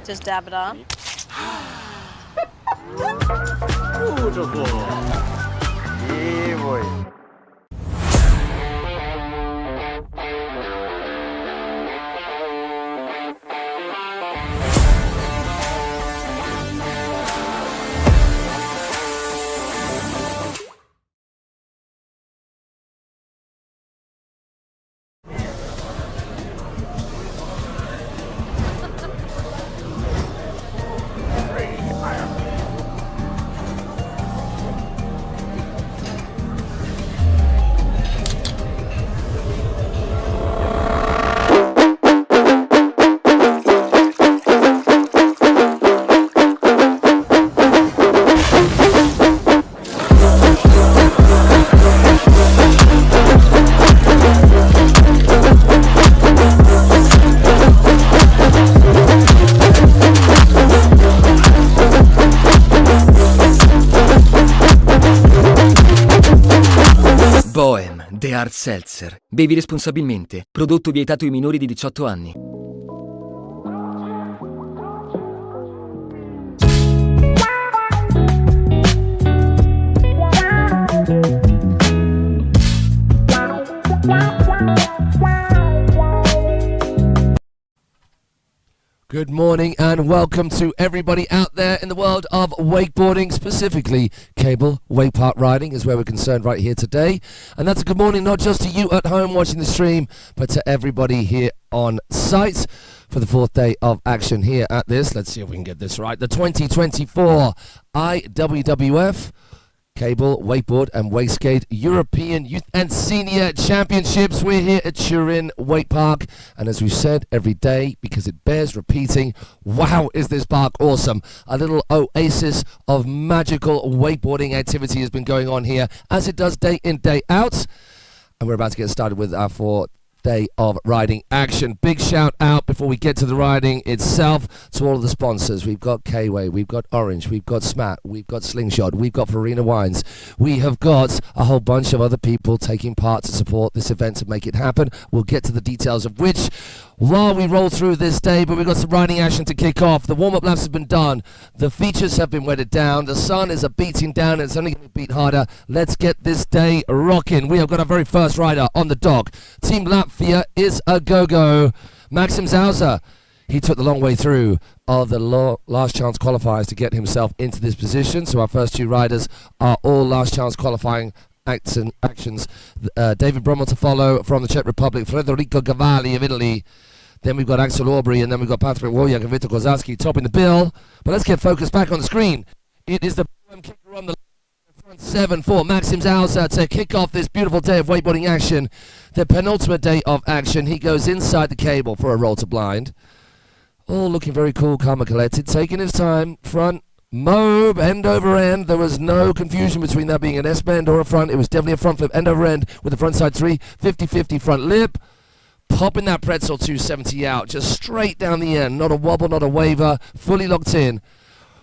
Just dab it on. Beautiful. Yeah, boy. Bohem, The Hard Seltzer. Bevi responsabilmente. Prodotto vietato ai minori di 18 anni. Good morning and welcome to everybody out there in the world of wakeboarding, specifically cable Wakepark riding is where we're concerned right here today. And that's a good morning not just to you at home watching the stream, but to everybody here on site for the fourth day of action here at this. Let's see if we can get this right. The 2024 IWWF Cable, Wakeboard and Wakeskate European Youth and Senior Championships. We're here at Turin, Wakepark, and as we've said every day, because it bears repeating, wow, is this park awesome. A little oasis of magical wakeboarding activity has been going on here, as it does day in, day out. And we're about to get started with our fourth day of riding action. Big shout out before we get to the riding itself to all of the sponsors. We've got K-Way, we've got Orange, we've got Smat, we've got Slingshot, we've got Farina Wines. We have got a whole bunch of other people taking part to support this event to make it happen. We'll get to the details of which while we roll through this day, but we've got some riding action to kick off. The warm-up laps have been done. The features have been wetted down. The sun is beating down and it's only going to beat harder. Let's get this day rocking. We have got our very first rider on the dock. Team Latvia is a go-go. Maxim Zza. He took the long way through of the last chance qualifiers to get himself into this position. So our first two riders are all last chance qualifying actions. David Bromo to follow from the Czech Republic. Frederico Cavali of Italy. Then we've got Axel Aubry, and then we've got Patrick Wojak and Victor Kazasi topping the bill. But let's get focused back on the screen. It is the kicker on the front seven for Maxim Zza to kick off this beautiful day of wakeboarding action. The penultimate day of action. He goes inside the cable for a roll to blind. All looking very cool, calm and collected. Taking his time. Front mob, end over end. There was no confusion between that being an S-bend or a front. It was definitely a front flip, end over end with the front side 3, 50-50 front lip. Popping that pretzel 270 out, just straight down the end. Not a wobble, not a waver, fully locked in.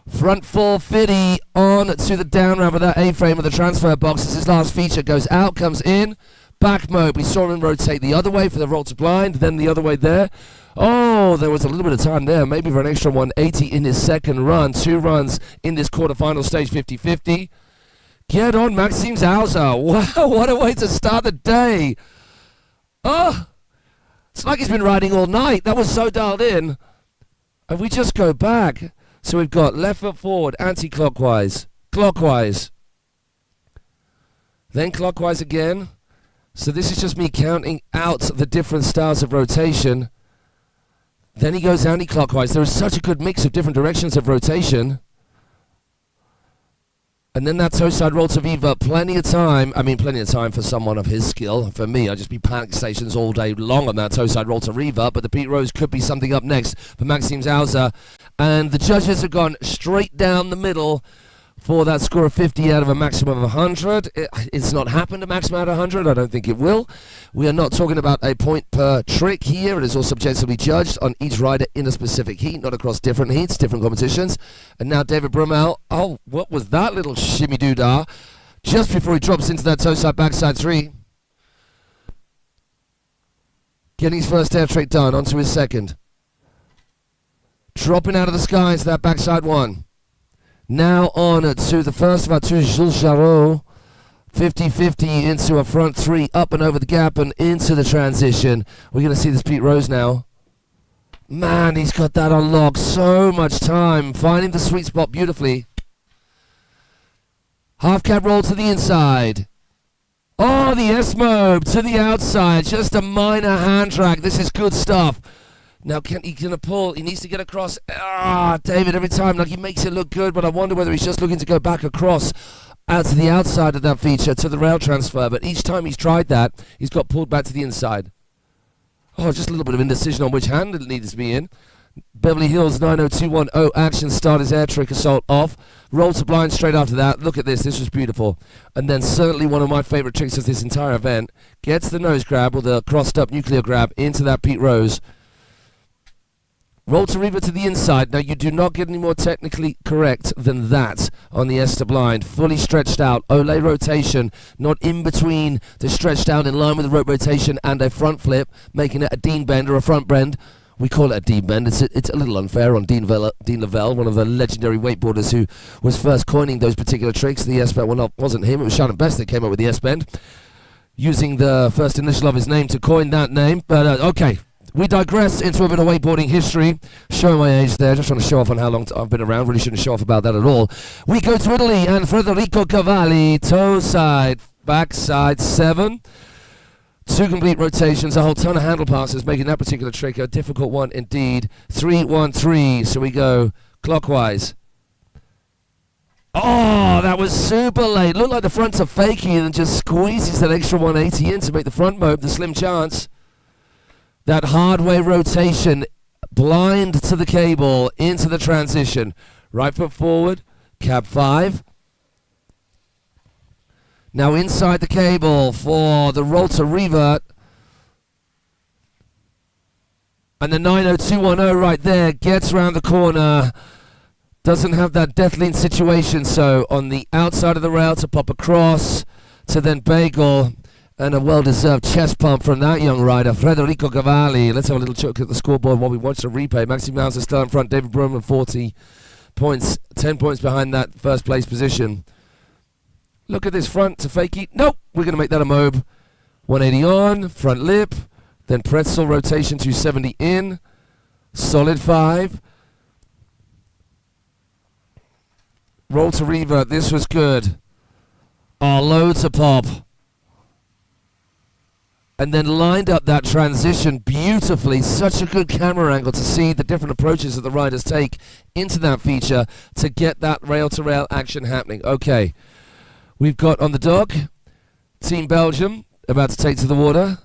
Front 450 on to the down ramp of that A-frame of the transfer box as his last feature goes out, comes in. Back mob, we saw him rotate the other way for the roll to blind, then the other way there. Oh, there was a little bit of time there, maybe for an extra 180 in his second run. 2 runs in this quarterfinal stage, 50-50. Get on, Maxim Zza. Wow, what a way to start the day. Oh, it's like he's been riding all night. That was so dialed in. And we just go back. So we've got left foot forward, anti-clockwise, clockwise. Then clockwise again. So this is just me counting out the different styles of rotation. Then he goes anti-clockwise. There is such a good mix of different directions of rotation. And then that toe side roll to Viva, plenty of time. I mean, plenty of time for someone of his skill. For me, I'd just be panic stations all day long on that toe side roll to Riva. But the Pete Rose could be something up next for Maxim Zza. And the judges have gone straight down the middle for that score of 50 out of a maximum of 100. It's not happened a maximum out of 100. I don't think it will. We are not talking about a point per trick here. It is all subjectively judged on each rider in a specific heat, not across different heats, different competitions. And now David Brummel. Oh, what was that little shimmy doodah? Just before he drops into that toe side backside 3. Getting his first air trick done, onto his second. Dropping out of the sky into that backside 1. Now on to the first of our 2 Jules Jarreau. 50-50 into a front 3, up and over the gap and into the transition. We're going to see this Pete Rose now. Man, he's got that on lock. So much time. Finding the sweet spot beautifully. Half cab roll to the inside. Oh, the S-mob to the outside. Just a minor hand track. This is good stuff. Now, he's going to pull. He needs to get across. David, every time, like, he makes it look good, but I wonder whether he's just looking to go back across out to the outside of that feature to the rail transfer. But each time he's tried that, he's got pulled back to the inside. Oh, just a little bit of indecision on which hand it needs to be in. Beverly Hills 90210 action, start his air trick assault off. Roll to blind straight after that. Look at this. This was beautiful. And then certainly one of my favorite tricks of this entire event. Gets the nose grab or the crossed up nuclear grab into that Pete Rose. Roll to Riva to the inside. Now, you do not get any more technically correct than that on the S to blind. Fully stretched out. Olé rotation, not in between the stretched out in line with the rope rotation and a front flip, making it a Dean bend or a front bend. We call it a Dean bend. It's a little unfair on Dean Lavelle, one of the legendary wakeboarders who was first coining those particular tricks. The S bend, well, it wasn't him. It was Shannon Best that came up with the S bend, using the first initial of his name to coin that name. But, okay. We digress into a bit of wakeboarding history, showing my age there, just trying to show off on how long I've been around. Really shouldn't show off about that at all. We go to Italy and Frederico Cavali, toe side, backside 7. 2 complete rotations, a whole ton of handle passes, making that particular trick a difficult one indeed. 3-1-3, so we go clockwise. Oh, that was super late. Looked like the front's a fakie and just squeezes that extra 180 in to make the front mobe the slim chance. That hard way rotation, blind to the cable, into the transition. Right foot forward, cab 5. Now inside the cable for the roll to revert. And the 90210 right there gets around the corner. Doesn't have that death lean situation, so on the outside of the rail to pop across, to then bagel. And a well-deserved chest pump from that young rider, Frederico Cavali. Let's have a little look at the scoreboard while we watch the replay. Maxim Zza still in front. David Bromo 40 points, 10 points behind that first place position. Look at this front to fakie. Nope, we're going to make that a mobe. 180 on, front lip, then pretzel rotation 270 in, solid 5. Roll to revert, this was good. Oh, low to pop. And then lined up that transition beautifully. Such a good camera angle to see the different approaches that the riders take into that feature to get that rail-to-rail action happening. Okay, we've got on the dock, Team Belgium about to take to the water.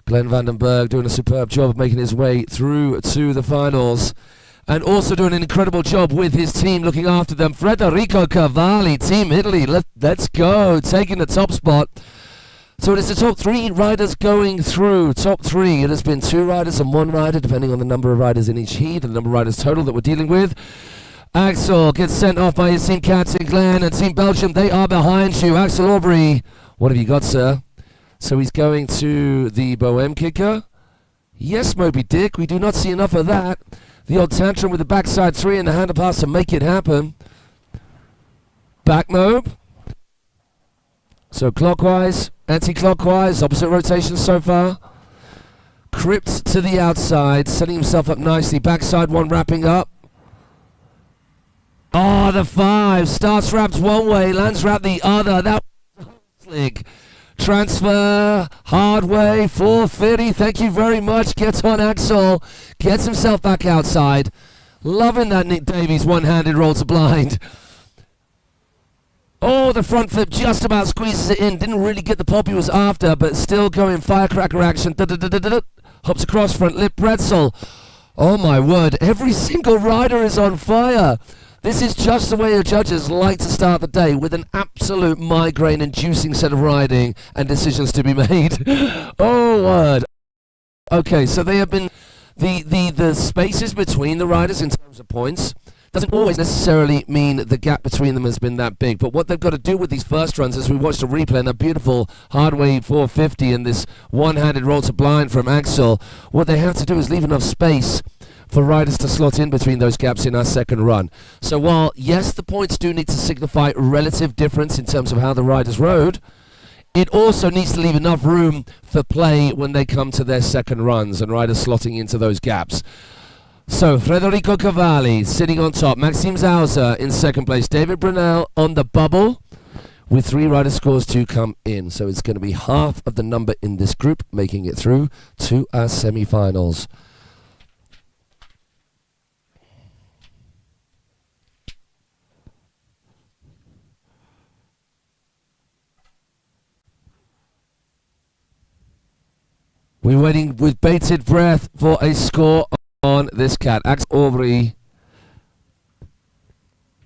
Glenn Vandenberg doing a superb job of making his way through to the finals. And also doing an incredible job with his team looking after them. Frederico Cavali, Team Italy, let's go, taking the top spot. So it is the top 3 riders going through. Top 3. It has been 2 riders and 1 rider, depending on the number of riders in each heat and the number of riders total that we're dealing with. Axel gets sent off by his team captain, Glenn, and Team Belgium, they are behind you. Axel Aubry, what have you got, sir? So he's going to the Bohème kicker. Yes, Moby Dick, we do not see enough of that. The odd tantrum with the backside 3 and the handle pass to make it happen. Back mobe. So clockwise, anti-clockwise, opposite rotation so far. Crypt to the outside, setting himself up nicely. Backside 1 wrapping up. Oh, the 5. Starts wrapped one way, lands wrapped the other. That was slick. Transfer, hard way, 450. Thank you very much. Gets on Axel. Gets himself back outside. Loving that Nick Davies one-handed roll to blind. Oh, the front flip just about squeezes it in. Didn't really get the pop he was after, but still going firecracker action. Hops across, front lip pretzel. Oh my word, every single rider is on fire. This is just the way the judges like to start the day, with an absolute migraine-inducing set of riding and decisions to be made. Oh word. Okay, so they have been the spaces between the riders in terms of points doesn't always necessarily mean the gap between them has been that big, but what they've got to do with these first runs, as we watched the replay and that beautiful hardway 450 and this one-handed roll to blind from Axel, what they have to do is leave enough space for riders to slot in between those gaps in our second run. So while, yes, the points do need to signify relative difference in terms of how the riders rode, it also needs to leave enough room for play when they come to their second runs and riders slotting into those gaps. So, Frederico Cavali sitting on top, Maxim Zza in second place, David Brunel on the bubble with 3 rider scores to come in. So it's going to be half of the number in this group making it through to our semi-finals. We're waiting with bated breath for a score on this cat. Axel Aubry.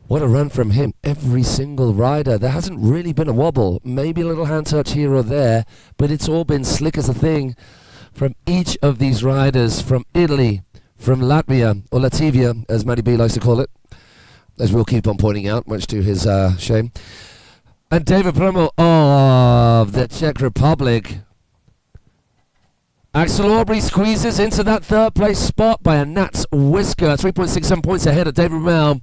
What a run from him. Every single rider. There hasn't really been a wobble. Maybe a little hand touch here or there, but it's all been slick as a thing from each of these riders, from Italy, from Latvia, or Latvia, as Matty B likes to call it, as we'll keep on pointing out, much to his shame. And David Bromo of the Czech Republic. Axel Aubry squeezes into that third place spot by a gnat's whisker. 3.67 points ahead of David Brunel.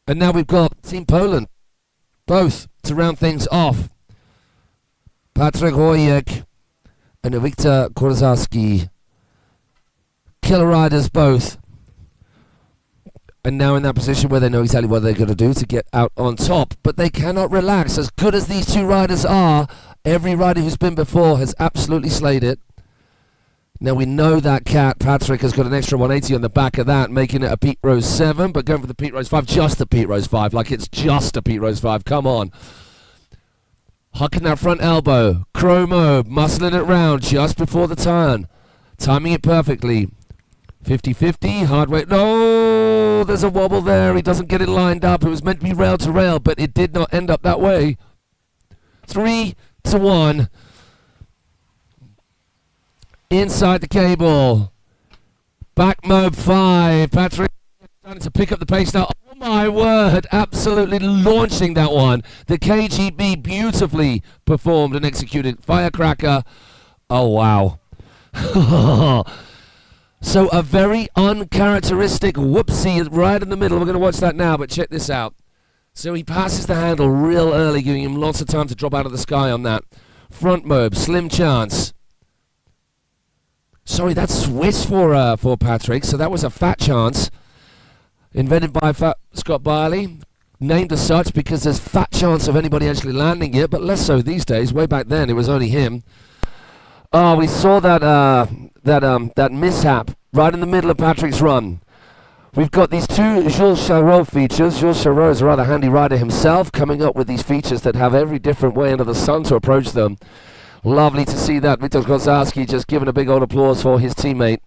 And now we've got Team Poland, both to round things off. Patryk Wojek and Viktor Korzalski. killer riders both. And now in that position where they know exactly what they're going to do to get out on top. But they cannot relax. As good as these two riders are, every rider who's been before has absolutely slayed it. Now we know that Patrick has got an extra 180 on the back of that, making it a Pete Rose 7, but going for the Pete Rose 5, just the Pete Rose 5, like it's just a Pete Rose 5, come on. Hucking that front elbow, Chromo, muscling it round just before the turn, timing it perfectly. 50-50, hard way, no, there's a wobble there, he doesn't get it lined up, it was meant to be rail to rail, but it did not end up that way. 3-1. Inside the cable. Back mob 5. Patrick starting to pick up the pace now. Oh my word. Absolutely launching that one. The KGB beautifully performed and executed. Firecracker. Oh wow. So a very uncharacteristic whoopsie right in the middle. We're going to watch that now, but check this out. So he passes the handle real early, giving him lots of time to drop out of the sky on that. Front mob. Slim chance. Sorry, that's Swiss for Patrick, so that was a fat chance. Invented by Scott Barley. Named as such because there's fat chance of anybody actually landing it, but less so these days. Way back then, it was only him. Oh, we saw that mishap right in the middle of Patrick's run. We've got these two Jules Charot features. Jules Charot is a rather handy rider himself, coming up with these features that have every different way under the sun to approach them. Lovely to see that. Viktor Kazasi just giving a big old applause for his teammate.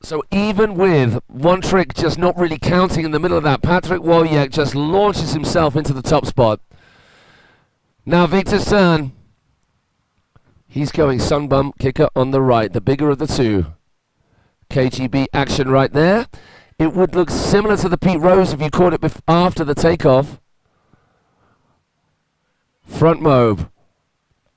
So even with one trick just not really counting in the middle of that, Patrick Wojek just launches himself into the top spot. Now Victor's turn. He's going sunbump kicker on the right, the bigger of the two. KGB action right there. It would look similar to the Pete Rose if you caught it after the takeoff. Front mob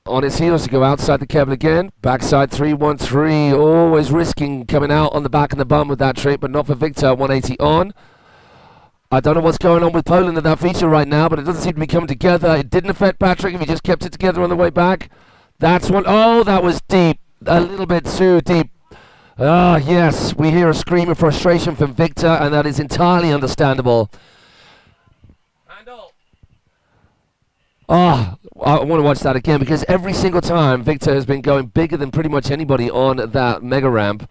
on its heels to go outside the cable again. Backside 3-1-3. Always risking coming out on the back of the bum with that trick, but not for Victor. 180 on. I don't know what's going on with Poland in that feature right now, but it doesn't seem to be coming together. It didn't affect Patrick if he just kept it together on the way back. That's one. Oh, that was deep. A little bit too deep. Ah, yes. We hear a scream of frustration from Victor, and that is entirely understandable. Oh, I want to watch that again because every single time Victor has been going bigger than pretty much anybody on that mega ramp.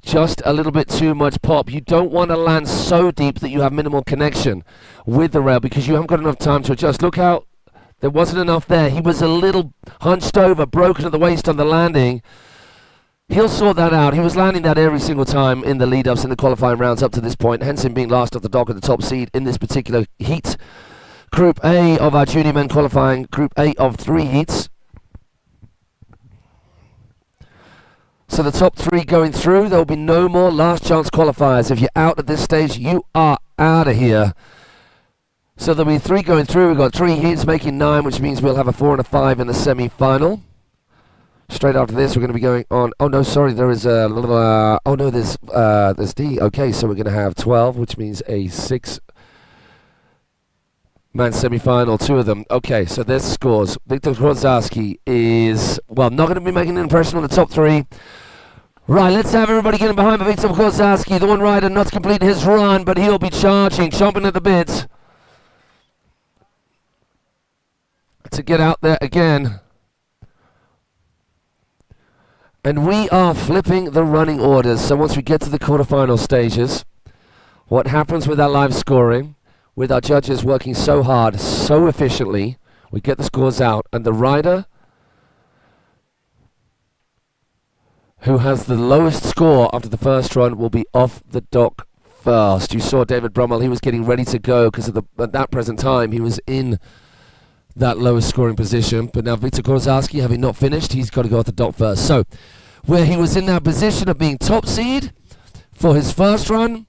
Just a little bit too much pop. You don't want to land so deep that you have minimal connection with the rail because you haven't got enough time to adjust. Look how there wasn't enough there. He was a little hunched over, broken at the waist on the landing. He'll sort that out. He was landing that every single time in the lead-ups in the qualifying rounds up to this point, hence him being last off the dock at the top seed in this particular heat. Group A of our junior men qualifying, Group A of 3 heats. So the top 3 going through, there will be no more last chance qualifiers. If you're out at this stage, you are out of here. So there'll be 3 going through. We've got 3 heats making 9, which means we'll have a 4 and a 5 in the semi-final. Straight after this, we're going to be going on. Oh no, sorry, there is a little. Oh no, there's D. Okay, so we're going to have 12, which means a 6. Man semi-final, 2 of them. Okay, so there's the scores. Viktor Kazasi is, well, not going to be making an impression on the top 3. Right, let's have everybody getting behind Viktor Kazasi, the one rider not completing his run, but he'll be charging, chomping at the bit to get out there again. And we are flipping the running orders. So once we get to the quarterfinal stages, what happens with our live scoring? With our judges working so hard, so efficiently, we get the scores out, and the rider who has the lowest score after the first run will be off the dock first. You saw David Brummel, he was getting ready to go because at that present time he was in that lowest scoring position, but now Viktor Kazasi, having not finished, he's got to go off the dock first. So, where he was in that position of being top seed for his first run,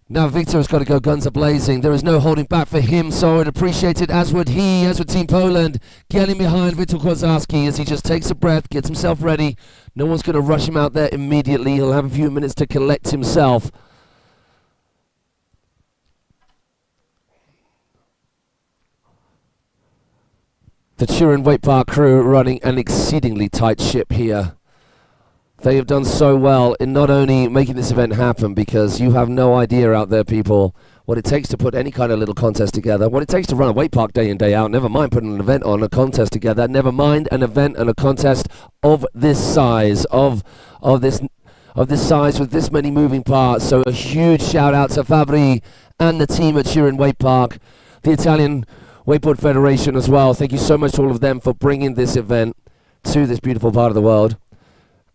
now Victor has got to go guns a-blazing. There is no holding back for him, so I'd appreciate it, as would he, as would Team Poland, getting behind Viktor Kazasi as he just takes a breath, gets himself ready. No one's going to rush him out there immediately. He'll have a few minutes to collect himself. The Turin Wakepark crew running an exceedingly tight ship here. They have done so well in not only making this event happen, because you have no idea out there, people, what it takes to put any kind of little contest together, what it takes to run a Wakepark day in, day out, never mind putting an event on, a contest together, never mind an event and a contest of this size, of this size with this many moving parts. So a huge shout out to Fabri and the team at Turin Wakepark, the Italian Wakeboard Federation as well. Thank you so much to all of them for bringing this event to this beautiful part of the world,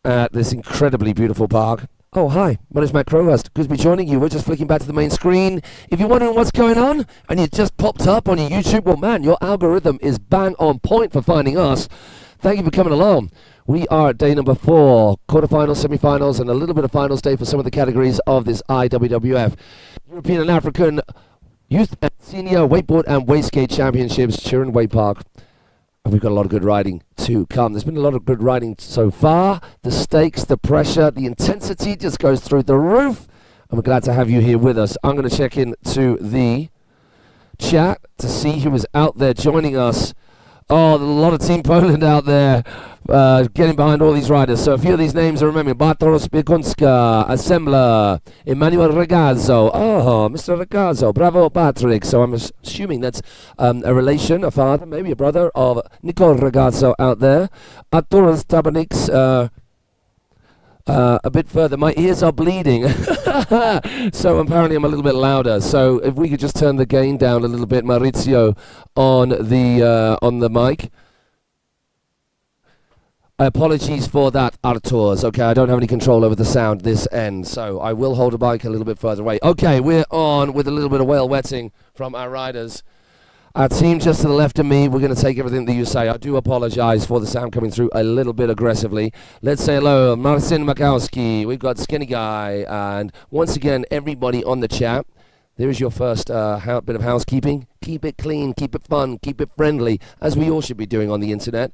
at this incredibly beautiful park. Oh, hi, my name's Matt Crowhurst. Good to be joining you. We're just flicking back to the main screen. If you're wondering what's going on and you just popped up on your YouTube, well, man, your algorithm is bang on point for finding us. Thank you for coming along. We are at day number 4, quarterfinals, semifinals, and a little bit of finals day for some of the categories of this IWWF. European and African Youth and Senior Wakeboard and Wakeskate Championships, Turin Wakepark. And we've got a lot of good riding to come. There's been a lot of good riding so far. The stakes, the pressure, the intensity just goes through the roof. And we're glad to have you here with us. I'm going to check in to the chat to see who is out there joining us. Oh, there's a lot of Team Poland out there getting behind all these riders. So a few of these names are remembering. Bartosz Biegunska, Assembler, Emmanuel Ragazzo. Oh, Mr. Ragazzo. Bravo, Patrick. So I'm assuming that's a relation, a father, maybe a brother of Nicole Ragazzo out there. Artur Stabanix, a bit further. My ears are bleeding. So apparently I'm a little bit louder. So if we could just turn the gain down a little bit, Maurizio, on the mic. Apologies for that, Arturs. Okay, I don't have any control over the sound this end, so I will hold the mic a little bit further away. Okay, we're on with a little bit of whale wetting from our riders. Our team just to the left of me, we're going to take everything that you say. I do apologize for the sound coming through a little bit aggressively. Let's say hello, Marcin Makowski. We've got Skinny Guy. And once again, everybody on the chat, there is your first bit of housekeeping. Keep it clean, keep it fun, keep it friendly, as we all should be doing on the internet.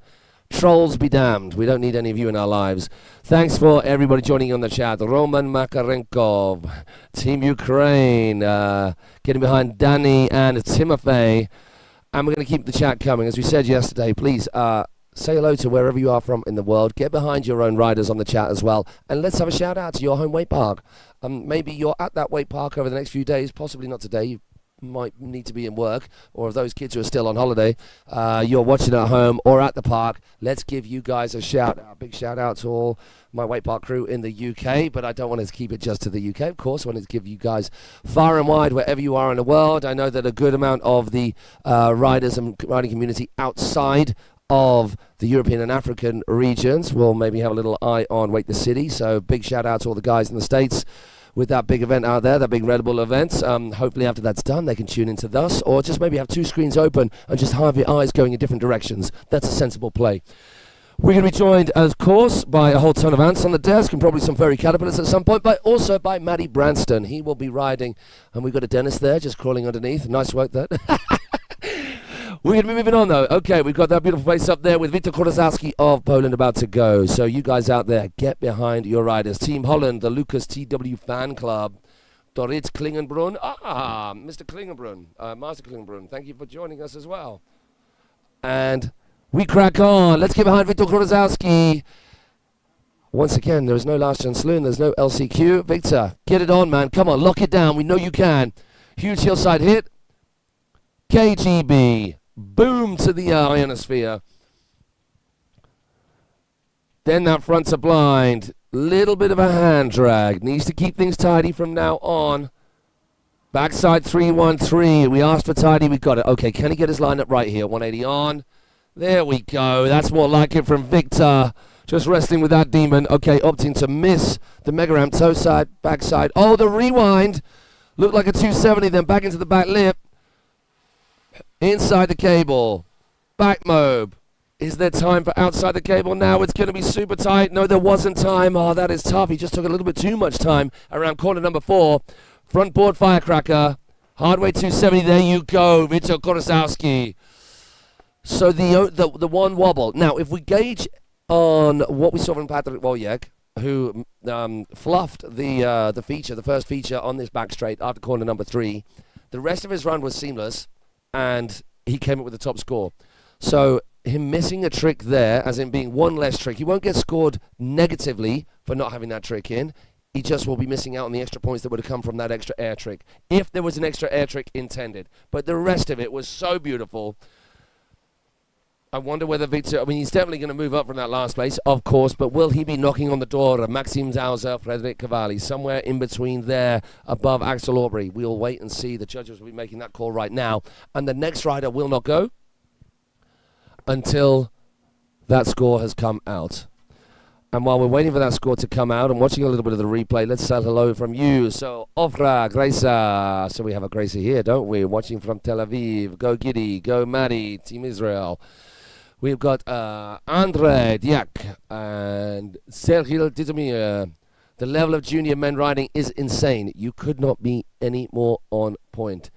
Trolls be damned. We don't need any of you in our lives. Thanks for everybody joining on the chat. Roman Makarenkov, Team Ukraine, getting behind Danny and Timofey. And we're going to keep the chat coming. As we said yesterday, please say hello to wherever you are from in the world. Get behind your own riders on the chat as well. And let's have a shout out to your home wake park. Maybe you're at that wake park over the next few days, possibly not today. You might need to be in work, or if those kids who are still on holiday, you're watching at home or at the park. Let's give you guys a shout out. Big shout out to all my Wakepark crew in the UK, but I don't want to keep it just to the UK. Of course, I want to give you guys far and wide wherever you are in the world. I know that a good amount of the riders and riding community outside of the European and African regions will maybe have a little eye on Wake the City. So big shout out to all the guys in the States with that big event out there, that big Red Bull event. Hopefully after that's done, they can tune into us, or just maybe have 2 screens open and just have your eyes going in different directions. That's a sensible play. We're going to be joined, of course, by a whole ton of ants on the desk and probably some furry caterpillars at some point, but also by Matty Branston. He will be riding, and we've got a Dennis there just crawling underneath. Nice work there. We're going to be moving on, though. Okay, we've got that beautiful face up there with Witold Kazasi of Poland about to go. So you guys out there, get behind your riders. Team Holland, the Lucas TW fan club. Dorit Klingenbrunn. Mr. Klingenbrunn, Master Klingenbrunn, thank you for joining us as well. And we crack on. Let's get behind Witold Kazasi. Once again, there is no Lars Jansloon, there's no LCQ. Victor, get it on, man. Come on, lock it down. We know you can. Huge hillside hit. KGB. Boom to the ionosphere. Then that front's a blind. Little bit of a hand drag. Needs to keep things tidy from now on. Backside 313. We asked for tidy. We got it. Okay, can he get his line up right here? 180 on. There we go. That's more like it from Victor. Just wrestling with that demon. Okay, opting to miss the mega ramp. Toe side, backside. Oh, the rewind. Looked like a 270, then back into the back lip. Inside the cable. Back mob. Is there time for outside the cable now? It's going to be super tight. No, there wasn't time. Oh, that is tough. He just took a little bit too much time around corner number 4. Front board firecracker. Hardway 270. There you go. Witold Kazasi. So the one wobble. Now, if we gauge on what we saw from Patrick Wojek, who fluffed the feature, the first feature on this back straight after corner number 3, the rest of his run was seamless, and he came up with the top score. So him missing a trick there, as in being one less trick. He won't get scored negatively for not having that trick in. He just will be missing out on the extra points that would have come from that extra air trick, if there was an extra air trick intended. But the rest of it was so beautiful. I wonder whether Victor, I mean, he's definitely going to move up from that last place, of course, but will he be knocking on the door of Maxim Zza, Frederico Cavali, somewhere in between there, above Axel Aubry? We'll wait and see. The judges will be making that call right now. And the next rider will not go until that score has come out. And while we're waiting for that score to come out and watching a little bit of the replay, let's say hello from you. So, Ofra, Gracia. So we have a Gracia here, don't we? Watching from Tel Aviv. Go Giddy, go Maddie, Team Israel. We've got Andre Diak and Sergio Titomir. The level of junior men riding is insane. You could not be any more on point.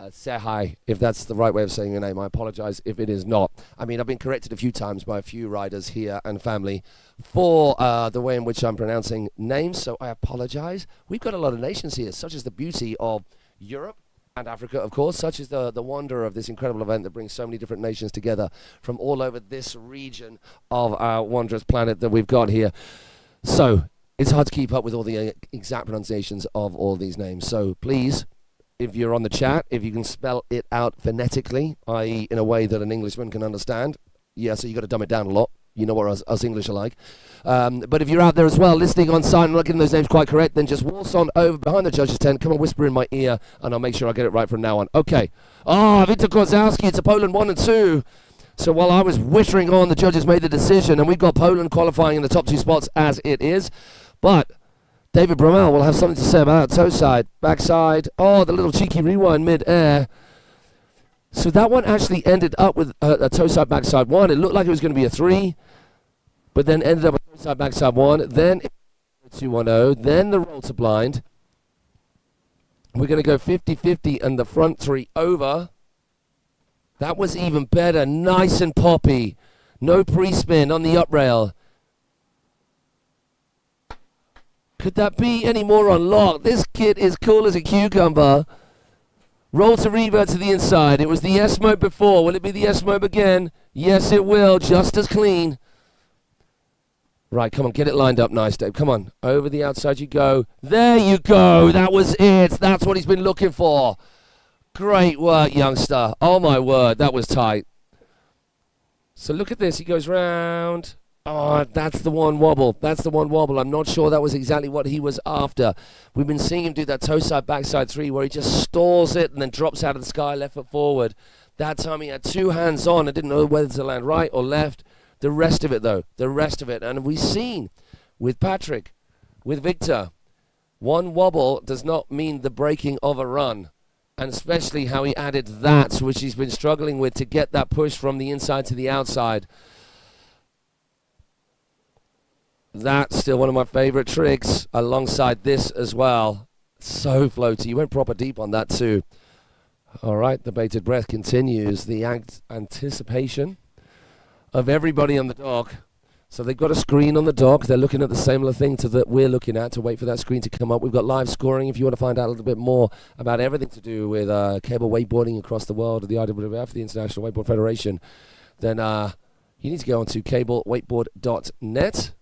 Say hi, if that's the right way of saying your name. I apologize if it is not. I mean, I've been corrected a few times by a few riders here and family for the way in which I'm pronouncing names, so I apologize. We've got a lot of nations here, such as the beauty of Europe and Africa, of course, such as the wonder of this incredible event that brings so many different nations together from all over this region of our wondrous planet that we've got here. So, it's hard to keep up with all the exact pronunciations of all these names, so please, if you're on the chat, if you can spell it out phonetically, i.e. in a way that an Englishman can understand. Yeah, so you got to dumb it down a lot. You know what us English are like. But if you're out there as well, listening on site and not getting those names quite correct, then just waltz on over behind the judges' tent, come and whisper in my ear, and I'll make sure I get it right from now on. Okay. Victor Kozowski, it's a Poland 1 and 2. So while I was whittering on, the judges made the decision, and we've got Poland qualifying in the top 2 spots as it is. But David Bromo will have something to say about that toe side, backside. Oh, the little cheeky rewind mid-air. So that one actually ended up with a toe side, backside 1. It looked like it was going to be a 3, but then ended up with toe side, backside 1. Then 2-1-0. Then the roll to blind. We're going to go 50-50 and the front 3 over. That was even better. Nice and poppy. No pre-spin on the up rail. Could that be any more on lock? This kid is cool as a cucumber. Roll to revert to the inside. It was the S-mobe before. Will it be the S-mobe again? Yes, it will. Just as clean. Right, come on. Get it lined up nice, Dave. Come on. Over the outside you go. There you go. That was it. That's what he's been looking for. Great work, youngster. Oh, my word. That was tight. So look at this. He goes round. Oh, that's the one wobble. That's the one wobble. I'm not sure that was exactly what he was after. We've been seeing him do that toe side, backside 3 where he just stalls it and then drops out of the sky, left foot forward. That time he had 2 hands on and didn't know whether to land right or left. The rest of it, though, the rest of it. And we've seen with Patrick, with Victor, one wobble does not mean the breaking of a run. And especially how he added that, which he's been struggling with to get that push from the inside to the outside. That's still one of my favorite tricks alongside this as well. So floaty. You went proper deep on that too. All right, the bated breath continues. The anticipation of everybody on the dock. So they've got a screen on the dock. They're looking at the similar thing to that we're looking at to wait for that screen to come up. We've got live scoring. If you want to find out a little bit more about everything to do with cable wakeboarding across the world, the IWF, the International Wakeboard Federation, then you need to go onto cablewakeboard.net.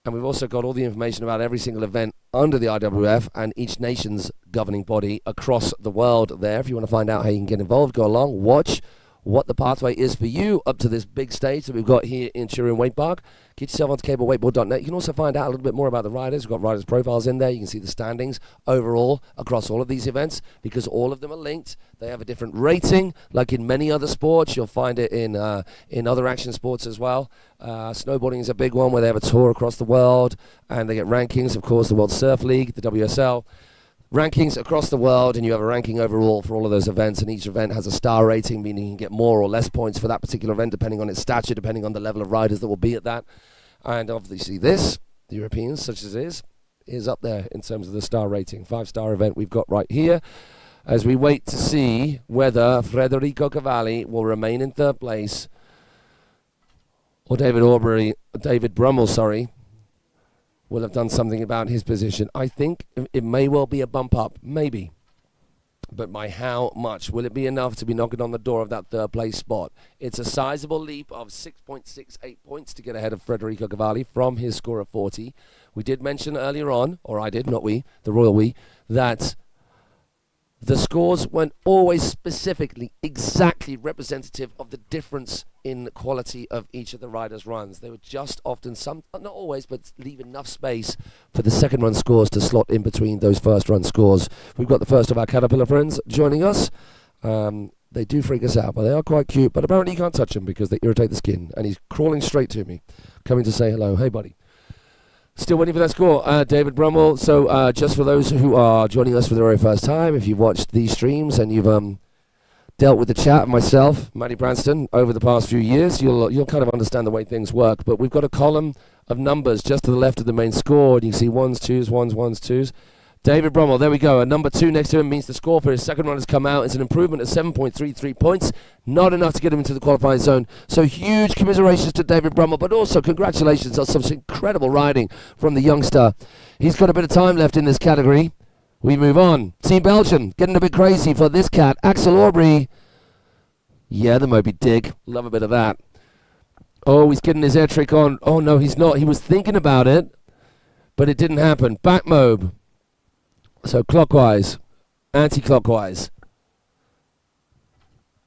And we've also got all the information about every single event under the IWF and each nation's governing body across the world there. If you want to find out how you can get involved, go along, watch what the pathway is for you up to this big stage that we've got here in Turin Wakepark. Get yourself onto cablewakeboard.net. You can also find out a little bit more about the riders. We've got riders' profiles in there. You can see the standings overall across all of these events because all of them are linked. They have a different rating, like in many other sports. You'll find it in other action sports as well. Snowboarding is a big one where they have a tour across the world and they get rankings, of course, the World Surf League, the WSL. Rankings across the world, and you have a ranking overall for all of those events, and each event has a star rating, meaning you can get more or less points for that particular event, depending on its stature, depending on the level of riders that will be at that. And obviously this, the Europeans, such as it is up there in terms of the star rating. 5-star event we've got right here, as we wait to see whether Frederico Cavali will remain in 3rd place, or David Brummel, will have done something about his position. I think it may well be a bump up, maybe. But by how much? Will it be enough to be knocking on the door of that third place spot? It's a sizable leap of 6.68 points to get ahead of Frederico Cavali from his score of 40. We did mention earlier on, or I did, not we, the royal we, that the scores weren't always specifically exactly representative of the difference in quality of each of the riders' runs. They were just often, some, not always, but leave enough space for the second run scores to slot in between those first run scores. We've got the first of our Caterpillar friends joining us. They do freak us out, but they are quite cute, but apparently you can't touch them because they irritate the skin. And he's crawling straight to me, coming to say hello. Hey, buddy. Still waiting for that score, David Bromo. So just for those who are joining us for the very first time, if you've watched these streams and you've dealt with the chat and myself, Matty Branston, over the past few years, you'll kind of understand the way things work. But we've got a column of numbers just to the left of the main score, and you can see ones, twos. David Bromo, there we go. A number 2 next to him means the score for his second run has come out. It's an improvement of 7.33 points. Not enough to get him into the qualifying zone. So huge commiserations to David Bromo, but also congratulations on some incredible riding from the youngster. He's got a bit of time left in this category. We move on. Team Belgium, getting a bit crazy for this cat. Axel Aubry. Yeah, the Moby Dig. Love a bit of that. Oh, he's getting his air trick on. Oh, no, he's not. He was thinking about it, but it didn't happen. Back mob. So clockwise, anti-clockwise.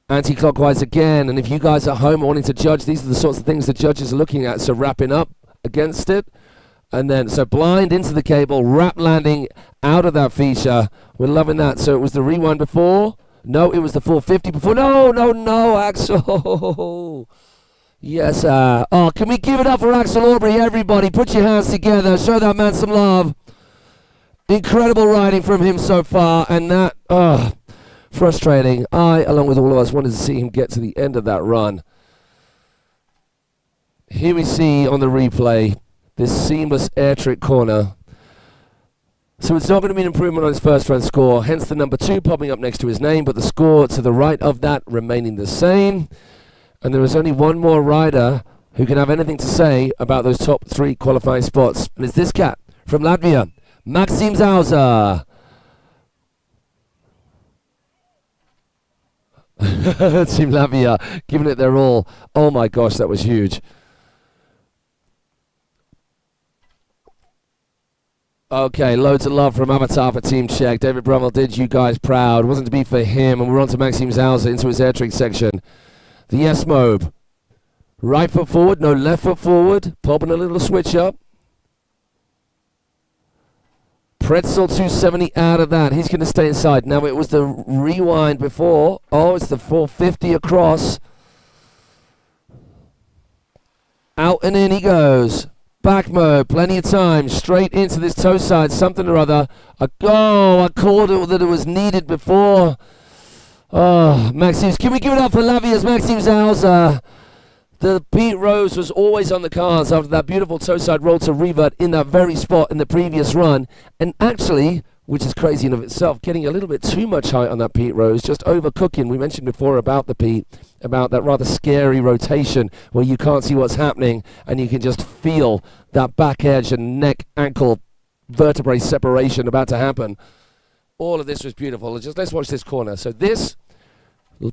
Anti-clockwise again, and if you guys at home are wanting to judge, these are the sorts of things the judges are looking at. So wrapping up against it, and then so blind into the cable, wrap landing out of that feature. We're loving that. So it was the rewind before. No, it was the 450 before. No, Axel. Yes, oh, can we give it up for Axel Aubry, everybody? Put your hands together, show that man some love. Incredible riding from him so far, and that, frustrating. I, along with all of us, wanted to see him get to the end of that run. Here we see on the replay this seamless air trick corner. So it's not going to be an improvement on his first run score, hence the number 2 popping up next to his name, but the score to the right of that remaining the same. And there is only one more rider who can have anything to say about those top 3 qualifying spots, and it's this cat from Latvia. Maxim Zza. Team Latvia giving it their all. Oh my gosh, that was huge. Okay, loads of love from Avatar for Team Czech. David Brummel did you guys proud. Wasn't to be for him. And we're on to Maxim Zza into his air trick section. The S-Mobe. Right foot forward, no left foot forward. Popping a little switch up. Pretzel 270 out of that. He's going to stay inside. Now it was the rewind before. Oh, it's the 450 across. Out and in he goes. Back mode, plenty of time. Straight into this toe side, something or other. I called it that it was needed before. Oh, Maxim. Can we give it up for Latvia's Maxim Zza? The Pete Rose was always on the cards after that beautiful toe side roll to revert in that very spot in the previous run. And actually, which is crazy in of itself, getting a little bit too much height on that Pete Rose, just overcooking. We mentioned before about the Pete, about that rather scary rotation where you can't see what's happening and you can just feel that back edge and neck, ankle, vertebrae separation about to happen. All of this was beautiful. Let's watch this corner. So this,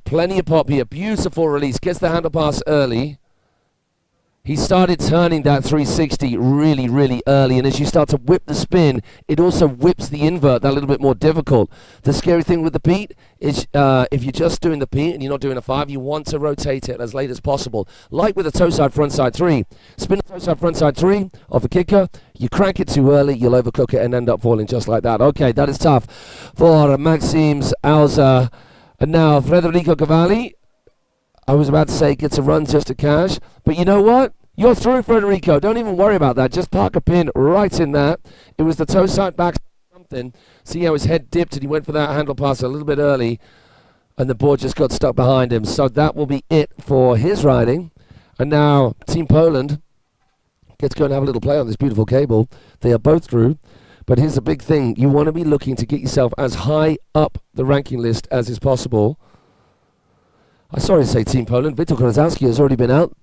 plenty of pop here. Beautiful release. Gets the handle pass early. He started turning that 360 really, really early, and as you start to whip the spin, it also whips the invert that little bit more difficult. The scary thing with the Pete is if you're just doing the Pete and you're not doing a 5, you want to rotate it as late as possible. Like with a toe side front side 3. Spin a toe side front side 3 off a kicker, you crank it too early, you'll overcook it and end up falling just like that. Okay, that is tough for Maxim Zza. And now Frederico Cavali. I was about to say gets a run just to cash, but you know what? You're through, Frederico. Don't even worry about that. Just park a pin right in that. It was the toe side back something. See how his head dipped and he went for that handle pass a little bit early, and the board just got stuck behind him. So that will be it for his riding. And now Team Poland gets to go and have a little play on this beautiful cable. They are both through. But here's the big thing. You want to be looking to get yourself as high up the ranking list as is possible. I'm sorry to say Team Poland. Viktor Kazasi has already been out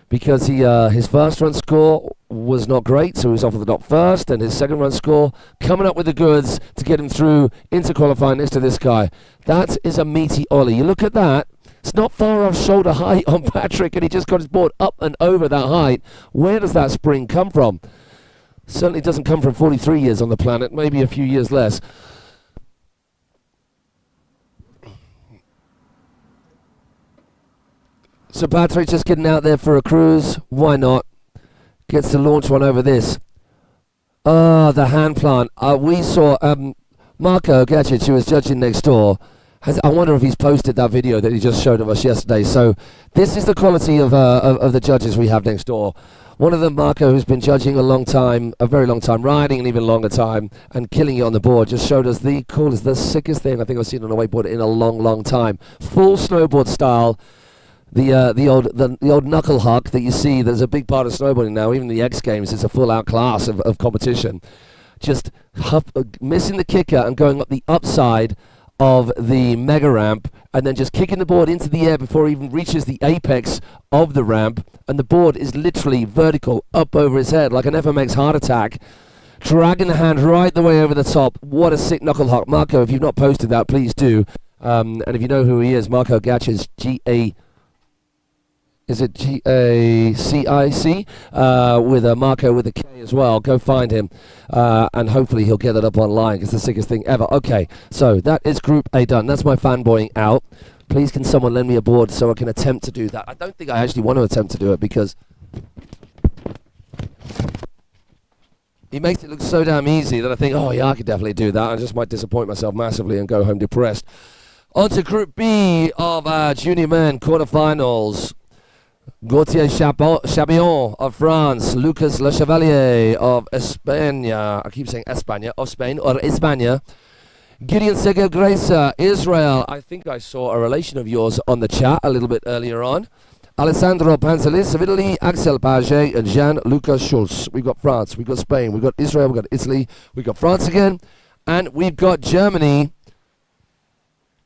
because his first run score was not great, so he was off the dot first, and his second run score coming up with the goods to get him through into qualifying next to this guy. That is a meaty ollie. You look at that, it's not far off shoulder height on Patrick, and he just got his board up and over that height. Where does that spring come from? Certainly doesn't come from 43 years on the planet, maybe a few years less. So Patrick just getting out there for a cruise. Why not? Gets to launch one over this. Ah, the hand plant. We saw Marco Gacic, who was judging next door. I wonder if he's posted that video that he just showed of us yesterday. So this is the quality of the judges we have next door. One of them, Marco, who's been judging a long time, a very long time, riding an even longer time, and killing it on the board, just showed us the coolest, the sickest thing I think I've seen on a wakeboard in a long, long time. Full snowboard style. The old knuckle huck that you see, there's a big part of snowboarding now, even the X Games, it's a full out class of competition. Just missing the kicker and going up the upside of the mega ramp, and then just kicking the board into the air before it even reaches the apex of the ramp, and the board is literally vertical up over his head like an FMX heart attack, dragging the hand right the way over the top. What a sick knuckle huck. Marco, if you've not posted that, please do. And if you know who he is, Marco Gacic, G-A... Is it G-A-C-I-C? With a Marco with a K as well. Go find him. And hopefully he'll get that up online. It's the sickest thing ever. Okay, so that is Group A done. That's my fanboying out. Please can someone lend me a board so I can attempt to do that. I don't think I actually want to attempt to do it because he makes it look so damn easy that I think, oh yeah, I could definitely do that. I just might disappoint myself massively and go home depressed. On to Group B of junior men quarterfinals. Gauthier Chabillon of France, Lucas Le Chevalier of España, I keep saying España, of Spain, or España, Gideon Segal-Gracer, Israel, I think I saw a relation of yours on the chat a little bit earlier on, Alessandro Panzelis of Italy, Axel Aubry, and Jean-Lucas Schulz. We've got France, we've got Spain, we've got Israel, we've got Italy, we've got France again, and we've got Germany.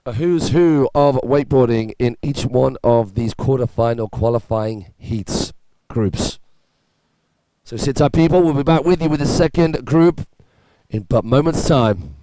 A who's who of wakeboarding in each one of these quarterfinal qualifying heats groups. So sit tight, people. We'll be back with you with the second group in but moments' time.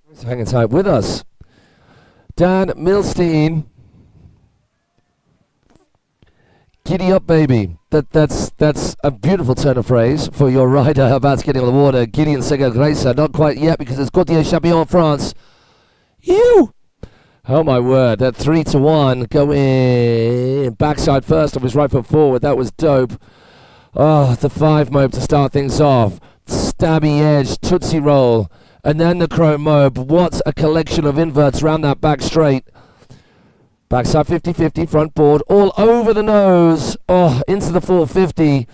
Thanks for hanging tight with us. Dan Milstein. Giddy up, baby. That's a beautiful turn of phrase for your rider about to get on the water. Gideon Segal-Gracer. Not quite yet because it's Gauthier Chabillon, France. You! Oh my word, that 3-1 going backside first of his right foot forward. That was dope. Oh, the 5 mobe to start things off. Stabby edge, tootsie roll. And then the chrome mobe. What a collection of inverts around that back straight. Backside 50-50, front board, all over the nose. Oh, into the 450.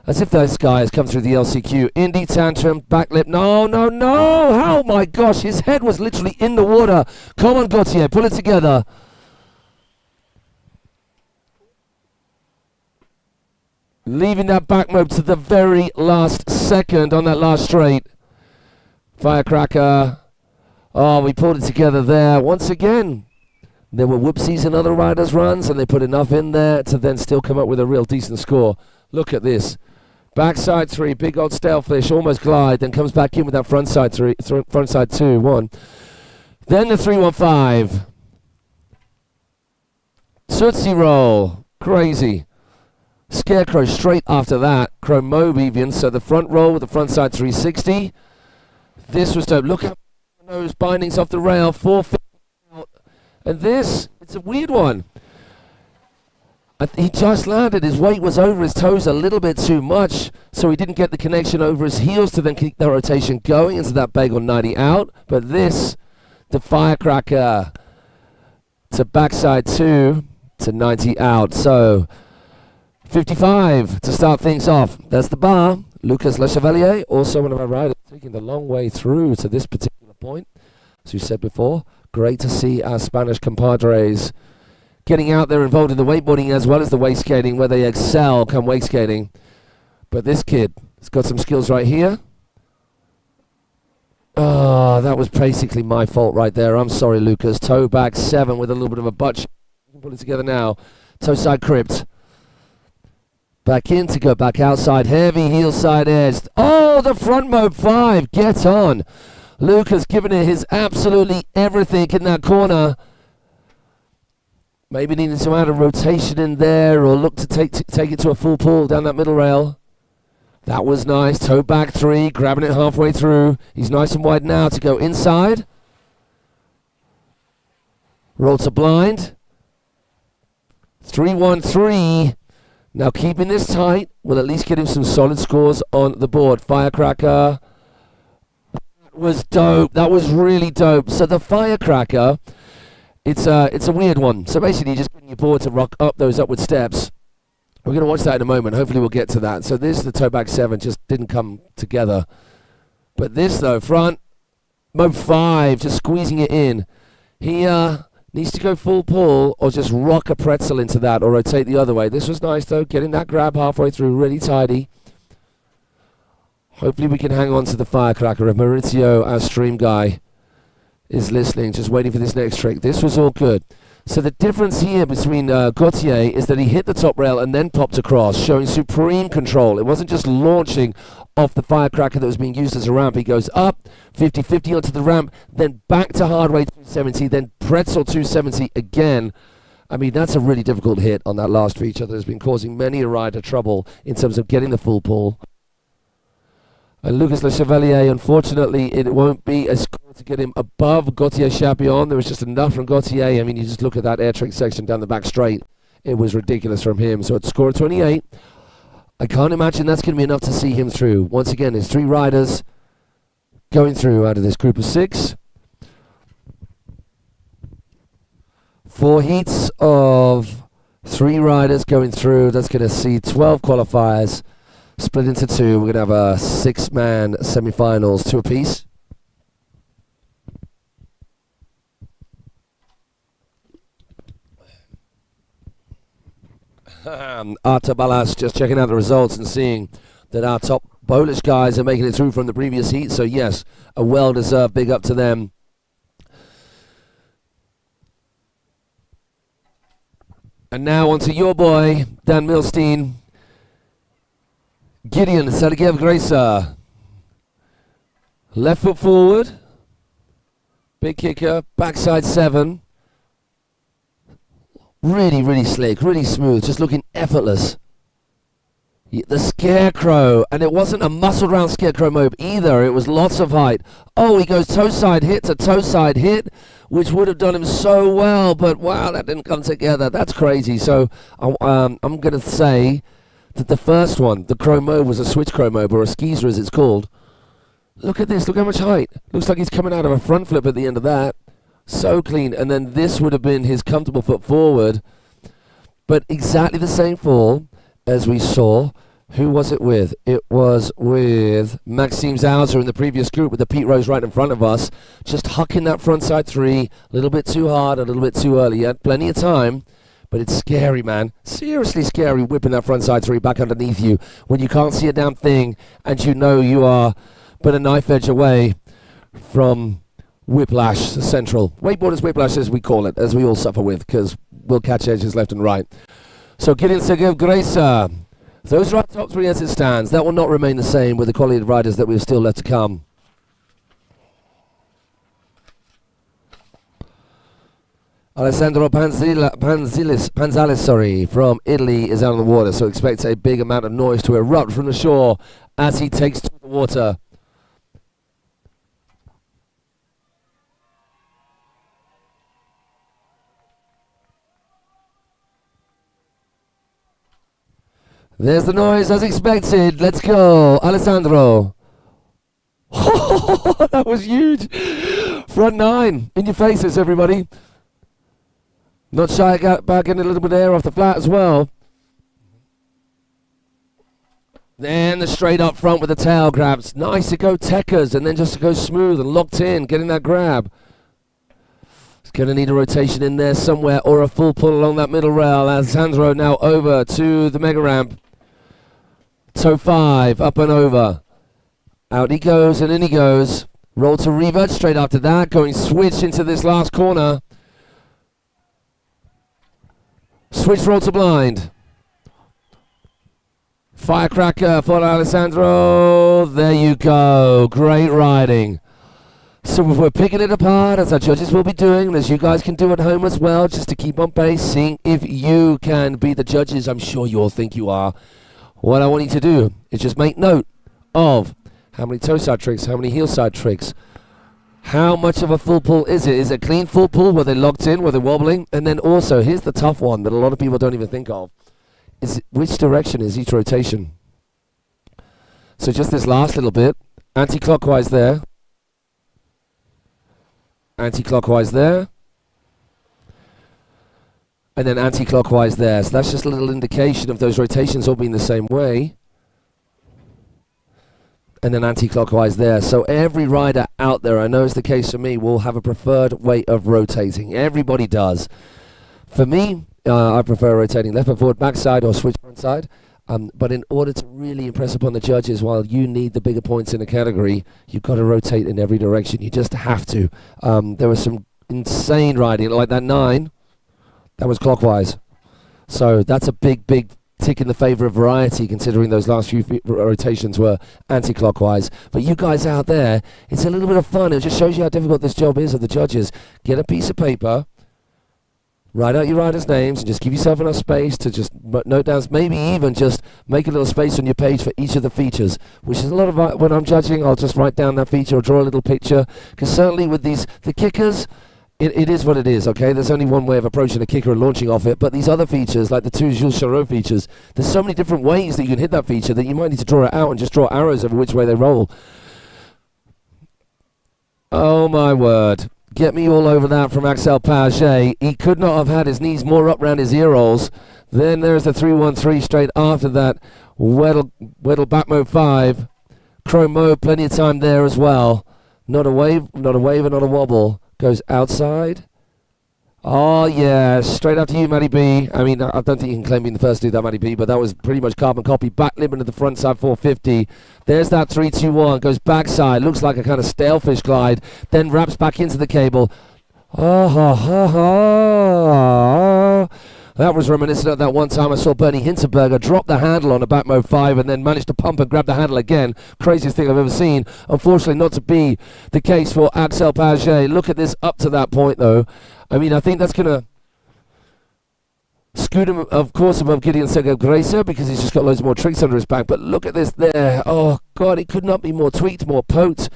As if those guys come through the LCQ. Indie tantrum, back lip. No, no, no. Oh my gosh, his head was literally in the water. Come on, Gauthier, pull it together. leaving that back mob to the very last second on that last straight. Firecracker. Oh, we pulled it together there. Once again, there were whoopsies in other riders' runs, and they put enough in there to then still come up with a real decent score. Look at this. Backside 3, big old stalefish, almost glide, then comes back in with that frontside 3, frontside 2, 1. Then the 315. Tootsie roll. Crazy. Scarecrow straight after that. Chromobe even, so the front roll with the frontside 360. This was dope. Look at those bindings off the rail, 450 out. And this, it's a weird one. He just landed, his weight was over his toes a little bit too much, so he didn't get the connection over his heels to then keep the rotation going into that bagel 90 out. But this, the Firecracker to backside 2 to 90 out. So 55 to start things off. That's the bar. Lucas Le Chevalier, also one of our riders, taking the long way through to this particular point. As we said before, great to see our Spanish compadres getting out there involved in the wakeboarding as well as the wake skating, where they excel come wake skating. But this kid has got some skills right here. Oh, that was basically my fault right there. I'm sorry, Lucas. Toe back 7 with a little bit of a butt. You can pull it together now. Toe side crypt. Back in to go back outside. Heavy heel side edge. Oh, the front mob 5. Get on. Lucas giving it his absolutely everything in that corner. Maybe needing some add of rotation in there, or look to take it to a full pull down that middle rail. That was nice. Toe back 3, grabbing it halfway through. He's nice and wide now to go inside. Roll to blind. 3-1-3. Now keeping this tight will at least get him some solid scores on the board. Firecracker. That was dope. That was really dope. So the Firecracker, it's a weird one. So basically you're just getting your board to rock up those upward steps. We're going to watch that in a moment. Hopefully we'll get to that. So this, the toe back 7, just didn't come together. But this though, front, mob 5, just squeezing it in. He needs to go full pull or just rock a pretzel into that or rotate the other way. This was nice though, getting that grab halfway through, really tidy. Hopefully we can hang on to the Firecracker. If Maurizio, our stream guy, is listening, just waiting for this next trick. This was all good. So the difference here between Gautier is that he hit the top rail and then popped across, showing supreme control. It wasn't just launching off the Firecracker that was being used as a ramp. He goes up, 50-50 onto the ramp, then back to hardway 270, then pretzel 270 again. I mean, that's a really difficult hit on that last feature that has been causing many a rider trouble in terms of getting the full pull. And Lucas Le Chevalier, unfortunately, it won't be a score to get him above Gautier Chapillon. There was just enough from Gautier. I mean, you just look at that air trick section down the back straight. It was ridiculous from him. So it's score of 28. I can't imagine that's going to be enough to see him through. Once again, there's 3 riders going through out of this group of 6. 4 heats of 3 riders going through. That's going to see 12 qualifiers. Split into 2. We're going to have a 6-man semi-finals, 2 apiece. Arta Balas just checking out the results and seeing that our top Polish guys are making it through from the previous heat. So yes, a well-deserved big up to them. And now on to your boy, Dan Milstein. Gideon Sergeyev Gracer. Left foot forward. Big kicker. Backside 7. Really, really slick. Really smooth. Just looking effortless. The Scarecrow. And it wasn't a muscled round Scarecrow mob either. It was lots of height. Oh, he goes toe side hit to toe side hit, which would have done him so well. But wow, that didn't come together. That's crazy. So I'm going to say that the first one, the Chromo, was a switch Chromo, or a skeezer as it's called. Look at this, look how much height. Looks like he's coming out of a front flip at the end of that. So clean, and then this would have been his comfortable foot forward. But exactly the same fall as we saw. Who was it with? It was with Maxim Zza in the previous group with the Pete Rose right in front of us. Just hucking that front side 3, a little bit too hard, a little bit too early. He had plenty of time, But it's scary, man. Seriously scary whipping that frontside three back underneath you when you can't see a damn thing and you know you are but a knife edge away from whiplash central. Wakeboarders whiplash, as we call it, as we all suffer with, because we'll catch edges left and right. So Gideon Sergeyev Gracer. Those are our top three as it stands. That will not remain the same with the quality of riders that we've still left to come. Alessandro Panzales, from Italy is out on the water, so expect a big amount of noise to erupt from the shore as he takes to the water. There's the noise as expected. Let's go, Alessandro. That was huge. Front nine in your faces, everybody. Not shy, back in a little bit of air off the flat as well. Then the straight up front with the tail grabs. Nice to go techers and then just to go smooth and locked in, getting that grab. It's going to need a rotation in there somewhere or a full pull along that middle rail. Alessandro now over to the mega ramp. Toe 5, up and over. Out he goes and in he goes. Roll to revert straight after that. Going switch into this last corner. Switch roll to blind. Firecracker for Alessandro. There you go. Great riding. So we're picking it apart, as our judges will be doing, and as you guys can do at home as well, just to keep on pace, seeing if you can be the judges. I'm sure you all think you are. What I want you to do is just make note of how many toe side tricks, how many heel side tricks, how much of a full pull is it? Is it a clean full pull? Were they locked in? Were they wobbling? And then also, here's the tough one that a lot of people don't even think of. Is which direction is each rotation? So just this last little bit, anti-clockwise there. Anti-clockwise there. And then anti-clockwise there. So that's just a little indication of those rotations all being the same way. And then anti-clockwise there. So every rider out there, I know it's the case for me, will have a preferred way of rotating. Everybody does. For me, I prefer rotating left foot forward, backside, or switch front side. But in order to really impress upon the judges, while you need the bigger points in a category, you've got to rotate in every direction. You just have to. There was some insane riding, like that 9. That was clockwise. So that's a big, big tick in the favor of variety, considering those last few rotations were anti-clockwise. But you guys out there, it's a little bit of fun. It just shows you how difficult this job is of the judges. Get a piece of paper, write out your riders' names, and just give yourself enough space to just note down, maybe even just make a little space on your page for each of the features, which is a lot of, when I'm judging, I'll just write down that feature or draw a little picture, because certainly with the kickers, it is what it is, okay? There's only one way of approaching a kicker and launching off it, but these other features, like the two Jules Charot features, there's so many different ways that you can hit that feature that you might need to draw it out and just draw arrows over which way they roll. Oh my word. Get me all over that from Axel Aubry. He could not have had his knees more up round his ear rolls. Then there's the 3-1-3 straight after that. Weddle back mode 5. Chrome mode, plenty of time there as well. Not a wave and not a wobble. Goes outside. Oh, yeah. Straight after you, Matty B. I mean, I don't think you can claim being the first to do that, Matty B, but that was pretty much carbon copy. Back limb into the front side 450. There's that 3-2-1. Goes backside. Looks like a kind of stalefish glide. Then wraps back into the cable. Oh, ha, ha, ha. That was reminiscent of that one time I saw Bernie Hinterberger drop the handle on a back mode 5 and then managed to pump and grab the handle again. Craziest thing I've ever seen. Unfortunately, not to be the case for Axel Aubry. Look at this up to that point, though. I mean, I think that's going to scoot him, of course, above Gideon Sergeyev Gracer because he's just got loads more tricks under his back. But look at this there. Oh, God, it could not be more tweaked, more poked.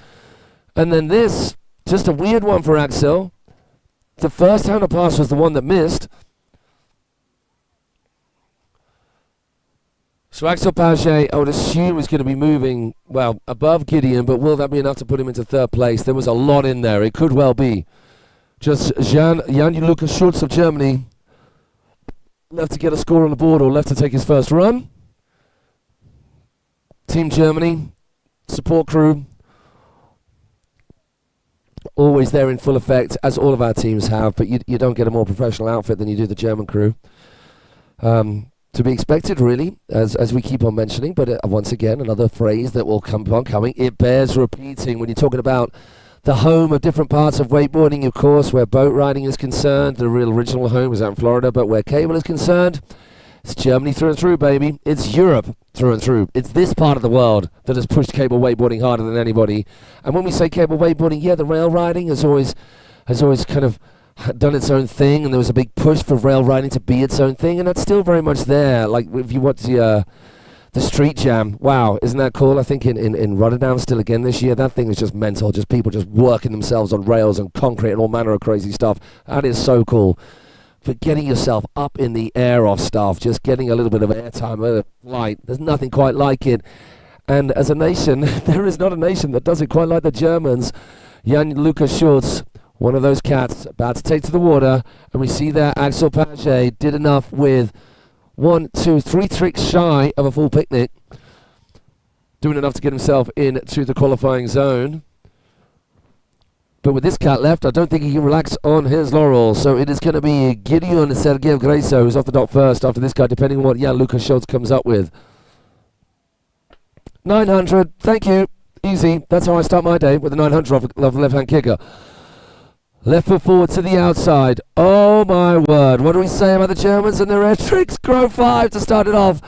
And then this, just a weird one for Axel. The first handle pass was the one that missed. So Axel Aubry, I would assume, is going to be moving, well, above Gideon, but will that be enough to put him into third place? There was a lot in there. It could well be. Just Jan-Lucas Schultz of Germany left to get a score on the board or left to take his first run. Team Germany, support crew, always there in full effect, as all of our teams have, but you don't get a more professional outfit than you do the German crew. To be expected, really, as we keep on mentioning, but once again, another phrase that will come on coming. It bears repeating when you're talking about the home of different parts of wakeboarding, of course, where boat riding is concerned. The real original home is out in Florida, but where cable is concerned, it's Germany through and through, baby. It's Europe through and through. It's this part of the world that has pushed cable wakeboarding harder than anybody. And when we say cable wakeboarding, yeah, the rail riding has always kind of done its own thing, and there was a big push for rail riding to be its own thing, and that's still very much there. Like if you watch the street jam, wow, isn't that cool? I think in Rotterdam still again this year. That thing is just mental, just people just working themselves on rails and concrete and all manner of crazy stuff. That is so cool. For getting yourself up in the air off stuff, just getting a little bit of airtime, a little flight, there's nothing quite like it. And as a nation, there is not a nation that does it quite like the Germans. Jan-Luca Schulz, one of those cats, about to take to the water, and we see there Axel Aubry did enough with 1, 2, 3 tricks shy of a full picnic, doing enough to get himself into the qualifying zone. But with this cat left, I don't think he can relax on his laurels. So it is going to be Gideon Sergeyev Greso who's off the dock first after this guy, depending on what Jan-Luca Schulz comes up with. 900, thank you, easy. That's how I start my day, with a 900 off the left-hand kicker. Left foot forward to the outside. Oh my word, what do we say about the Germans and their air tricks? Crow 5 to start it off.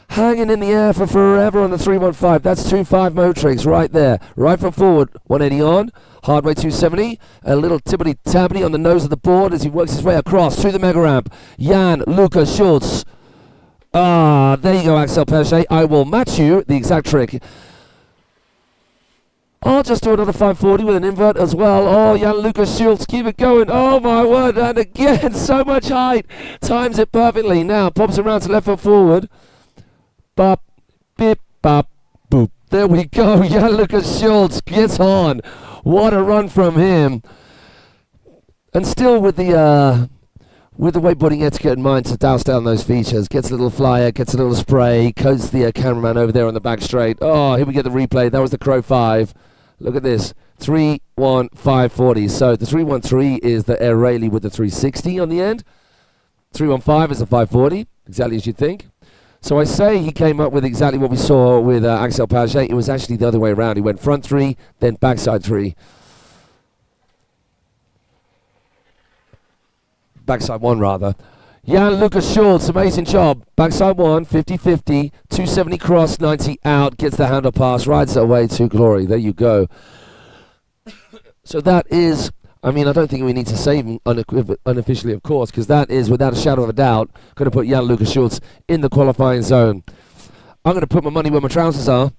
Hanging in the air for forever on the 315. That's 2-5 mo tricks right there. Right foot forward, 180 on. Hard way 270. A little tibbity-tabbity on the nose of the board as he works his way across through the mega ramp. Jan-Luca Schulz. There you go, Axel Aubry. I will match you the exact trick. I'll just do another 540 with an invert as well. Oh, Jan-Luca Schulz, keep it going. Oh, my word. And again, so much height. Times it perfectly. Now, pops around to left foot forward. Bop, bip, bop, boop. There we go. Jan-Luca Schulz gets on. What a run from him. And still with the wakeboarding etiquette in mind to douse down those features. Gets a little flyer, gets a little spray, coats the cameraman over there on the back straight. Oh, here we get the replay. That was the Crow 5. Look at this. 3-1-5-40. So the 313 is the Air Rayleigh with the 360 on the end. 315 is the 540, exactly as you'd think. So I say he came up with exactly what we saw with Axel Aubry. It was actually the other way around. He went front 3, then backside 3. Backside 1, rather. Jan-Luca Schulz, amazing job. Backside 1, 50-50, 270 cross, 90 out, gets the handle pass, rides it away to glory. There you go. So that is, I mean, I don't think we need to say him unofficially, of course, because that is, without a shadow of a doubt, going to put Jan-Luca Schulz in the qualifying zone. I'm going to put my money where my trousers are.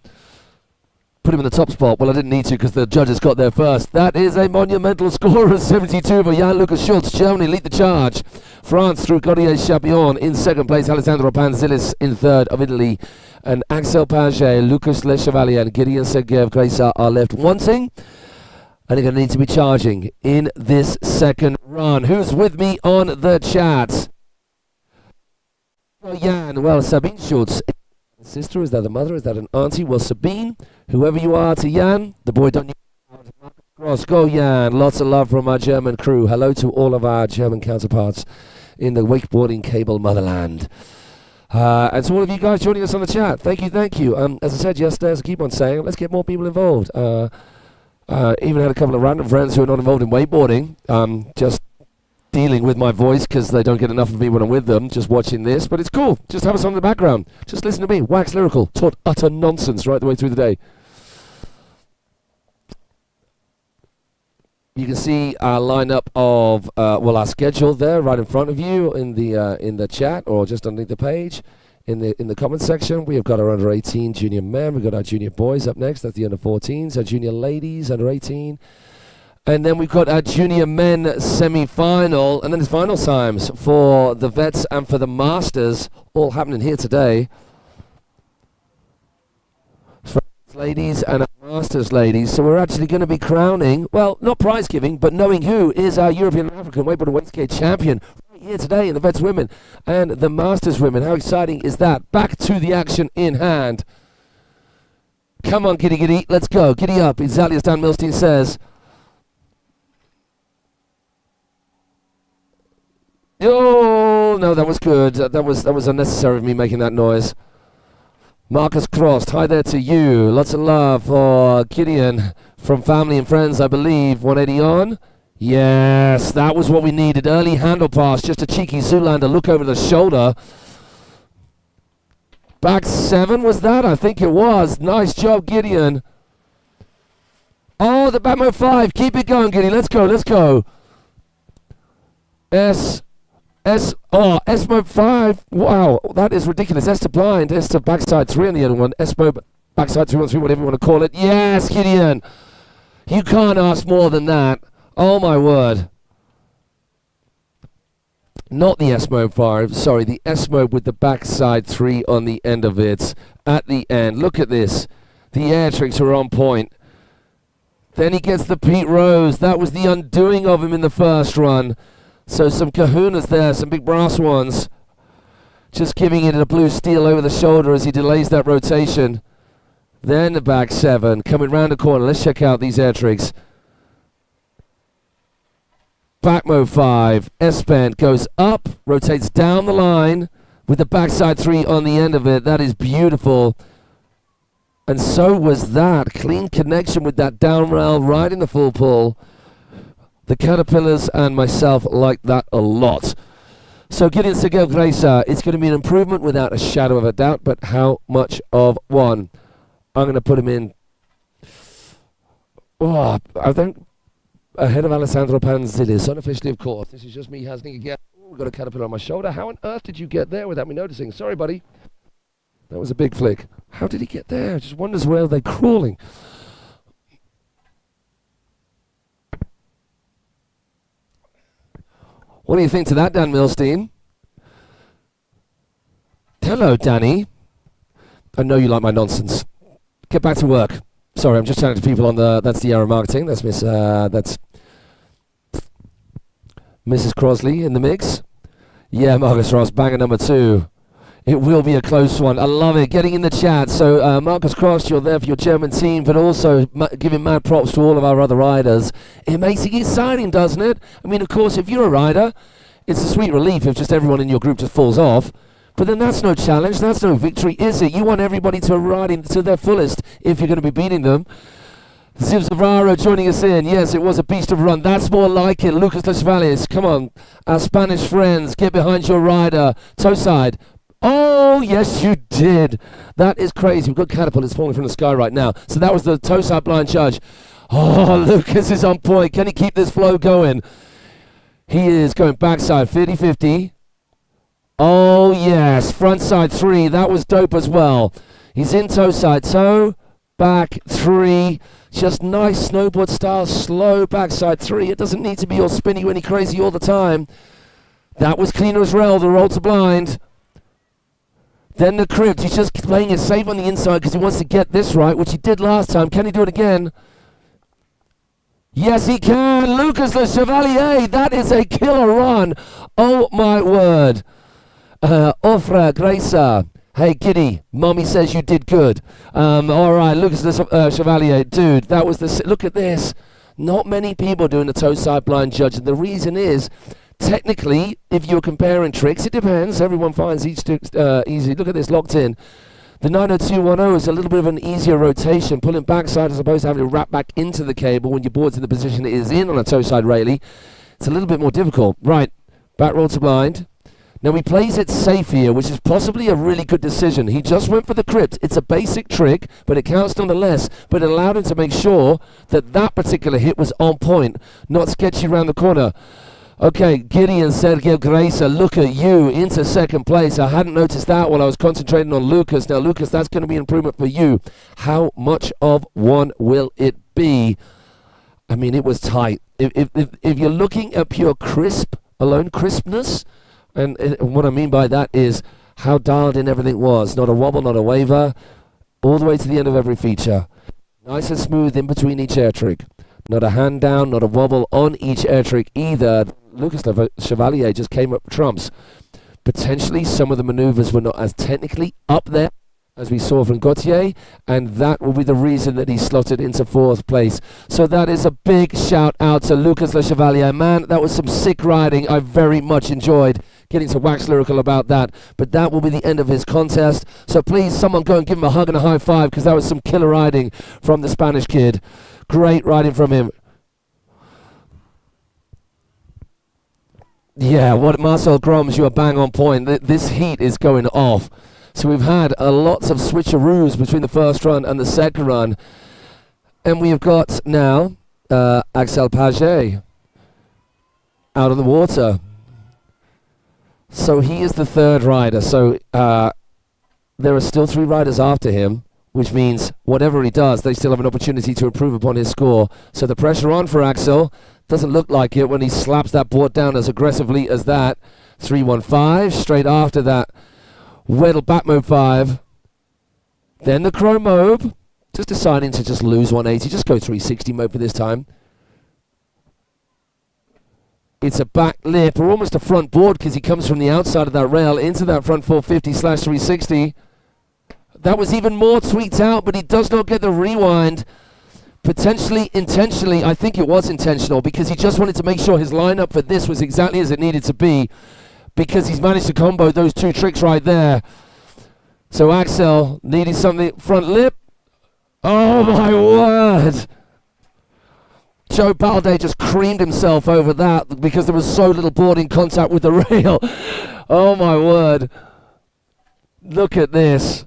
Put him in the top spot. Well, I didn't need to because the judges got there first. That is a monumental score of 72 for Jan-Luca Schulz. Germany lead the charge. France through Gautier Chapion in second place. Alessandro Panzilis in third of Italy. And Axel Aubry, Lucas Le Chevalier and Gideon Sergeyev Greso are left wanting. And they're going to need to be charging in this second run. Who's with me on the chat? Well, Jan, well, Sabine Schulz. Sister, is that a mother, is that an auntie? Well, Sabine, whoever you are to Jan, the boy don't need cross. Go Jan, lots of love from our German crew. Hello to all of our German counterparts in the wakeboarding cable motherland. And to all of you guys joining us on the chat, thank you. As I said yesterday, as I keep on saying, let's get more people involved. Even had a couple of random friends who are not involved in wakeboarding, just dealing with my voice because they don't get enough of me when I'm with them, just watching this. But it's cool. Just have us on in the background. Just listen to me. Wax lyrical. Talk utter nonsense right the way through the day. You can see our lineup of, our schedule there right in front of you in the chat or just underneath the page. In the comment section, we have got our under 18 junior men. We've got our junior boys up next. That's the under 14s. Our junior ladies, under 18. And then we've got our junior men semi-final, and then it's final times for the vets and for the masters, all happening here today. For ladies and our masters ladies, so we're actually going to be crowning, well, not prize giving, but knowing who is our European and African wakeboard and wakeskate champion right here today in the vets women and the masters women. How exciting is that? Back to the action in hand. Come on, giddy, let's go. Giddy up, exactly as Dan Milstein says. no, that was good. That was unnecessary of me making that noise. Marcus Crossed, hi there to you. Lots of love for Gideon from family and friends, I believe. 180 on. Yes, that was what we needed. Early handle pass, just a cheeky Zoolander look over the shoulder. Back 7 was that? I think it was. Nice job, Gideon. Oh, the back mode 5. Keep it going, Gideon. Let's go, let's go. S mode 5. Wow, that is ridiculous. S to blind, S to backside 3 on the other one. S mode backside 3 on 3, whatever you want to call it. Yes, Gideon. You can't ask more than that. Oh my word. Not the S mode 5, sorry, the S mode with the backside 3 on the end of it. At the end, look at this. The air tricks are on point. Then he gets the Pete Rose. That was the undoing of him in the first run. So some kahunas there, some big brass ones. Just giving it a blue steel over the shoulder as he delays that rotation. Then the back 7, coming round the corner. Let's check out these air tricks. Back mode 5, S-bend goes up, rotates down the line with the backside 3 on the end of it. That is beautiful. And so was that. Clean connection with that down rail right in the full pull. The Caterpillars and myself like that a lot. So Gideon Segel Gracer, it's going to be an improvement without a shadow of a doubt, but how much of one? I'm going to put him in. Oh, I think ahead of Alessandro Panzidis, unofficially, of course. This is just me hazarding again. Ooh, got a caterpillar on my shoulder. How on earth did you get there without me noticing? Sorry, buddy. That was a big flick. How did he get there? Just wonders where they're crawling. What do you think to that, Dan Milstein? Hello, Danny. I know you like my nonsense. Get back to work. Sorry, I'm just chatting to people on the. That's the Arrow Marketing. That's that's Mrs. Crosley in the mix. Yeah, Marcus Ross, banger number 2. It will be a close one. I love it. Getting in the chat. So Marcus Cross, you're there for your German team, but also giving mad props to all of our other riders. It makes it exciting, doesn't it? I mean, of course, if you're a rider, it's a sweet relief if just everyone in your group just falls off. But then that's no challenge, that's no victory, is it? You want everybody to ride to their fullest if you're going to be beating them. Ziv Zavaro joining us in. Yes, it was a beast of a run. That's more like it. Lucas Lesvales, come on. Our Spanish friends, get behind your rider. Toe side. Oh, yes, you did. That is crazy. We've got caterpillars falling from the sky right now. So that was the toe side blind judge. Oh, Lucas is on point. Can he keep this flow going? He is going backside 50-50. Oh, yes. Front side 3. That was dope as well. He's in toe side. Toe, back 3. Just nice snowboard style, slow backside 3. It doesn't need to be all spinny, winny, crazy all the time. That was cleaner as rail, the roll to blind. Then the crypt. He's just playing it safe on the inside because he wants to get this right, which he did last time. Can he do it again? Yes, he can. Lucas Le Chevalier. That is a killer run. Oh, my word. Ofra Gracer. Hey, Giddy. Mommy says you did good. All right, Lucas Le Chevalier. Dude, that was the... Look at this. Not many people doing the toe side blind judge. And the reason is, technically, if you're comparing tricks, it depends. Everyone finds each trick easy. Look at this, locked in. The 90210 is a little bit of an easier rotation, pulling backside as opposed to having to wrap back into the cable when your board's in the position it is in on a toe side railie. It's a little bit more difficult. Right, back roll to blind. Now he plays it safe here, which is possibly a really good decision. He just went for the crypt. It's a basic trick, but it counts nonetheless. But it allowed him to make sure that that particular hit was on point, not sketchy around the corner. Okay, Gideon Sergio Gracer, look at you, into second place. I hadn't noticed that while I was concentrating on Lucas. Now, Lucas, that's going to be an improvement for you. How much of one will it be? I mean, it was tight. If you're looking at pure crisp, alone crispness, and what I mean by that is how dialed in everything was. Not a wobble, not a waver, all the way to the end of every feature. Nice and smooth in between each air trick. Not a hand down, not a wobble on each air trick either. Lucas Le Chevalier just came up trumps. Potentially some of the maneuvers were not as technically up there as we saw from Gautier, and that will be the reason that he slotted into 4th place. So that is a big shout out to Lucas Le Chevalier. Man, that was some sick riding I very much enjoyed. getting to wax lyrical about that. But that will be the end of his contest. So please, someone go and give him a hug and a high five, because that was some killer riding from the Spanish kid. Great riding from him. Yeah, what Marcel Groms, you are bang on point. This heat is going off. So we've had lots of switcheroos between the first run and the second run. And we have got now Axel Aubry out of the water. So he is the third rider. So there are still 3 riders after him, which means whatever he does, they still have an opportunity to improve upon his score. So the pressure on for Axel. Doesn't look like it when he slaps that board down as aggressively as that. 3-1-5. Straight after that, Weddle Batmo 5. Then the Crow Mobe. Just deciding to just lose 180. Just go 360 mode for this time. It's a back lip, or almost a front board, because he comes from the outside of that rail into that front 450/360. That was even more tweaked out, but he does not get the rewind. Potentially intentionally, I think it was intentional, because he just wanted to make sure his lineup for this was exactly as it needed to be, because he's managed to combo those 2 tricks right there. So Axel needed something front lip. Oh my word! Joe Balde just creamed himself over that because there was so little boarding contact with the rail. Oh my word. Look at this.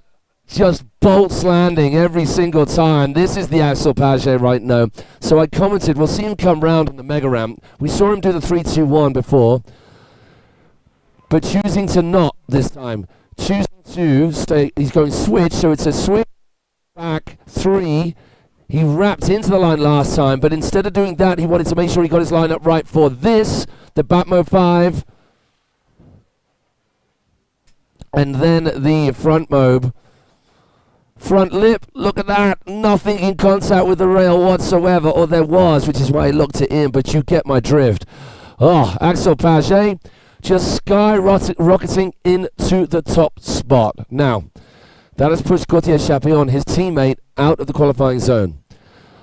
Just bolts landing every single time. This is the Axel Aubry right now. So I commented, we'll see him come round on the mega ramp. We saw him do the 3-2-1 before, but choosing to not this time. Choosing to stay, he's going switch, so it's a switch, back, 3. He wrapped into the line last time, but instead of doing that, he wanted to make sure he got his line up right for this, the Batmo 5. And then the front mobe. Front lip, look at that, nothing in contact with the rail whatsoever, or there was, which is why he locked it in, but you get my drift. Oh, Axel Aubry just skyrocketing into the top spot. Now, that has pushed Gauthier Chapillon, his teammate, out of the qualifying zone.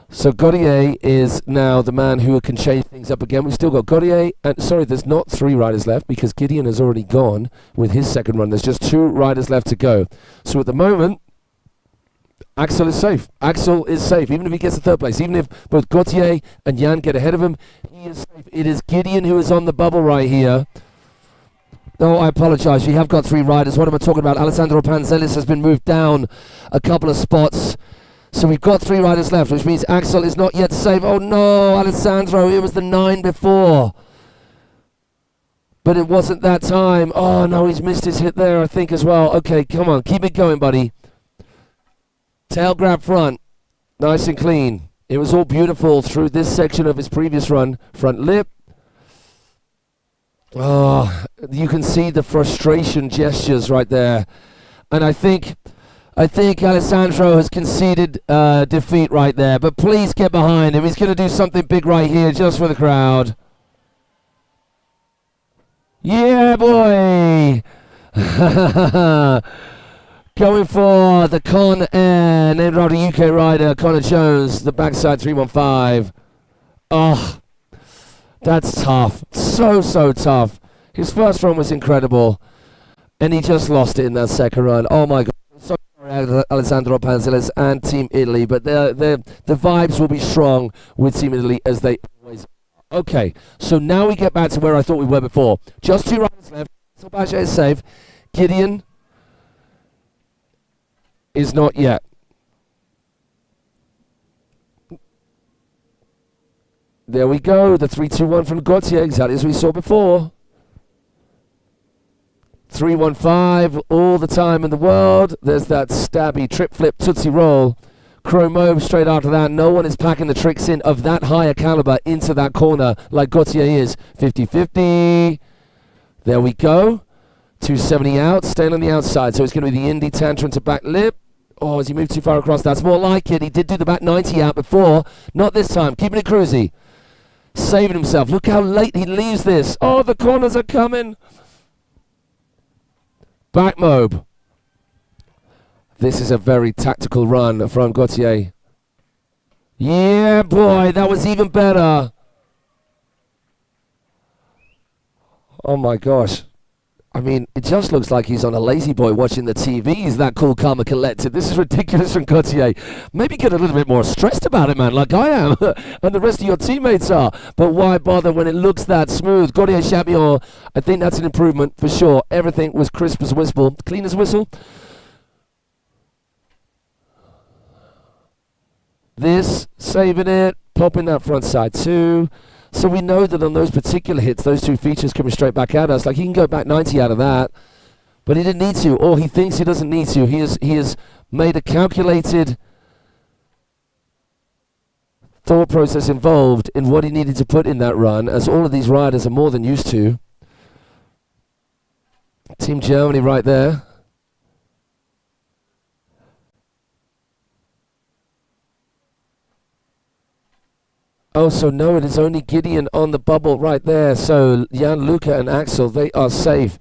So Gauthier is now the man who can change things up again. We've still got Gauthier, and sorry, there's not 3 riders left, because Gideon has already gone with his second run. There's just 2 riders left to go. So at the moment, Axel is safe. Axel is safe, even if he gets the 3rd place. Even if both Gauthier and Jan get ahead of him, he is safe. It is Gideon who is on the bubble right here. Oh, I apologize. We have got 3 riders. What am I talking about? Alessandro Panzelis has been moved down a couple of spots. So we've got 3 riders left, which means Axel is not yet safe. Oh no, Alessandro, it was the 9 before. But it wasn't that time. Oh no, he's missed his hit there, I think, as well. Okay, come on, keep it going, buddy. Tail grab front, nice and clean. It was all beautiful through this section of his previous run. Front lip. Oh, you can see the frustration gestures right there. And I think Alessandro has conceded defeat right there. But please get behind him. He's going to do something big right here just for the crowd. Yeah, boy! Going for the Con Air, named after UK rider Connor Jones, the backside 315. Oh, that's tough. So tough. His first run was incredible, and he just lost it in that second run. Oh my God. So sorry, Alessandro Panzelis and Team Italy, but the vibes will be strong with Team Italy as they always are. Okay, so now we get back to where I thought we were before. Just 2 riders left. Aubry is safe. Gideon is not yet. There we go, the 3-2-1 from Gauthier, exactly as we saw before. 3-1-5 all the time in the world. There's that stabby trip flip tootsie roll. Chromo straight after that. No one is packing the tricks in of that higher caliber into that corner like Gauthier is. 50-50. There we go. 270 out, staying on the outside. So it's going to be the Indy Tantrum to back lip. Oh, has he moved too far across? That's more like it. He did do the back 90 out before. Not this time. Keeping it cruisy. Saving himself. Look how late he leaves this. Oh, the corners are coming. Back mobe. This is a very tactical run from Gauthier. Yeah, boy, that was even better. Oh my gosh. I mean, it just looks like he's on a lazy boy watching the TV. He's that cool, calm, and collected. This is ridiculous from Gautier. Maybe get a little bit more stressed about it, man, like I am, and the rest of your teammates are. But why bother when it looks that smooth? Gautier Champion, I think that's an improvement for sure. Everything was crisp as whistle, clean as whistle. This, saving it, popping that front side too. So we know that on those particular hits, those two features coming straight back at us, like he can go back 90 out of that, but he didn't need to, or he thinks he doesn't need to. He has made a calculated thought process involved in what he needed to put in that run, as all of these riders are more than used to. Team Germany right there. Oh, so no, it is only Gideon on the bubble right there. So Jan-Luca and Axel, they are safe.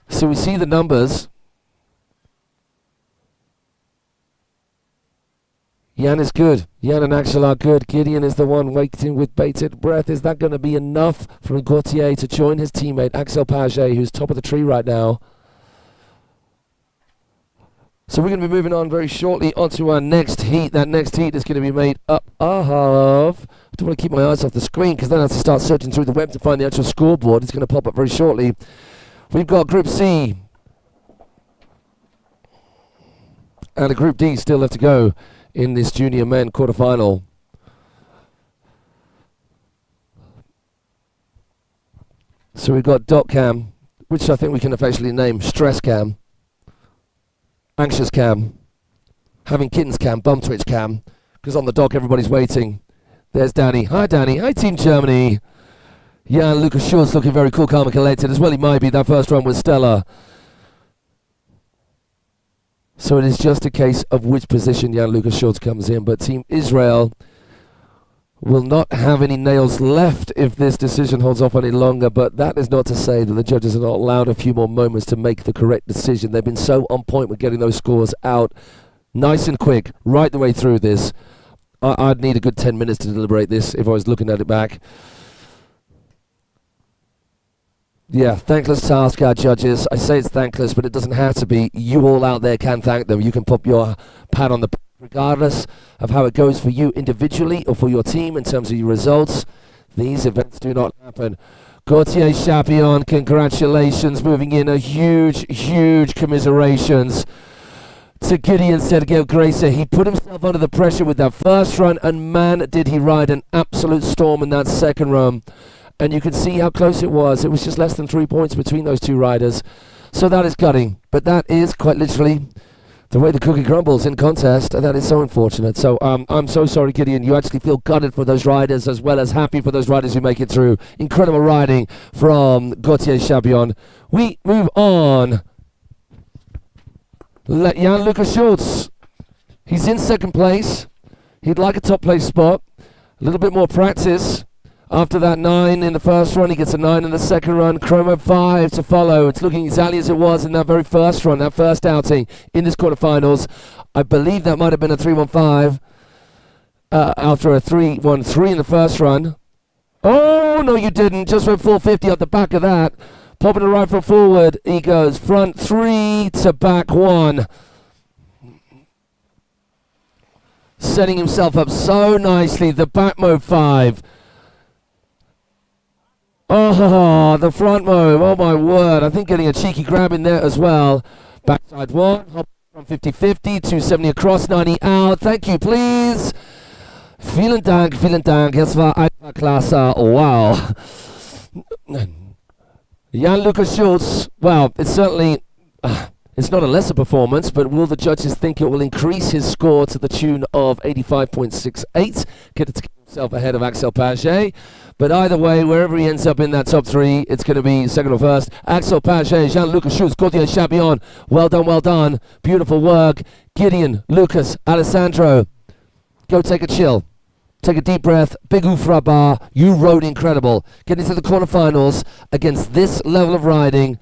So we see the numbers. Jan is good. Jan and Axel are good. Gideon is the one waiting with bated breath. Is that going to be enough for Gautier to join his teammate Axel Aubry, who's top of the tree right now? So we're going to be moving on very shortly onto our next heat. That next heat is going to be made up of... I don't want to keep my eyes off the screen because then I have to start searching through the web to find the actual scoreboard. It's going to pop up very shortly. We've got Group C. And a Group D still left to go in this junior men quarterfinal. So we've got Dot Cam, which I think we can officially name Stress Cam. Anxious Cam, having kittens Cam, bum twitch Cam, because on the dock everybody's waiting. There's Danny. Hi Danny. Hi Team Germany. Yeah, and Lucas Schultz looking very cool, calm and collected as well. He might be. That first run was stellar. So it is just a case of which position Jan Lucas Schultz comes in. But Team Israel will not have any nails left if this decision holds off any longer, but that is not to say that the judges are not allowed a few more moments to make the correct decision. They've been so on point with getting those scores out nice and quick right the way through this. I'd need a good 10 minutes to deliberate this if I was looking at it back. Yeah, thankless task, our judges. I say it's thankless, but it doesn't have to be. You all out there can thank them. You can pop your pat on the back regardless of how it goes for you individually or for your team in terms of your results. These events do not happen. Gautier Champion, congratulations, moving in a huge commiserations to Gideon Sergio Gracie. He put himself under the pressure with that first run, and man, did he ride an absolute storm in that second run. And you can see how close it was. It was just less than 3 points between those two riders. So that is gutting. But that is quite literally the way the cookie crumbles in contest. That is so unfortunate. So I'm so sorry, Gideon. You actually feel gutted for those riders as well as happy for those riders who make it through. Incredible riding from Gautier Champion. We move on. Jan Lucas Schultz. He's in second place. He'd like a top place spot. A little bit more practice. After that 9 in the first run, he gets a 9 in the second run. Chromo 5 to follow. It's looking exactly as it was in that very first run, that first outing in this quarterfinals. I believe that might have been a 3:15 after a 3:13 in the first run. Oh, no, you didn't. Just went 450 at the back of that. Popping the right foot forward. He goes front 3 to back 1. Setting himself up so nicely. The back move 5. Oh, the front move. Oh, my word. I think getting a cheeky grab in there as well. Backside 1. Hop from 50-50. 270 across, 90 out. Thank you, please. Vielen Dank, vielen Dank. Es war einfach klasse. Wow. Jan Lucas Schultz. Well, it's certainly... it's not a lesser performance, but will the judges think it will increase his score to the tune of 85.68? Get it to himself ahead of Axel Aubry. But either way, wherever he ends up in that top 3, it's going to be second or first. Axel Aubry, Jan Lucas Schultz, Gautier Champion. Well done, well done. Beautiful work. Gideon, Lucas, Alessandro. Go take a chill. Take a deep breath. Big oofra bar. You rode incredible. Getting to the quarterfinals against this level of riding.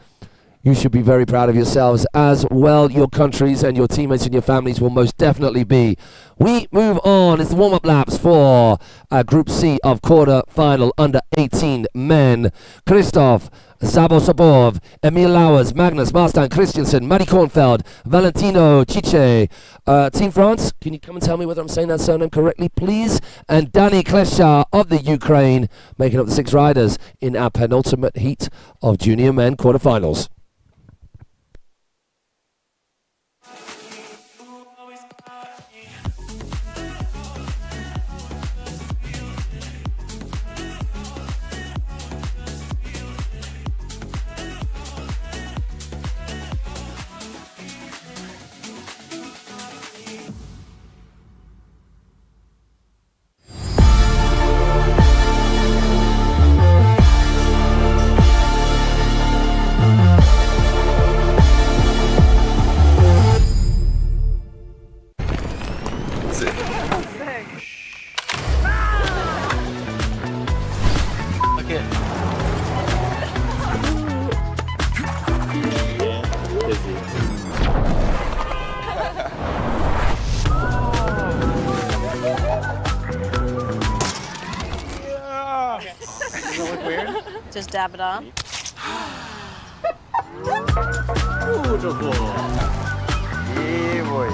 You should be very proud of yourselves as well. Your countries and your teammates and your families will most definitely be. We move on. It's the warm-up laps for Group C of quarter-final under 18 men. Christoph Zabosopov, Emil Lauers, Magnus Marstein Christiansen, Matti Kornfeld, Valentino Cice. Team France, can you come and tell me whether I'm saying that surname correctly, please? And Danny Klesha of the Ukraine, making up the 6 riders in our penultimate heat of junior men quarterfinals. Just dab it on. Beautiful. Yeah, boy.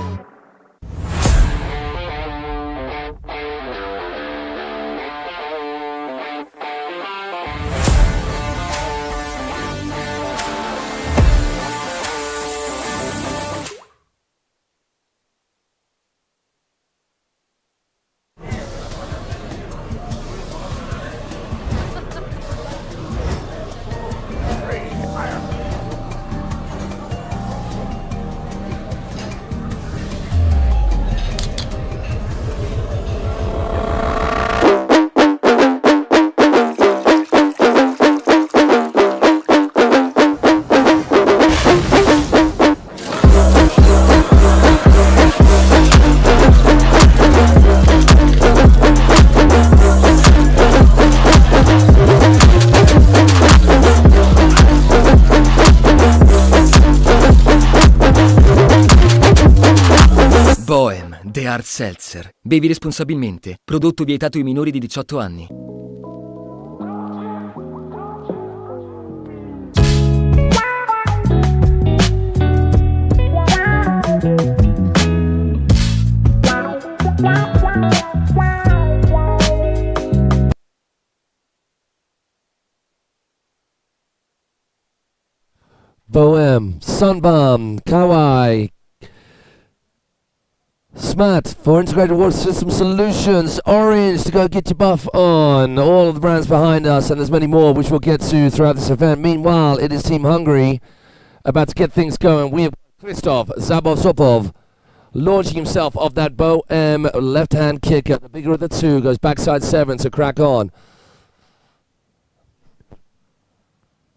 The Hard Seltzer. Bevi responsabilmente. Prodotto vietato ai minori di 18 anni. Bohem, Sunbum, Kawai, Smat for Integrated Water System Solutions, Orange to go get your buff on. All of the brands behind us, and there's many more which we'll get to throughout this event. Meanwhile, it is Team Hungary about to get things going. We have Christoph Zabosopov launching himself off that Bohem left-hand kicker. The bigger of the two goes backside 7 to crack on.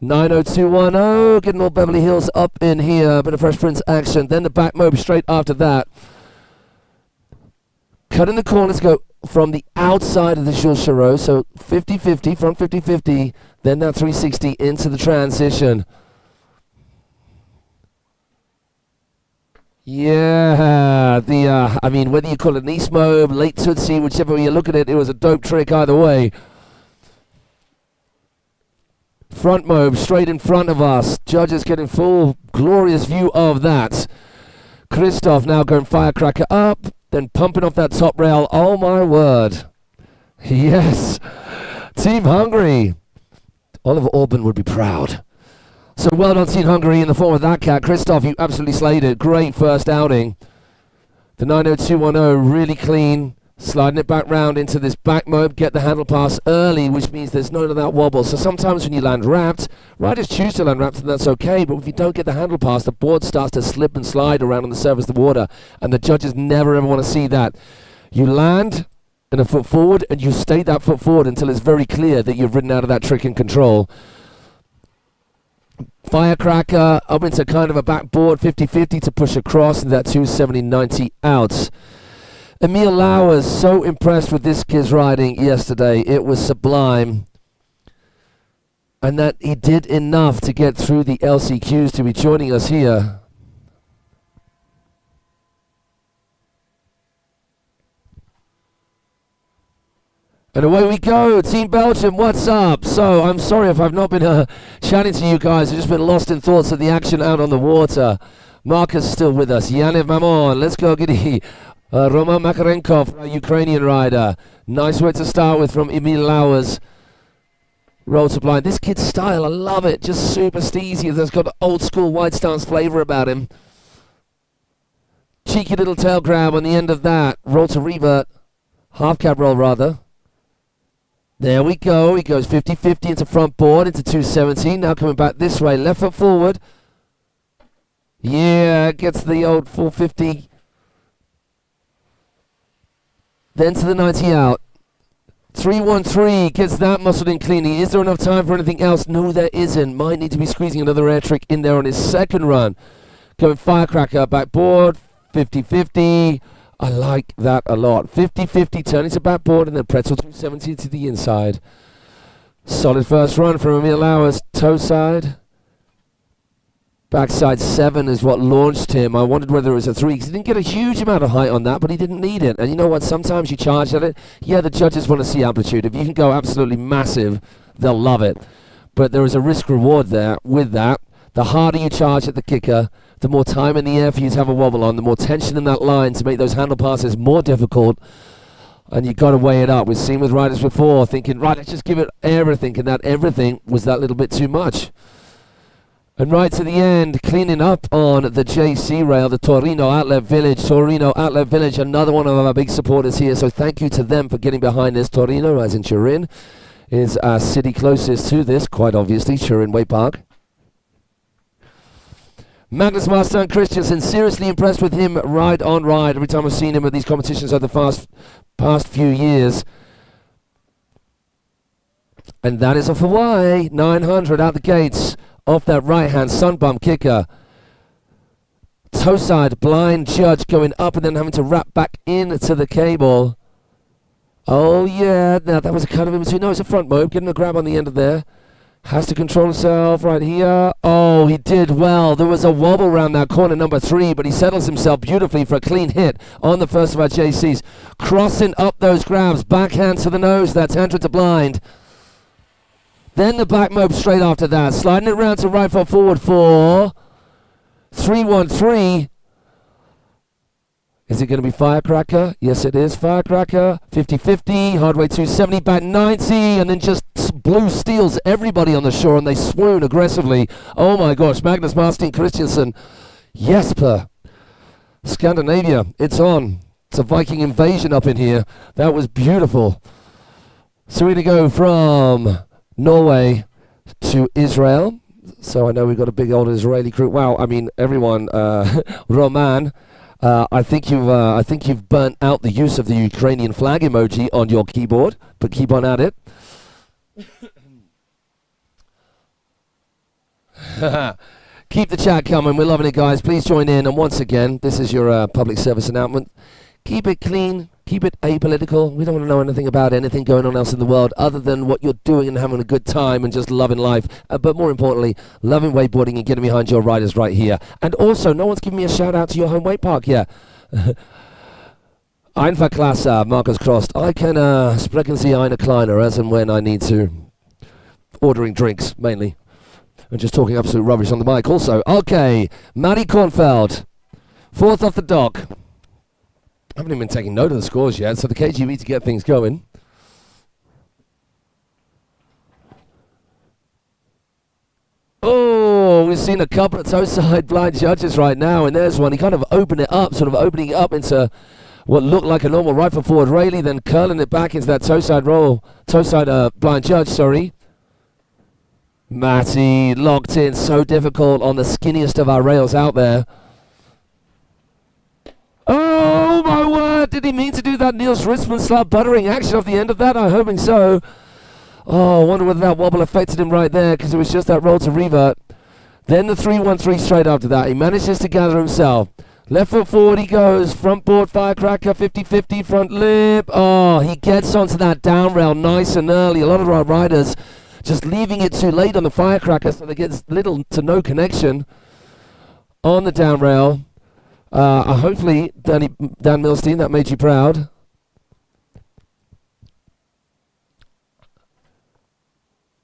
90210, getting all Beverly Hills up in here. A bit of Fresh Prince action. Then the back mob straight after that. Cutting the corners, go from the outside of the Jules Chareau, so 50-50, front 50-50, then that 360 into the transition. Yeah, I mean, whether you call it an East Mob, late Tootsie, whichever way you look at it, it was a dope trick either way. Front mob straight in front of us. Judges getting full, glorious view of that. Christoph now going firecracker up. Then pumping off that top rail. Oh my word. Yes. Team Hungary. Oliver Orban would be proud. So well done Team Hungary in the form of that cat. Christoph, you absolutely slayed it. Great first outing. The 90210 really clean. Sliding it back round into this back mob. Get the handle pass early, which means there's none of that wobble. So sometimes when you land wrapped, riders choose to land wrapped and that's okay. But if you don't get the handle pass, the board starts to slip and slide around on the surface of the water. And the judges never ever want to see that. You land in a foot forward and you stay that foot forward until it's very clear that you've ridden out of that trick and control. Firecracker up into kind of a backboard 50-50 to push across that 270-90 out. Emil Lauers, so impressed with this kid's riding yesterday. It was sublime. and that he did enough to get through the LCQs to be joining us here. And away we go, Team Belgium, what's up? So, I'm sorry if I've not been chatting to you guys. I've just been lost in thoughts of the action out on the water. Marcus still with us. Yaniv Mamon, let's go giddy. Roman Makarenkov, Ukrainian rider. Nice way to start with from Emil Lauers. Roll to blind. This kid's style, I love it. Just super steezy. There's got old school white stance flavour about him. Cheeky little tail grab on the end of that. Roll to revert. Half cab roll rather. There we go. He goes 50-50 into front board, into 270. Now coming back this way. Left foot forward. Yeah, gets the old 450. Then to the 90 out. 313 gets that muscled in cleanly. Is there enough time for anything else? No, there isn't. Might need to be squeezing another air trick in there on his second run. Going firecracker, backboard, 50-50. I like that a lot. 50-50, turning to backboard, and then pretzel 270 to the inside. Solid first run from Emil Lauers, toe side. Backside 7 is what launched him. I wondered whether it was a 3, because he didn't get a huge amount of height on that, but he didn't need it. And you know what? Sometimes you charge at it. Yeah, the judges want to see amplitude. If you can go absolutely massive, they'll love it. But there is a risk-reward there with that. The harder you charge at the kicker, the more time in the air for you to have a wobble on, the more tension in that line to make those handle passes more difficult. And you've got to weigh it up. We've seen with riders before thinking, right, let's just give it everything. And that everything was that little bit too much. And right to the end, cleaning up on the JC rail, the Torino Outlet Village. Torino Outlet Village, another one of our big supporters here. So thank you to them for getting behind this. Torino, as in Turin, is our city closest to this, quite obviously, Turin Wakepark. Magnus Marstein Christensen, seriously impressed with him ride on ride. Every time I've seen him at these competitions over the past few years. And that is off Hawaii, 900 out the gates, off that right-hand sunbump kicker. Toe side, blind judge going up and then having to wrap back into the cable. Oh yeah, now that was a cut of in between. No, it's a front mobe, getting a grab on the end of there. Has to control himself right here. Oh, he did well. There was a wobble around that corner number 3, but he settles himself beautifully for a clean hit on the first of our JCs. Crossing up those grabs. Backhand to the nose. That's 100 to blind. Then the back mob straight after that. Sliding it around to right foot forward for 313. Is it going to be Firecracker? Yes, it is. Firecracker. 50-50. Hardway 270. Back 90. And then just blue steals everybody on the shore. And they swoon aggressively. Oh my gosh. Magnus Marstein Christensen. Jesper. Scandinavia. It's on. It's a Viking invasion up in here. That was beautiful. So we're going to go from Norway to Israel. So I know we've got a big old Israeli crew. Wow. I mean, everyone. Roman. I think you've burnt out the use of the Ukrainian flag emoji on your keyboard, but keep on at it. Keep the chat coming. We're loving it, guys. Please join in. And once again, this is your public service announcement. Keep it clean. Keep it apolitical. We don't want to know anything about anything going on else in the world other than what you're doing and having a good time and just loving life. But more importantly, loving wakeboarding and getting behind your riders right here. And also, no one's giving me a shout out to your home Wakepark yet. Einfach Marcus Crost. I can sprechen Sie eine kleiner as and when I need to. Ordering drinks, mainly. And just talking absolute rubbish on the mic also. Okay, Matty Kornfeld. 4th off the dock. I haven't even been taking note of the scores yet, so the KGB to get things going. Oh, we've seen a couple of toe-side blind judges right now, and there's one. He kind of opened it up, sort of opening it up into what looked like a normal right foot forward railing, then curling it back into that toe-side roll, toe-side blind judge, sorry. Matty locked in, so difficult on the skinniest of our rails out there. Oh my word, did he mean to do that Niels Ritzman slap buttering action off the end of that? I'm hoping so. Oh, I wonder whether that wobble affected him right there, because it was just that roll to revert. Then the 313 straight after that. He manages to gather himself. Left foot forward he goes. Front board firecracker, 50-50 front lip. Oh, he gets onto that down rail nice and early. A lot of our riders just leaving it too late on the firecracker, so they get little to no connection on the down rail. Hopefully, Dan Milstein, that made you proud.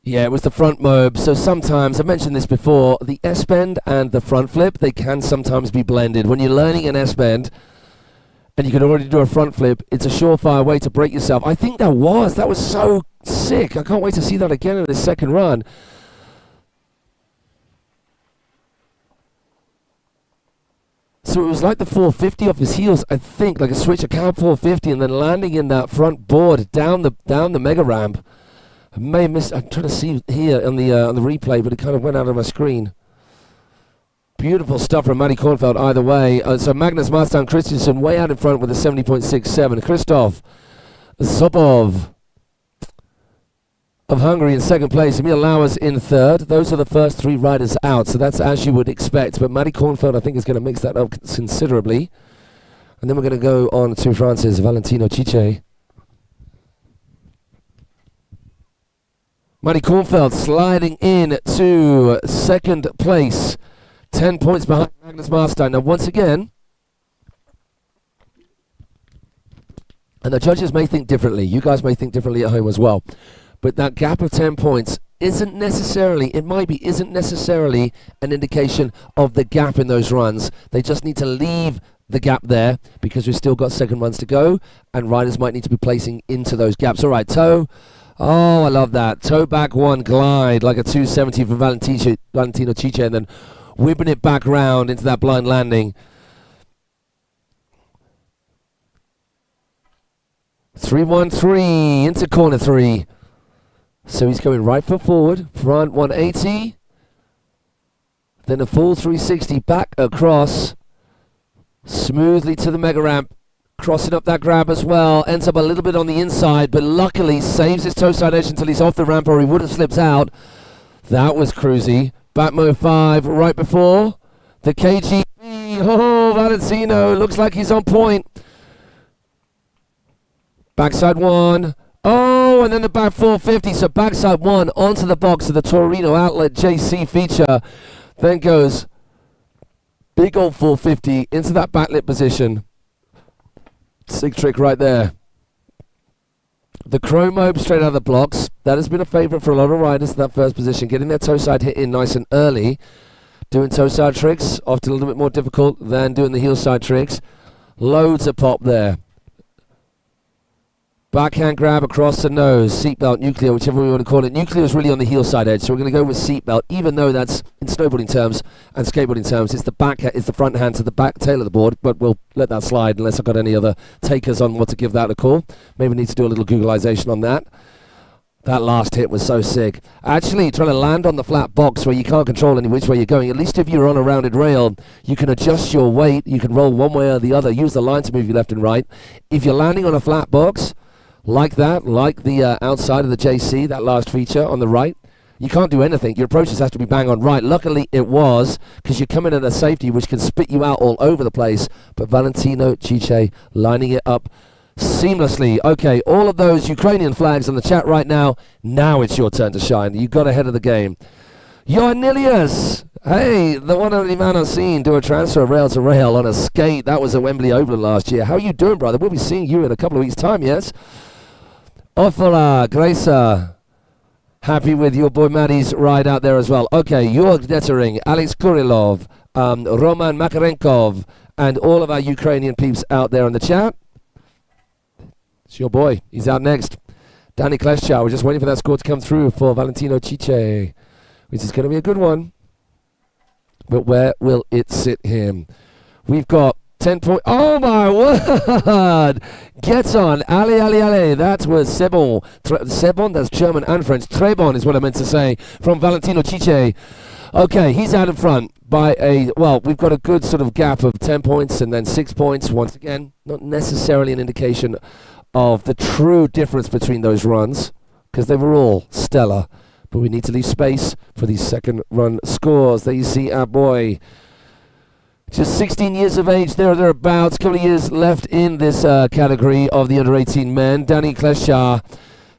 Yeah, it was the front mob. So sometimes, I mentioned this before, the S-bend and the front flip, they can sometimes be blended. When you're learning an S-bend, and you can already do a front flip, it's a surefire way to break yourself. I think that was so sick. I can't wait to see that again in the second run. So it was like the 450 off his heels, I think, like a switch, a cab 450, and then landing in that front board down the mega ramp. I may have missed. I'm trying to see here on the replay, but it kind of went out of my screen. Beautiful stuff from Matty Kornfeld either way. So Magnus Marstein Christensen way out in front with a 70.67. Christoph Zopov of Hungary in second place. Emil Lauers in third. Those are the first three riders out, so that's as you would expect. But Matty Kornfeld, I think, is going to mix that up considerably. And then we're going to go on to France's Valentino Cice. Matty Kornfeld sliding in to second place. 10 points behind Magnus Marstein. Now, once again, and the judges may think differently. You guys may think differently at home as well. But that gap of 10 points isn't necessarily an indication of the gap in those runs. They just need to leave the gap there because we've still got second runs to go, and riders might need to be placing into those gaps. All right, toe. Oh, I love that. Toe back one glide like a 270 for Valentino Cice, and then whipping it back round into that blind landing. 313 into corner 3. So he's going right foot forward, front 180, then a full 360 back across, smoothly to the mega ramp, crossing up that grab as well, ends up a little bit on the inside, but luckily saves his toe side edge until he's off the ramp or he would have slipped out. That was cruisy. Batmo 5 right before the KGB. Oh, Valentino looks like he's on point. Backside 1. Oh, and then the back 450. So backside 1 onto the box of the Torino Outlet JC feature. Then goes big old 450 into that backlit position. Sick trick right there. The chromo straight out of the blocks. That has been a favourite for a lot of riders in that first position. Getting their toe side hit in nice and early. Doing toe side tricks, often a little bit more difficult than doing the heel side tricks. Loads of pop there. Backhand grab across the nose, seatbelt, nuclear, whichever we want to call it. Nuclear is really on the heel side edge, so we're going to go with seatbelt, even though that's, in snowboarding terms and skateboarding terms, it's the front hand to the back tail of the board, but we'll let that slide unless I've got any other takers on what to give that a call. Maybe need to do a little Googleization on that. That last hit was so sick. Actually, trying to land on the flat box where you can't control any which way you're going. At least if you're on a rounded rail, you can adjust your weight. You can roll one way or the other. Use the line to move you left and right. If you're landing on a flat box, like that, like the outside of the JC, that last feature on the right, you can't do anything. Your approaches have to be bang on right. Luckily, it was, because you're coming at a safety which can spit you out all over the place. But Valentino Cice lining it up seamlessly. Okay, all of those Ukrainian flags on the chat right now. Now it's your turn to shine. You got ahead of the game. Ioannilius, hey, the one only man I've seen do a transfer rail to rail on a skate. That was at Wembley Open last year. How are you doing, brother? We'll be seeing you in a couple of weeks' time, yes? Ofola, Gracer, happy with your boy Maddie's ride out there as well. Okay, Jörg Dettering, Alex Kurilov, Roman Makarenkov, and all of our Ukrainian peeps out there in the chat. It's your boy. He's out next. Danny Kleshchow. We're just waiting for that score to come through for Valentino Cice, which is going to be a good one. But where will it sit him? We've got 10 points. Oh my word! Get on. Ali. That was Sebon. Sebon, that's German and French. Trebon is what I meant to say from Valentino Cice. Okay, he's out in front by we've got a good sort of gap of 10 points and then 6 points. Once again, not necessarily an indication of the true difference between those runs, because they were all stellar. But we need to leave space for these second run scores. There you see our boy. Just 16 years of age, thereabouts. A couple of years left in this category of the under-18 men. Danny Kleshchow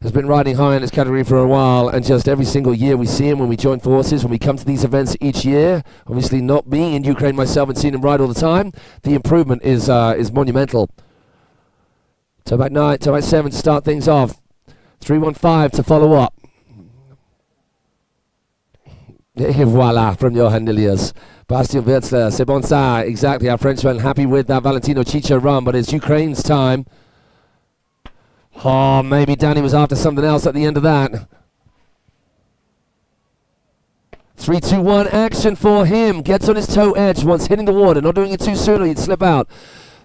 has been riding high in this category for a while, and just every single year we see him when we join forces, when we come to these events each year. Obviously, not being in Ukraine myself and seeing him ride all the time, the improvement is monumental. Toe back 9, toe back 7 to start things off. 315 to follow up. Et voila from Johan Nilius. Bastien Wirtzler, c'est bon ça, exactly. Our Frenchman happy with that Valentino Chicha run, but it's Ukraine's time. Oh, maybe Danny was after something else at the end of that. 3, 2, 1 action for him. Gets on his toe edge once hitting the water. Not doing it too soon or he'd slip out.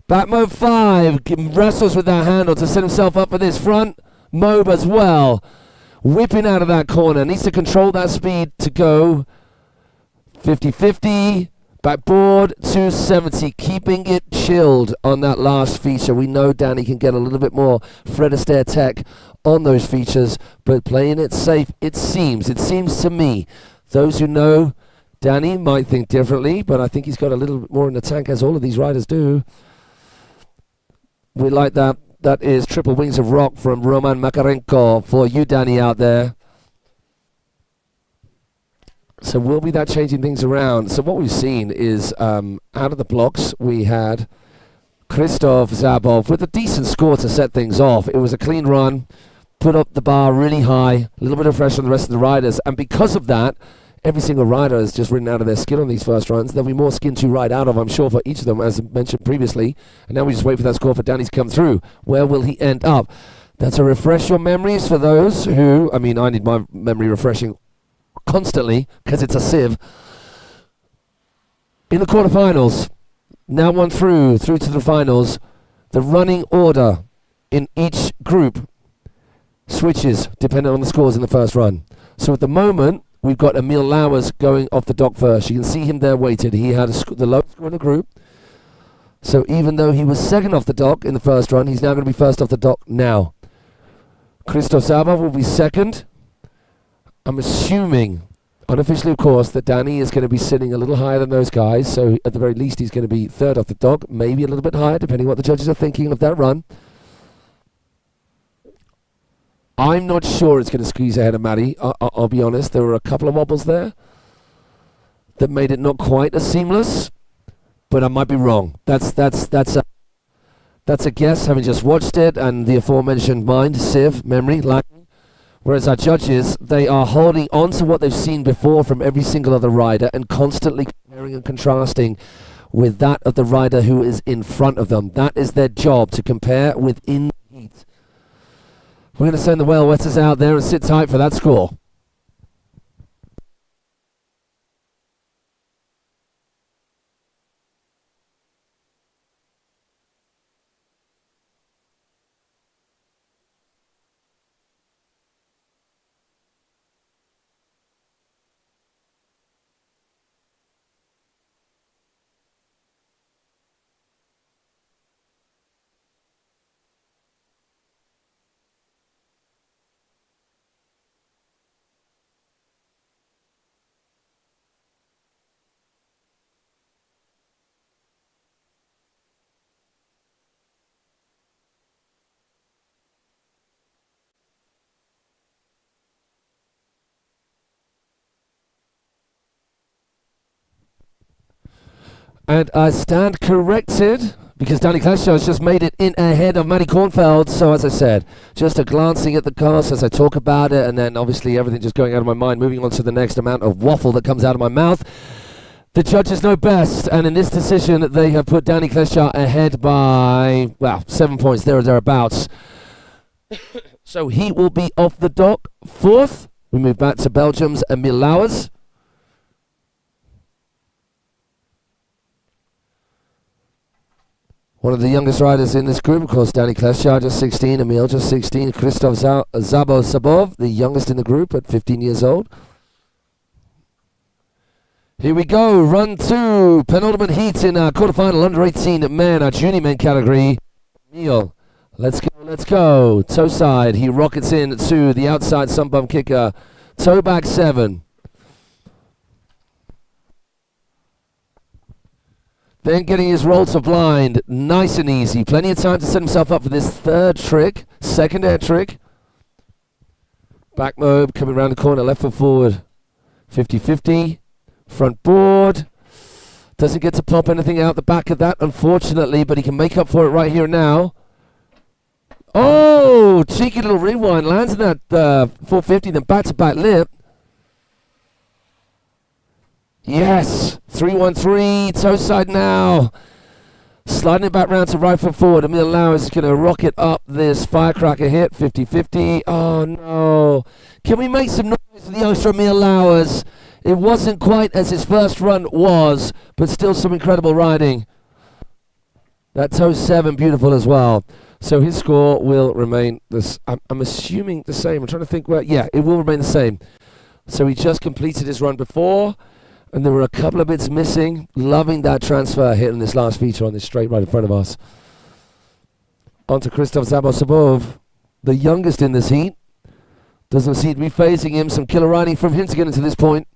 Back mode 5. Wrestles with that handle to set himself up for this front mobe as well. Whipping out of that corner. Needs to control that speed to go 50-50. Backboard 270, keeping it chilled on that last feature. We know Danny can get a little bit more Fred Astaire tech on those features, but playing it safe, it seems to me. Those who know Danny might think differently, but I think he's got a little bit more in the tank, as all of these riders do. We like that. That is Triple Wings of Rock from Roman Makarenko for you, Danny, out there. So will be that changing things around. So what we've seen is out of the blocks we had Krzysztof Zabov with a decent score to set things off. It was a clean run, put up the bar really high, a little bit of pressure on the rest of the riders, and because of that, every single rider has just ridden out of their skin on these first runs. There'll be more skin to ride out of, I'm sure, for each of them, as mentioned previously. And now we just wait for that score for Danny to come through. Where will he end up? That's a refresh your memories for those who, I mean, I need my memory refreshing constantly because it's a sieve. In the quarterfinals, now one through to the finals, the running order in each group switches depending on the scores in the first run. So at the moment, we've got Emil Lauers going off the dock first. You can see him there weighted. He had the lowest score in the group. So even though he was second off the dock in the first run, he's now going to be first off the dock now. Krzysztof Zabov will be second. I'm assuming, unofficially of course, that Danny is going to be sitting a little higher than those guys. So at the very least, he's going to be third off the dock, maybe a little bit higher, depending on what the judges are thinking of that run. I'm not sure it's going to squeeze ahead of Matty. I'll be honest. There were a couple of wobbles there that made it not quite as seamless, but I might be wrong. That's a guess, having just watched it, and the aforementioned mind, sieve, memory, lacking. Whereas our judges, they are holding on to what they've seen before from every single other rider and constantly comparing and contrasting with that of the rider who is in front of them. That is their job, to compare within the heat. We're going to send the whale wetters out there and sit tight for that score. And I stand corrected because Danny Klescher has just made it in ahead of Matty Kornfeld. So as I said, just a glancing at the course as I talk about it, and then obviously everything just going out of my mind, moving on to the next amount of waffle that comes out of my mouth. The judges know best, and in this decision they have put Danny Klescher ahead by, well, 7 points there or thereabouts. So he will be off the dock fourth. We move back to Belgium's Emil Lauers. One of the youngest riders in this group, of course, Danny Klescher, just 16, Emil, just 16, Krzysztof Zabov, the youngest in the group at 15 years old. Here we go, run two, penultimate heat in our quarterfinal under 18 men, our junior men category. Emil, let's go, toe side, he rockets in to the outside sun bump kicker, toe back 7. Then getting his roll to blind, nice and easy. Plenty of time to set himself up for this third trick, second air trick. Back mob coming around the corner, left foot forward. 50-50. Front board. Doesn't get to pop anything out the back of that, unfortunately, but he can make up for it right here now. Oh, cheeky little rewind. Lands in that 450, then back-to-back lip. Yes. 3-1-3. Toe side now. Sliding it back round to right foot forward. Emil Lauer is going to rocket up this firecracker hit. 50-50. Oh, no. Can we make some noise for the youngster Emil Lauers? It wasn't quite as his first run was, but still some incredible riding. That toe 7, beautiful as well. So his score will remain this. I'm assuming the same. I'm trying to think where. Yeah, it will remain the same. So he just completed his run before, and there were a couple of bits missing. Loving that transfer hit in this last feature on this straight right in front of us. On to Christoph Zabosabov, the youngest in this heat. Doesn't seem to be phasing him. Some killer riding from him to get into this point.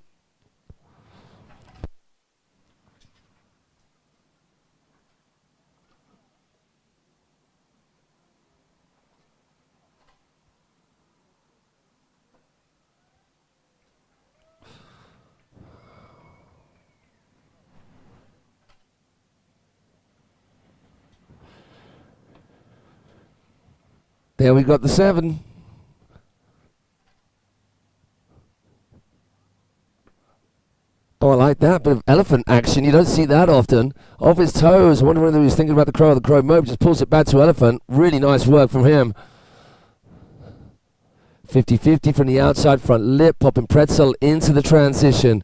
There we got the 7. Oh, I like that bit of elephant action. You don't see that often. Off his toes. I wonder whether he was thinking about the crow or the crow mob. Just pulls it back to elephant. Really nice work from him. 50-50 from the outside front lip. Popping pretzel into the transition.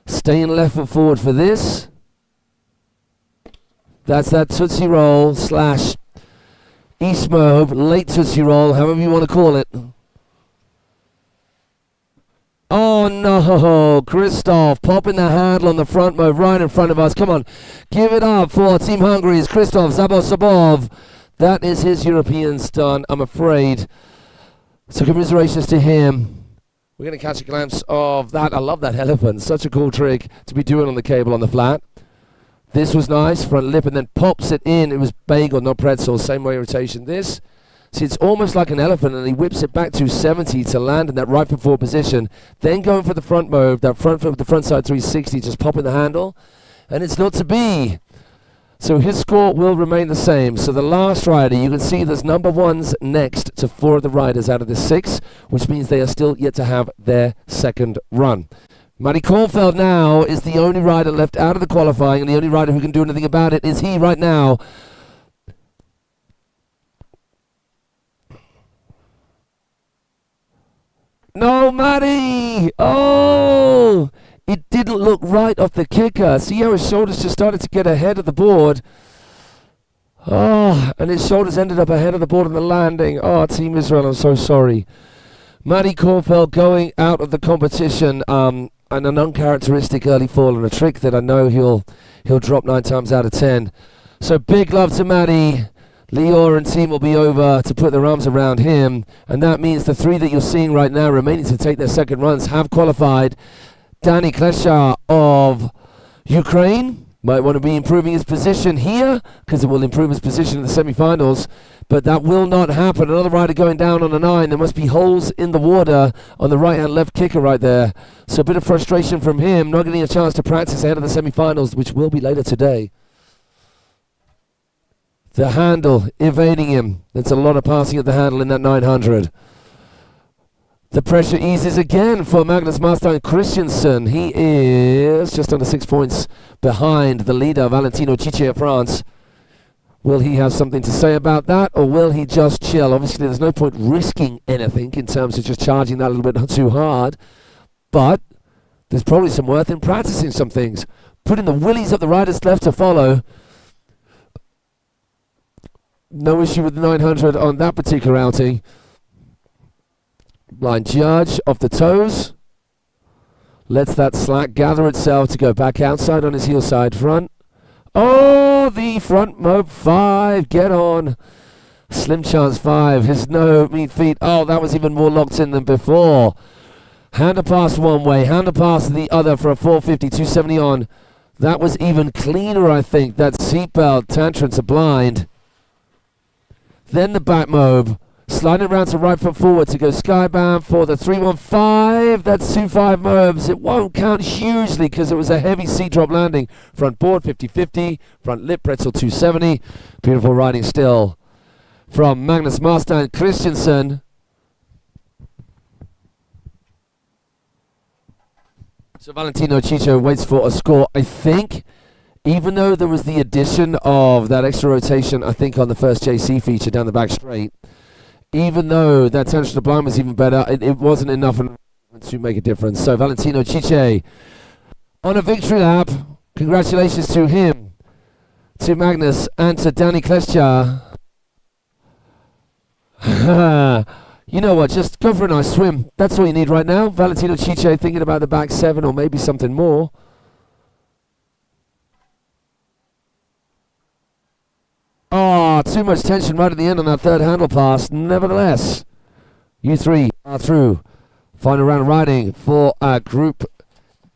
Staying left foot forward for this. That's that Tootsie Roll / East Mob, late Tootsie Roll, however you want to call it. Oh no, Christoph popping the handle on the front mob right in front of us. Come on, give it up for Team Hungary's Christoph Zabosabov. That is his European stunt, I'm afraid. So commiserations to him. We're going to catch a glimpse of that. I love that elephant. Such a cool trick to be doing on the cable on the flat. This was nice, front lip, and then pops it in. It was bagel, not pretzel, same way rotation. This, see, it's almost like an elephant, and he whips it back to 70 to land in that right foot forward position. Then going for the front move, that front foot with the front side 360, just popping the handle, and it's not to be. So his score will remain the same. So the last rider, you can see there's number 1s next to 4 of the riders out of the 6, which means they are still yet to have their second run. Matty Kornfeld now is the only rider left out of the qualifying, and the only rider who can do anything about it is he right now. No, Matty! Oh! It didn't look right off the kicker. See how his shoulders just started to get ahead of the board. Oh, and his shoulders ended up ahead of the board on the landing. Oh, Team Israel, I'm so sorry. Matty Kornfeld going out of the competition. And an uncharacteristic early fall and a trick that I know he'll drop 9 times out of 10. So big love to Matty. Lior and team will be over to put their arms around him, and that means the 3 that you're seeing right now remaining to take their second runs have qualified. Danny Klesha of Ukraine might want to be improving his position here because it will improve his position in the semi-finals, but that will not happen. Another rider going down on a 9. There must be holes in the water on the right and left kicker right there. So a bit of frustration from him, not getting a chance to practice ahead of the semi-finals, which will be later today. The handle evading him. That's a lot of passing at the handle in that 900. The pressure eases again for Magnus Marstein Christiansen. He is just under 6 points behind the leader, Valentino Ciccia of France. Will he have something to say about that, or will he just chill? Obviously, there's no point risking anything in terms of just charging that a little bit too hard, but there's probably some worth in practicing some things. Putting the willies up the riders left to follow. No issue with the 900 on that particular outing. Blind Judge off the toes. Lets that slack gather itself to go back outside on his heel side front. Oh, the front mob 5. Get on. Slim chance 5. His no meat feet. Oh, that was even more locked in than before. Hander pass one way. Hander pass the other for a 450, 270 on. That was even cleaner, I think. That seatbelt tantrum to blind. Then the back mob. Sliding it round to right foot forward to go skybound for the 315. That's 2.5 mobs. It won't count hugely because it was a heavy seat drop landing. Front board 50-50. Front lip pretzel 270. Beautiful riding still from Magnus Marstein Christensen. So Valentino Chicho waits for a score, I think. Even though there was the addition of that extra rotation, I think, on the first JC feature down the back straight, even though that tension to blind was even better, it wasn't enough to make a difference. So Valentino Chiche on a victory lap. Congratulations to him, to Magnus, and to Danny Klescha. You know what, just go for a nice swim. That's all you need right now. Valentino Chiche thinking about the back 7 or maybe something more. Oh, too much tension right at the end on that third handle pass. Nevertheless, you three are through. Final round riding for Group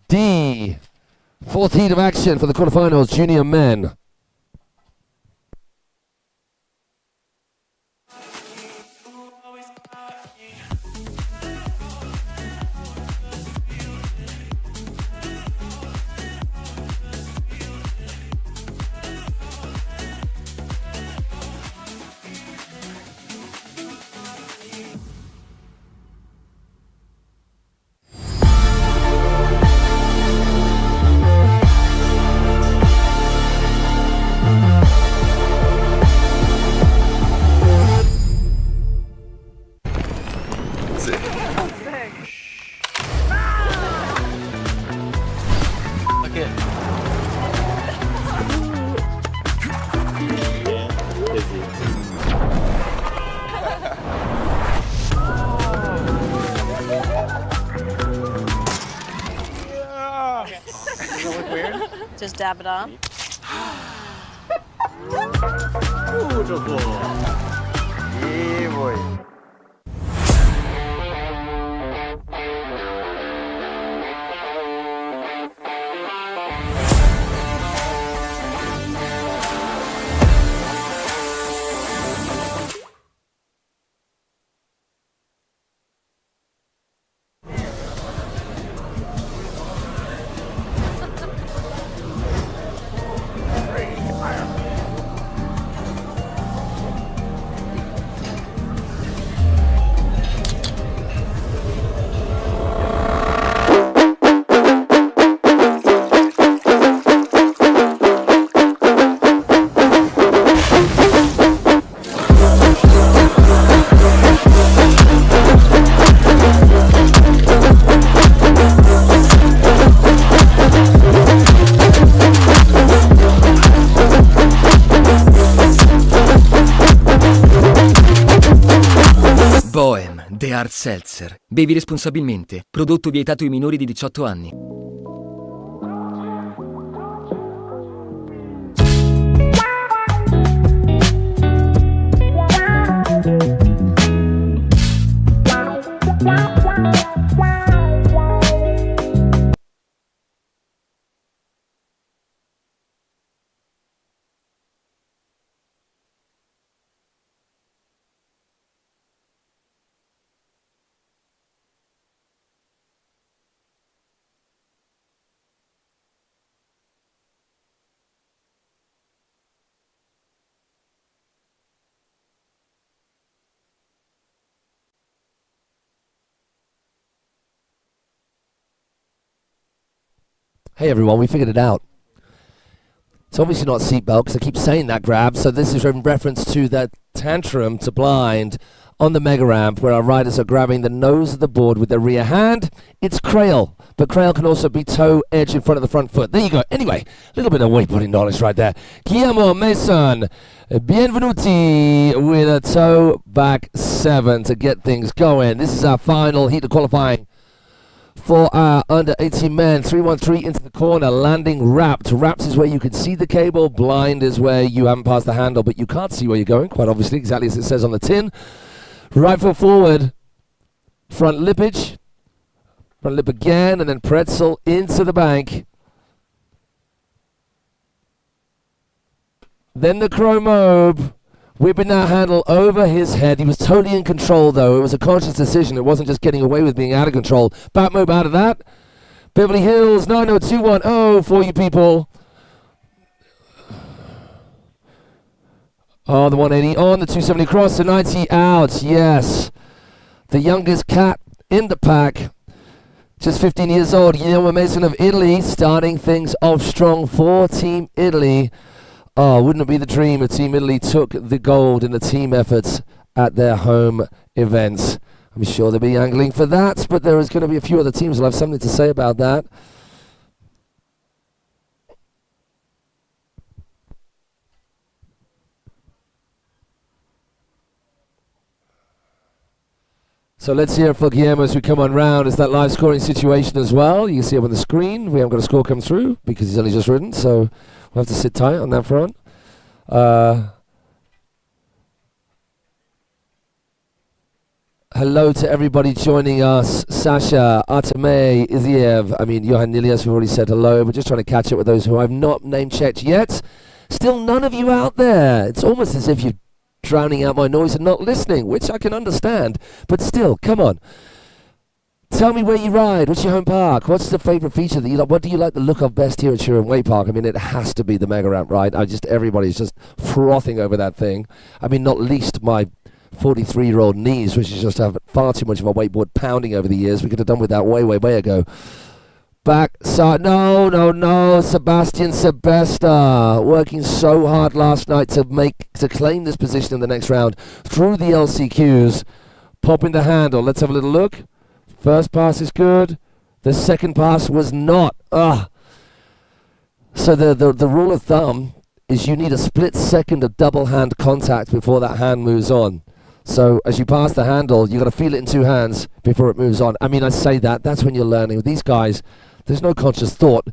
D. Fourth heat of action for the quarterfinals, junior men. Just dab it on. Beautiful. Yeah, boy. Hard Seltzer. Bevi responsabilmente. Prodotto vietato ai minori di 18 anni. Hey everyone, we figured it out. It's obviously not seatbelt because I keep saying that grab, so this is in reference to that tantrum to blind on the mega ramp where our riders are grabbing the nose of the board with their rear hand. It's crail, but crail can also be toe edge in front of the front foot. There you go. Anyway, a little bit of wakeboarding knowledge right there. Guillermo Mason, bienvenuti with a toe back 7 to get things going. This is our final heat of qualifying for our under 18 men. 313 into the corner, landing wrapped. Wraps is where you can see the cable. Blind is where you haven't passed the handle, but you can't see where you're going, quite obviously, exactly as it says on the tin. Right foot forward, front lippage, front lip again, and then pretzel into the bank. Then the chromobe Whipping that handle over his head. He was totally in control, though. It was a conscious decision. It wasn't just getting away with being out of control. Back move out of that. Beverly Hills 90210 for you people. Oh, the 180 on, the 270 across, the 90 out. Yes. The youngest cat in the pack. Just 15 years old. Guillermo Mason of Italy starting things off strong for Team Italy. Oh, wouldn't it be the dream if Team Italy took the gold in the team efforts at their home events? I'm sure they'll be angling for that, but there is going to be a few other teams who will have something to say about that. So let's hear for Guillermo as we come on round. It's that live scoring situation as well. You can see it on the screen. We haven't got a score come through because he's only just ridden, so we'll have to sit tight on that front. Hello to everybody joining us. Sasha, Artemay, Iziev, Johan Nilias, we've already said hello. We're just trying to catch up with those who I've not name-checked yet. Still none of you out there. It's almost as if you're drowning out my noise and not listening, which I can understand. But still, come on. Tell me where you ride. What's your home park? What's the favourite feature that you like? What do you like the look of best here at Turin Wakepark? It has to be the Mega Ramp ride. Everybody's just frothing over that thing. Not least my 43-year-old knees, which just have far too much of a wakeboard pounding over the years. We could have done with that way ago. Back side, no, Sebastian Sebesta, working so hard last night to claim this position in the next round through the LCQs, popping the handle. Let's have a little look. First pass is good. The second pass was not. So the rule of thumb is you need a split second of double hand contact before that hand moves on. So as you pass the handle, you've got to feel it in two hands before it moves on. I say that's when you're learning. With these guys, there's no conscious thought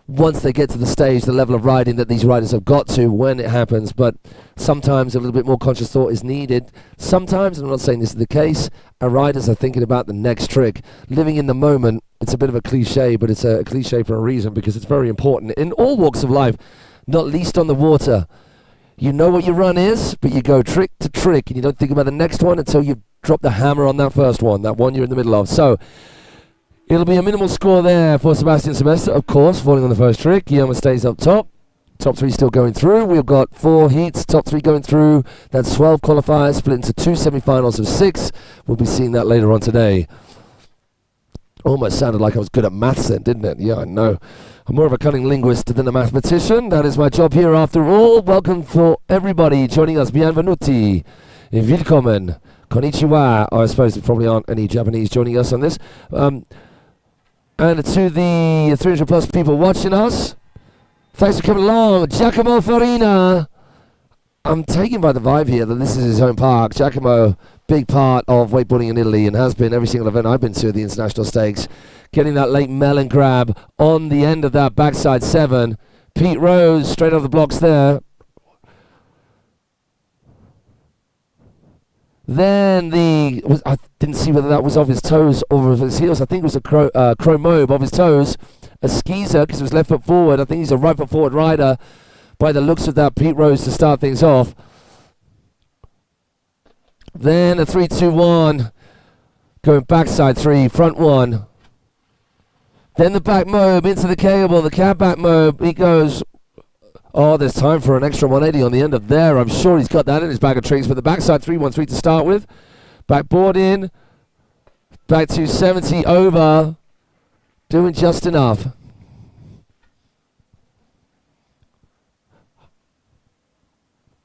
once they get to the stage, the level of riding that these riders have got to when it happens. But sometimes a little bit more conscious thought is needed. Sometimes, and I'm not saying this is the case, our riders are thinking about the next trick. Living in the moment, it's a bit of a cliche, but it's a cliche for a reason because it's very important in all walks of life, not least on the water. You know what your run is, but you go trick to trick, and you don't think about the next one until you drop the hammer on that first one, that one you're in the middle of. So it'll be a minimal score there for Sebastian Sebesta, of course, falling on the first trick. Guillermo stays up top. Top three still going through. We've got 4 heats, top 3 going through. That's 12 qualifiers, split into 2 semi-finals of 6. We'll be seeing that later on today. Almost sounded like I was good at maths then, didn't it? Yeah, I know. I'm more of a cunning linguist than a mathematician. That is my job here after all. Welcome for everybody joining us. Bienvenuti. Willkommen. Konnichiwa. I suppose there probably aren't any Japanese joining us on this. And to the 300 plus people watching us, thanks for coming along. Giacomo Farina. I'm taken by the vibe here that this is his home park. Giacomo, big part of wakeboarding in Italy and has been every single event I've been to at the International Stakes. Getting that late melon grab on the end of that backside 7. Pete Rose straight off the blocks there. Then I didn't see whether that was off his toes or off his heels. I think it was a Chromobe off his toes. A skeezer because it was left foot forward. I think he's a right foot forward rider by the looks of that Pete Rose to start things off. Then a 3-2-1. Going backside 3, front 1. Then the back mobe into the cable, the cab back mobe. He goes, there's time for an extra 180 on the end of there. I'm sure he's got that in his bag of tricks. But the backside 3-1-3 to start with. Backboard in. Back 270 over. Doing just enough.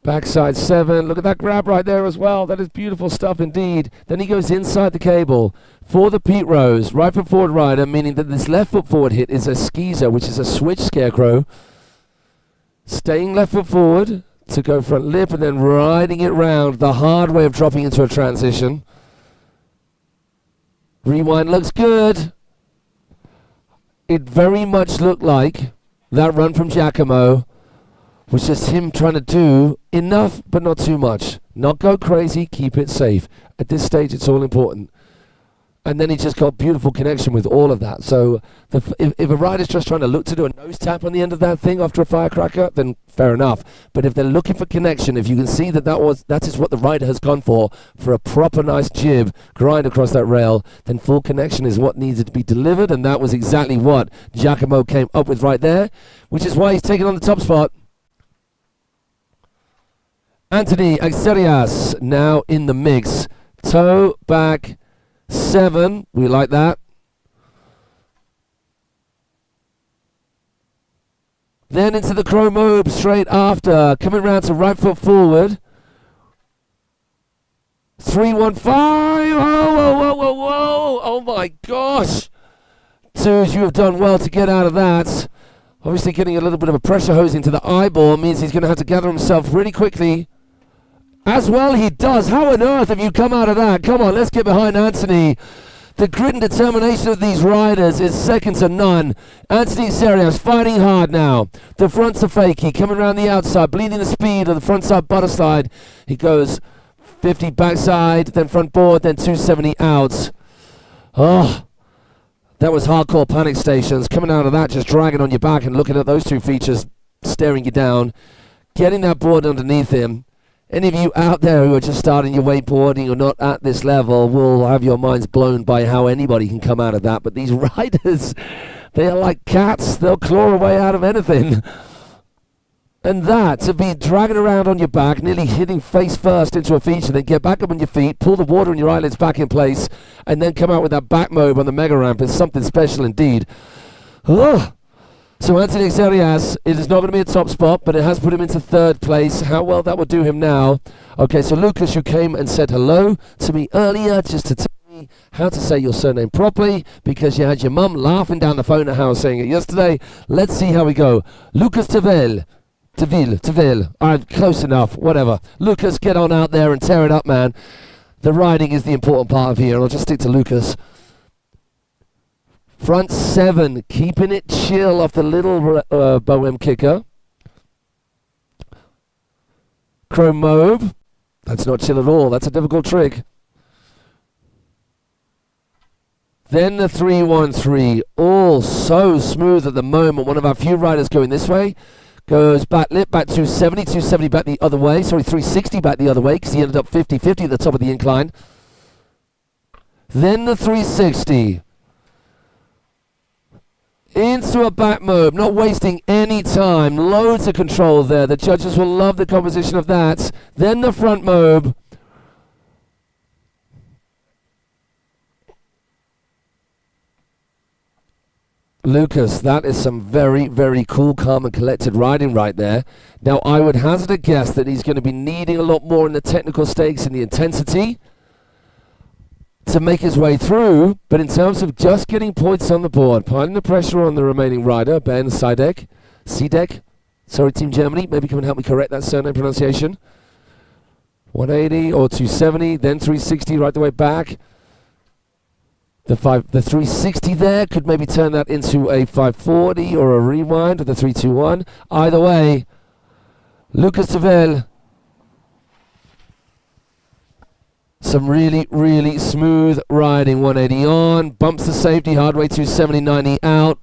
Backside 7. Look at that grab right there as well. That is beautiful stuff indeed. Then he goes inside the cable for the Pete Rose. Right foot forward rider, meaning that this left foot forward hit is a skeezer, which is a switch scarecrow. Staying left foot forward to go front lip and then riding it round. The hard way of dropping into a transition. Rewind looks good. It very much looked like that run from Giacomo was just him trying to do enough, but not too much. Not go crazy, keep it safe. At this stage, it's all important. And then he just got beautiful connection with all of that. So if a rider's just trying to look to do a nose tap on the end of that thing after a firecracker, then fair enough. But if they're looking for connection, if you can see that is what the rider has gone for a proper nice jib, grind across that rail, then full connection is what needed to be delivered, and that was exactly what Giacomo came up with right there, which is why he's taken on the top spot. Anthony Axerias now in the mix. Toe back 7, we like that. Then into the Chromobe straight after, coming round to right foot forward. 315. Whoa, whoa, whoa, whoa, whoa. Oh my gosh. Twos, you have done well to get out of that. Obviously getting a little bit of a pressure hose into the eyeball means he's going to have to gather himself really quickly. As well he does. How on earth have you come out of that? Come on, let's get behind Anthony. The grit and determination of these riders is second to none. Anthony Serios fighting hard now. The front's a fakie, coming around the outside, bleeding the speed of the front side butter slide. He goes 50 backside, then front board, then 270 out. Oh, that was hardcore panic stations. Coming out of that, just dragging on your back and looking at those two features, staring you down. Getting that board underneath him. Any of you out there who are just starting your wakeboarding or not at this level will have your minds blown by how anybody can come out of that. But these riders, they are like cats. They'll claw away out of anything. And that, to be dragging around on your back, nearly hitting face first into a feature, then get back up on your feet, pull the water in your eyelids back in place, and then come out with that back mobe on the mega ramp is something special indeed. Ugh. So Anthony Xerias, it is not going to be a top spot, but it has put him into third place. How well that will do him now. Okay, so Lucas, you came and said hello to me earlier just to tell me how to say your surname properly, because you had your mum laughing down the phone at how I was saying it yesterday. Let's see how we go. Lucas Teville. All right, close enough, whatever. Lucas, get on out there and tear it up, man. The riding is the important part of here, and I'll just stick to Lucas. Front 7, keeping it chill off the little Bohem kicker. Chrome Mobe. That's not chill at all. That's a difficult trick. Then the 313. All so smooth at the moment. One of our few riders going this way. Goes back lip, back 270. 270 back the other way. Sorry, 360 back the other way because he ended up 50-50 at the top of the incline. Then the 360. Into a back mobe, not wasting any time. Loads of control there. The judges will love the composition of that. Then the front mobe. Lucas, that is some very, very cool, calm and collected riding right there. Now, I would hazard a guess that he's going to be needing a lot more in the technical stakes and the intensity to make his way through, but in terms of just getting points on the board, piling the pressure on the remaining rider, Ben Sidek, sorry, Team Germany, maybe come and help me correct that surname pronunciation. 180 or 270, then 360 right the way back. The 360 there could maybe turn that into a 540 or a rewind with the 321. Either way, Lucas Teville. Some really, really smooth riding. 180 on, bumps the safety, hard way 270, 90 out.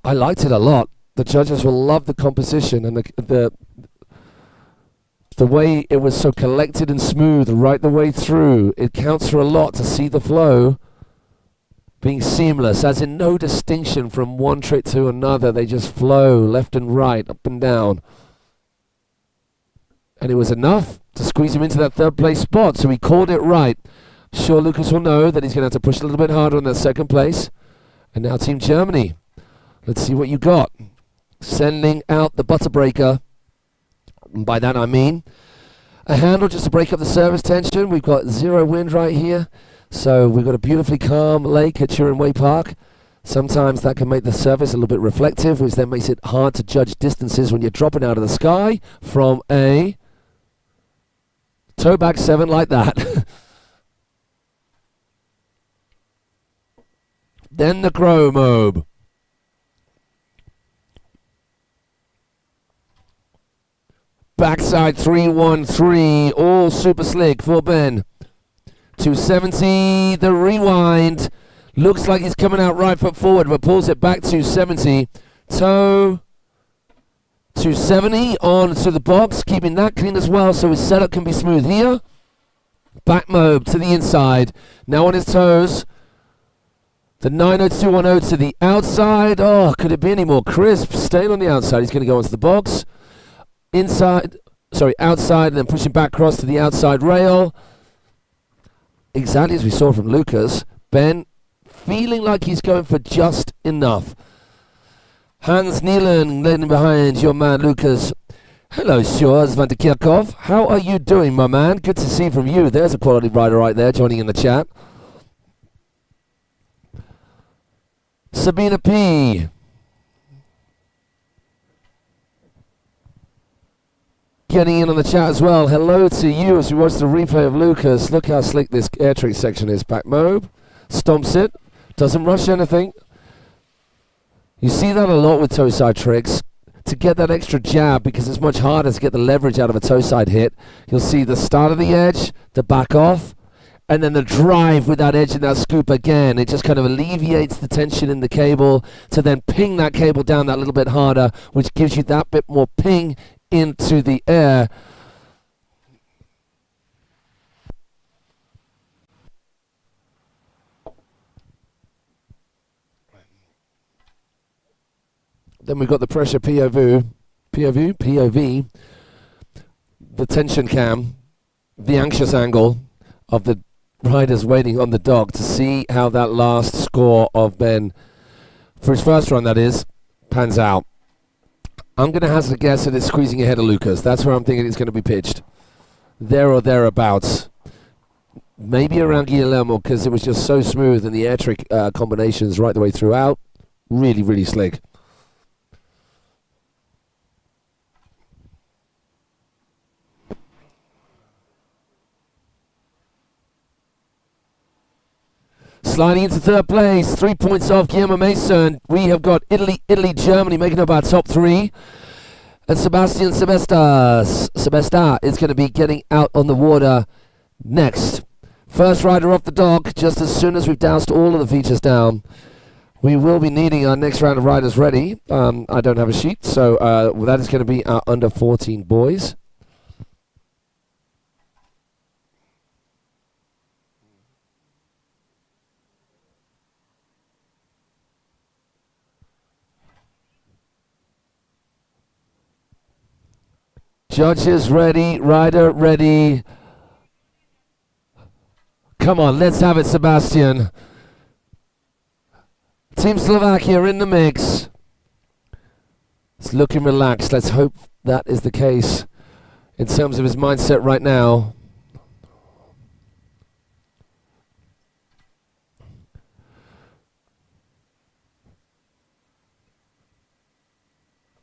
I liked it a lot. The judges will love the composition and the way it was so collected and smooth right the way through. It counts for a lot to see the flow being seamless, as in no distinction from one trick to another. They just flow left and right, up and down. And it was enough to squeeze him into that third place spot, so he called it right. I'm sure Lucas will know that he's going to have to push a little bit harder on that second place. And now Team Germany. Let's see what you got. Sending out the butter breaker. And by that I mean a handle just to break up the surface tension. We've got zero wind right here. So we've got a beautifully calm lake at Turin Wakepark. Sometimes that can make the surface a little bit reflective, which then makes it hard to judge distances when you're dropping out of the sky from a toe back 7 like that. Then the Crow Mobe. Backside 313, all super slick for Ben. 270, the rewind. Looks like he's coming out right foot forward, but pulls it back 270. Toe 270 on to the box, keeping that clean as well, so his setup can be smooth here. Back mob to the inside. Now on his toes. The 90210 to the outside. Oh, could it be any more crisp? Staying on the outside. He's going to go onto the box. Outside, and then pushing back across to the outside rail. Exactly as we saw from Lucas. Ben feeling like he's going for just enough. Hans Nielen leading behind your man Lucas. Hello, Shores van der Kerkhoff. How are you doing, my man? Good to see from you. There's a quality rider right there joining in the chat. Sabina P. Getting in on the chat as well. Hello to you as we watch the replay of Lucas. Look how slick this air trick section is. Back mob. Stomps it. Doesn't rush anything. You see that a lot with toe side tricks. To get that extra jab, because it's much harder to get the leverage out of a toe side hit, you'll see the start of the edge, the back off, and then the drive with that edge and that scoop again. It just kind of alleviates the tension in the cable to then ping that cable down that little bit harder, which gives you that bit more ping into the air. Then we've got the pressure POV, the tension cam, the anxious angle of the riders waiting on the dog to see how that last score of Ben, for his first run that is, pans out. I'm going to hazard a guess that it's squeezing ahead of Lucas. That's where I'm thinking it's going to be pitched. There or thereabouts. Maybe around Guillermo, because it was just so smooth and the air trick combinations right the way throughout. Really, really slick. Sliding into third place, 3 points off Guillermo Mason. We have got Italy, Germany making up our top three. And Sebastian Sebesta is going to be getting out on the water next. First rider off the dock, just as soon as we've doused all of the features down. We will be needing our next round of riders ready. I don't have a sheet, so that is going to be our under 14 boys. Judges ready, rider ready. Come on, let's have it, Sebastian. Team Slovakia in the mix. It's looking relaxed. Let's hope that is the case in terms of his mindset right now.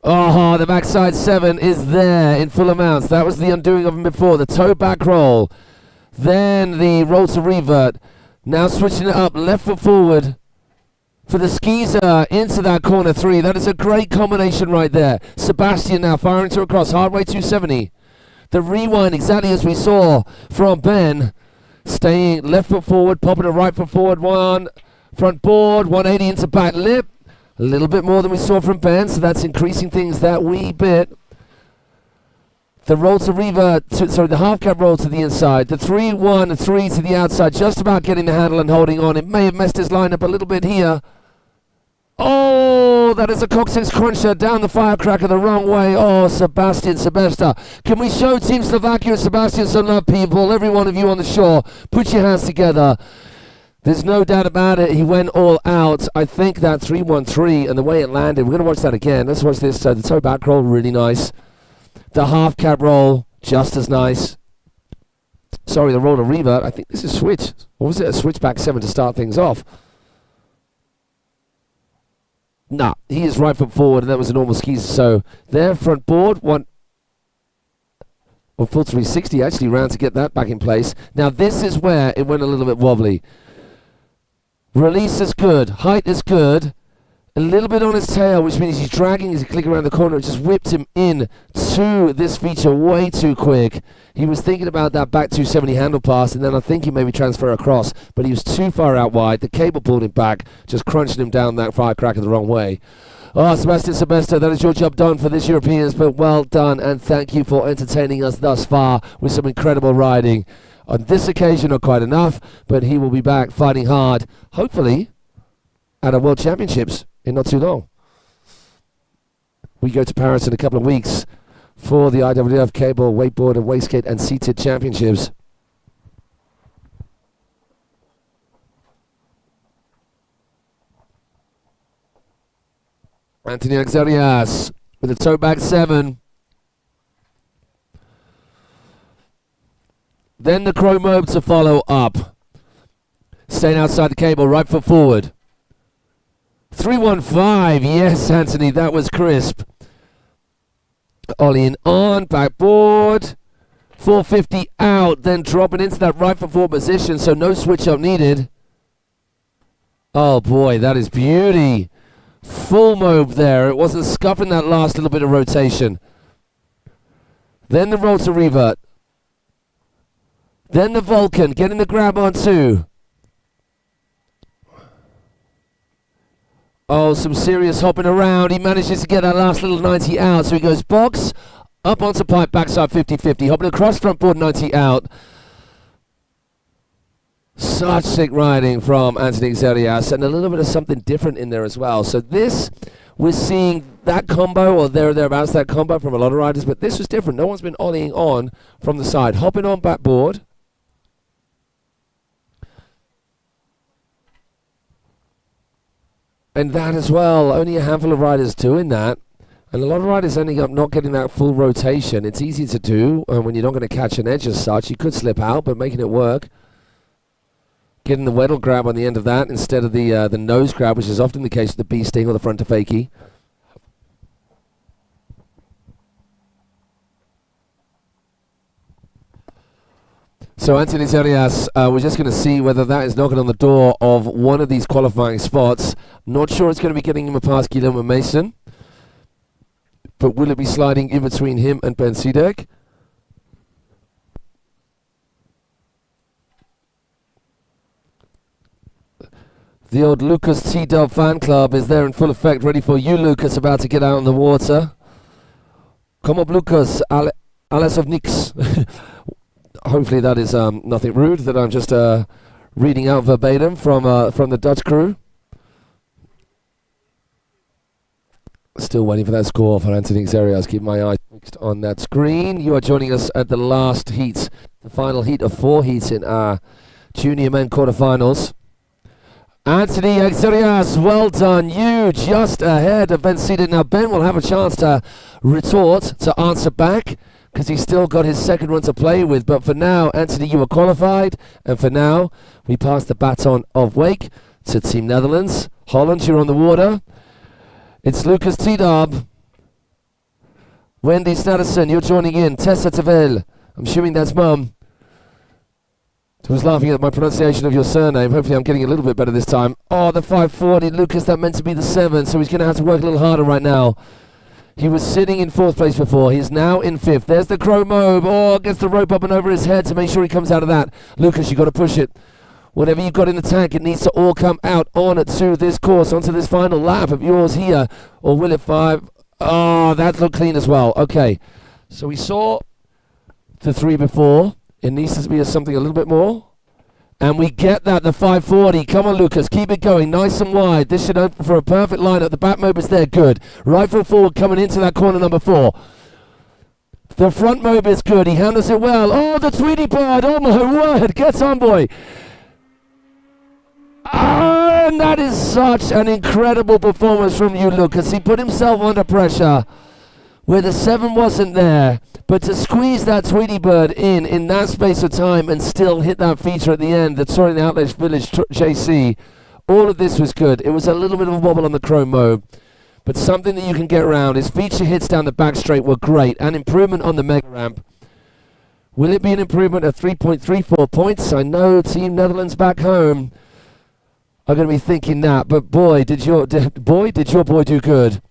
Oh, the backside 7 is there in full amounts. That was the undoing of him before. The toe back roll. Then the roll to revert. Now switching it up, left foot forward for the skeezer into that corner 3. That is a great combination right there. Sebastian now firing to across, hard way 270. The rewind exactly as we saw from Ben. Staying left foot forward, popping a right foot forward 1. Front board, 180 into back lip. A little bit more than we saw from Ben, so that's increasing things that wee bit. The roll to revert, the half cab roll to the inside. The 3-1-3 to the outside, just about getting the handle and holding on. It may have messed his line up a little bit here. Oh, that is a coccyx cruncher down the firecracker the wrong way. Oh, Sebastian Sebesta. Can we show Team Slovakia and Sebastian some love, people? Every one of you on the shore, put your hands together. There's no doubt about it. He went all out. I think that 3-1-3 and the way it landed, we're going to watch that again. Let's watch this. The toe back roll, really nice. The half cab roll, just as nice. Sorry, the roll to revert. I think this is switch. Or was it a switchback 7 to start things off? Nah, he is right foot forward, and that was a normal skeezer. So there, front board, full 360 actually round to get that back in place. Now this is where it went a little bit wobbly. Release is good, height is good, a little bit on his tail, which means he's dragging as he click around the corner. It just whipped him in to this feature way too quick. He was thinking about that back 270 handle pass, and then I think he maybe transfer across, but he was too far out wide. The cable pulled him back, just crunching him down that firecracker the wrong way. Oh, Sebastian Sebesta, that is your job done for this Europeans, but well done, and thank you for entertaining us thus far with some incredible riding. On this occasion, not quite enough, but he will be back fighting hard, hopefully, at a World Championships in not too long. We go to Paris in a couple of weeks for the IWF Cable, Wakeboard, and Wakeskate and Seated Championships. Anthony Axarias with a toe back 7. Then the Chromobe to follow up. Staying outside the cable, right foot forward. 315, yes, Anthony, that was crisp. Ollieing on, backboard. 450 out, then dropping into that right foot forward position, so no switch up needed. Oh boy, that is beauty. Full mobe there. It wasn't scuffing that last little bit of rotation. Then the roll to revert. Then the Vulcan, getting the grab on 2. Oh, some serious hopping around. He manages to get that last little 90 out. So he goes box, up onto pipe, backside 50-50. Hopping across front board, 90 out. Such sick riding from Anthony Xerias, and a little bit of something different in there as well. So this, we're seeing that combo, or thereabouts, that combo from a lot of riders, but this was different. No one's been ollieing on from the side. Hopping on backboard. And that as well, only a handful of riders doing that. And a lot of riders ending up not getting that full rotation. It's easy to do when you're not going to catch an edge as such. You could slip out, but making it work. Getting the Weddle grab on the end of that instead of the nose grab, which is often the case with the bee sting or the front to fakie. So Anthony Xerias, we're just going to see whether that is knocking on the door of one of these qualifying spots. Not sure it's going to be getting him a past Guillermo Mason. But will it be sliding in between him and Ben Sidek? The old Lucas T-Dub fan club is there in full effect, ready for you, Lucas, about to get out on the water. Come up, Lucas, alles of nix. Hopefully that is nothing rude, that I'm just reading out verbatim from the Dutch crew. Still waiting for that score for Anthony Xerias. Keep my eyes fixed on that screen. You are joining us at the last heat, the final heat of 4 heats in our junior men quarterfinals. Anthony Xerias, well done. You just ahead of Ben Seeded. Now Ben will have a chance to retort, to answer back, because he's still got his second one to play with. But for now, Anthony, you are qualified. And for now, we pass the baton of Wake to Team Netherlands. Holland, you're on the water. It's Lucas Tidab. Wendy Snadderson, you're joining in. Tessa Tavel, I'm assuming that's Mum. I was laughing at my pronunciation of your surname. Hopefully I'm getting a little bit better this time. Oh, the 540, Lucas, that meant to be the 7, so he's going to have to work a little harder right now. He was sitting in 4th place before. He's now in 5th. There's the Chromobe. Oh, gets the rope up and over his head to make sure he comes out of that. Lucas, you've got to push it. Whatever you've got in the tank, it needs to all come out on to this course, onto this final lap of yours here. Or will it 5? Oh, that looked clean as well. Okay, so we saw the 3 before. It needs to be something a little bit more. And we get that, the 540. Come on, Lucas, keep it going, nice and wide. This should open for a perfect lineup. The back mobe is there, good. Right foot forward coming into that corner number 4. The front mobe is good, he handles it well. Oh, the Tweety Bird, oh my word, gets on, boy. And that is such an incredible performance from you, Lucas. He put himself under pressure where the 7 wasn't there. But to squeeze that Tweety Bird in that space of time and still hit that feature at the end, the Touring Outlet Village JC, all of this was good. It was a little bit of a wobble on the Chrome Mobe, but something that you can get around. His feature hits down the back straight were great. An improvement on the Mega Ramp. Will it be an improvement of 3.34 points? I know Team Netherlands back home are going to be thinking that. But boy, did your boy do good.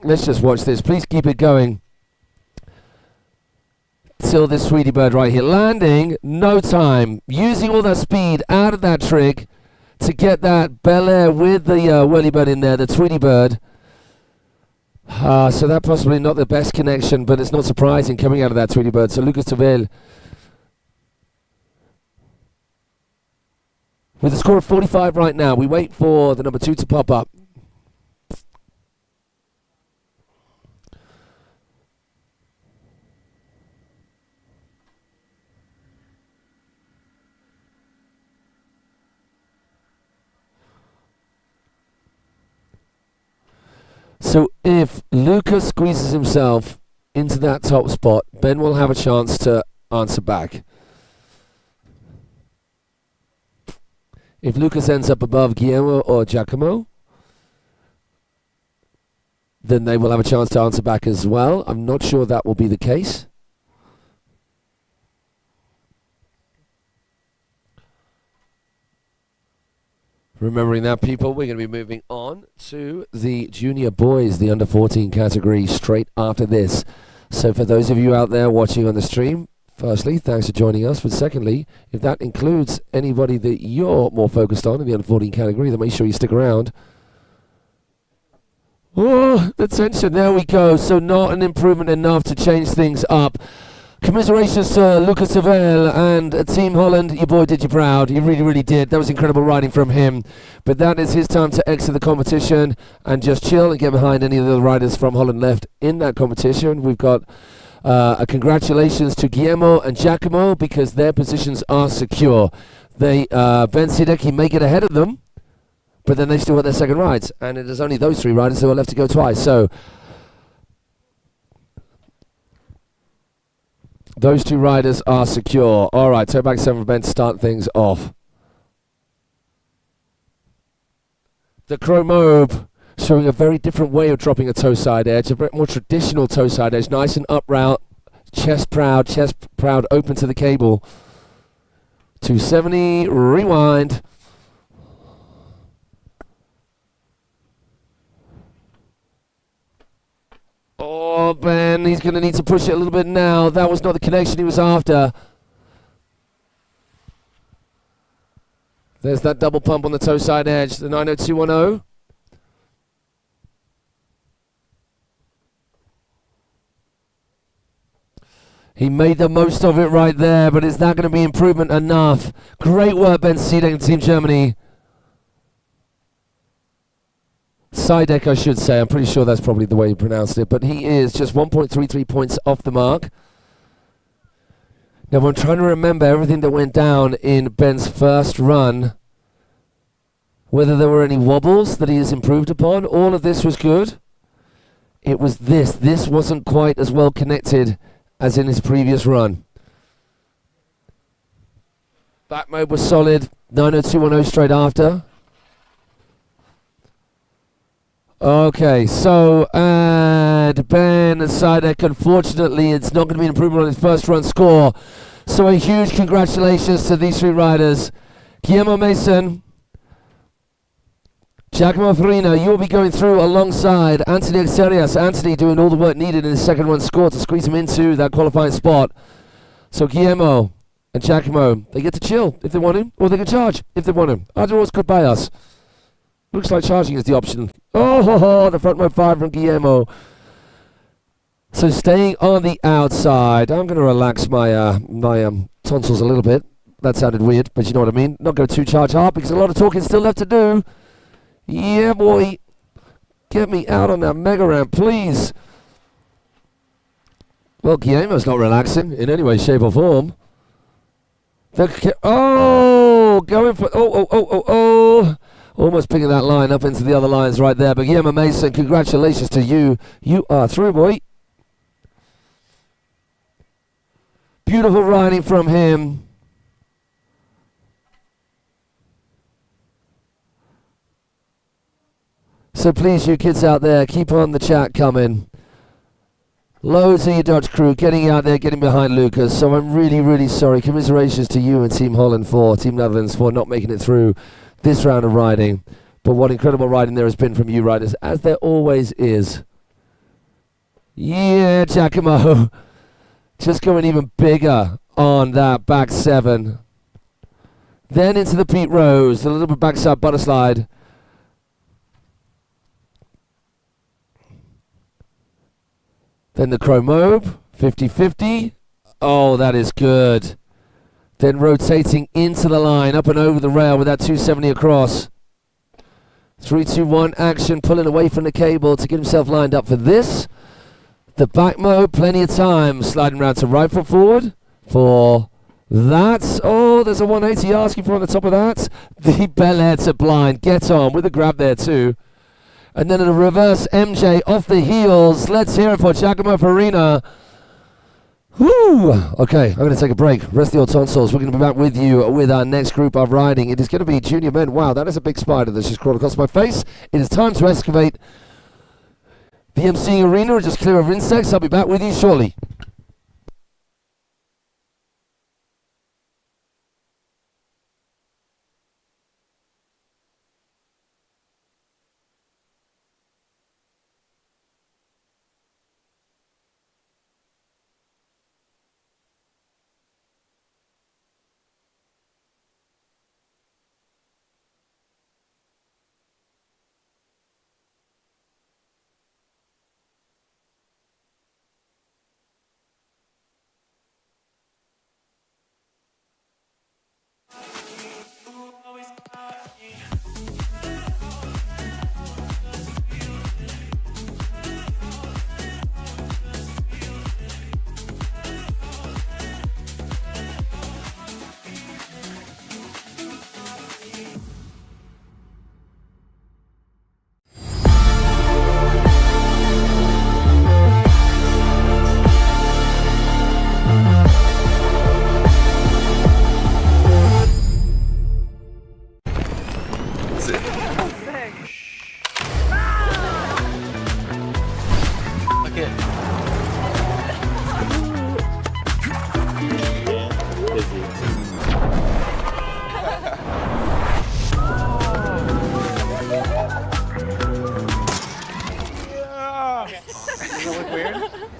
Let's just watch this. Please keep it going. Till this sweetie bird right here. Landing, no time. Using all that speed out of that trick to get that Bel Air with the whirly bird in there, the Tweety bird. So that possibly not the best connection, but it's not surprising coming out of that Tweety bird. So Lucas Tavel with a score of 45 right now. We wait for the number 2 to pop up. So if Lucas squeezes himself into that top spot, Ben will have a chance to answer back. If Lucas ends up above Guillermo or Giacomo, then they will have a chance to answer back as well. I'm not sure that will be the case. Remembering that, people, we're going to be moving on to the junior boys, the under 14 category, straight after this. So for those of you out there watching on the stream, firstly, thanks for joining us. But secondly, if that includes anybody that you're more focused on in the under 14 category, then make sure you stick around. Oh, the tension, there we go. So not an improvement enough to change things up. Commiserations to Lucas Tavel and Team Holland. Your boy did you proud. You really, really did. That was incredible riding from him. But that is his time to exit the competition and just chill and get behind any of the riders from Holland left in that competition. We've got a congratulations to Guillermo and Giacomo because their positions are secure. They Ben Sidek may get ahead of them, but then they still have their second rides. And it is only those 3 riders who are left to go twice. So those 2 riders are secure. All right, so back 7 for Ben to start things off. The Chromobe showing a very different way of dropping a toe side edge, a bit more traditional toe side edge, nice and up route, chest proud, open to the cable. 270, rewind. Oh, Ben, he's going to need to push it a little bit now. That was not the connection he was after. There's that double pump on the toe side edge, the 90210. He made the most of it right there, but is that going to be improvement enough? Great work, Ben Sidek and Team Germany. Sidek, I should say. I'm pretty sure that's probably the way you pronounced it. But he is just 1.33 points off the mark. Now, I'm trying to remember everything that went down in Ben's first run. Whether there were any wobbles that he has improved upon. All of this was good. It was this. This wasn't quite as well connected as in his previous run. Back mode was solid. 90210 straight after. Okay, so, and Ben Sidek, unfortunately, it's not going to be an improvement on his first run score. So a huge congratulations to these 3 riders. Guillermo Mason, Giacomo Farina, you will be going through alongside Anthony Exerias. Anthony doing all the work needed in his second run score to squeeze him into that qualifying spot. So Guillermo and Giacomo, they get to chill if they want to, or they can charge if they want to. Either always could buy us. Looks like charging is the option. Oh, the front mode 5 from Guillermo. So staying on the outside. I'm going to relax my tonsils a little bit. That sounded weird, but you know what I mean. Not go too charge hard because a lot of talking still left to do. Yeah, boy. Get me out on that mega ramp, please. Well, Guillermo's not relaxing in any way, shape or form. Oh, going for... Oh. Almost picking that line up into the other lines right there. But Guillermo Mason, congratulations to you. You are through, boy. Beautiful riding from him. So please, you kids out there, keep on the chat coming. Loads of your Dutch crew getting out there, getting behind Lucas. So I'm really, really sorry. Commiserations to you and Team Holland Team Netherlands for not making it through this round of riding. But what incredible riding there has been from you riders, as there always is. Yeah, Giacomo. Just going even bigger on that back 7. Then into the Pete Rose, a little bit backside butter slide. Then the Chromobe, 50-50. Oh, that is good. Then rotating into the line, up and over the rail with that 270 across. 3-2-1 action, pulling away from the cable to get himself lined up for this. The back mode, plenty of time. Sliding around to right foot forward for that. Oh, there's a 180 asking for on the top of that. The bel air to blind. Get on with a grab there too. And then in a reverse MJ off the heels. Let's hear it for Giacomo Farina. Woo! Okay, I'm going to take a break. Rest your tonsils. We're going to be back with you with our next group of riding. It is going to be junior men. Wow, that is a big spider that's just crawled across my face. It is time to excavate the emceeing arena and just clear of insects. I'll be back with you shortly.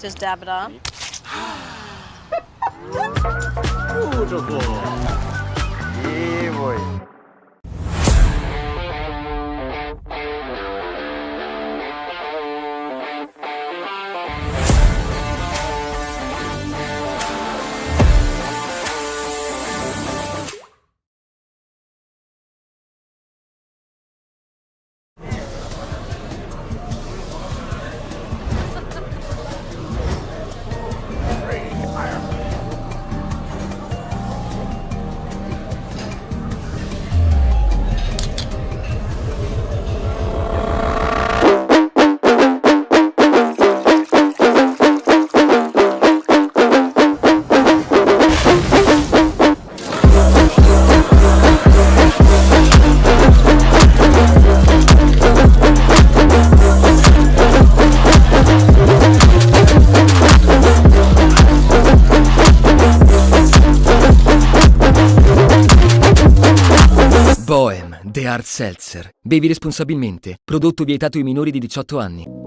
Just dab it on. Beautiful. Yeah, boy. The Hard Seltzer. Bevi responsabilmente. Prodotto vietato ai minori di 18 anni.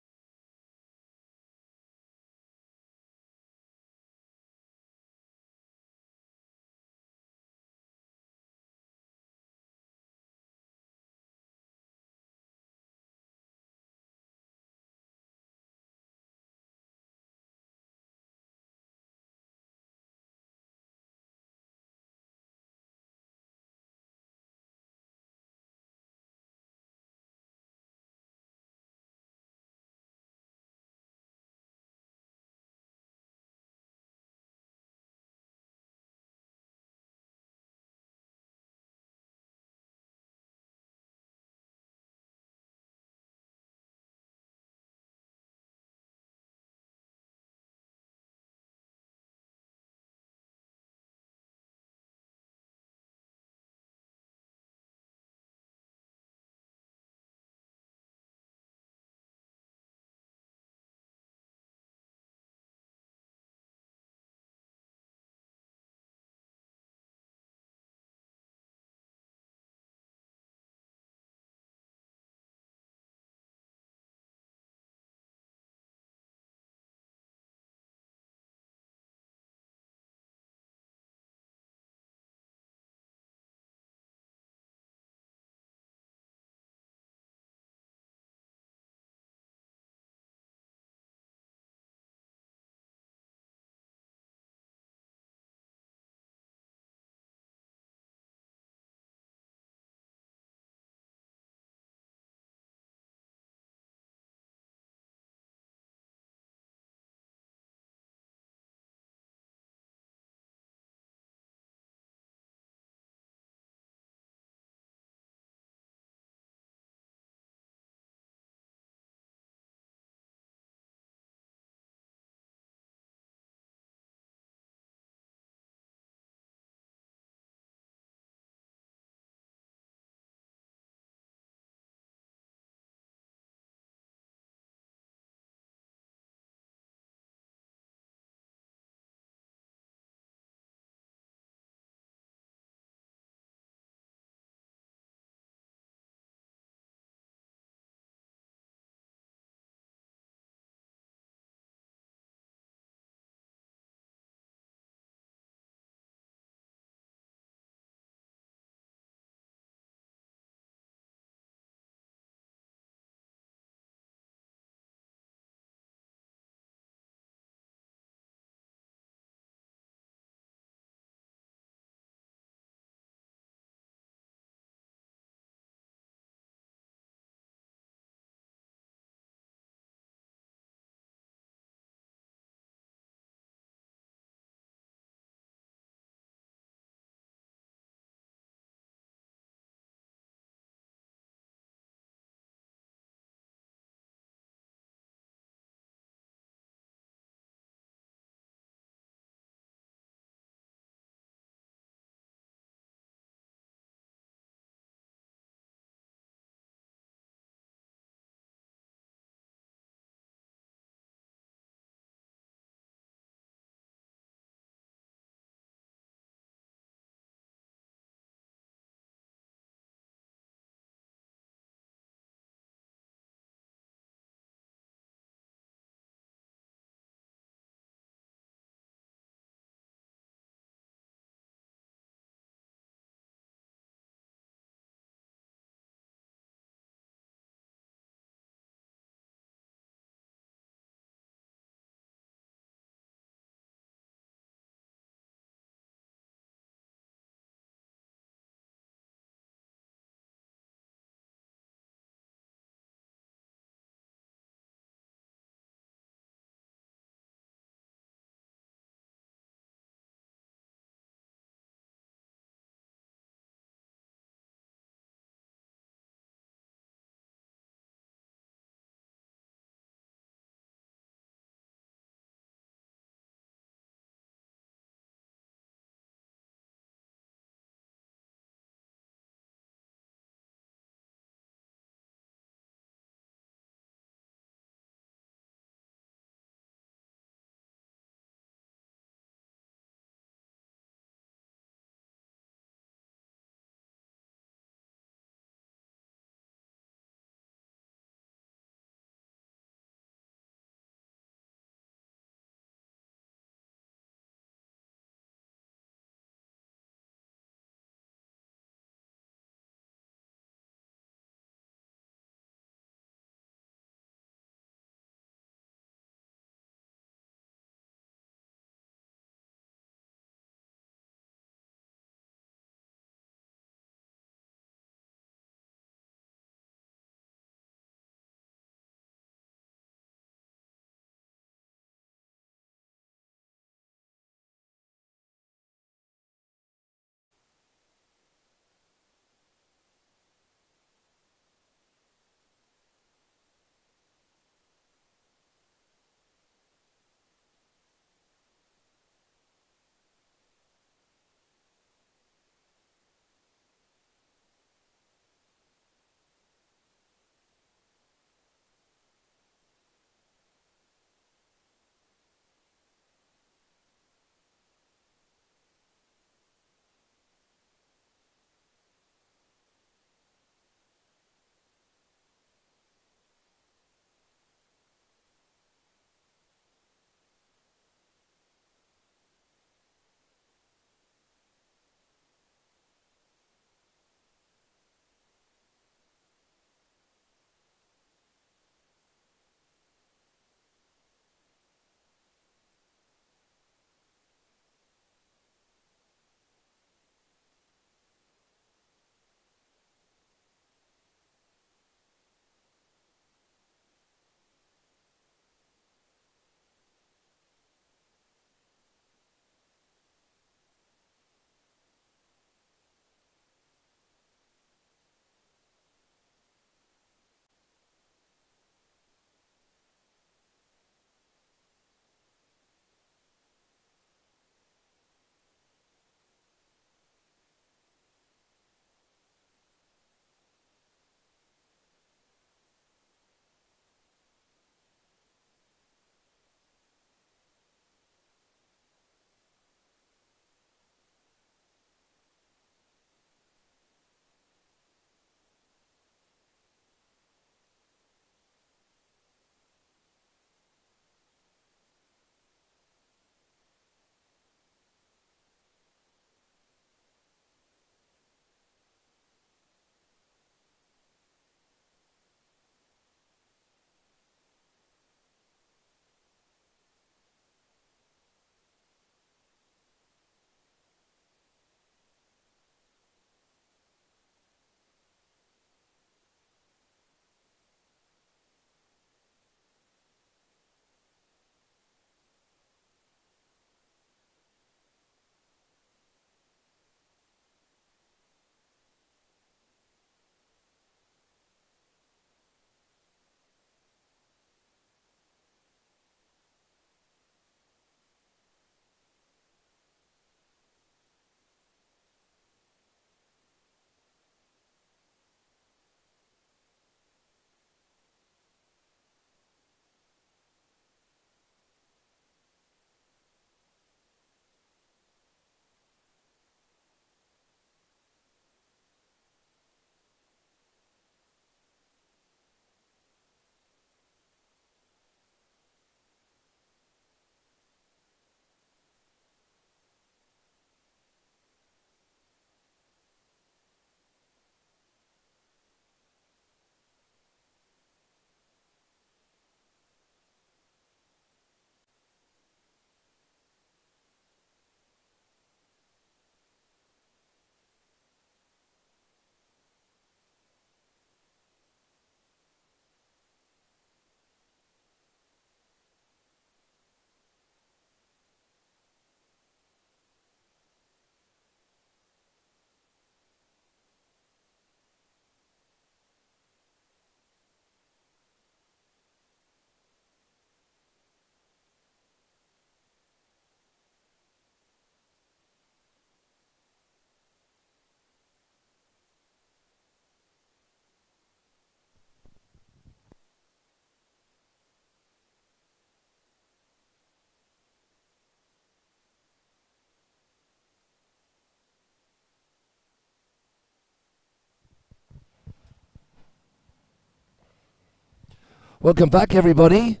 Welcome back, everybody.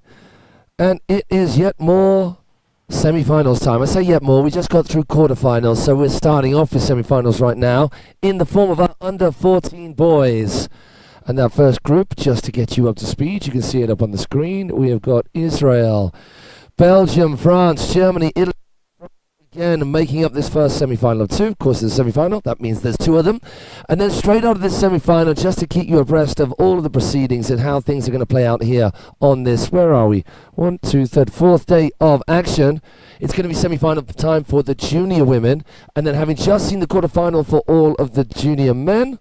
And it is yet more semi-finals time. I say yet more, we just got through quarterfinals, so we're starting off with semi-finals right now in the form of our under-14 boys. And our first group, just to get you up to speed, you can see it up on the screen. We have got Israel, Belgium, France, Germany, Italy, again making up this first semi-final of two. Of course, there's a semi-final, that means there's two of them. And then straight out of this semi-final, just to keep you abreast of all of the proceedings and how things are going to play out here on this, where are we? 1, 2, 3, 4th day of action. It's going to be semi-final time for the junior women. And then having just seen the quarter-final for all of the junior men,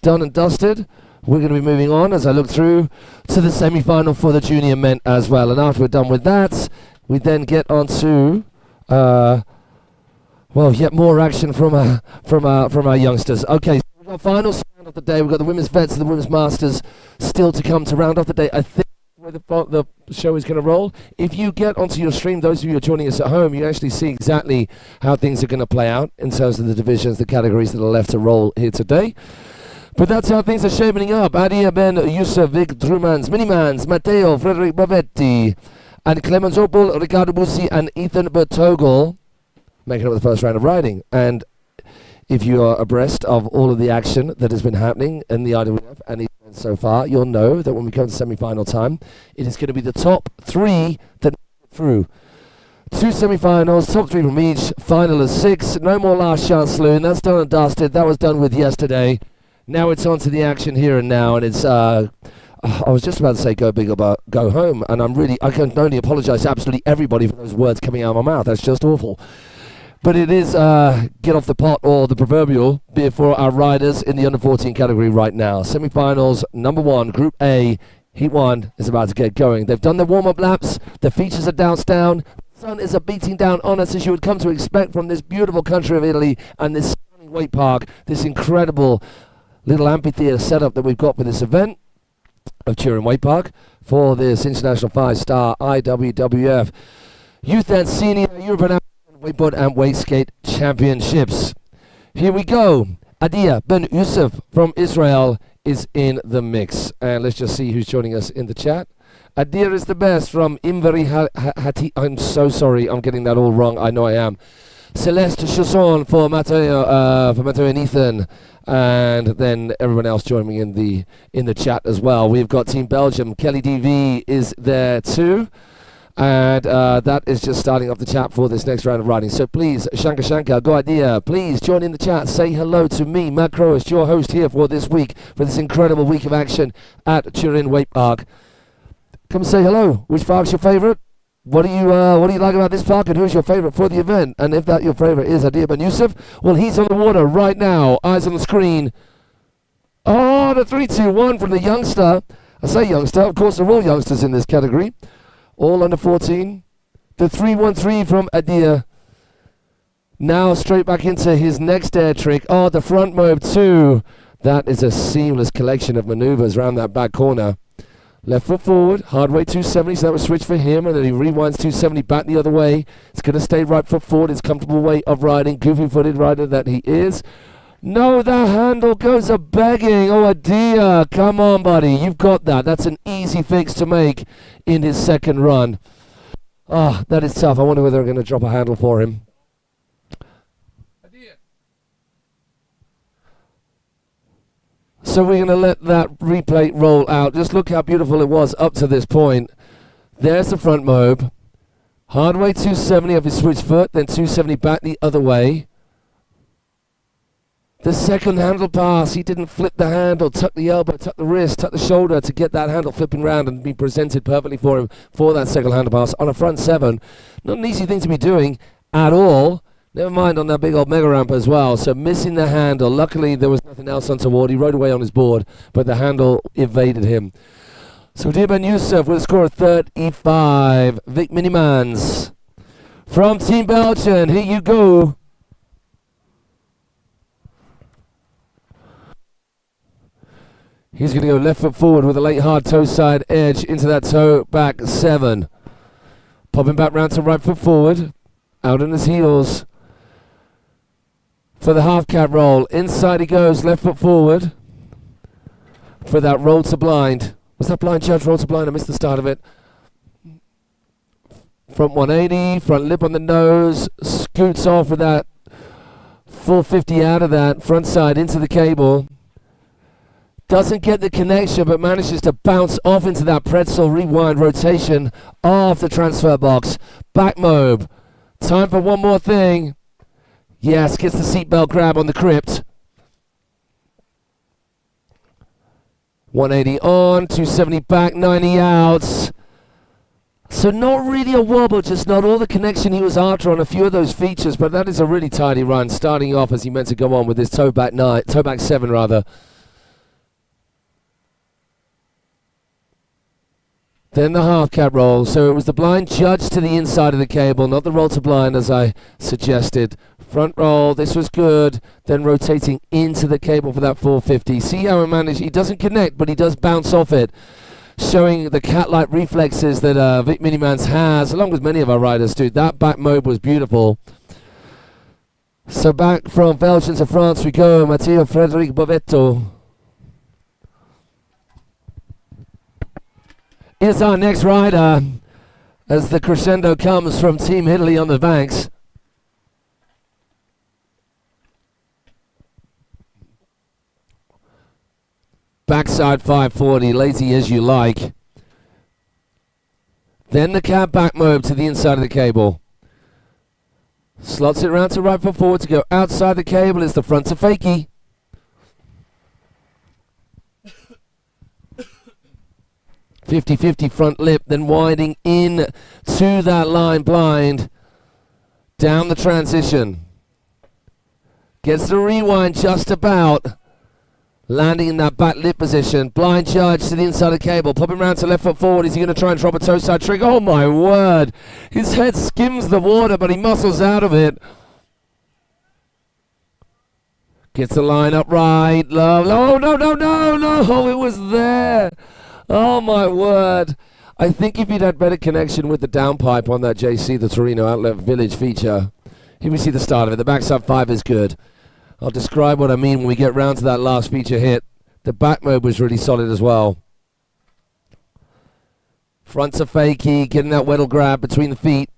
done and dusted, we're going to be moving on, as I look through, to the semi-final for the junior men as well. And after we're done with that, we then get on to, well, yet more action from our youngsters. Okay, so we've got final round of the day. We've got the women's vets and the women's masters still to come to round off the day. I think where the show is going to roll. If you get onto your stream, those of you who are joining us at home, you actually see exactly how things are going to play out in terms of the divisions, the categories that are left to roll here today. But that's how things are shaping up. Adia Ben Yusuf, Vic Drumans, Minimans, Matteo, Frederic Bavetti, and Clemens Opel, Ricardo Bussi, and Ethan Bertogel making up the first round of riding. And if you are abreast of all of the action that has been happening in the IWF and the event so far, you'll know that when we come to semi-final time, it is going to be the top three that get through. 2 semi-finals, top 3 from each, final of 6. No more last chance saloon. That's done and dusted. That was done with yesterday. Now it's on to the action here and now, and it's I was just about to say go big or go home, and I can only apologise to absolutely everybody for those words coming out of my mouth. That's just awful. But it is get off the pot or the proverbial beer for our riders in the under-14 category right now. Semi-finals, number 1, Group A, Heat 1 is about to get going. They've done their warm-up laps. The features are doused down. The sun is beating down on us, as you would come to expect from this beautiful country of Italy and this stunning Wakepark, this incredible little amphitheatre setup that we've got for this event of Turin Wakepark for this International 5-Star IWWF Youth and Senior European Wakeboard and Wake Skate Championships. Here we go. Adia Ben Yusuf from Israel is in the mix. And let's just see who's joining us in the chat. Adia is the best from Imveri Hati. I'm so sorry, I'm getting that all wrong. I know I am. Celeste Chasson for Matteo and Ethan. And then everyone else joining me in the chat as well. We've got Team Belgium. Kelly DV is there too. And that is just starting off the chat for this next round of riding. So please, Shankar, go idea. Please join in the chat. Say hello to me, Matt Crowist, your host here for this week, for this incredible week of action at Turin Wakepark. Come say hello. Which park's your favourite? What do you like about this park, and who's your favourite for the event? And if that your favourite is Adia Ben Yusuf, well, he's on the water right now. Eyes on the screen. Oh, the 3-2-1 from the youngster. I say youngster, of course they're all youngsters in this category. All under 14. The 3-1-3 from Adia. Now straight back into his next air trick. Oh, the front move too. That is a seamless collection of manoeuvres around that back corner. Left foot forward, hard way 270, so that was switch for him, and then he rewinds 270 back the other way. It's going to stay right foot forward, his comfortable way of riding, goofy-footed rider that he is. No, the handle goes a-begging. Oh, Adia, come on, buddy, you've got that. That's an easy fix to make in his second run. Ah, that is tough. I wonder whether they're going to drop a handle for him. So we're going to let that replay roll out. Just look how beautiful it was up to this point. There's the front mobe. Hard way 270 of his switch foot, then 270 back the other way. The second handle pass, he didn't flip the handle, tuck the elbow, tuck the wrist, tuck the shoulder to get that handle flipping round and be presented perfectly for him for that second handle pass on a front 7. Not an easy thing to be doing at all. Never mind on that big old mega ramp as well. So missing the handle. Luckily, there was nothing else untoward. He rode away on his board, but the handle evaded him. So Adia Ben Yusuf with a score of 35. Vic Minimans from Team Belgium. Here you go. He's going to go left foot forward with a late hard toe side edge into that toe back 7. Popping back round to right foot forward. Out on his heels. For the half cab roll. Inside he goes, left foot forward. For that roll to blind. Was that blind judge? Roll to blind. I missed the start of it. Front 180, front lip on the nose, scoots off with that 450 out of that, front side into the cable. Doesn't get the connection, but manages to bounce off into that pretzel rewind rotation off the transfer box. Back mobe. Time for one more thing. Yes, gets the seatbelt grab on the crypt. 180 on, 270 back, 90 out. So not really a wobble, just not all the connection he was after on a few of those features, but that is a really tidy run, starting off as he meant to go on with his toe back 7 rather. Then the half cab roll, so it was the blind judge to the inside of the cable, not the roll to blind as I suggested. Front roll, this was good, then rotating into the cable for that 450. See how he managed, he doesn't connect, but he does bounce off it, showing the cat-like reflexes that Vic Minimans has, along with many of our riders do. That back mobe was beautiful. So back from Belgium to France we go, Matteo Frederico Bovetto is our next rider as the crescendo comes from Team Italy on the banks. Backside 540, lazy as you like. Then the cab back mobe to the inside of the cable. Slots it around to right foot forward to go outside the cable is the front to fakie. .50-50 front lip, then winding in to that line blind. Down the transition. Gets the rewind just about. Landing in that back lip position. Blind judge to the inside of the cable. Popping round to left foot forward. Is he going to try and drop a toe side trick? Oh my word. His head skims the water, but he muscles out of it. Gets the line up right. Low. Oh, no. It was there. Oh my word. I think if he'd had better connection with the downpipe on that JC, the Torino Outlet Village feature, here we see the start of it. The backside 5 is good. I'll describe what I mean when we get round to that last feature hit. The back mobe was really solid as well. Front's a fakie, getting that Weddle grab between the feet.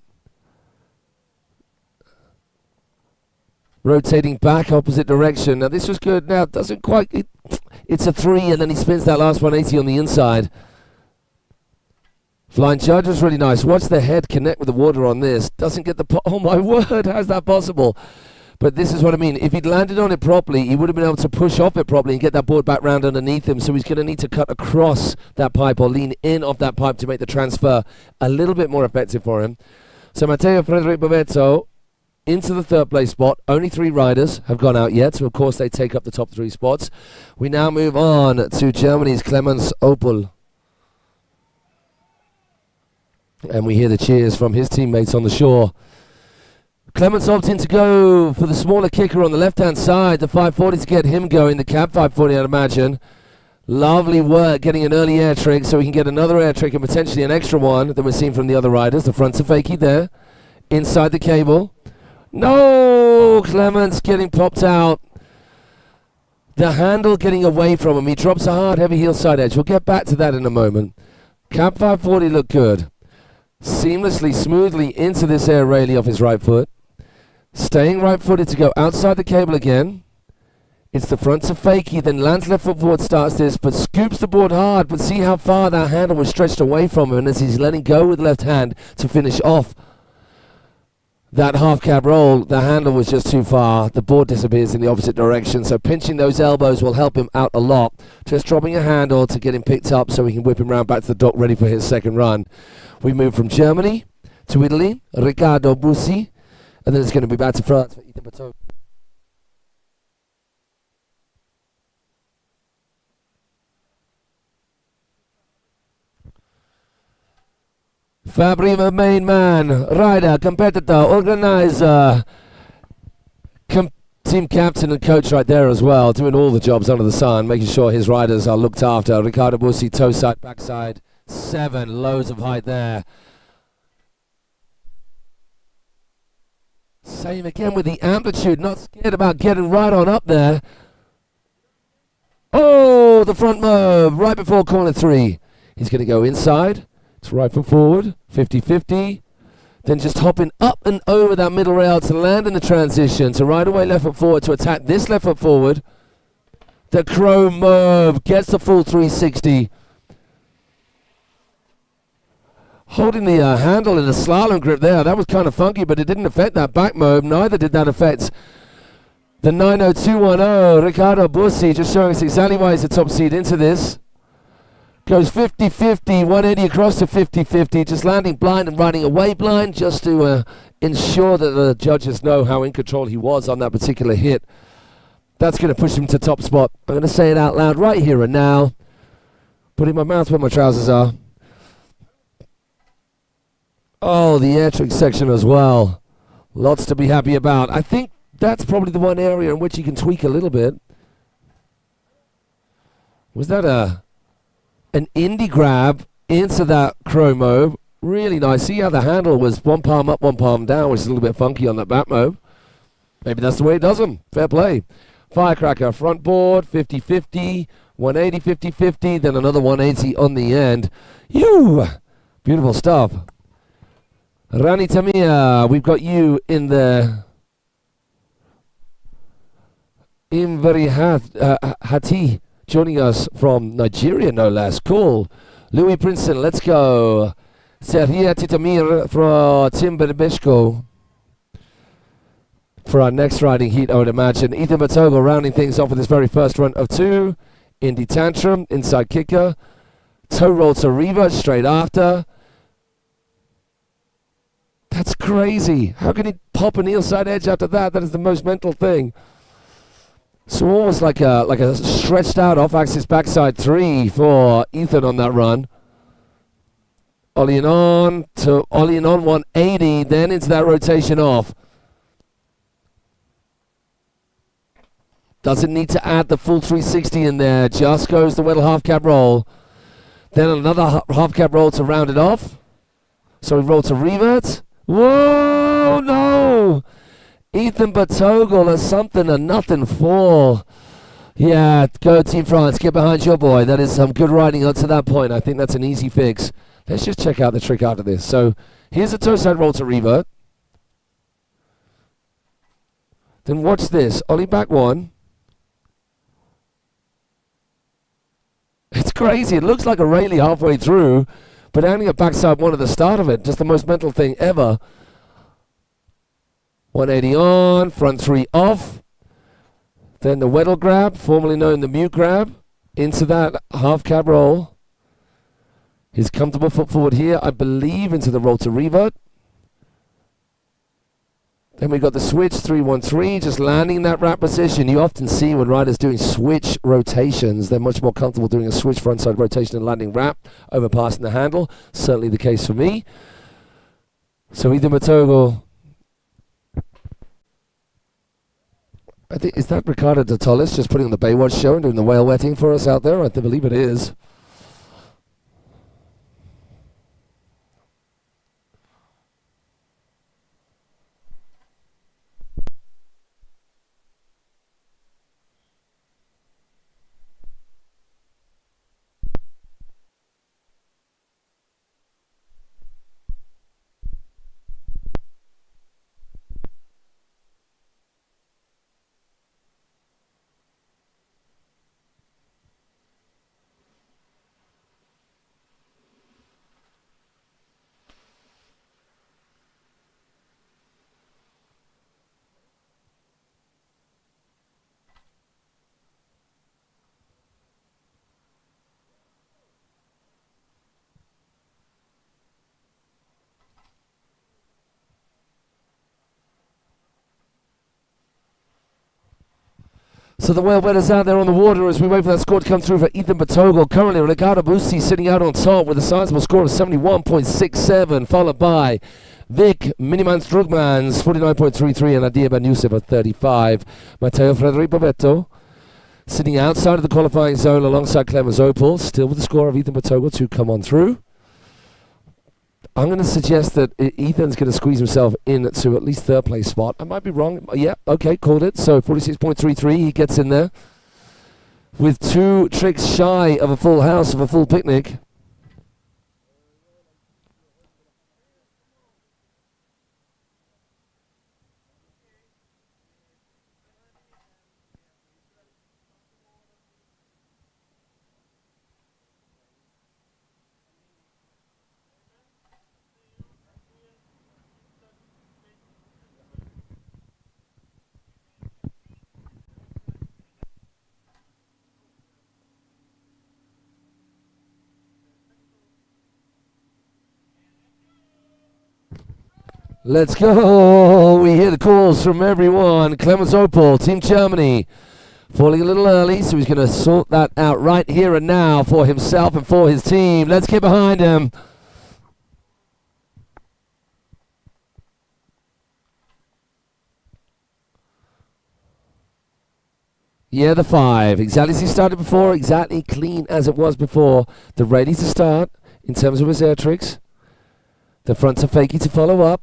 Rotating back opposite direction. Now this was good. Now it doesn't quite... It's a 3 and then he spins that last 180 on the inside. Flying Judge was really nice. Watch the head connect with the water on this. Doesn't get the... Oh my word, how's that possible? But this is what I mean. If he'd landed on it properly, he would have been able to push off it properly and get that board back round underneath him. So he's going to need to cut across that pipe or lean in off that pipe to make the transfer a little bit more effective for him. So Matteo Frederico Bovetto into the third place spot. Only 3 riders have gone out yet, so of course they take up the top 3 spots. We now move on to Germany's Clemens Opel. And we hear the cheers from his teammates on the shore. Clemens opting to go for the smaller kicker on the left-hand side, the 540 to get him going, the cab 540 I'd imagine. Lovely work getting an early air trick so we can get another air trick and potentially an extra one that we're seeing from the other riders. The front's a fakie there, inside the cable. No! Clemens getting popped out. The handle getting away from him. He drops a hard, heavy heel side edge. We'll get back to that in a moment. Cab 540 looked good. Seamlessly, smoothly into this air railie off his right foot. Staying right-footed to go outside the cable again. It's the front to fakie, then lands left foot forward, starts this, but scoops the board hard. But see how far that handle was stretched away from him, and as he's letting go with left hand to finish off that half cab roll, the handle was just too far. The board disappears in the opposite direction, so pinching those elbows will help him out a lot. Just dropping a handle to get him picked up so we can whip him round back to the dock ready for his second run. We move from Germany to Italy, Riccardo Bussi, and then it's going to be back to France for Ethan Bateau. Fabri, the main man, rider, competitor, organizer, team captain and coach right there as well, doing all the jobs under the sun, making sure his riders are looked after. Riccardo Bussi, toe side, backside, 7, loads of height there. Same again with the amplitude, not scared about getting right on up there. Oh, the front move, right before corner 3. He's going to go inside. It's right foot forward, 50-50. Then just hopping up and over that middle rail to land in the transition. To right away left foot forward to attack this left foot forward. The Bromo gets the full 360. Holding the handle in a slalom grip there. That was kind of funky, but it didn't affect that back mob. Neither did that affect the 90210. Riccardo Bussi just showing us exactly why he's the top seed into this. Goes 50-50, 180 across to 50-50. Just landing blind and riding away blind just to ensure that the judges know how in control he was on that particular hit. That's going to push him to top spot. I'm going to say it out loud right here and now. Putting my mouth where my trousers are. Oh, the air trick section as well. Lots to be happy about. I think that's probably the one area in which he can tweak a little bit. Was that an indie grab into that chromo? Really nice. See how the handle was one palm up, one palm down, which is a little bit funky on that back mob. Maybe that's the way it does them. Fair play. Firecracker front board, 50-50, 180, 50-50, then another 180 on the end. Beautiful stuff. Rani Tamia, we've got you in the Imveri Hati, joining us from Nigeria, no less. Cool. Louis Princeton, let's go. Serhia Titamir from Timberbishko. For our next riding heat, I would imagine. Ethan Batogo rounding things off with his very first run of two. Indy Tantrum, inside kicker. Toe roll to Riva straight after. That's crazy. How can he pop an heel side edge after that? That is the most mental thing. So almost like a stretched out off axis backside three for Ethan on that run. Ollieing on to ollieing on 180, then into that rotation off. Doesn't need to add the full 360 in there. Just goes the Weddle half cab roll. Then another half cab roll to round it off. So we roll to revert. Whoa, no! Ethan Batogle has something and nothing for. Yeah, go Team France. Get behind your boy. That is some good riding up to that point. I think that's an easy fix. Let's just check out the trick after this. So here's a toe side roll to revert. Then watch this. Ollie back one. It's crazy. It looks like a Rayleigh halfway through, but only a backside one at the start of it. Just the most mental thing ever. 180 on, front three off. Then the Weddle grab, formerly known the mute grab, into that half cab roll. His comfortable foot forward here, I believe, into the roll to revert. Then we got the switch, 3-1-3, just landing in that wrap position. You often see when riders doing switch rotations, they're much more comfortable doing a switch frontside rotation and landing wrap, overpassing the handle. Certainly the case for me. So Ethan Batogo, I think, is that Ricardo de Tolles just putting on the Baywatch show and doing the whale wetting for us out there? I believe it is. So the whale wetters out there on the water as we wait for that score to come through for Ethan Batogle. Currently, Riccardo Bussi sitting out on top with a sizable score of 71.67, followed by Vic Miniman Strugmans, 49.33, and Adia Ben Youssef at 35. Matteo Frederico Betto sitting outside of the qualifying zone alongside Clemens Opel, still with the score of Ethan Batogle to come on through. I'm going to suggest that Ethan's going to squeeze himself in to at least third place spot. I might be wrong. Yeah, okay, called it. So 46.33, he gets in there with 2 tricks shy of a full house, of a full picnic. Let's go. We hear the calls from everyone. Clemens Opel, Team Germany, falling a little early, so he's going to sort that out right here and now for himself and for his team. Let's get behind him. Yeah, the 5. Exactly as he started before, exactly clean as it was before. The ready to start in terms of his air tricks. The front to fakie to follow up.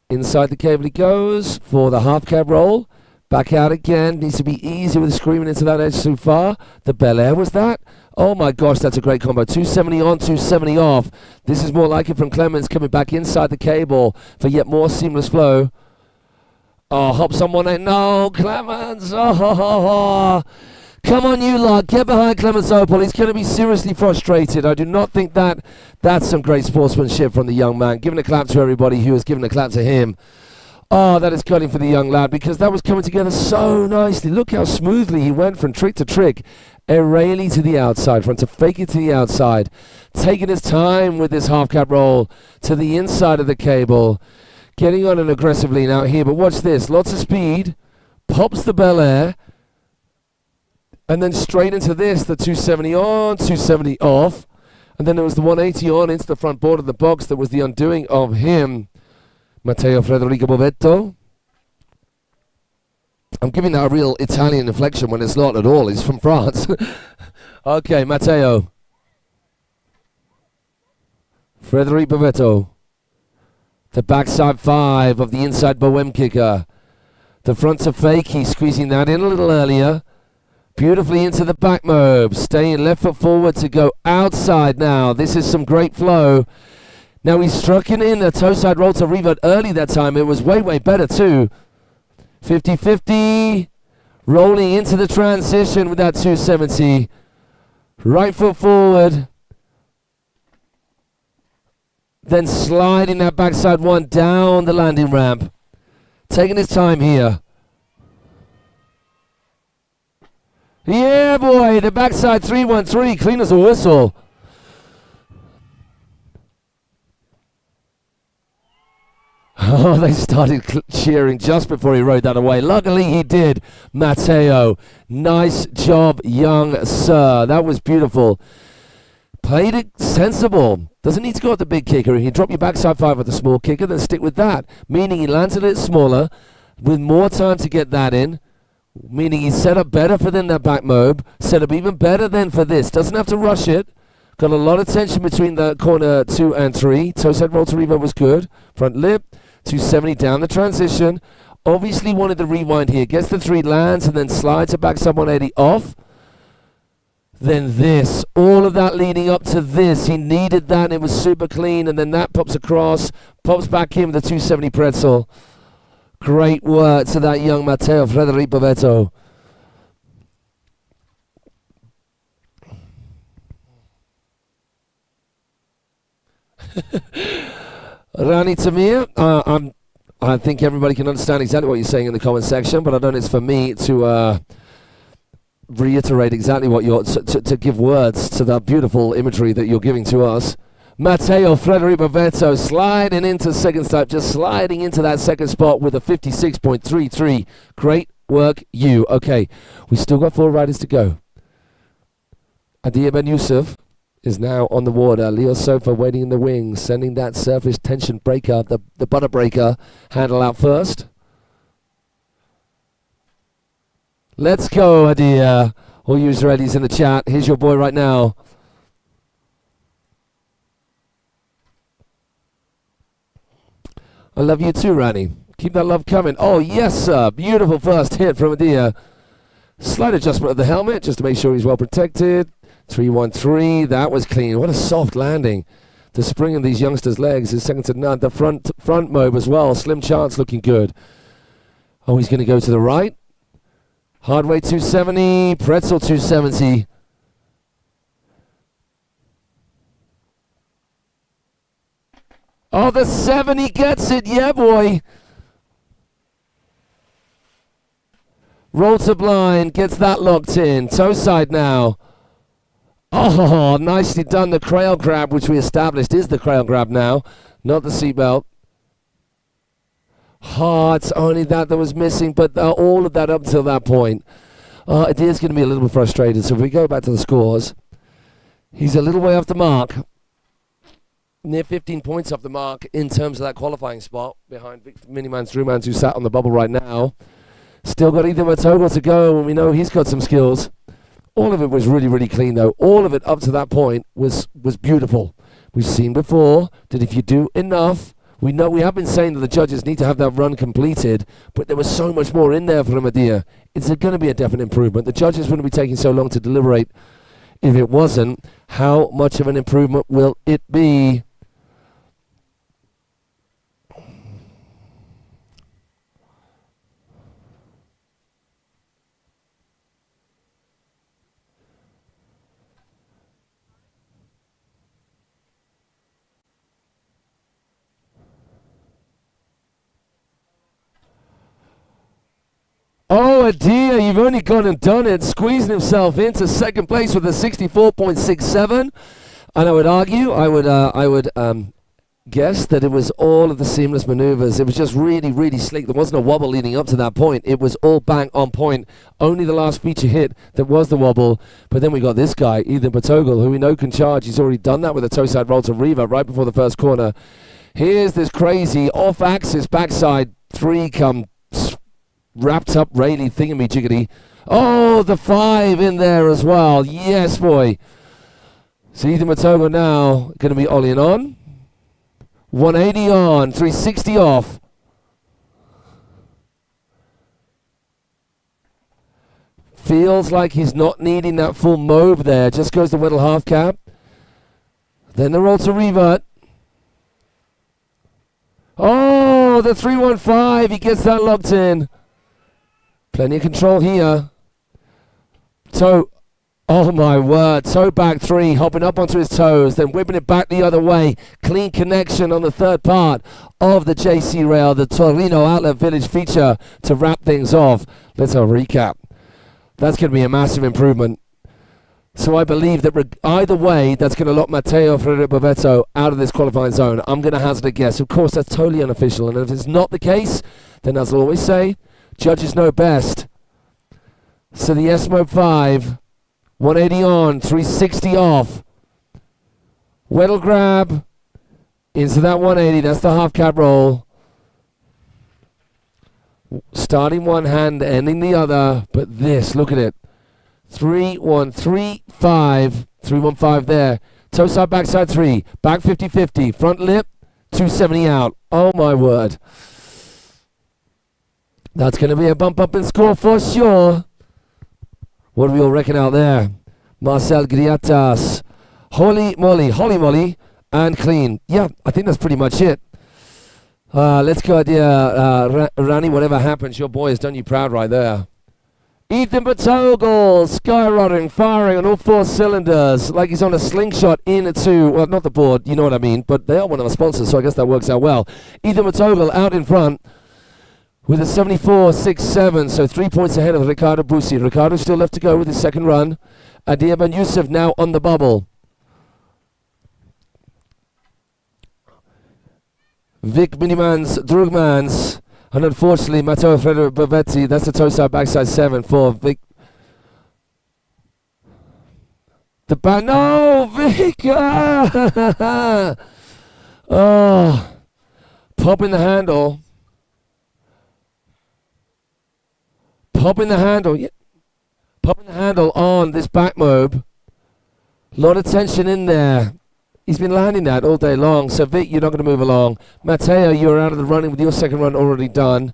Inside the cable he goes for the half cab roll. Back out again. Needs to be easy with screaming into that edge too far. The Bel Air was that. Oh my gosh, that's a great combo. 270 on, 270 off. This is more like it from Clemens coming back inside the cable for yet more seamless flow. Oh, hops on 1-8. No, Clemens. Oh. Come on, you lot. Get behind Clemens Opel. He's going to be seriously frustrated. I do not think that's some great sportsmanship from the young man. Giving a clap to everybody who has given a clap to him. Oh, that is cutting for the young lad because that was coming together so nicely. Look how smoothly he went from trick to trick. A railing to the outside, front to fake it to the outside. Taking his time with this half cap roll to the inside of the cable. Getting on it aggressively now here, but watch this. Lots of speed. Pops the Bel Air. And then straight into this, the 270 on, 270 off. And then there was the 180 on into the front board of the box that was the undoing of him. Matteo Frederico Bovetto. I'm giving that a real Italian inflection when it's not at all. He's from France. Okay, Matteo. Frederico Bovetto. The backside 5 of the inside Bohem kicker. The front to fakie, squeezing that in a little earlier. Beautifully into the back mob. Staying left foot forward to go outside now. This is some great flow. Now he's struck it in a toe side roll to revert early that time. It was way, way better too. 50-50. Rolling into the transition with that 270. Right foot forward. Then sliding that backside 1 down the landing ramp. Taking his time here. Yeah, boy, the backside 313, clean as a whistle. Oh, they started cheering just before he rode that away. Luckily he did, Matteo. Nice job, young sir. That was beautiful. Played it sensible. Doesn't need to go at the big kicker. He drop your backside 5 with the small kicker, then stick with that. Meaning he lands a little smaller with more time to get that in. Meaning he's set up better for than that back mob. Set up even better than for this. Doesn't have to rush it. Got a lot of tension between the corner 2 and 3. Toe set roll to reverb was good. Front lip. 270 down the transition. Obviously wanted the rewind here. Gets the 3, lands, and then slides it back sub 180 off. Then this. All of that leading up to this. He needed that. It was super clean. And then that pops across. Pops back in with the 270 pretzel. Great work to that young Matteo Frederico Bovetto. Rani Tamir, I think everybody can understand exactly what you're saying in the comment section, but I don't know it's for me to reiterate exactly what you're, to give words to that beautiful imagery that you're giving to us. Matteo Frederico Bovetto sliding into second step, just sliding into that second spot with a 56.33. Great work, you. Okay, we still got 4 riders to go. Adia Ben Yusuf is now on the water. Leo Sofa waiting in the wings, sending that surface tension breaker, the butter breaker, handle out first. Let's go, Adia. All you Israelis in the chat. Here's your boy right now. I love you too, Rani. Keep that love coming. Oh, yes, sir. Beautiful first hit from Adia. Slight adjustment of the helmet just to make sure he's well protected. 313. That was clean. What a soft landing. The spring in these youngsters' legs is second to none. The front mob as well. Slim chance looking good. Oh, he's going to go to the right. Hardway 270. Pretzel 270. Oh, the 7, he gets it. Yeah, boy. Roll to blind. Gets that locked in. Toe side now. Oh, nicely done. The crail grab, which we established is the crail grab now. Not the seatbelt. It's only that was missing, but all of that up until that point. Adia's going to be a little bit frustrated. So if we go back to the scores, he's a little way off the mark. Near 15 points off the mark in terms of that qualifying spot behind Minimans Drumans, who sat on the bubble right now. Still got Ethan Matogel to go, and we know he's got some skills. All of it was really, really clean, though. All of it up to that point was beautiful. We've seen before that if you do enough, we have been saying that the judges need to have that run completed, but there was so much more in there for Adia. It's going to be a definite improvement. The judges wouldn't be taking so long to deliberate if it wasn't. How much of an improvement will it be? Oh, Adia, you've only gone and done it, squeezing himself into second place with a 64.67. And I would argue, I would guess that it was all of the seamless maneuvers. It was just really, really slick. There wasn't a wobble leading up to that point. It was all bang on point. Only the last feature hit that was the wobble. But then we got this guy, Ethan Patogel, who we know can charge. He's already done that with a toe side roll to Riva right before the first corner. Here's this crazy off-axis backside 3 come wrapped up Rayleigh thingamajiggy. Oh, the 5 in there as well. Yes, boy. So Ethan Matogel now going to be ollieing on. 180 on, 360 off. Feels like he's not needing that full mobe there. Just goes the Weddle half cap. Then the roll to revert. Oh, the 315. He gets that locked in. Plenty of control here. Toe, oh my word, toe back 3, hopping up onto his toes, then whipping it back the other way. Clean connection on the third part of the JC rail, the Torino Outlet Village feature to wrap things off. Let's have a recap. That's going to be a massive improvement. So I believe that either way, that's going to lock Matteo Frederico out of this qualifying zone. I'm going to hazard a guess. Of course, that's totally unofficial, and if it's not the case, then as I always say, judges know best. So the S-Mobe 5, 180 on, 360 off. Weddle grab into that 180. That's the half cab roll. Starting one hand, ending the other. But this, look at it. 3-1-3-5. 3-1-5 there. Toe side, backside 3. Back 50-50. Front lip, 270 out. Oh my word. That's going to be a bump up in score for sure. What do we all reckon out there? Marcel Griatas. Holy moly, and clean. Yeah, I think that's pretty much it. Let's go, dear Rani, whatever happens, your boy has done you proud right there. Ethan Patogel, skyrocketing, firing on all 4 cylinders, like he's on a slingshot into, well, not the board, you know what I mean, but they are one of our sponsors, so I guess that works out well. Ethan Patogel out in front with a 74.67, so 3 points ahead of Riccardo Bussi. Riccardo still left to go with his second run. Adia Ben Youssef now on the bubble. Vic Minimans Drugmans. And unfortunately, Matteo Frederico Bavetti, that's the toe side, backside 7 for Vic. No, Vic! Oh, popping the handle. Popping the handle on this back mobe. A lot of tension in there. He's been landing that all day long. So Vic, you're not going to move along. Matteo, you're out of the running with your second run already done.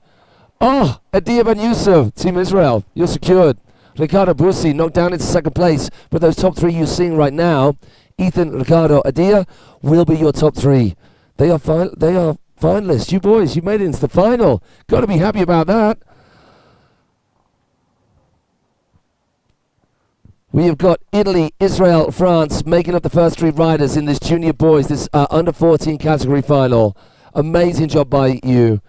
Oh, Adia Ben Youssef, Team Israel, you're secured. Riccardo Bussi knocked down into second place. But those top 3 you're seeing right now, Ethan, Riccardo, Adia, will be your top 3. They are finalists. You boys, you made it into the final. Got to be happy about that. We have got Italy, Israel, France making up the first 3 riders in this junior boys, this under 14 category final. Amazing job by you.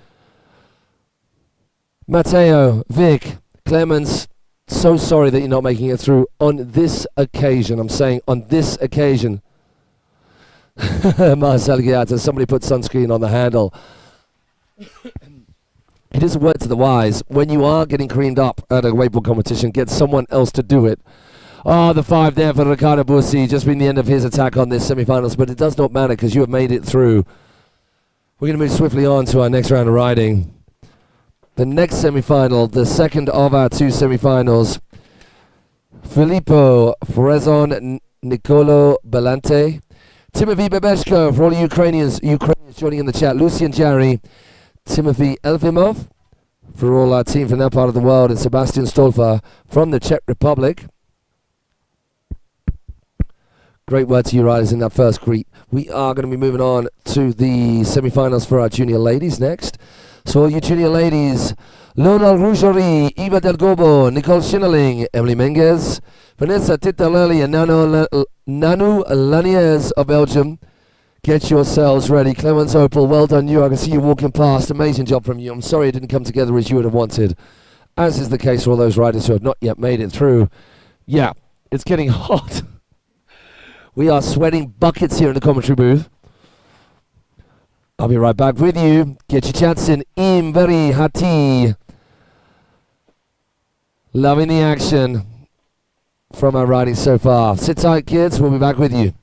Matteo, Vic, Clemens, so sorry that you're not making it through on this occasion. I'm saying on this occasion. Marcel Giata, somebody put sunscreen on the handle. It is a word to the wise. When you are getting creamed up at a wakeboard competition, get someone else to do it. The 5 there for Riccardo Bussi. Just been the end of his attack on this semi-finals, but it does not matter because you have made it through. We're going to move swiftly on to our next round of riding. The next semi-final, the second of our 2 semi-finals. Filippo Frezon Nicolo Belante. Timothy Bebeshko, for all Ukrainians joining in the chat. Lucian Jarry. Timothy Elfimov, for all our team from that part of the world. And Sebastian Stolfa from the Czech Republic. Great word to you riders in that first greet. We are going to be moving on to the semi-finals for our junior ladies next. So all you junior ladies, Lionel Rougerie, Eva Del Gobo, Nicole Schinneling, Emily Menges, Vanessa Titalelli and Nanu Laniers of Belgium. Get yourselves ready. Clemens Opel, well done you. I can see you walking past. Amazing job from you. I'm sorry it didn't come together as you would have wanted, as is the case for all those riders who have not yet made it through. Yeah, it's getting hot. We are sweating buckets here in the commentary booth. I'll be right back with you. Get your chance in. Very Hati. Loving the action from our riding so far. Sit tight, kids. We'll be back with you.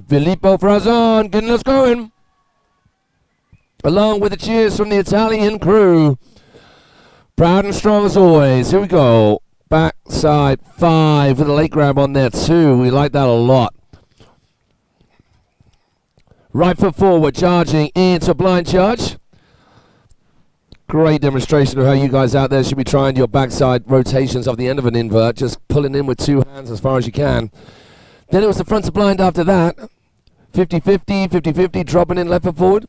Filippo Frazon getting us going. Along with the cheers from the Italian crew. Proud and strong as always. Here we go. Backside 5 with a late grab on there too. We like that a lot. Right foot forward, charging into blind charge. Great demonstration of how you guys out there should be trying your backside rotations off the end of an invert. Just pulling in with 2 hands as far as you can. Then it was the front to blind after that. 50-50, 50-50, dropping in left foot forward.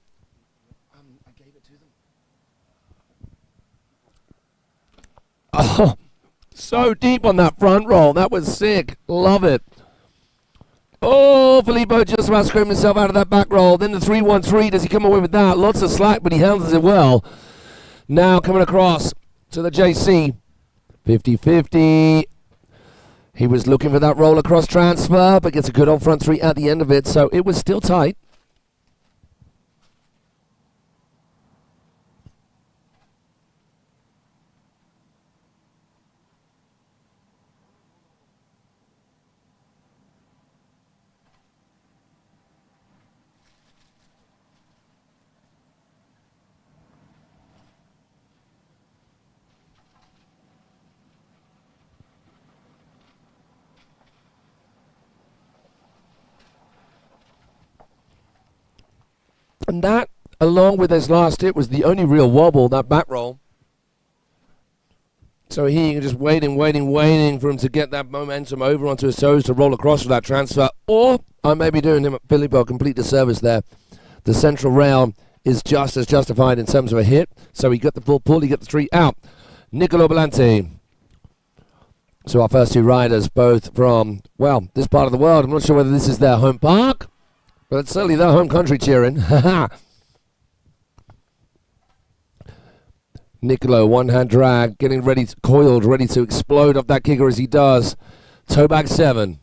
I gave it to them. Oh, so deep on that front roll. That was sick. Love it. Oh, Filippo just about scraping himself out of that back roll. Then the 3-1-3. Does he come away with that? Lots of slack, but he handles it well. Now coming across to the JC. 50-50. He was looking for that roll across transfer, but gets a good on front 3 at the end of it, so it was still tight. And that, along with his last hit, was the only real wobble, that back roll. So here you can just waiting for him to get that momentum over onto his toes to roll across for that transfer. Or I may be doing him, Filippo, a complete disservice there. The central rail is just as justified in terms of a hit. So he got the full pull, he got the 3 out. Niccolo Bellanti. So our first 2 riders, both from, well, this part of the world. I'm not sure whether this is their home park, but it's certainly their home country cheering. Niccolo, one-hand drag, getting ready, coiled, ready to explode off that kicker as he does. Toe back 7.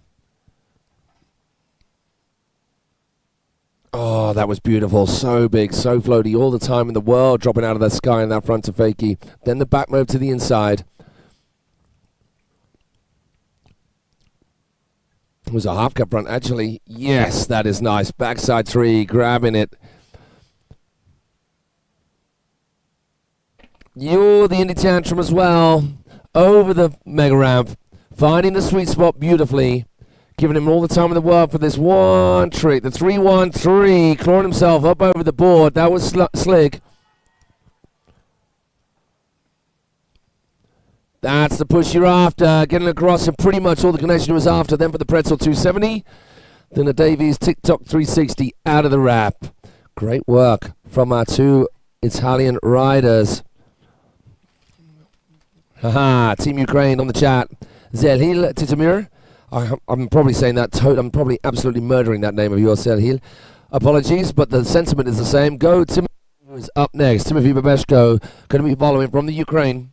Oh, that was beautiful. So big, so floaty, all the time in the world, dropping out of the sky in that front to fakie. Then the back move to the inside. It was a half cut front, actually. Yes, that is nice. Backside 3, grabbing it. You're the Indy Tantrum as well. Over the mega ramp. Finding the sweet spot beautifully. Giving him all the time in the world for this one trick. The 3-1-3. Clawing himself up over the board. That was slick. That's the push you're after. Getting across and pretty much all the connection he was after. Then for the Pretzel 270. Then the Davies TikTok 360 out of the wrap. Great work from our 2 Italian riders. Haha, Team Ukraine on the chat. Zelhil Titamir. I'm probably saying that. I'm probably absolutely murdering that name of yours, Zelhil. Apologies, but the sentiment is the same. Go, Timothy, who is up next. Timothy Babeshko, going to be following from the Ukraine.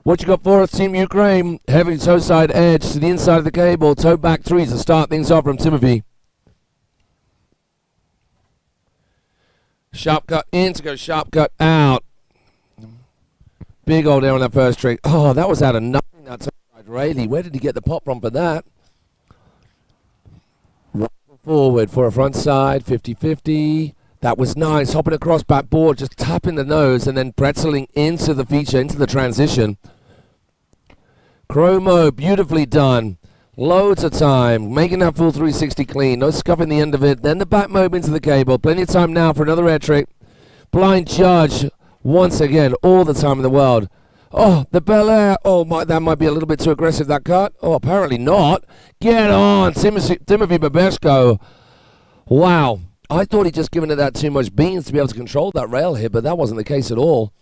What you got for us, Team Ukraine? Heavy toe side edge to the inside of the cable. Toe back 3 to start things off from Timothy. Sharp cut in to go sharp cut out. Big old air on that first trick. Oh, that was out of nothing. That toe side Rayleigh. Where did he get the pop from for that? Forward for a front side. 50-50. That was nice. Hopping across backboard, just tapping the nose and then pretzeling into the feature, into the transition. Chromo, beautifully done. Loads of time. Making that full 360 clean. No scuffing the end of it. Then the back mob into the cable. Plenty of time now for another air trick. Blind Judge, once again, all the time in the world. Oh, the Bel Air. Oh, that might be a little bit too aggressive, that cut. Oh, apparently not. Get on, Timothy Babeshko. Wow. I thought he'd just given it that too much beans to be able to control that rail here, but that wasn't the case at all.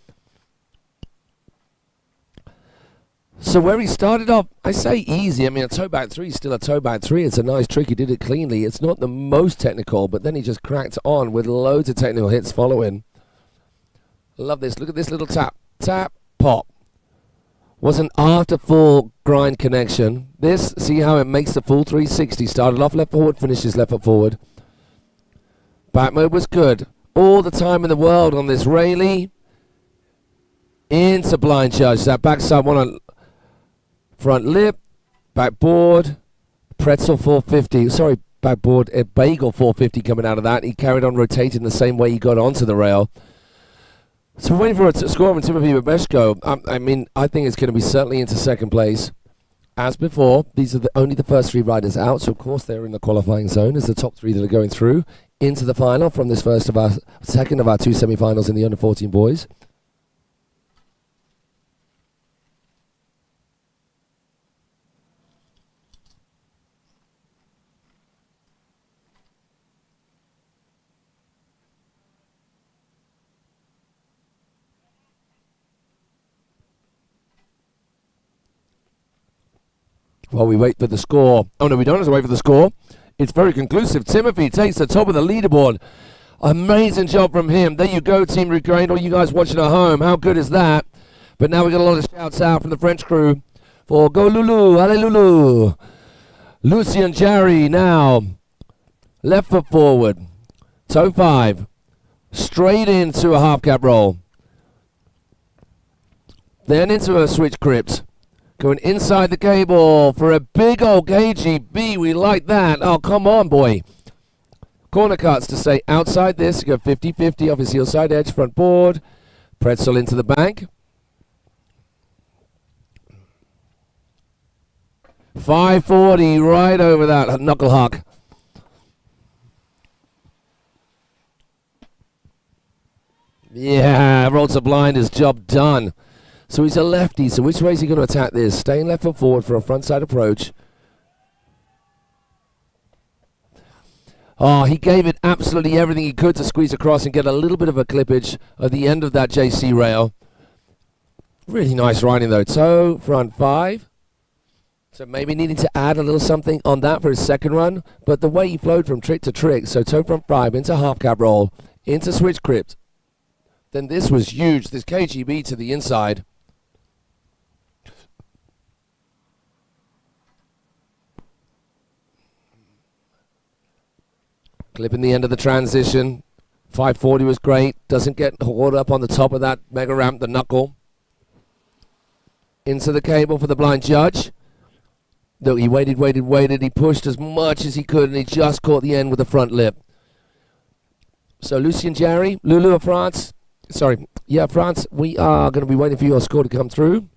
So where he started off, I say easy. I mean, a toe back 3 is still a toe back 3. It's a nice trick. He did it cleanly. It's not the most technical, but then he just cracked on with loads of technical hits following. Love this. Look at this little tap. Tap, pop. Was an after full grind connection. This, see how it makes the full 360. Started off left forward, finishes left foot forward. Back mode was good. All the time in the world on this Rayleigh. Into Blind Judge. That backside one on front lip. Backboard. Pretzel 450. Sorry, backboard. A bagel 450 coming out of that. He carried on rotating the same way he got onto the rail. So we're waiting for a score from Timothy Babeshko. I mean, I think it's going to be certainly into second place. As before, these are only the first 3 riders out, so of course they're in the qualifying zone as the top 3 that are going through into the final from this second of our 2 semi-finals in the under-14 boys. While we wait for the score. Oh no, we don't have to wait for the score. It's very conclusive. Timothy takes the top of the leaderboard. Amazing job from him. There you go, Team Ukraine. All you guys watching at home. How good is that? But now we got a lot of shouts out from the French crew for Go Lulu, Allez Lulu. Lucien Jarry now. Left foot forward. Toe 5. Straight into a half cap roll. Then into a switch crypt. Going inside the cable for a big old KGB. We like that. Oh, come on, boy. Corner cuts to stay outside this. Go 50-50 off his heel side edge, front board. Pretzel into the bank. 540 right over that knuckle huck. Yeah, rolled to blind, his job done. So he's a lefty, so which way is he going to attack this? Staying left foot forward for a frontside approach. Oh, he gave it absolutely everything he could to squeeze across and get a little bit of a clippage at the end of that JC rail. Really nice riding though. Toe, front 5. So maybe needing to add a little something on that for his second run. But the way he flowed from trick to trick, so toe front 5 into half cab roll, into switch crypt. Then this was huge, this KGB to the inside. Clipping the end of the transition. 540 was great. Doesn't get hauled up on the top of that mega ramp, the knuckle. Into the cable for the blind judge. Though he waited. He pushed as much as he could, and he just caught the end with the front lip. So Lucien Jarry, Lulu of France. Sorry, yeah, France. We are going to be waiting for your score to come through.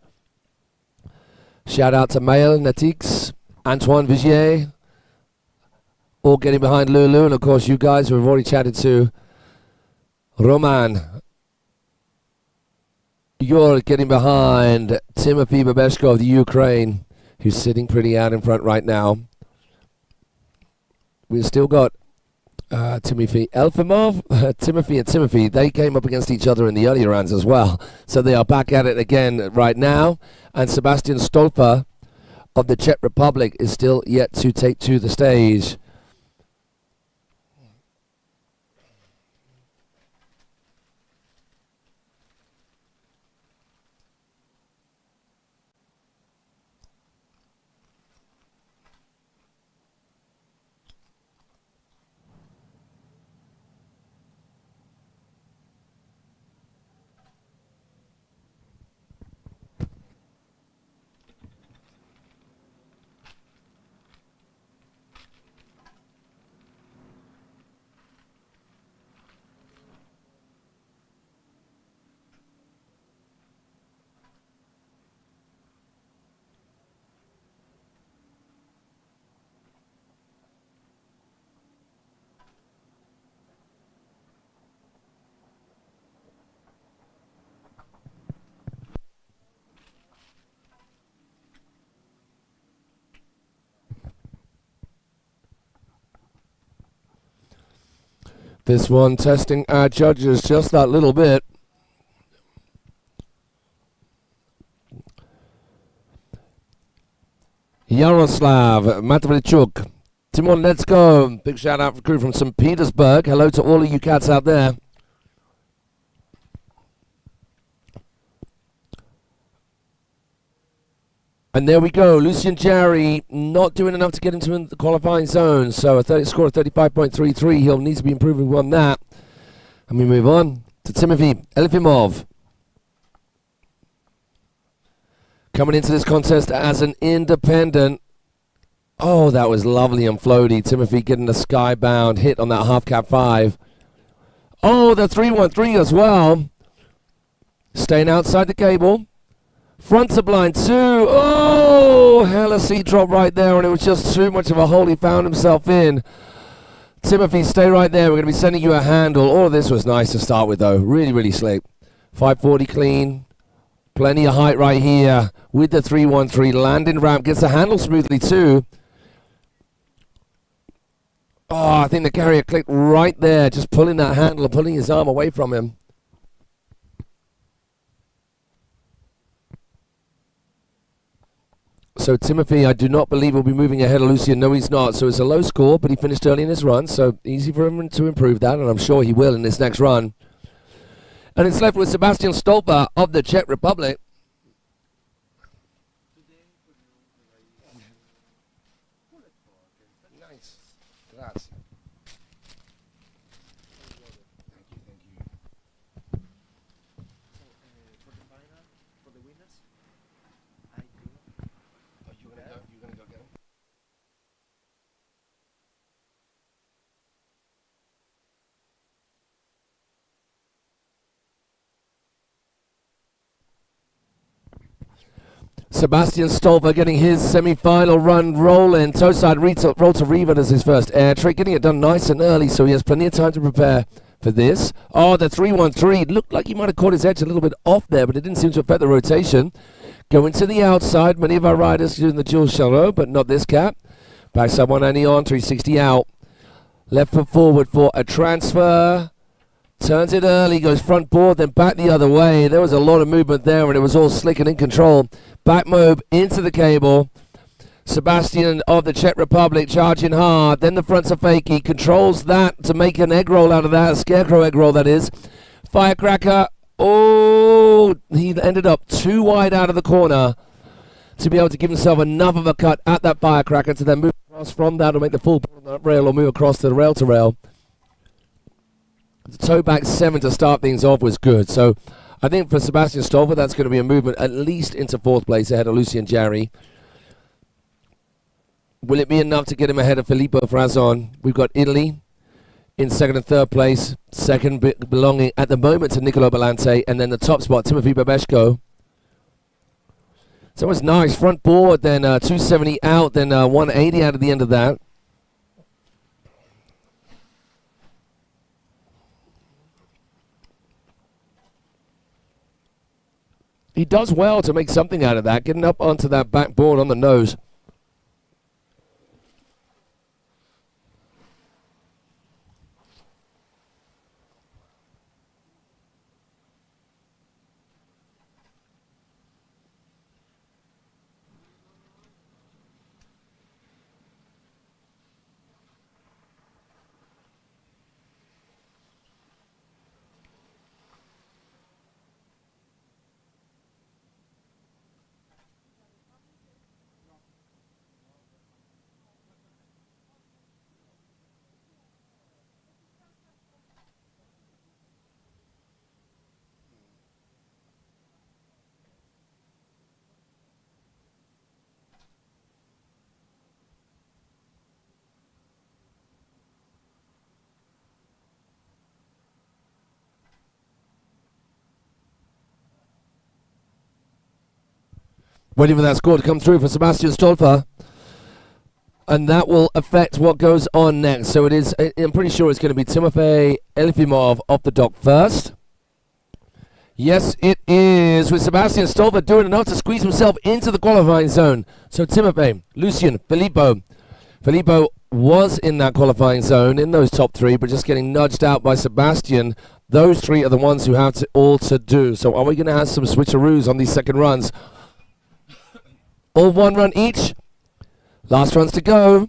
Shout out to Maël Natix, Antoine Vigier. All getting behind Lulu, and of course you guys who have already chatted to Roman. You're getting behind Timothy Babeshko of the Ukraine, who's sitting pretty out in front right now. We've still got Timothy Elfimov, Timothy and Timothy. They came up against each other in the earlier rounds as well, so they are back at it again right now. And Sebastian Stolper of the Czech Republic is still yet to take to the stage. This one testing our judges just that little bit. Yaroslav Matvichuk. Timon, let's go. Big shout out for crew from St. Petersburg. Hello to all of you cats out there. And there we go. Lucien Jarry not doing enough to get into the qualifying zone. So a score of 35.33. He'll need to be improving on that. And we move on to Timothy Elfimov. Coming into this contest as an independent. Oh, that was lovely and floaty. Timothy getting a skybound hit on that half cap 5. Oh, the 313 as well. Staying outside the cable. Front to blind 2. Oh, hella seat drop right there, and it was just too much of a hole he found himself in. Timothy, stay right there. We're going to be sending you a handle. All of this was nice to start with, though. Really, really slick. 540 clean. Plenty of height right here with the 313. Landing ramp. Gets the handle smoothly, too. Oh, I think the carrier clicked right there. Just pulling that handle, pulling his arm away from him. So Timothy, I do not believe will be moving ahead of Lucien. No, he's not. So it's a low score, but he finished early in his run. So easy for him to improve that, and I'm sure he will in this next run. And it's left with Sebastian Stolper of the Czech Republic. Nice. Grazie. Thank you. For the final, for the winner? Sebastian Stolper getting his semi-final run rolling. Toe side roll to Riva as his first air trick, getting it done nice and early, so he has plenty of time to prepare for this. Oh, the 3-1-3 looked like he might have caught his edge a little bit off there, but it didn't seem to affect the rotation. Going to the outside, many of our riders doing the dual shallow, but not this cat. Backside 190 on, 360 out. Left foot forward for a transfer. Turns it early, goes front board, then back the other way. There was a lot of movement there, and it was all slick and in control. Back mob into the cable. Sebastian of the Czech Republic charging hard. Then the front's a fakie. Controls that to make an egg roll out of that. A scarecrow egg roll, that is. Firecracker. Oh, he ended up too wide out of the corner to be able to give himself enough of a cut at that firecracker to then move across from that or make the full rail or move across to the rail to rail. The toe back 7 to start things off was good. So I think for Sebastian Stolper, that's going to be a movement at least into 4th place ahead of Lucien Jarry. Will it be enough to get him ahead of Filippo Frazon? We've got Italy in 2nd and 3rd place. 2nd belonging at the moment to Nicolo Belante. And then the top spot, Timothy Babeshko. So it was nice. Front board, then 270 out, then 180 out of the end of that. He does well to make something out of that, getting up onto that backboard on the nose. Waiting for that score to come through for Sebastian Stolper. And that will affect what goes on next. So it is, I'm pretty sure it's going to be Timofey Elifimov off the dock first. Yes, it is, with Sebastian Stolper doing enough to squeeze himself into the qualifying zone. So Timofey, Lucien, Filippo. Filippo was in that qualifying zone in those top 3, but just getting nudged out by Sebastian. Those 3 are the ones who have all to do. So are we going to have some switcheroos on these second runs? All 1 run each. Last runs to go.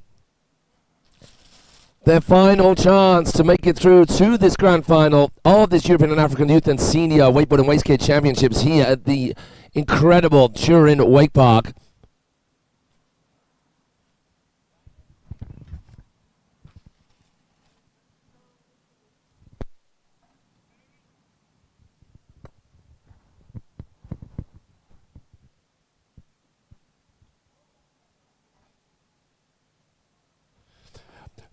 Their final chance to make it through to this grand final of this European and African Youth and Senior Wakeboard and Wastegate Championships here at the incredible Turin Wakepark.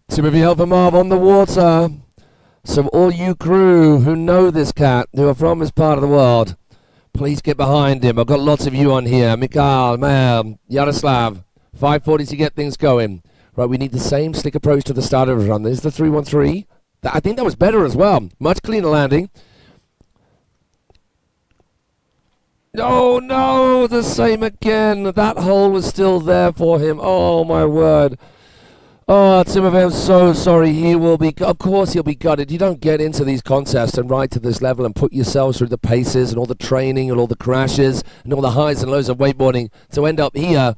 Timothy Elfimov on the water. So all you crew who know this cat, who are from this part of the world, please get behind him. I've got lots of you on here. Mikhail, Mel, Yaroslav. 5:40 to get things going. Right, we need the same slick approach to the start of the run. There's the 3-1-3. I think that was better as well. Much cleaner landing. Oh no, the same again. That hole was still there for him. Oh my word. Oh, Timothy, I'm so sorry. He will be, of course he'll be gutted. You don't get into these contests and ride to this level and put yourselves through the paces and all the training and all the crashes and all the highs and lows of wakeboarding to end up here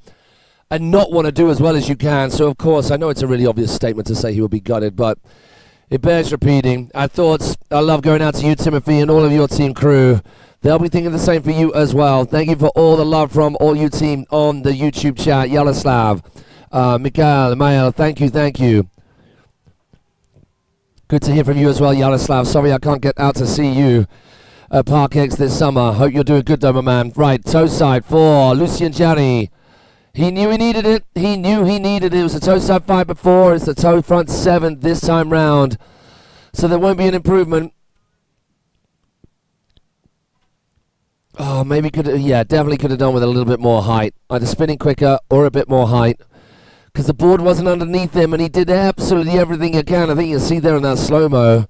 and not want to do as well as you can. So, of course, I know it's a really obvious statement to say he will be gutted, but it bears repeating. Our thoughts, I love going out to you, Timothy, and all of your team crew. They'll be thinking the same for you as well. Thank you for all the love from all you team on the YouTube chat. Yaroslav. Mikhail, Mael, thank you. Good to hear from you as well, Yaroslav. Sorry I can't get out to see you at Park X this summer. Hope you're doing good though, my man. Right, toe side for Lucien Jarry. He knew he needed it. It was a toe side 5 before. It's the toe front 7 this time round. So there won't be an improvement. Oh, maybe could have, yeah, definitely could have done with a little bit more height. Either spinning quicker or a bit more height. Because the board wasn't underneath him, and he did absolutely everything he can. I think you see there in that slow-mo.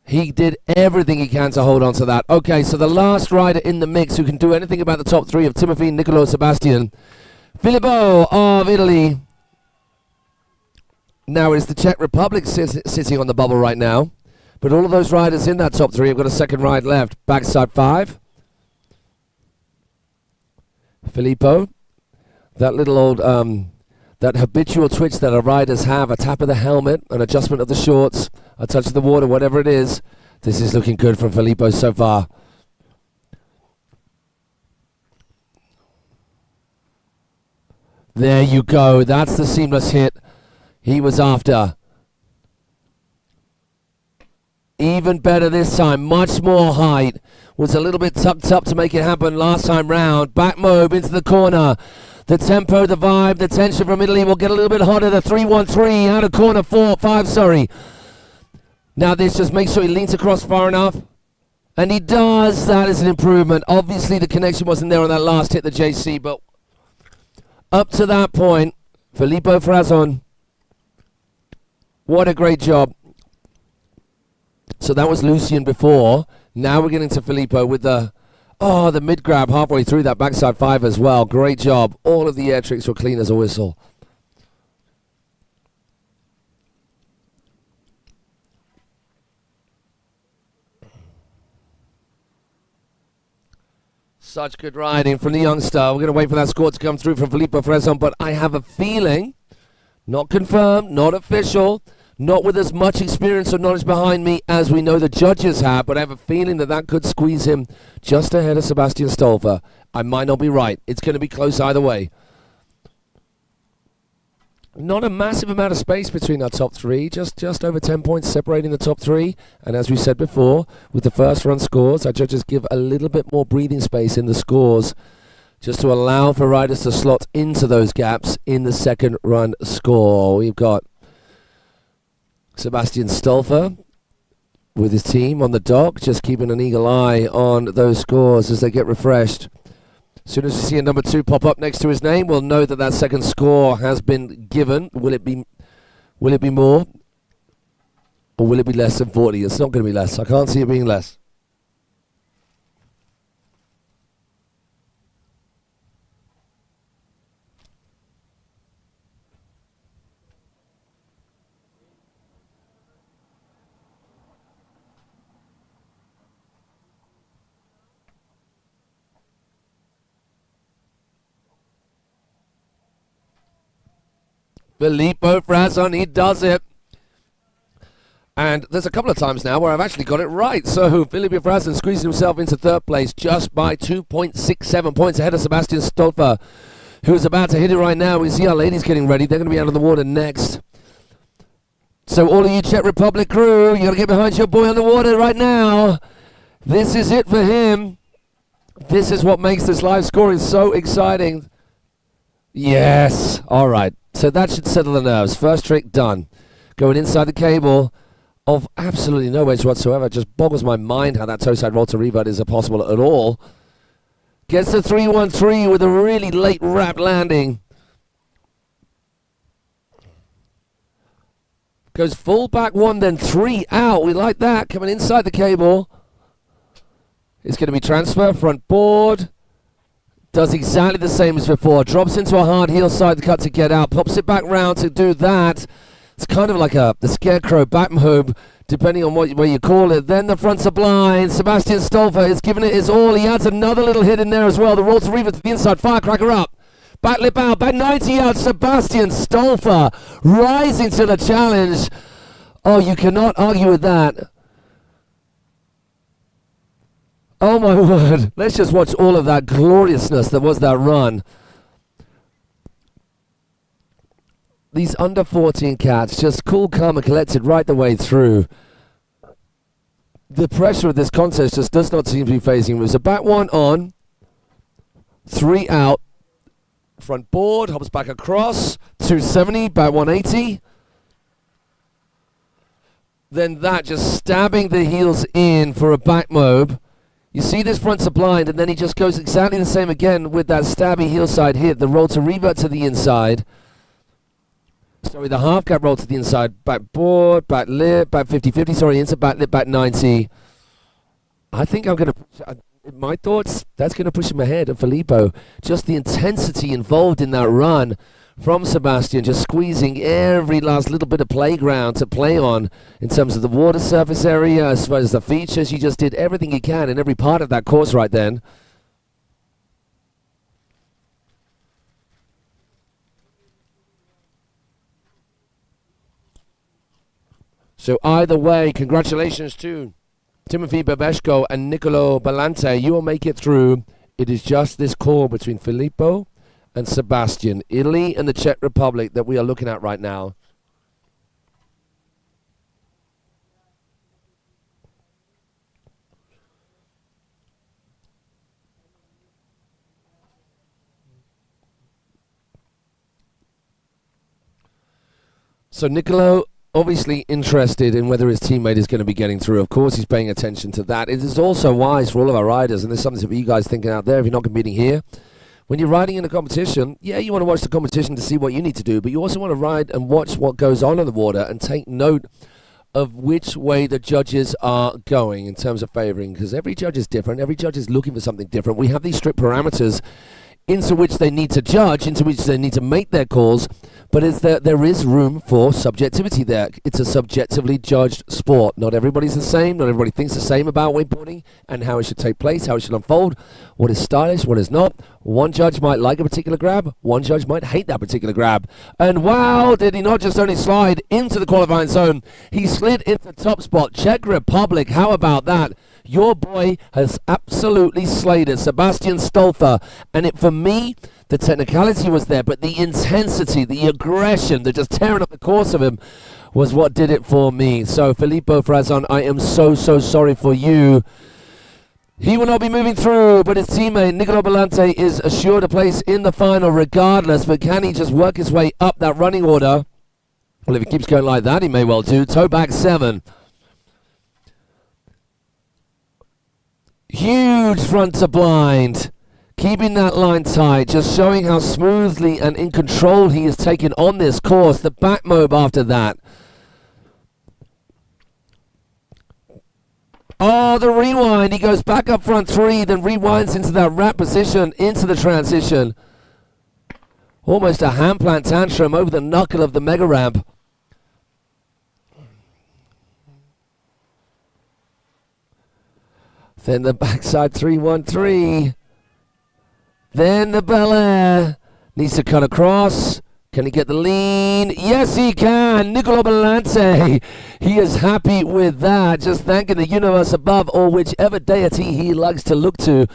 He did everything he can to hold on to that. Okay, so the last rider in the mix who can do anything about the top three of Timothy, Nicolo, Sebastian. Filippo of Italy. Now it's the Czech Republic sitting on the bubble right now. But all of those riders in that top three have got a second ride left. Backside 5. Filippo. That little old, that habitual twitch that our riders have. A tap of the helmet, an adjustment of the shorts, a touch of the water, whatever it is. This is looking good from Filippo so far. There you go. That's the seamless hit he was after. Even better this time. Much more height. Was a little bit tucked up to make it happen last time round. Back mob into the corner. The tempo, the vibe, the tension from Italy will get a little bit hotter. The 3-1-3 out of corner 5, sorry. Now this, just make sure he leans across far enough. And he does. That is an improvement. Obviously the connection wasn't there on that last hit, the JC, but up to that point, Filippo Frazon, what a great job. So that was Lucien before. Now we're getting to Filippo with the mid grab halfway through that backside 5 as well. Great job. All of the air tricks were clean as a whistle. Such good riding from the youngster. We're going to wait for that score to come through from Filippo Frazon, but I have a feeling, not confirmed, not official, not with as much experience or knowledge behind me as we know the judges have, but I have a feeling that that could squeeze him just ahead of Sebastian Stolfer. I might not be right. It's going to be close either way. Not a massive amount of space between our top three, just over 10 points separating the top three. And as we said before, with the first run scores, our judges give a little bit more breathing space in the scores just to allow for riders to slot into those gaps in the second run score. We've got Sebastian Stolfer with his team on the dock, just keeping an eagle eye on those scores as they get refreshed. As soon as we see a number 2 pop up next to his name, we'll know that that second score has been given. Will it be more? Or will it be less than 40? It's not going to be less. I can't see it being less. Filippo Frazon, he does it. And there's a couple of times now where I've actually got it right. So Filippo Frazon squeezed himself into third place just by 2.67 points ahead of Sebastian Stolfer, who is about to hit it right now. We see our ladies getting ready. They're going to be out of the water next. So all of you Czech Republic crew, you got to get behind your boy on the water right now. This is it for him. This is what makes this live scoring so exciting. Yes. All right. So that should settle the nerves. First trick done. Going inside the cable of absolutely no edge whatsoever. It just boggles my mind how that toe side roll to revert is possible at all. Gets the 3-1-3 with a really late wrap landing. Goes full back 1, then 3 out. We like that. Coming inside the cable. It's going to be transfer, front board. Does exactly the same as before. Drops into a hard heel side cut to get out. Pops it back round to do that. It's kind of like the scarecrow back move, depending on where you call it. Then the fronts are blind. Sebastian Stolfer is giving it his all. He adds another little hit in there as well. The roll to revert to the inside. Firecracker up. Back lip out. Back 90 out. Sebastian Stolfer rising to the challenge. Oh, you cannot argue with that. Oh my word, let's just watch all of that gloriousness that was that run. These under 14 cats, just cool, calm and collected right the way through. The pressure of this contest just does not seem to be phasing. It was a back 1 on, 3 out, front board, hops back across, 270, back 180. Then that just stabbing the heels in for a back mob. You see this fronts blind, and then he just goes exactly the same again with that stabby heel side hit. The roll to revert to the inside. Sorry, the half gap roll to the inside. Back board, back lip, back 50-50. Sorry, inside back lip, back 90. I think I'm going to... My thoughts, that's going to push him ahead of Filippo. Just the intensity involved in that run from Sebastian, just squeezing every last little bit of playground to play on in terms of the water surface area, as well as the features. He just did everything he can in every part of that course right then. So either way, congratulations to Timothy Bebeshko and Nicolo Bellante. You will make it through. It is just this call between Filippo and Sebastian, Italy and the Czech Republic, that we are looking at right now. So Nicolo, obviously interested in whether his teammate is going to be getting through. Of course, he's paying attention to that. It is also wise for all of our riders, and there's something for you guys thinking out there if you're not competing here. When you're riding in a competition, yeah, you want to watch the competition to see what you need to do, but you also want to ride and watch what goes on in the water and take note of which way the judges are going in terms of favouring, because every judge is different. Every judge is looking for something different. We have these strict parameters into which they need to judge, into which they need to make their calls, but there is room for subjectivity there. It's a subjectively judged sport. Not everybody's the same. Not everybody thinks the same about wakeboarding and how it should take place, how it should unfold, what is stylish, what is not. One judge might like a particular grab. One judge might hate that particular grab. And wow, did he not just only slide into the qualifying zone, he slid into top spot. Czech Republic, how about that? Your boy has absolutely slayed it, Sebastian Stolfer. And for me, the technicality was there, but the intensity, the aggression, the just tearing up the course of him was what did it for me. So, Filippo Frazon, I am so sorry for you. He will not be moving through, but his teammate, Nicolo Bellante, is assured a place in the final regardless. But can he just work his way up that running order? Well, if he keeps going like that, he may well do. Toe back 7. Huge front to blind. Keeping that line tight, just showing how smoothly and in control he is taking on this course. The back mob after that. Oh, the rewind. He goes back up front 3, then rewinds into that wrap position, into the transition. Almost a hand plant tantrum over the knuckle of the mega ramp. Then the backside 3-1-3. Then the Bel Air. Needs to cut across. Can he get the lean? Yes, he can. Nicolo Bellante. He is happy with that. Just thanking the universe above, or whichever deity he likes to look to.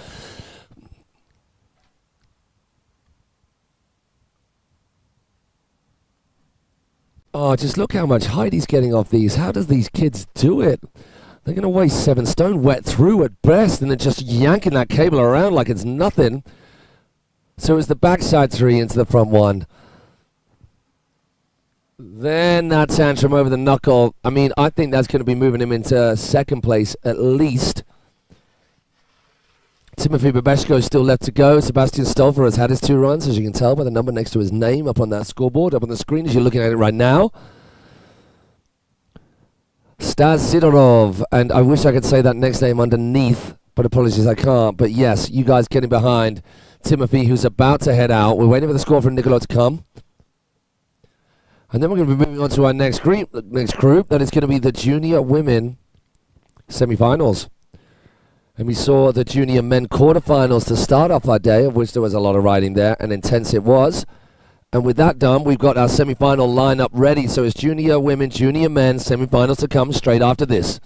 Oh, just look how much height he's getting off these. How does these kids do it? They're going to weigh 7 stone wet through at best, and then just yanking that cable around like it's nothing. So it's the backside 3 into the front 1. Then that tantrum over the knuckle. I mean, I think that's going to be moving him into second place at least. Timothy Bebeshko is still left to go. Sebastian Stolfer has had his 2 runs, as you can tell by the number next to his name up on that scoreboard, up on the screen as you're looking at it right now. Stas Sidorov, and I wish I could say that next name underneath, but apologies, I can't. But yes, you guys getting behind Timothy, who's about to head out. We're waiting for the score from Nicolo to come. And then we're going to be moving on to our next group. That is going to be the junior women semi-finals. And we saw the junior men quarterfinals to start off our day, of which there was a lot of riding there, and intense it was. And with that done, we've got our semi-final lineup ready. So it's junior women, junior men, semi-finals to come straight after this.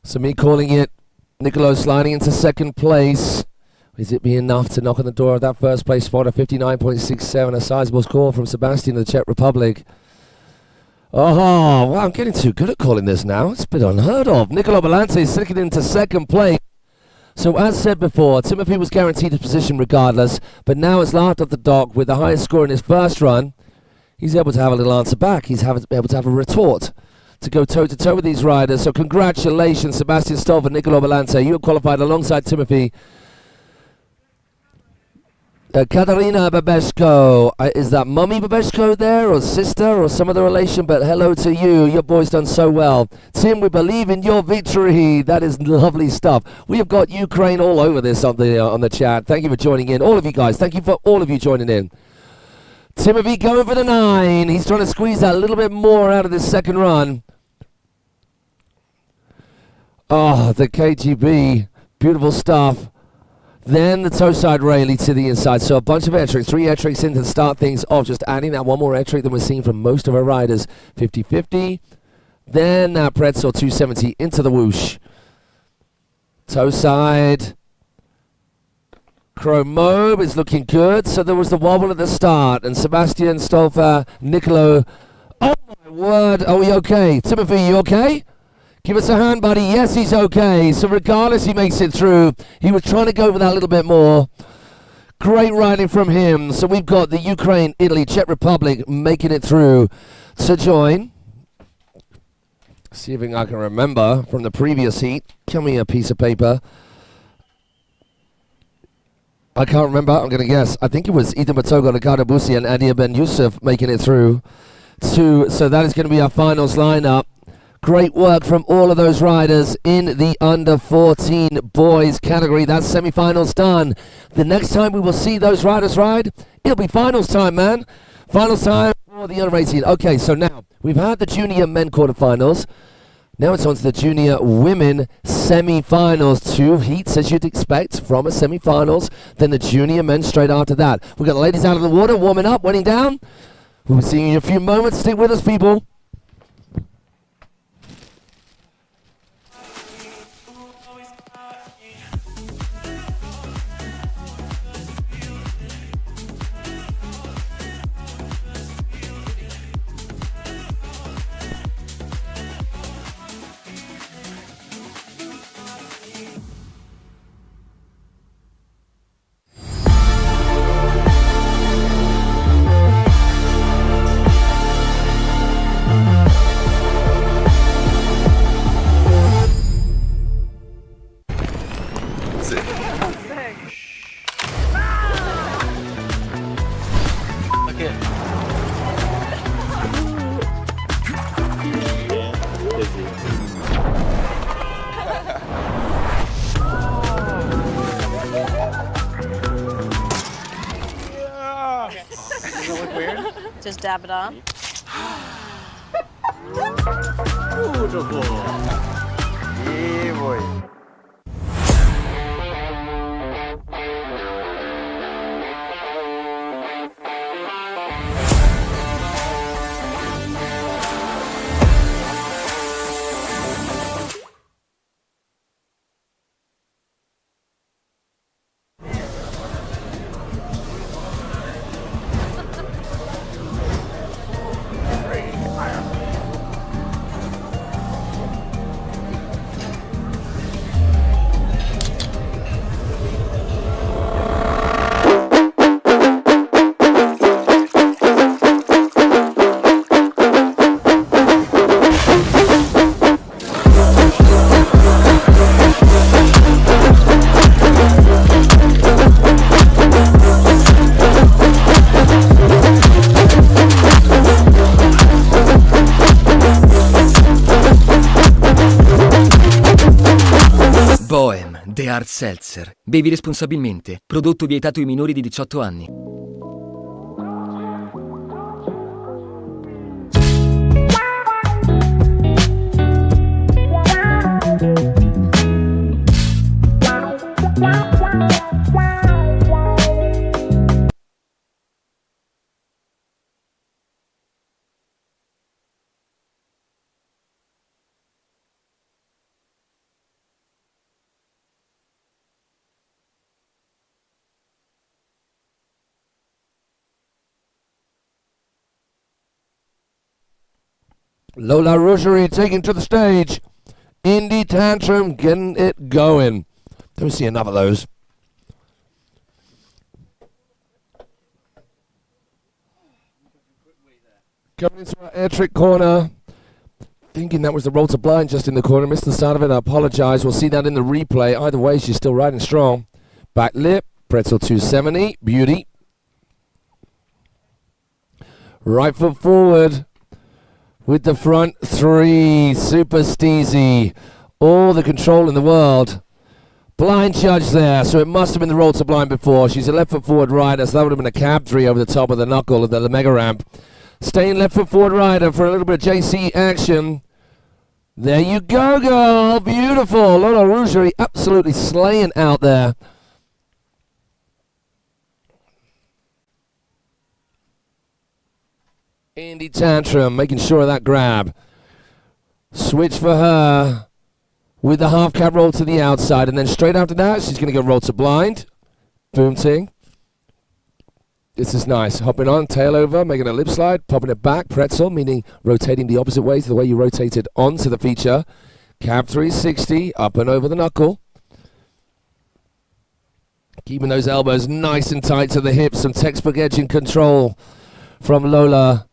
So me calling it, Nicolo sliding into second place. Is it be enough to knock on the door of that first place spot? A 59.67, a sizable score from Sebastian of the Czech Republic. Oh, wow, I'm getting too good at calling this now. It's a bit unheard of. Nicolo Balante is sticking into second place. So as said before, Timothy was guaranteed his position regardless, but now it's laughed at the dog with the highest score in his first run. He's able to have a little answer back. He's able to have a retort to go toe-to-toe with these riders. So congratulations, Sebastian Stoll and Nicolo Balante. You have qualified alongside Timothy. Katarina Babeshko. Is that Mummy Babeshko there, or sister, or some other relation? But hello to you. Your boy's done so well. Tim, we believe in your victory. That is lovely stuff. We have got Ukraine all over this on the chat. Thank you for joining in. All of you guys, thank you for all of you joining in. Timothy going for the 9. He's trying to squeeze out a little bit more out of this second run. Oh, the KGB. Beautiful stuff. Then the toe side railing to the inside. So a bunch of air tricks, 3 air tricks in to start things off. Just adding that one more air trick than we're seeing from most of our riders. 50-50. Then that pretzel 270 into the whoosh. Toe side. Chromobe is looking good. So there was the wobble at the start. And Sebastian Stolfer, Nicolo. Oh my word. Are we okay? Timothy, you okay? Give us a hand, buddy. Yes, he's okay. So regardless, he makes it through. He was trying to go for that a little bit more. Great riding from him. So we've got the Ukraine, Italy, Czech Republic making it through to join. See if I can remember from the previous heat. Give me a piece of paper. I can't remember. I'm going to guess. I think it was Ethan Batogo, Ricardo Bussi, and Adia Ben Youssef making it through. So that is going to be our finals lineup. Great work from all of those riders in the under 14 boys category. That semi-finals done. The next time we will see those riders ride, it'll be finals time, man. Finals time for the under 18. Okay, so now we've had the junior men quarterfinals. Now it's on to the junior women semi-finals. 2 heats, as you'd expect from a semi-finals. Then the junior men straight after that. We've got the ladies out of the water, warming up, wetting down. We'll see you in a few moments. Stick with us, people. Just dab it on. Beautiful. Yeah, boy. Hard Seltzer. Bevi responsabilmente. Prodotto vietato ai minori di 18 anni. Lola Rougerie taking to the stage. Indy Tantrum getting it going. Don't see enough of those. Coming into our air trick corner. Thinking that was the roll to blind just in the corner. Missed the start of it. I apologize. We'll see that in the replay. Either way, she's still riding strong. Back lip. Pretzel 270. Beauty. Right foot forward. With the front three. Super steezy. All the control in the world. Blind judge there. So it must have been the roll to blind before. She's a left foot forward rider. So that would have been a cab three over the top of the knuckle of the mega ramp. Staying left foot forward rider for a little bit of JC action. There you go, girl. Beautiful. Lola Rougerie absolutely slaying out there. Indy Tantrum making sure of that grab. Switch for her with the half cab roll to the outside. And then straight after that, she's going to go roll to blind. Boom ting. This is nice. Hopping on, tail over, making a lip slide, popping it back, pretzel, meaning rotating the opposite way to the way you rotated onto the feature. Cab 360, up and over the knuckle. Keeping those elbows nice and tight to the hips, some textbook edging control from Lola.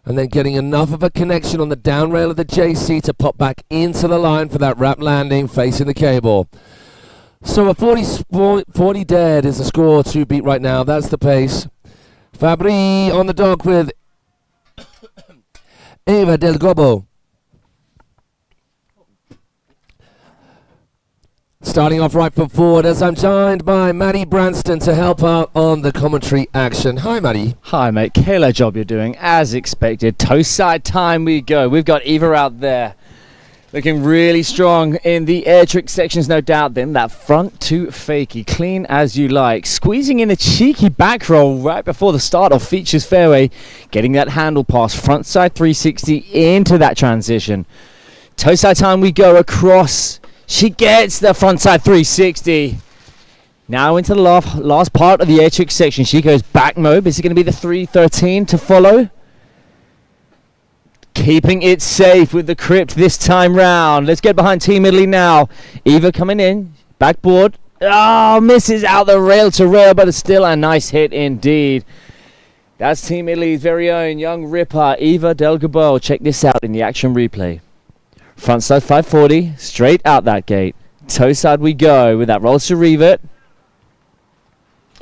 And then getting enough of a connection on the down rail of the JC to pop back into the line for that wrap landing facing the cable. So a 40 dead is the score to beat right now. That's the pace. Fabri on the dock with Eva Del Gobo. Starting off right foot forward as I'm joined by Maddie Branston to help out on the commentary action. Hi, Maddie. Hi, mate. Killer job you're doing, as expected. Toe side time we go. We've got Eva out there. Looking really strong in the air trick sections, no doubt. Then that front to fakie, clean as you like. Squeezing in a cheeky back roll right before the start of features fairway. Getting that handle pass, front side 360 into that transition. Toe side time we go across. She gets the front side 360. Now into the last part of the air trick section. She goes back mode. Is it going to be the 313 to follow? Keeping it safe with the crypt this time round. Let's get behind Team Italy now. Eva coming in. Backboard. Oh, misses out the rail to rail, but it's still a nice hit indeed. That's Team Italy's very own young ripper, Eva Del Gobo. Check this out in the action replay. Front side 540. Straight out that gate. Toe side we go with that roll to revet.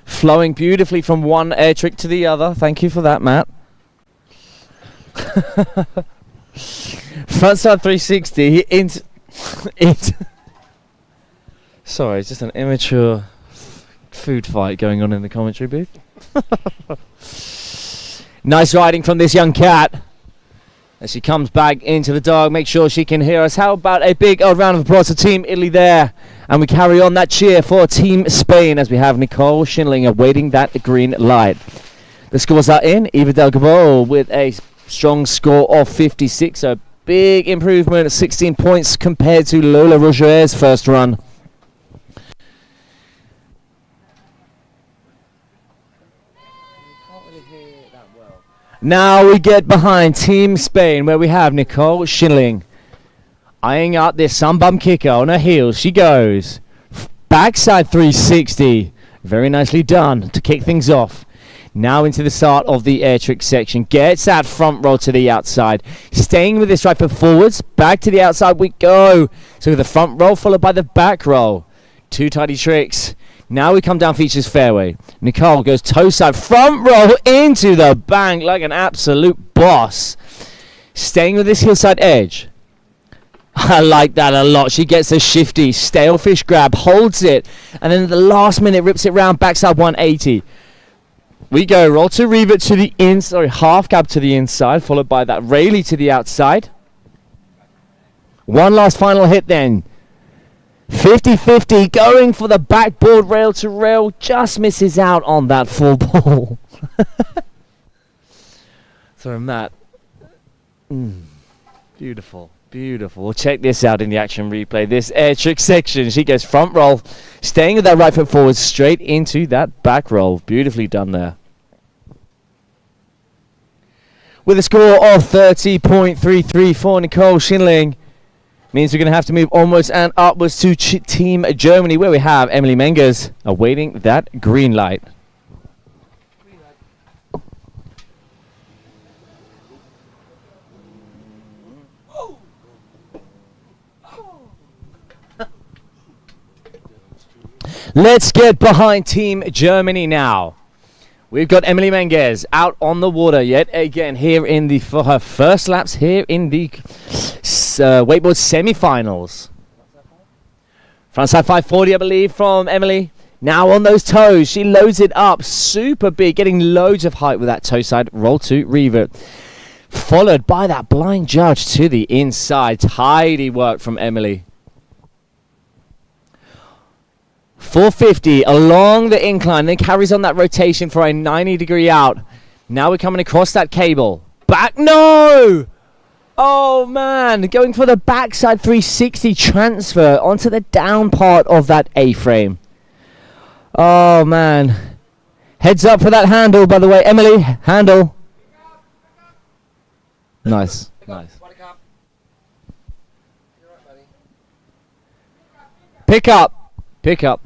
Flowing beautifully from one air trick to the other. Thank you for that, Matt. Front side 360 into sorry, it's just an immature food fight going on in the commentary booth. Nice riding from this young cat as she comes back into the dog. Make sure she can hear us. How about a big old round of applause to Team Italy there, and we carry on that cheer for Team Spain as we have Nicole Schindling awaiting that green light. The scores are in. Eva Del Gobo with a strong score of 56, a big improvement, 16 points compared to Lola Rougerie's first run. Now we get behind Team Spain, where we have Nicole Schindling eyeing out this sunbum kicker on her heels. She goes backside 360, very nicely done to kick things off. Now into the start of the air trick section. Gets that front roll to the outside. Staying with this right foot forwards. Back to the outside we go. So the front roll followed by the back roll. Two tidy tricks. Now we come down features fairway. Nicole goes toe side. Front roll into the bank like an absolute boss. Staying with this hillside edge. I like that a lot. She gets a shifty stalefish grab. Holds it. And then at the last minute rips it round backside 180. We go roll to revet to the inside, half cab to the inside, followed by that Rayleigh to the outside. One last final hit then. 50-50, going for the backboard rail to rail, just misses out on that full ball. Sorry, Matt. Beautiful, beautiful. Check this out in the action replay. This air trick section, she goes front roll, staying with that right foot forward, straight into that back roll. Beautifully done there. with a score of 30.33 for Nicole Schindling. Means we're going to have to move onwards and upwards to Team Germany, where we have Emily Mengers awaiting that green light. Let's get behind Team Germany now. We've got Emily Mengers out on the water yet again here for her first laps here in the wakeboard semi-finals. Frontside 540, I believe, from Emily. Now on those toes, she loads it up super big, getting loads of height with that toe side roll to revert. Followed by that blind judge to the inside. Tidy work from Emily. 450 along the incline, then carries on that rotation for a 90-degree out. Now we're coming across that cable. Back, no! Oh man, going for the backside 360 transfer onto the down part of that A-frame. Oh man. Heads up for that handle, by the way. Emily, handle. Nice, nice. Pick up, pick up.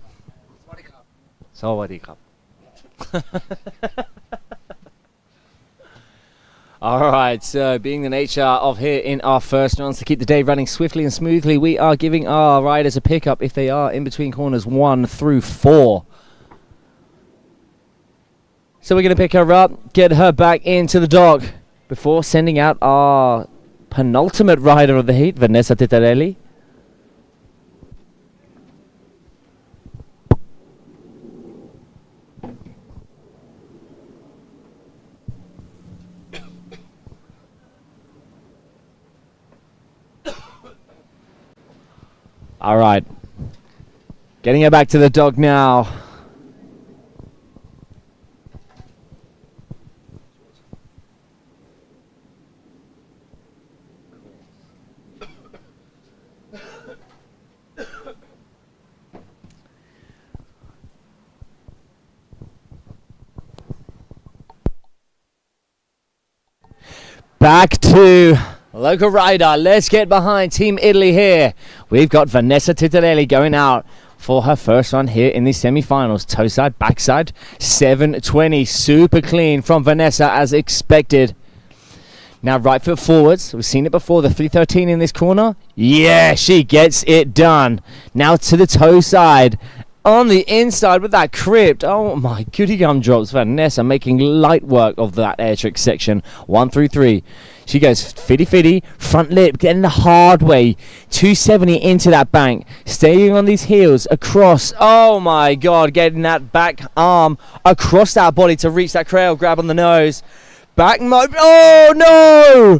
Sawadee Cup. Alright, so being the nature of here in our first rounds to keep the day running swiftly and smoothly, we are giving our riders a pickup if they are in between corners 1 through 4. So we're going to pick her up, get her back into the dock before sending out our penultimate rider of the heat, Vanessa Titarelli. All right, getting her back to the dock now. Back to local rider. Let's get behind Team Italy here. We've got Vanessa Titarelli going out for her first run here in the semi-finals. Toe side, backside, 720. Super clean from Vanessa as expected. Now right foot forwards. We've seen it before. The 313 in this corner. Yeah, she gets it done. Now to the toe side. On the inside with that crypt. Oh my goody gum drops. Vanessa making light work of that air trick section. 1 through 3. She goes fitty, front lip, getting the hard way. 270 into that bank. Staying on these heels across. Oh my god, getting that back arm across that body to reach that cradle grab on the nose. Back mode. Oh no!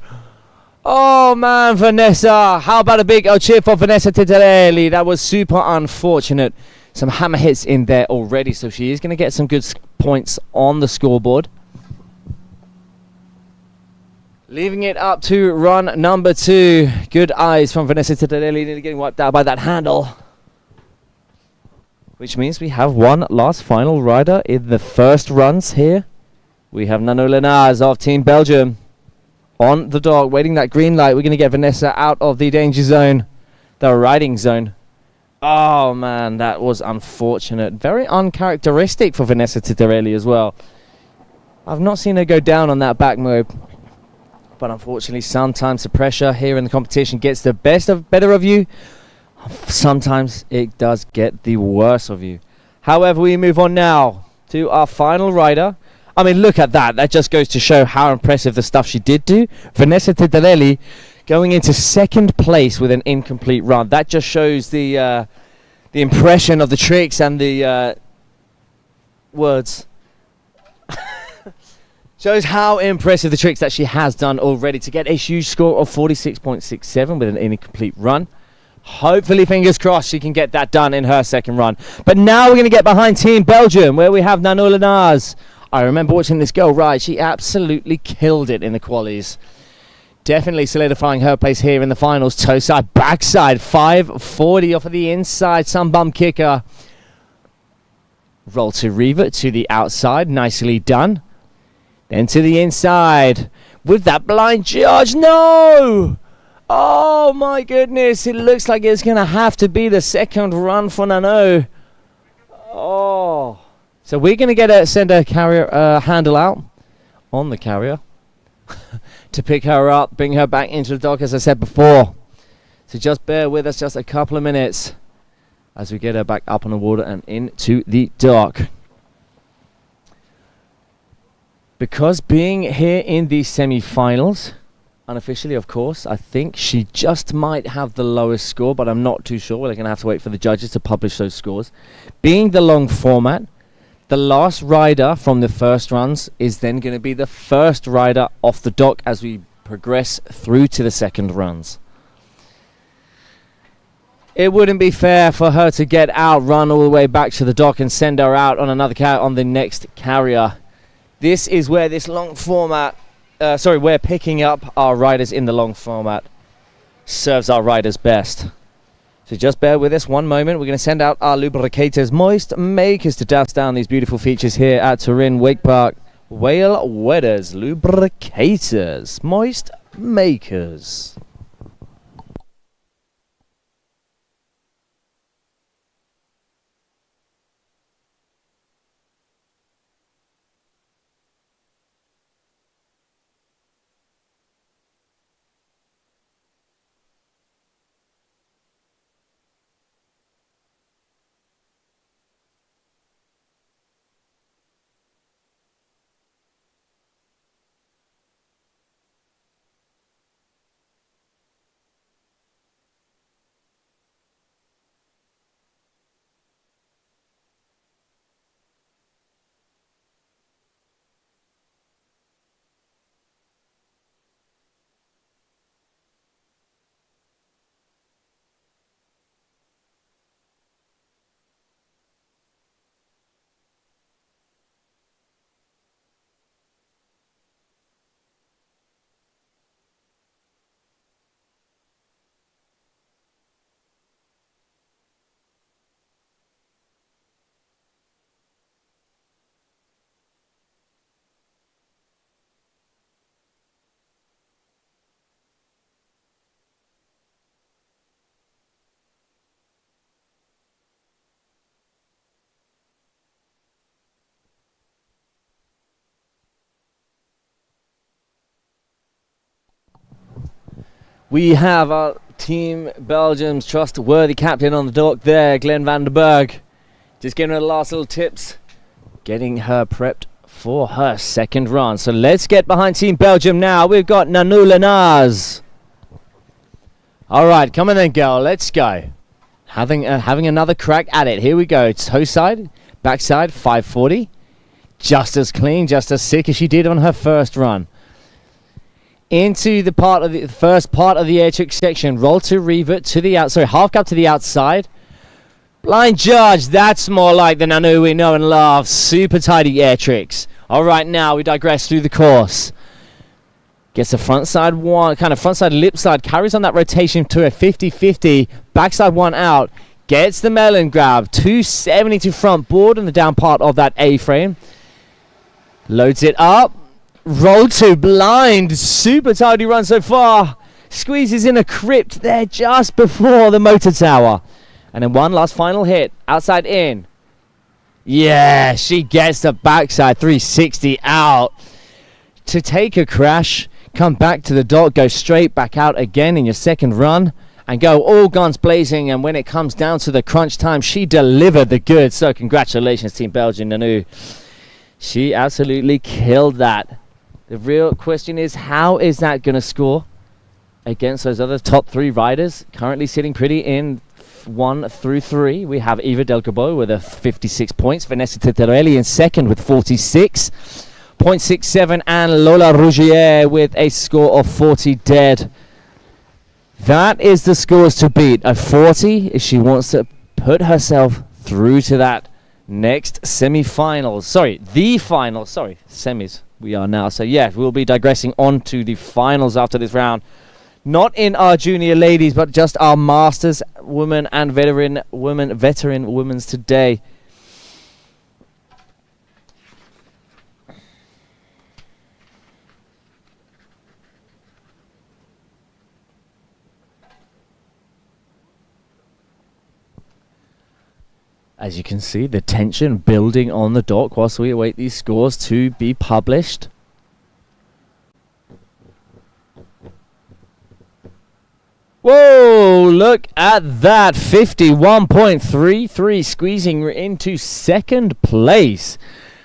Oh man, Vanessa. How about a big cheer for Vanessa Titarelli? That was super unfortunate. Some hammer hits in there already, so she is going to get some good points on the scoreboard. Leaving it up to run number 2. Good eyes from Vanessa Titarelli, nearly getting wiped out by that handle. Which means we have one last final rider in the first runs here. We have Nano Lenaz of Team Belgium on the dock, waiting that green light. We're going to get Vanessa out of the danger zone, the riding zone. Oh man, that was unfortunate. Very uncharacteristic for Vanessa Titarelli as well. I've not seen her go down on that back move. But unfortunately, sometimes the pressure here in the competition gets the better of you. Sometimes it does get the worse of you. However, we move on now to our final rider. I mean, look at that. That just goes to show how impressive the stuff she did do. Vanessa Titarelli going into second place with an incomplete run. That just shows the impression of the tricks and the words. Shows how impressive the tricks that she has done already to get a huge score of 46.67 with an incomplete run. Hopefully, fingers crossed, she can get that done in her second run. But now we're going to get behind Team Belgium, where we have Nano Lenaz. I remember watching this girl ride. She absolutely killed it in the qualies. Definitely solidifying her place here in the finals. Toe side, backside, 540 off of the inside. Some bum kicker. Roll to revert to the outside. Nicely done. Then to the inside with that blind charge. No! Oh my goodness, it looks like it's going to have to be the second run for Nano. Oh. So we're going to send a carrier handle out on the carrier to pick her up, bring her back into the dock as I said before. So just bear with us just a couple of minutes as we get her back up on the water and into the dock. Because being here in the semi-finals, unofficially of course, I think she just might have the lowest score, but I'm not too sure. We're going to have to wait for the judges to publish those scores. Being the long format, the last rider from the first runs is then going to be the first rider off the dock as we progress through to the second runs. It wouldn't be fair for her to get out, run all the way back to the dock and send her out on another on the next carrier. This is where this long format, where picking up our riders in the long format serves our riders best. So just bear with us one moment. We're going to send out our lubricators, moist makers, to douse down these beautiful features here at Turin Wakepark. Whale Wetters lubricators, moist makers. We have our Team Belgium's trustworthy captain on the dock there, Glenn van den Berg. Just giving her the last little tips, getting her prepped for her second run. So let's get behind Team Belgium now. We've got Nanou Lenaz. All right, come on then, girl. Let's go. Having another crack at it. Here we go. Toe side, backside, 540. Just as clean, just as sick as she did on her first run. Into the first part of the air trick section. Roll to revert to the outside. Half cup to the outside. Blind judge. That's more like the Nanou we know and love. Super tidy air tricks. All right, now we digress through the course. Gets the front side one, kind of front side lip side. Carries on that rotation to a 50-50. Backside one out. Gets the melon grab. 270 to front board in the down part of that A-frame. Loads it up. Roll to blind. Super tidy run so far. Squeezes in a crypt there just before the motor tower. And then one last final hit. Outside in. Yeah, she gets the backside 360 out. To take a crash, come back to the dock, go straight back out again in your second run, and go all guns blazing. And when it comes down to the crunch time, she delivered the goods. So congratulations, Team Belgium, Nanou. She absolutely killed that. The real question is, how is that going to score against those other top three riders? Currently sitting pretty in 1 through 3. We have Eva Del Cabo with 56 points. Vanessa Teterelli in second with 46.67. And Lola Rougier with a score of 40 dead. That is the scores to beat. A 40 if she wants to put herself through to that next semi-finals. Sorry, the final. Sorry, semis. We are now. So yeah, we'll be digressing on to the finals after this round. Not in our junior ladies, but just our masters women and veteran women's today. As you can see, the tension building on the dock whilst we await these scores to be published. Whoa, look at that. 51.33, squeezing into second place,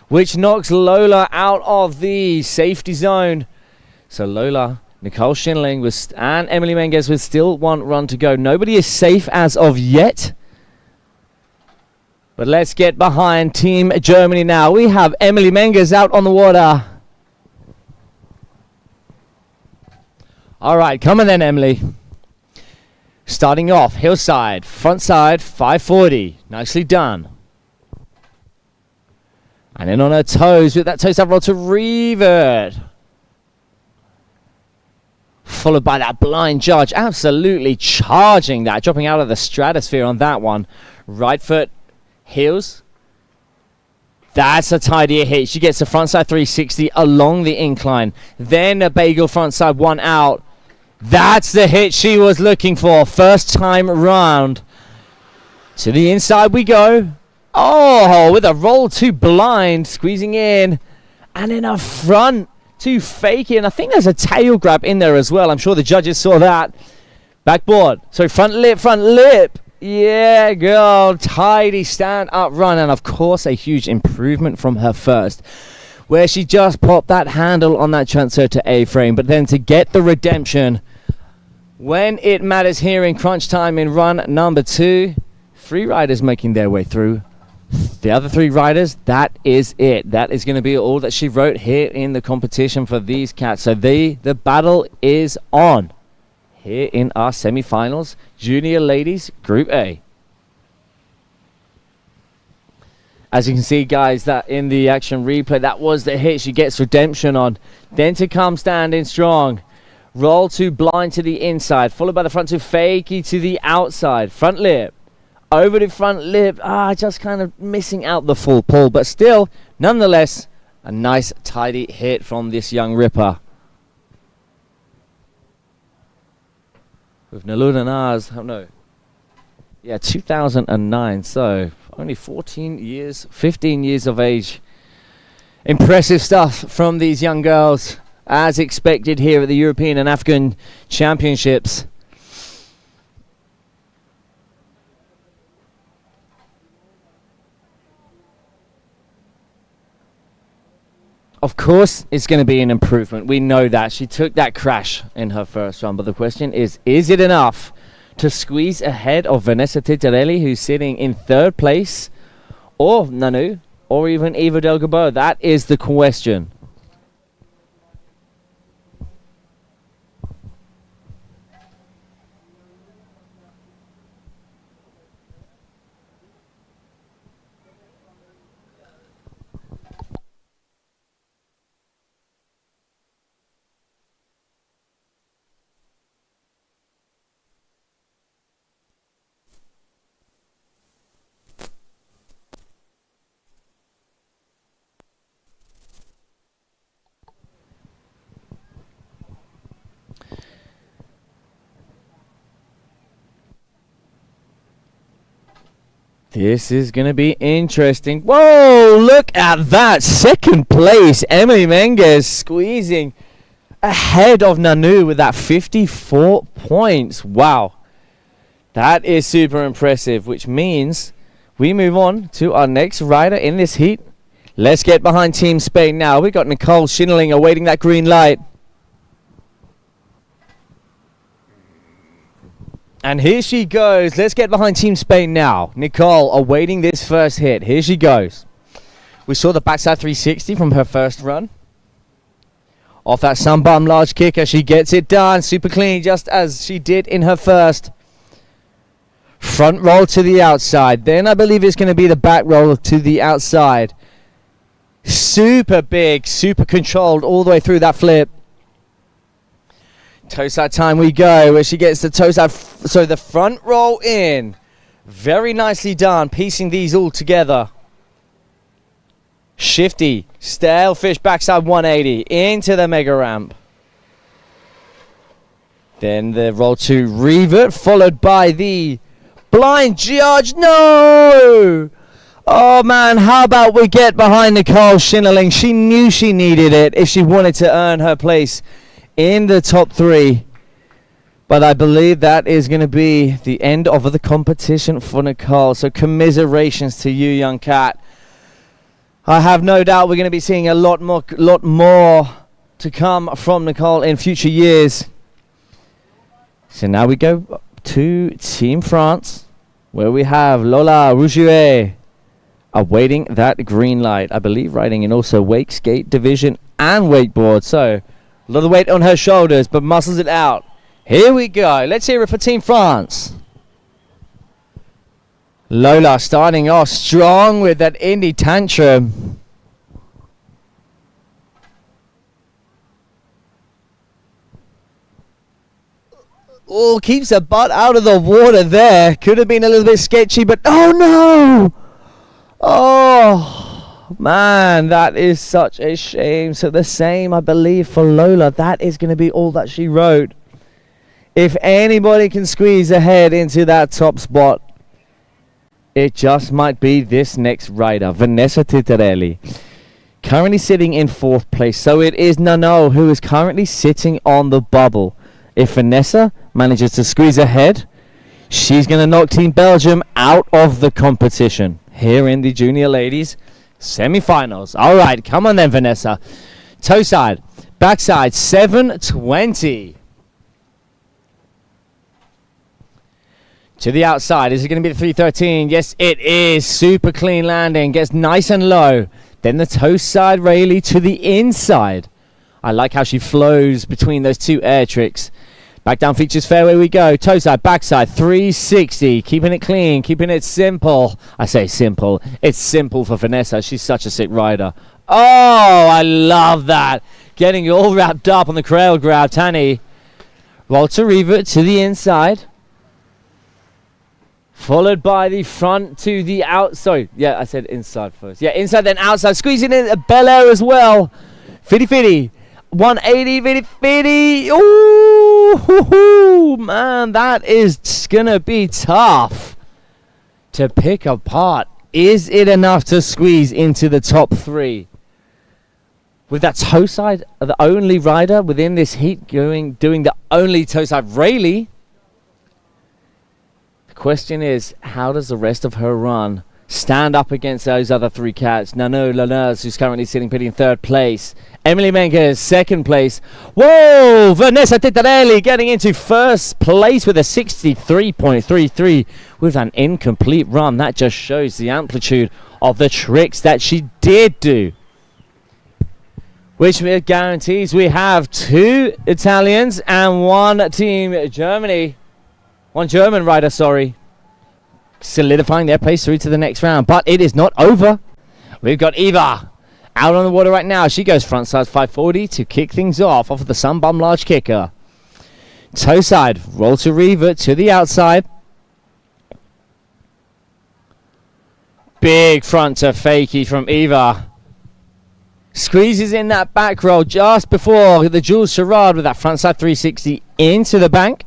which knocks Lola out of the safety zone. So Lola, Nicole Schindling and Emily Menges with still one run to go. Nobody is safe as of yet. But let's get behind Team Germany now. We have Emily Menges out on the water. All right, come on then, Emily. Starting off, hillside, front side, 540. Nicely done. And then on her toes with that toe side roll to revert. Followed by that blind judge. Absolutely charging that. Dropping out of the stratosphere on that one. Right foot, heels. That's a tidier hit. She gets a frontside 360 along the incline. Then a bagel frontside one out. That's the hit she was looking for. First time round. To the inside we go. Oh, with a roll to blind. Squeezing in. And in a front to fake it. And I think there's a tail grab in there as well. I'm sure the judges saw that. Backboard. So front lip. Yeah, girl. Tidy stand up run. And of course a huge improvement from her first, where she just popped that handle on that transfer to A-frame. But then to get the redemption when it matters here in crunch time in run number 2. 3 riders making their way through. The other 3 riders, that is it. That is going to be all that she wrote here in the competition for these cats. So the battle is on here in our semi-finals. Junior Ladies Group A. As you can see, guys, that in the action replay, that was the hit she gets redemption on. Then to come standing strong. Roll to blind to the inside, followed by the front to fakey to the outside. Front lip. Over the front lip. Just kind of missing out the full pull. But still, nonetheless, a nice tidy hit from this young ripper. With Naluna Naz, 2009, so only 15 years of age. Impressive stuff from these young girls, as expected here at the European and African Championships. Of course, it's going to be an improvement. We know that. She took that crash in her first run, but the question is it enough to squeeze ahead of Vanessa Titarelli, who's sitting in 3rd place, or Nanu, or even Eva Delgabo? That is the question. This is going to be interesting. Whoa, look at that. 2nd place, Emily Menges squeezing ahead of Nanu with that 54 points. Wow. That is super impressive, which means we move on to our next rider in this heat. Let's get behind Team Spain now. We got Nicole Schindling awaiting that green light. And here she goes. Let's get behind Team Spain now. Nicole awaiting this first hit. Here she goes. We saw the backside 360 from her first run. Off that sunbum large kicker, she gets it done. Super clean, just as she did in her first. Front roll to the outside. Then I believe it's going to be the back roll to the outside. Super big, super controlled all the way through that flip. Toe side time we go, where she gets the toe side, so the front roll in. Very nicely done, piecing these all together. Shifty, stale fish backside 180 into the mega ramp. Then the roll to revert, followed by the blind judge. No! Oh man, how about we get behind Nicole Schinneling? She knew she needed it if she wanted to earn her place in the top 3. But I believe that is going to be the end of the competition for Nicole. So commiserations to you, young cat. I have no doubt we're going to be seeing a lot more to come from Nicole in future years. So now we go to Team France, where we have Lola Rougier awaiting that green light. I believe riding in also wake, skate, division, and wakeboard. So a lot of weight on her shoulders, but muscles it out. Here we go. Let's hear it for Team France. Lola starting off strong with that indie tantrum. Oh, keeps her butt out of the water there. Could have been a little bit sketchy, but oh no! Oh, man, that is such a shame. So the same, I believe, for Lola. That is going to be all that she rode. If anybody can squeeze ahead into that top spot, it just might be this next rider, Vanessa Tittarelli. Currently sitting in 4th place. So it is Nano who is currently sitting on the bubble. If Vanessa manages to squeeze ahead, she's going to knock Team Belgium out of the competition here in the junior ladies semi-finals. All right, come on then, Vanessa. Toe side, backside, 720. To the outside, is it going to be the 313? Yes, it is. Super clean landing, gets nice and low. Then the toe side Rayleigh to the inside. I like how she flows between those two air tricks. Back down features fairway we go. Toe side, backside, 360. Keeping it clean, keeping it simple. I say simple. It's simple for Vanessa. She's such a sick rider. Oh, I love that. Getting all wrapped up on the crail grab. Tani. Roll to revert to the inside. Followed by the front to the out. Sorry, yeah, I said inside first. Yeah, inside then outside. Squeezing in a Bel Air as well. 50-50. 180, 50-50. Ooh, man, that is going to be tough to pick apart. Is it enough to squeeze into the top 3? With that toe side, the only rider within this heat doing the only toe side, Rayleigh. The question is, how does the rest of her run stand up against those other 3 cats? Nano Laners, who's currently sitting pretty in 3rd place. Emily Menkes, 2nd place. Whoa! Vanessa Tittarelli getting into 1st place with a 63.33 with an incomplete run. That just shows the amplitude of the tricks that she did do. Which guarantees we have 2 Italians and 1 Team Germany. 1 German rider, sorry. Solidifying their place through to the next round. But it is not over. We've got Eva out on the water right now. She goes front side 540 to kick things off of the Sunbum large kicker. Toe side, roll to revert to the outside. Big front to fakie from Eva. Squeezes in that back roll just before the Jules Charade with that front side 360 into the bank.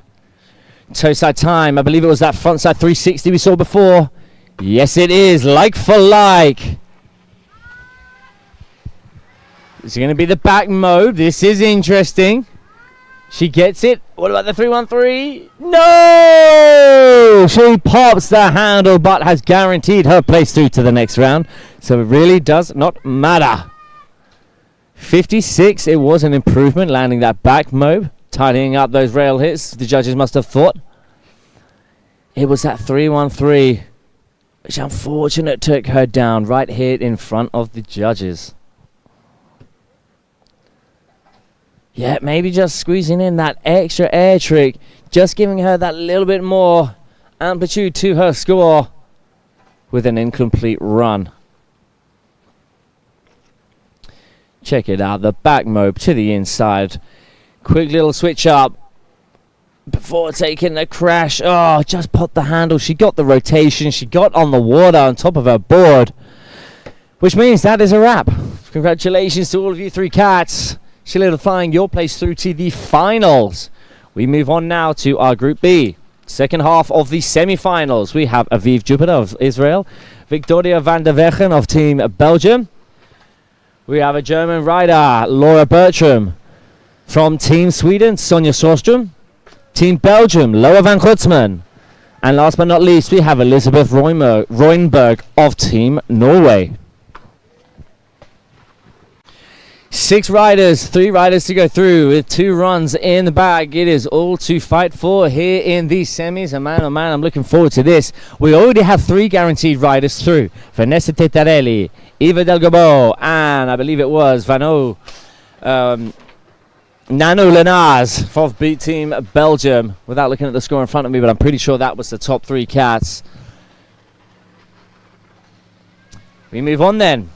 Toe side time. I believe it was that front side 360 we saw before. Yes, it is. Like for like. It's going to be the back mode. This is interesting. She gets it. What about the 313? No! She pops the handle, but has guaranteed her place through to the next round. So it really does not matter. 56. It was an improvement landing that back mode. Tidying up those rail hits, the judges must have thought. It was that 313, which unfortunately took her down right here in front of the judges. Yeah, maybe just squeezing in that extra air trick, just giving her that little bit more amplitude to her score with an incomplete run. Check it out, the back mobe to the inside. Quick little switch up before taking the crash. Oh, just popped the handle. She got the rotation. She got on the water on top of her board, which means that is a wrap. Congratulations to all of you 3 cats, solidifying your place through to the finals. We move on now to our Group B. Second half of the semi-finals. We have Aviv Jupiter of Israel Victoria van der Vechen of Team Belgium. We have a German rider, Laura Bertram. From Team Sweden, Sonja Sorstrom. Team Belgium, Loa van Gutsman. And last but not least, we have Elizabeth Roynberg of Team Norway. 6 riders, 3 riders to go through with 2 runs in the bag. It is all to fight for here in these semis. And man, oh man, I'm looking forward to this. We already have 3 guaranteed riders through. Vanessa Tetarelli, Eva Delgabo, and I believe it was Nano Lenaz for Beat Team Belgium. Without looking at the score in front of me, but I'm pretty sure that was the top 3 cats. We move on then.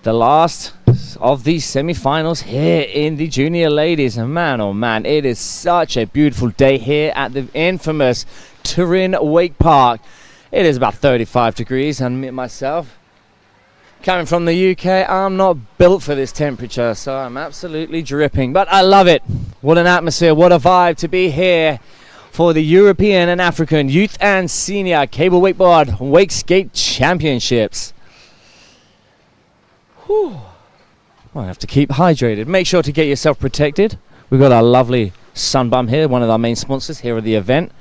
The last of these semi-finals here in the junior ladies. And man, oh man, it is such a beautiful day here at the infamous Turin Wakepark. It is about 35 degrees, and me myself, coming from the UK, I'm not built for this temperature, so I'm absolutely dripping. But I love it. What an atmosphere, what a vibe to be here for the European and African Youth and Senior Cable Wakeboard Wake Skate Championships. Whew. Well, I have to keep hydrated. Make sure to get yourself protected. We've got our lovely Sunbum here, one of our main sponsors here at the event.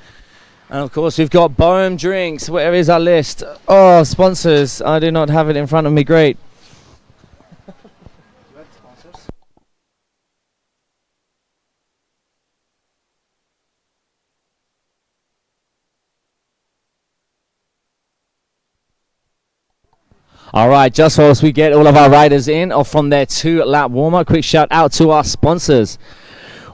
And of course, we've got Bohm Drinks. Where is our list? Oh, sponsors. I do not have it in front of me. Great. All right, just whilst we get all of our riders in or from their 2-lap warm-up, quick shout out to our sponsors.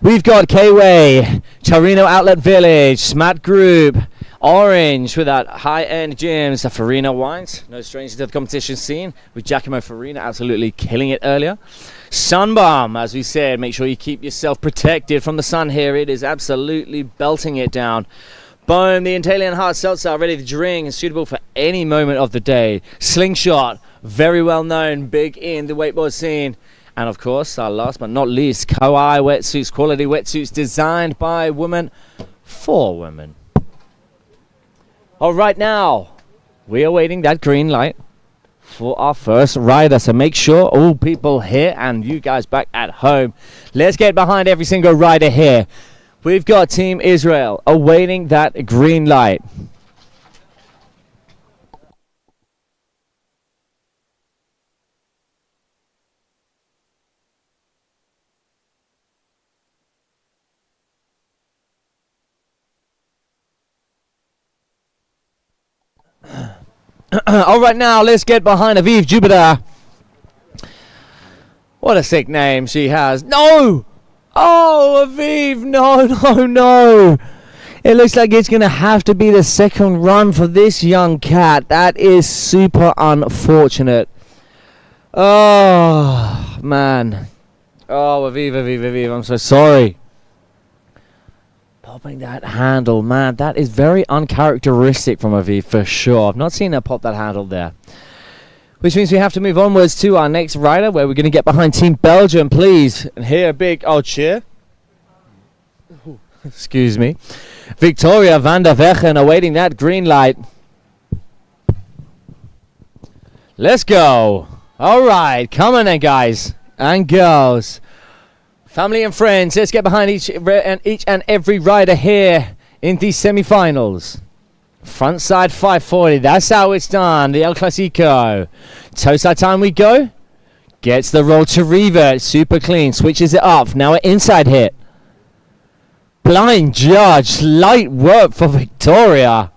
We've got K-Way, Torino Outlet Village, Smart Group, Orange with that high-end gyms, Farina Wines, no stranger to the competition scene, with Giacomo Farina absolutely killing it earlier. Sunbum, as we said, make sure you keep yourself protected from the sun here. It is absolutely belting it down. Boom, the Italian hard seltzer, ready to drink and suitable for any moment of the day. Slingshot, very well known, big in the wakeboard scene. And of course, our last but not least, Kawai wetsuits, quality wetsuits designed by women for women. All right, now, we are waiting that green light for our first rider. So make sure all people here and you guys back at home, let's get behind every single rider here. We've got Team Israel awaiting that green light. All right, now let's get behind Aviv Jupiter. What a sick name she has. No! Oh, Aviv, no. It looks like it's going to have to be the second run for this young cat. That is super unfortunate. Oh, man. Oh, Aviv, I'm so sorry. Popping that handle, man, that is very uncharacteristic from Aviv for sure. I've not seen her pop that handle there. Which means we have to move onwards to our next rider, where we're going to get behind Team Belgium, please. And here a big old cheer. Excuse me. Victoria van der Vechen awaiting that green light. Let's go. All right, come on then, guys and girls. Family and friends, let's get behind each and every rider here in these semi-finals. Front side 540, that's how it's done, the El Clasico. Toe side time we go. Gets the roll to revert, super clean, switches it up. Now an inside hit. Blind judge, light work for Victoria.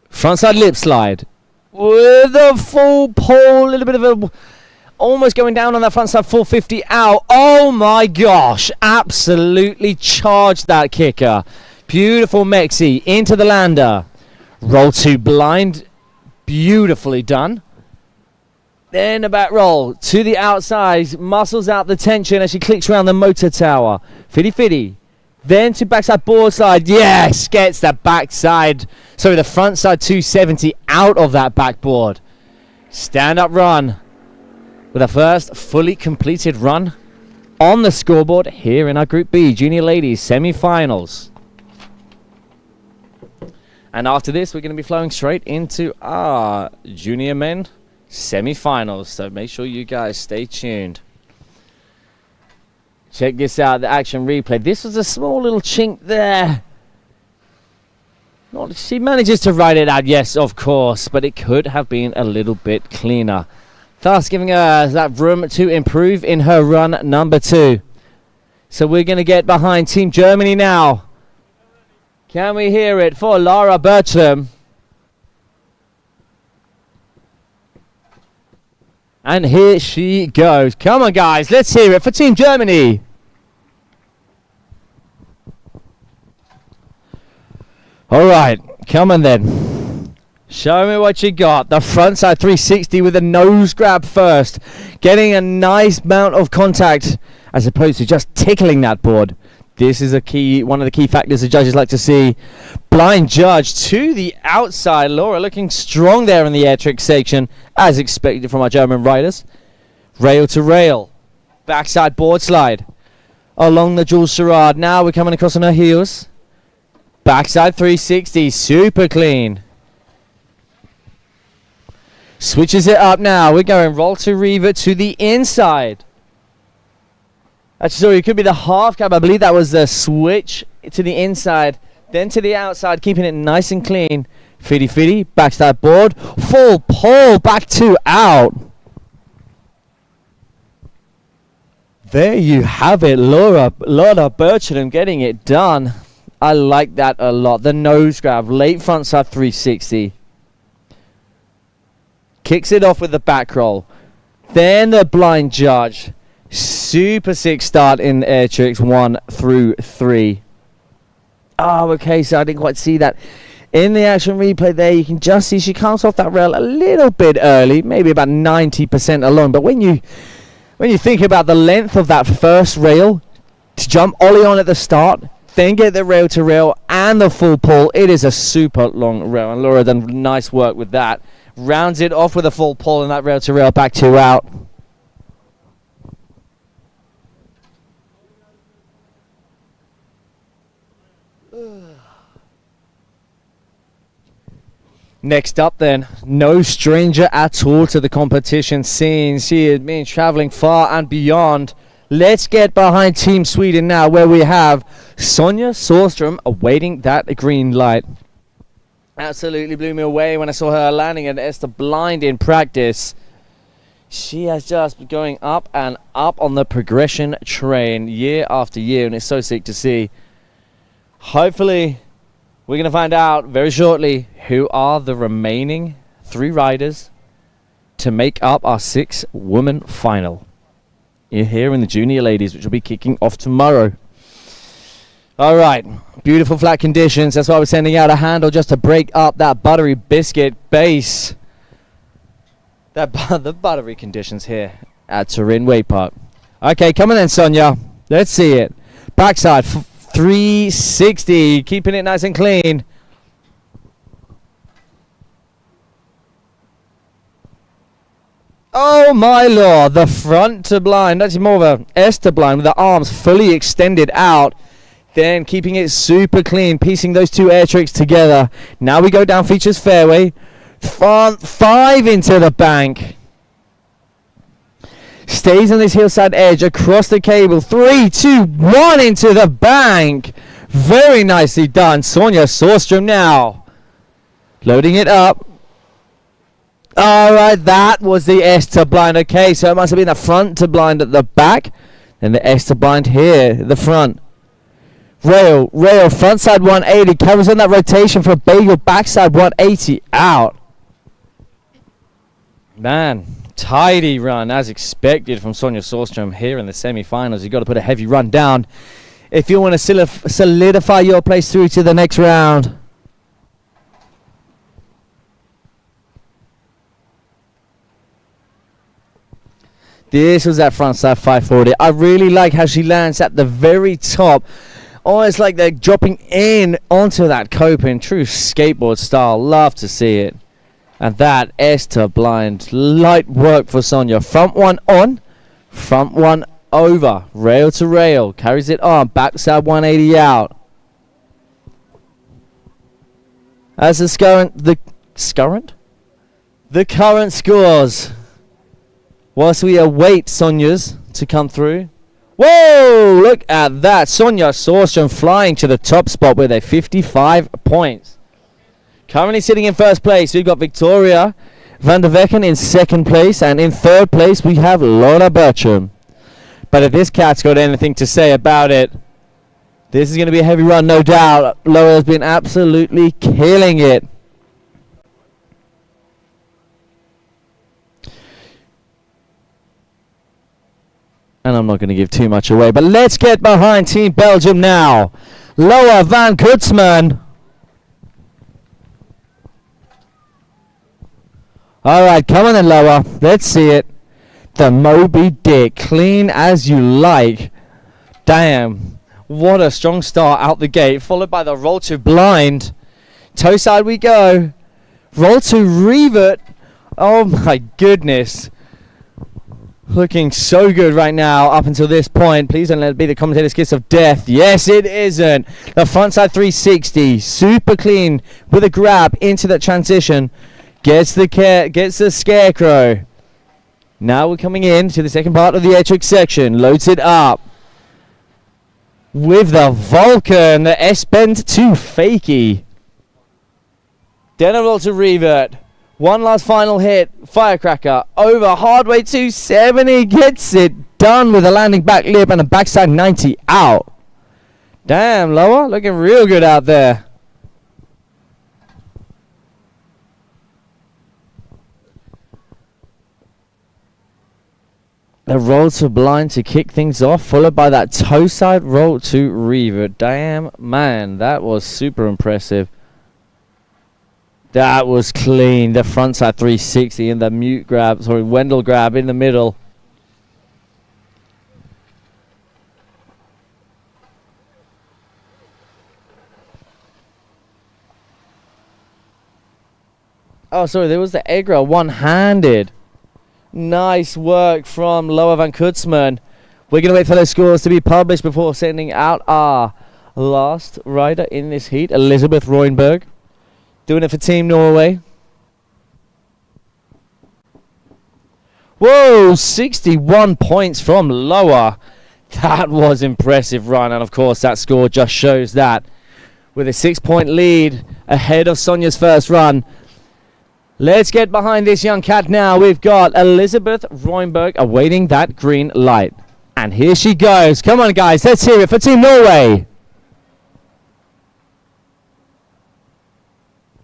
Front side lip slide. With a full pull, a little bit of a... Almost going down on that front side 450 out. Oh my gosh. Absolutely charged that kicker. Beautiful Mexi into the lander. Roll to blind. Beautifully done. Then a back roll to the outside. Muscles out the tension as she clicks around the motor tower. Fitty. Then to backside board slide. Yes. Gets the backside. Sorry, the front side 270 out of that backboard. Stand up run. With our first fully completed run on the scoreboard here in our Group B Junior Ladies semi-finals. And after this, we're going to be flowing straight into our junior men semi-finals. So make sure you guys stay tuned. Check this out, the action replay. This was a small little chink there. She manages to ride it out, yes, of course, but it could have been a little bit cleaner. Thus giving her that room to improve in her run number 2. So we're going to get behind Team Germany now. Can we hear it for Lara Bertram? And here she goes. Come on, guys, let's hear it for Team Germany. All right, come on then. Show me what you got. The frontside 360 with a nose grab first. Getting a nice amount of contact as opposed to just tickling that board. This is one of the key factors the judges like to see. Blind judge to the outside. Laura looking strong there in the air trick section, as expected from our German riders. Rail to rail. Backside board slide. Along the Jules Charade. Now we're coming across on her heels. Backside 360. Super clean. Switches it up now. We're going roll to revert to the inside. Actually, sorry, it could be the half cab. I believe that was the switch to the inside, then to the outside, keeping it nice and clean. Fiddy, backside board, full pull, back to out. There you have it, Laura Bertram getting it done. I like that a lot. The nose grab, late frontside 360. Kicks it off with the back roll. Then the blind judge. Super sick start in air tricks 1 through 3. Oh, okay, so I didn't quite see that. In the action replay there, you can just see she comes off that rail a little bit early, maybe about 90% along. But when you think about the length of that first rail, to jump ollie on at the start, then get the rail to rail and the full pull, it is a super long rail. And Laura done nice work with that. Rounds it off with a full pull and that rail to rail back to out. Next up then, no stranger at all to the competition scene. She has been traveling far and beyond. Let's get behind Team Sweden now, where we have Sonja Sorström awaiting that green light. Absolutely blew me away when I saw her landing at Esther Blind in practice. She has just been going up and up on the progression train year after year, and it's so sick to see. Hopefully, we're going to find out very shortly who are the remaining 3 riders to make up our 6-woman final here in the junior ladies, which will be kicking off tomorrow. All right, beautiful flat conditions. That's why we're sending out a handle just to break up that buttery biscuit base. The buttery conditions here at Turin Wakepark. Okay, come on then, Sonja. Let's see it. Backside 360, keeping it nice and clean. Oh my lord, the front to blind, actually more of a S to blind with the arms fully extended out. Then keeping it super clean, piecing those 2 air tricks together. Now we go down features fairway. Front 5 into the bank. Stays on this hillside edge across the cable. 3, 2, 1 into the bank. Very nicely done. Sonja Sorström now. Loading it up. Alright, that was the S to blind. Okay, so it must have been the front to blind at the back. And the S to blind here at the front. Rail, frontside 180. Covers on that rotation for a bagel. Backside 180 out. Man, tidy run as expected from Sonja Sorström here in the semi-finals. You've got to put a heavy run down if you want to solidify your place through to the next round. This was that frontside 540. I really like how she lands at the very top. Almost like they're dropping in onto that coping. True skateboard style. Love to see it. And that S to blind. Light work for Sonja. Front 1 on. Front 1 over. Rail to rail. Carries it on. Backside 180 out. As the current scores, whilst we await Sonia's to come through. Whoa! Look at that. Sonia Sorstrom flying to the top spot with a 55 points. Currently sitting in first place, we've got Victoria van der Vecken in second place, and in third place we have Laura Bertram. But if this cat's got anything to say about it, this is going to be a heavy run, no doubt. Laura's been absolutely killing it. And I'm not going to give too much away, but let's get behind Team Belgium now. Laura van Kutsman. Alright, come on then, Laura. Let's see it. The Moby Dick, clean as you like. Damn. What a strong start out the gate, followed by the roll to blind. Toe side we go. Roll to revert. Oh my goodness. Looking so good right now up until this point. Please don't let it be the commentator's kiss of death. Yes, it isn't. The frontside 360. Super clean with a grab into that transition. Gets the scarecrow. Now we're coming in to the second part of the air trick section. Loads it up. With the Vulcan, the S-bend to fakie. Then a roll to revert. One last final hit. Firecracker over hard way 270. Gets it done with a landing back lip and a backside 90 out. Damn, Lower. Looking real good out there. The roll to blind to kick things off, followed by that toe side roll to revert. Damn, man, that was super impressive. That was clean. The frontside 360 and the Wendell grab in the middle. Oh, sorry, there was the egg roll, one-handed. Nice work from Laura van Kutsman. We're going to wait for those scores to be published before sending out our last rider in this heat, Elizabeth Roynberg. Doing it for Team Norway. Whoa, 61 points from Lower. That was impressive run, and of course that score just shows that. With a 6-point lead ahead of Sonia's first run. Let's get behind this young cat now. We've got Elizabeth Roynberg awaiting that green light. And here she goes. Come on, guys. Let's hear it for Team Norway.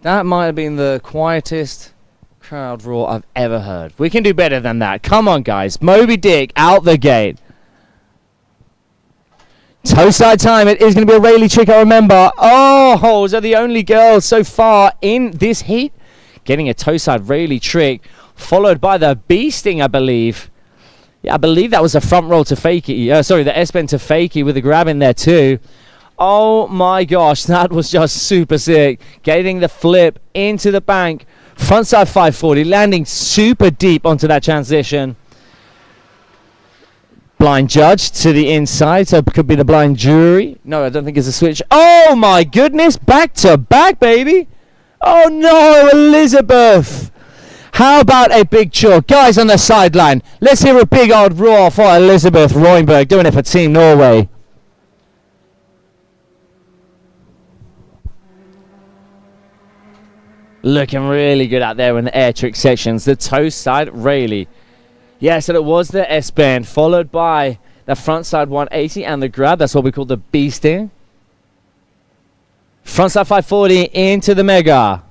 That might have been the quietest crowd roar I've ever heard. We can do better than that. Come on, guys. Moby Dick out the gate. Toe side time. It is going to be a Rayleigh trick, I remember. Oh, those are the only girls so far in this heat getting a toe side Rayleigh trick, followed by the beasting, I believe. Yeah, I believe that was a front roll to fakie. Sorry, the S-bend to fakie with a grab in there too. Oh my gosh, that was just super sick. Getting the flip into the bank. Frontside 540, landing super deep onto that transition. Blind judge to the inside, so it could be the blind jury. No, I don't think it's a switch. Oh my goodness, back to back, baby. Oh no, Elizabeth. How about a big chalk? Guys on the sideline, let's hear a big old roar for Elizabeth Roynberg, doing it for Team Norway. Looking really good out there in the air trick sections. The toe side Rayleigh. Yes, and it was the S-bend, followed by the front side 180 and the grab. That's what we call the beasting. Frontside 540 into the mega.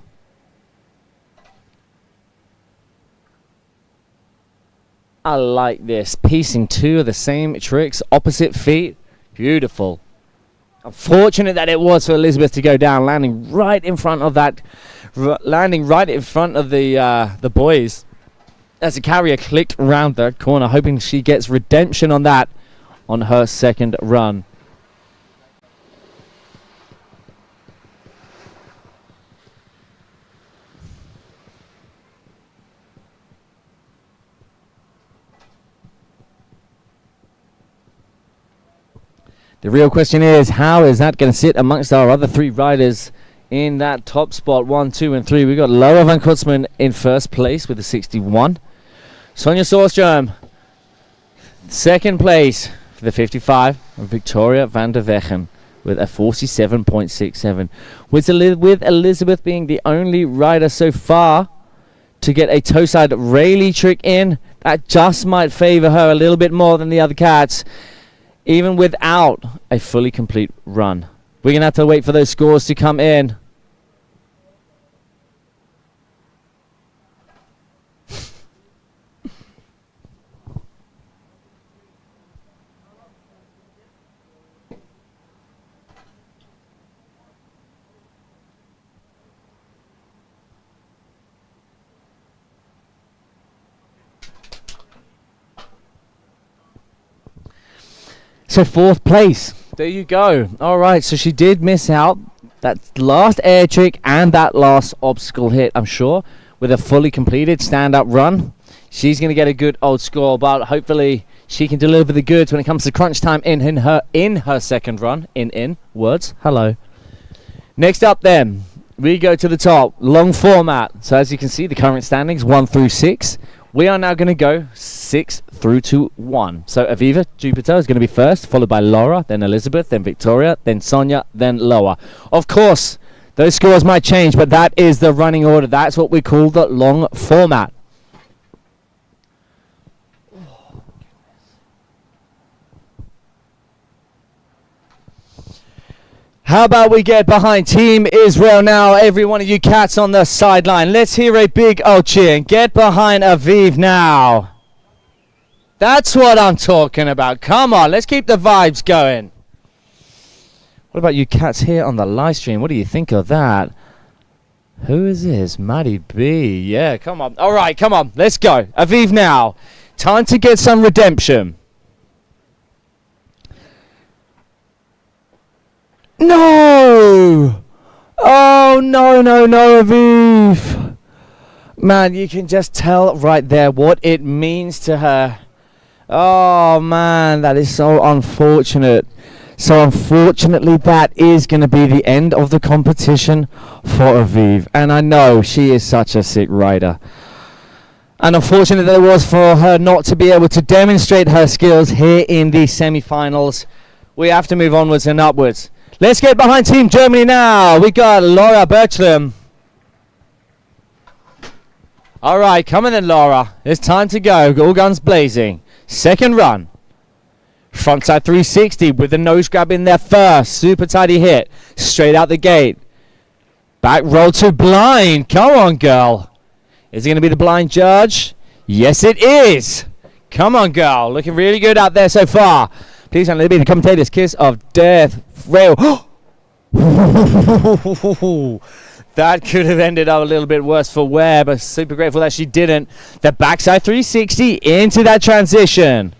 I like this. Piecing two of the same tricks, opposite feet. Beautiful. Unfortunate that it was for Elizabeth to go down, landing right in front of that, the boys. As the carrier clicked around the corner, hoping she gets redemption on that on her second run. The real question is, how is that going to sit amongst our other three riders in that top spot, 1, 2, and 3. We got Laura van Kutzman in first place with a 61. Sonja Sorstrom, second place for the 55. And Victoria van der Vechen with a 47.67. With Elizabeth being the only rider so far to get a toe side Rayleigh trick in, that just might favour her a little bit more than the other cats, even without a fully complete run. We're going to have to wait for those scores to come in. So 4th place. There you go. All right, so she did miss out that last air trick and that last obstacle hit, I'm sure. With a fully completed stand-up run, she's going to get a good old score, but hopefully she can deliver the goods when it comes to crunch time in her second run. In words. Hello. Next up then, we go to the top. Long format. So as you can see, the current standings, 1 through 6. We are now going to go 6 through to 1. So Aviva Jupiter is going to be first, followed by Laura, then Elizabeth, then Victoria, then Sonia, then Loa. Of course, those scores might change, but that is the running order. That's what we call the long format. How about we get behind Team Israel now? Every one of you cats on the sideline. Let's hear a big old cheer and get behind Aviv now. That's what I'm talking about. Come on, let's keep the vibes going. What about you cats here on the live stream? What do you think of that? Who is this? Maddie B. Yeah, come on. All right, come on. Let's go. Aviv now. Time to get some redemption. No! Oh, no, Aviv. Man, you can just tell right there what it means to her. Oh, man, that is so unfortunate. So, unfortunately, that is going to be the end of the competition for Aviv. And I know she is such a sick rider. And unfortunate that it was for her not to be able to demonstrate her skills here in the semi-finals. We have to move onwards and upwards. Let's get behind Team Germany now. We got Laura Bertram. All right, come on then, Laura. It's time to go. All guns blazing. Second run. Frontside 360 with the nose grab in there first. Super tidy hit. Straight out the gate. Back roll to blind. Come on, girl. Is it going to be the blind judge? Yes, it is. Come on, girl. Looking really good out there so far. Please don't let me be the commentator's kiss of death. Rail. That could have ended up a little bit worse for wear, but super grateful that she didn't. The backside 360 into that transition.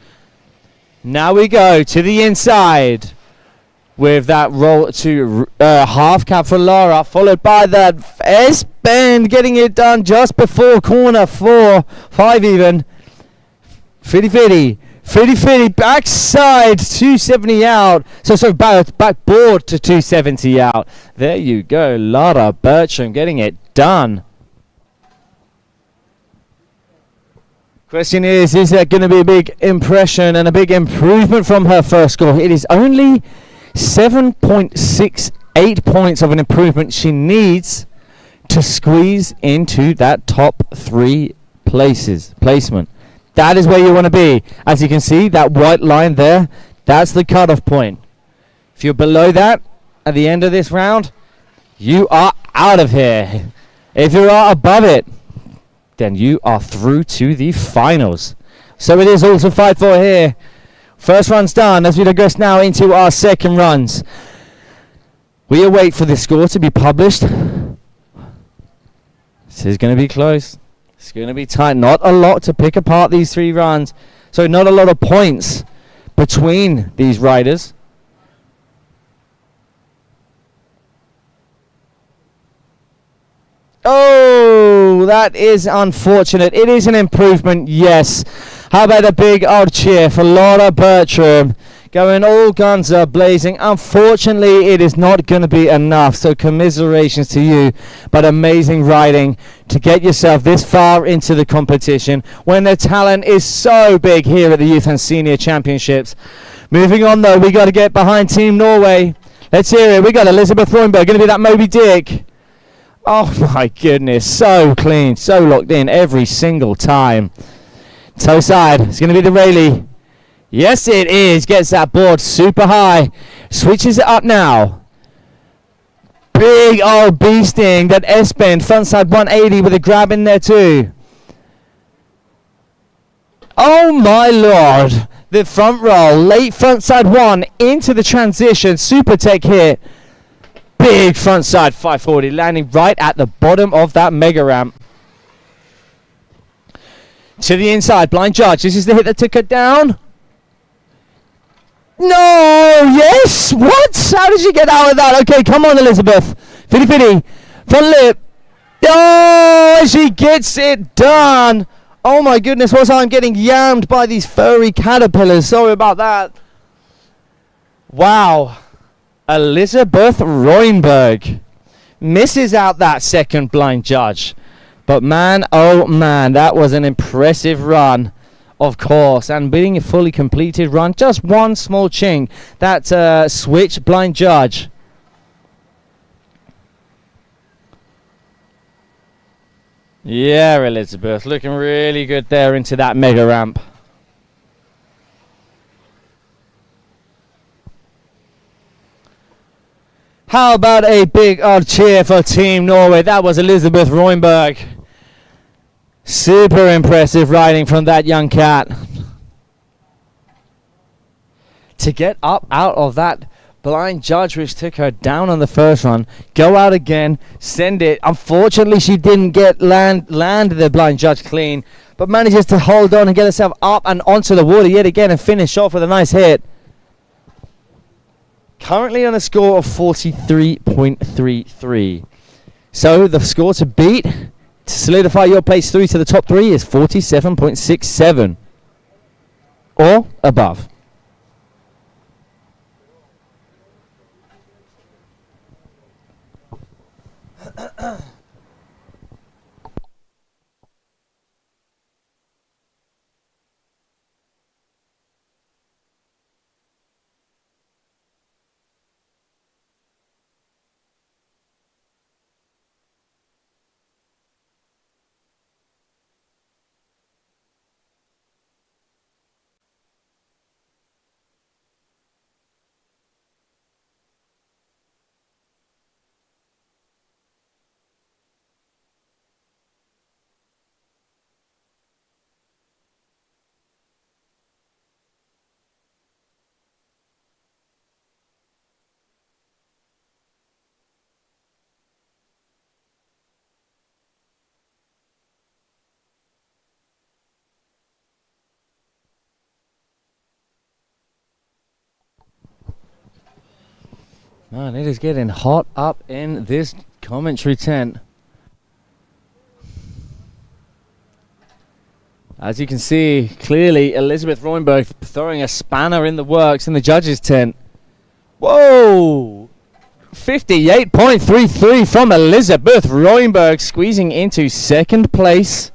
Now we go to the inside with that roll to half cap for Laura, followed by that S-bend, getting it done just before corner 4, 5 even. 50, backside 270 out. So backboard to 270 out. There you go, Laura Bertram getting it done. Question is that going to be a big impression and a big improvement from her first score? It is only 7.68 points of an improvement she needs to squeeze into that top 3 placement. That is where you want to be. As you can see, that white line there, that's the cutoff point. If you're below that at the end of this round, you are out of here. If you are above it, then you are through to the finals. So it is all to fight for here. First run's done as we progress now into our second runs. We await for the score to be published. This is going to be close. It's going to be tight. Not a lot to pick apart these 3 runs. So not a lot of points between these riders. Oh, that is unfortunate. It is an improvement, yes. How about a big old cheer for Laura Bertram going all guns are blazing. Unfortunately, it is not going to be enough, so commiserations to you, but amazing riding to get yourself this far into the competition when the talent is so big here at the Youth and Senior Championships. Moving on though, we got to get behind Team Norway. Let's hear it. We got Elizabeth Roenberg, going to be that Moby Dick. Oh my goodness, so clean, so locked in every single time. Toe side, it's going to be the Rayleigh. Yes it is, gets that board super high. Switches it up now. Big old beasting, that S-bend, frontside 180 with a grab in there too. Oh my lord, the front roll, late frontside 1 into the transition, super tech hit. Big frontside 540 landing right at the bottom of that mega ramp. To the inside, blind judge. This is the hit that took her down. No, yes, what? How did she get out of that? Okay, come on, Elizabeth. Fitty fitty, front lip. Oh, she gets it done. Oh my goodness, what's I'm getting yammed by these furry caterpillars. Sorry about that. Wow. Elizabeth Roenberg misses out that second blind judge. But man, oh man, that was an impressive run, of course. And being a fully completed run, just one small chink. That switch blind judge. Yeah, Elizabeth, looking really good there into that mega ramp. How about a big old cheer for Team Norway? That was Elizabeth Roenberg. Super impressive riding from that young cat. To get up out of that blind judge which took her down on the first run, go out again, send it. Unfortunately, she didn't get land the blind judge clean, but manages to hold on and get herself up and onto the water yet again and finish off with a nice hit. Currently on a score of 43.33. So the score to beat to solidify your place through to the top 3 is 47.67 or above. Man, it is getting hot up in this commentary tent. As you can see, clearly Elizabeth Roenberg throwing a spanner in the works in the judges' tent. Whoa! 58.33 from Elizabeth Roenberg, squeezing into second place.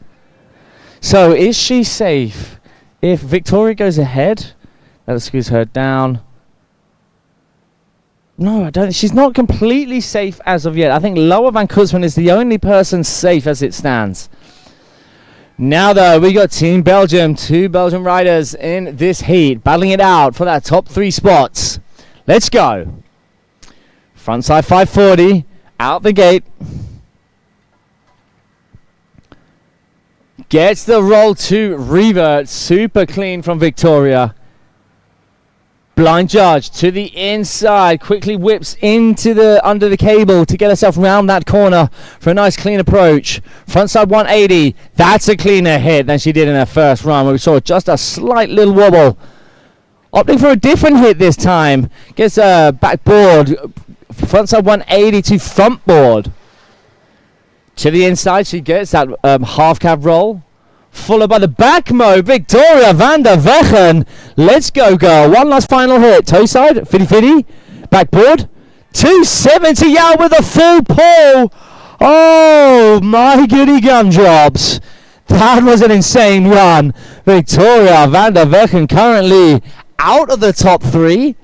So is she safe? If Victoria goes ahead, that'll squeeze her down. No, I don't. She's not completely safe as of yet. I think Loa van Kuzman is the only person safe as it stands. Now, though, we got Team Belgium. 2 Belgian riders in this heat, battling it out for that top 3 spots. Let's go. Frontside 540, out the gate. Gets the roll to revert. Super clean from Victoria. Blind judge to the inside, quickly whips into the under the cable to get herself around that corner for a nice clean approach. Frontside 180, that's a cleaner hit than she did in her first run, where we saw just a slight little wobble. Opting for a different hit this time, gets a backboard, frontside 180 to front board. To the inside, she gets that half cab roll. Followed by the back mo, Victoria van der Vechen. Let's go, girl. One last final hit. Toe side, fitty. Backboard. 270 out with a full pull. Oh, my goody gumdrops. That was an insane run. Victoria van der Vechen currently out of the top 3.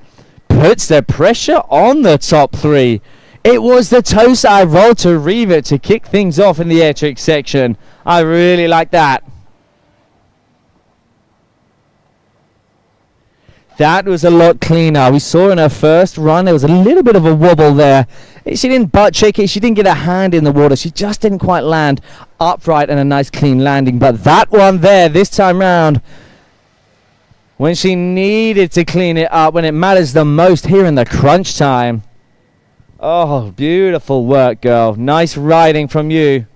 Puts the pressure on the top 3. It was the toe side roll to Riva to kick things off in the air trick section. I really like that. That was a lot cleaner. We saw in her first run there was a little bit of a wobble there. She didn't butt shake it. She didn't get a hand in the water. She just didn't quite land upright and a nice clean landing. But that one there, this time round, when she needed to clean it up, when it matters the most here in the crunch time. Oh, beautiful work, girl. Nice riding from you.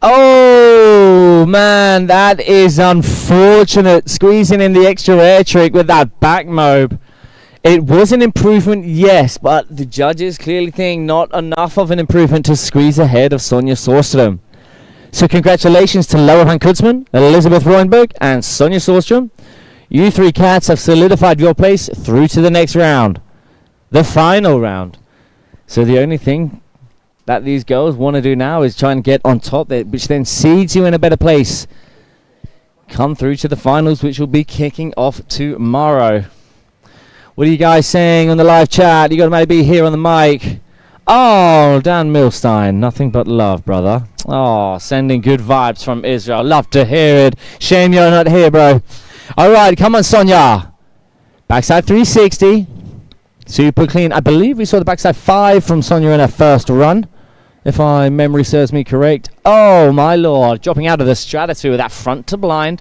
Oh man, that is unfortunate. Squeezing in the extra air trick with that back mobe. It was an improvement, yes, but the judges clearly think not enough of an improvement to squeeze ahead of Sonja Sorström. So congratulations to Laura van Kutzman, Elizabeth Roenberg and Sonja Sorström. You 3 cats have solidified your place through to the next round. The final round. So the only thing that these girls want to do now is try and get on top there, which then seeds you in a better place. Come through to the finals, which will be kicking off tomorrow. What are you guys saying on the live chat? You got to maybe be here on the mic. Oh, Dan Milstein, nothing but love, brother. Oh, sending good vibes from Israel. Love to hear it. Shame you're not here, bro. All right, come on, Sonja. Backside 360. Super clean. I believe we saw the backside 5 from Sonja in her first run, if my memory serves me correct. Oh, my lord. Dropping out of the stratosphere with that front to blind.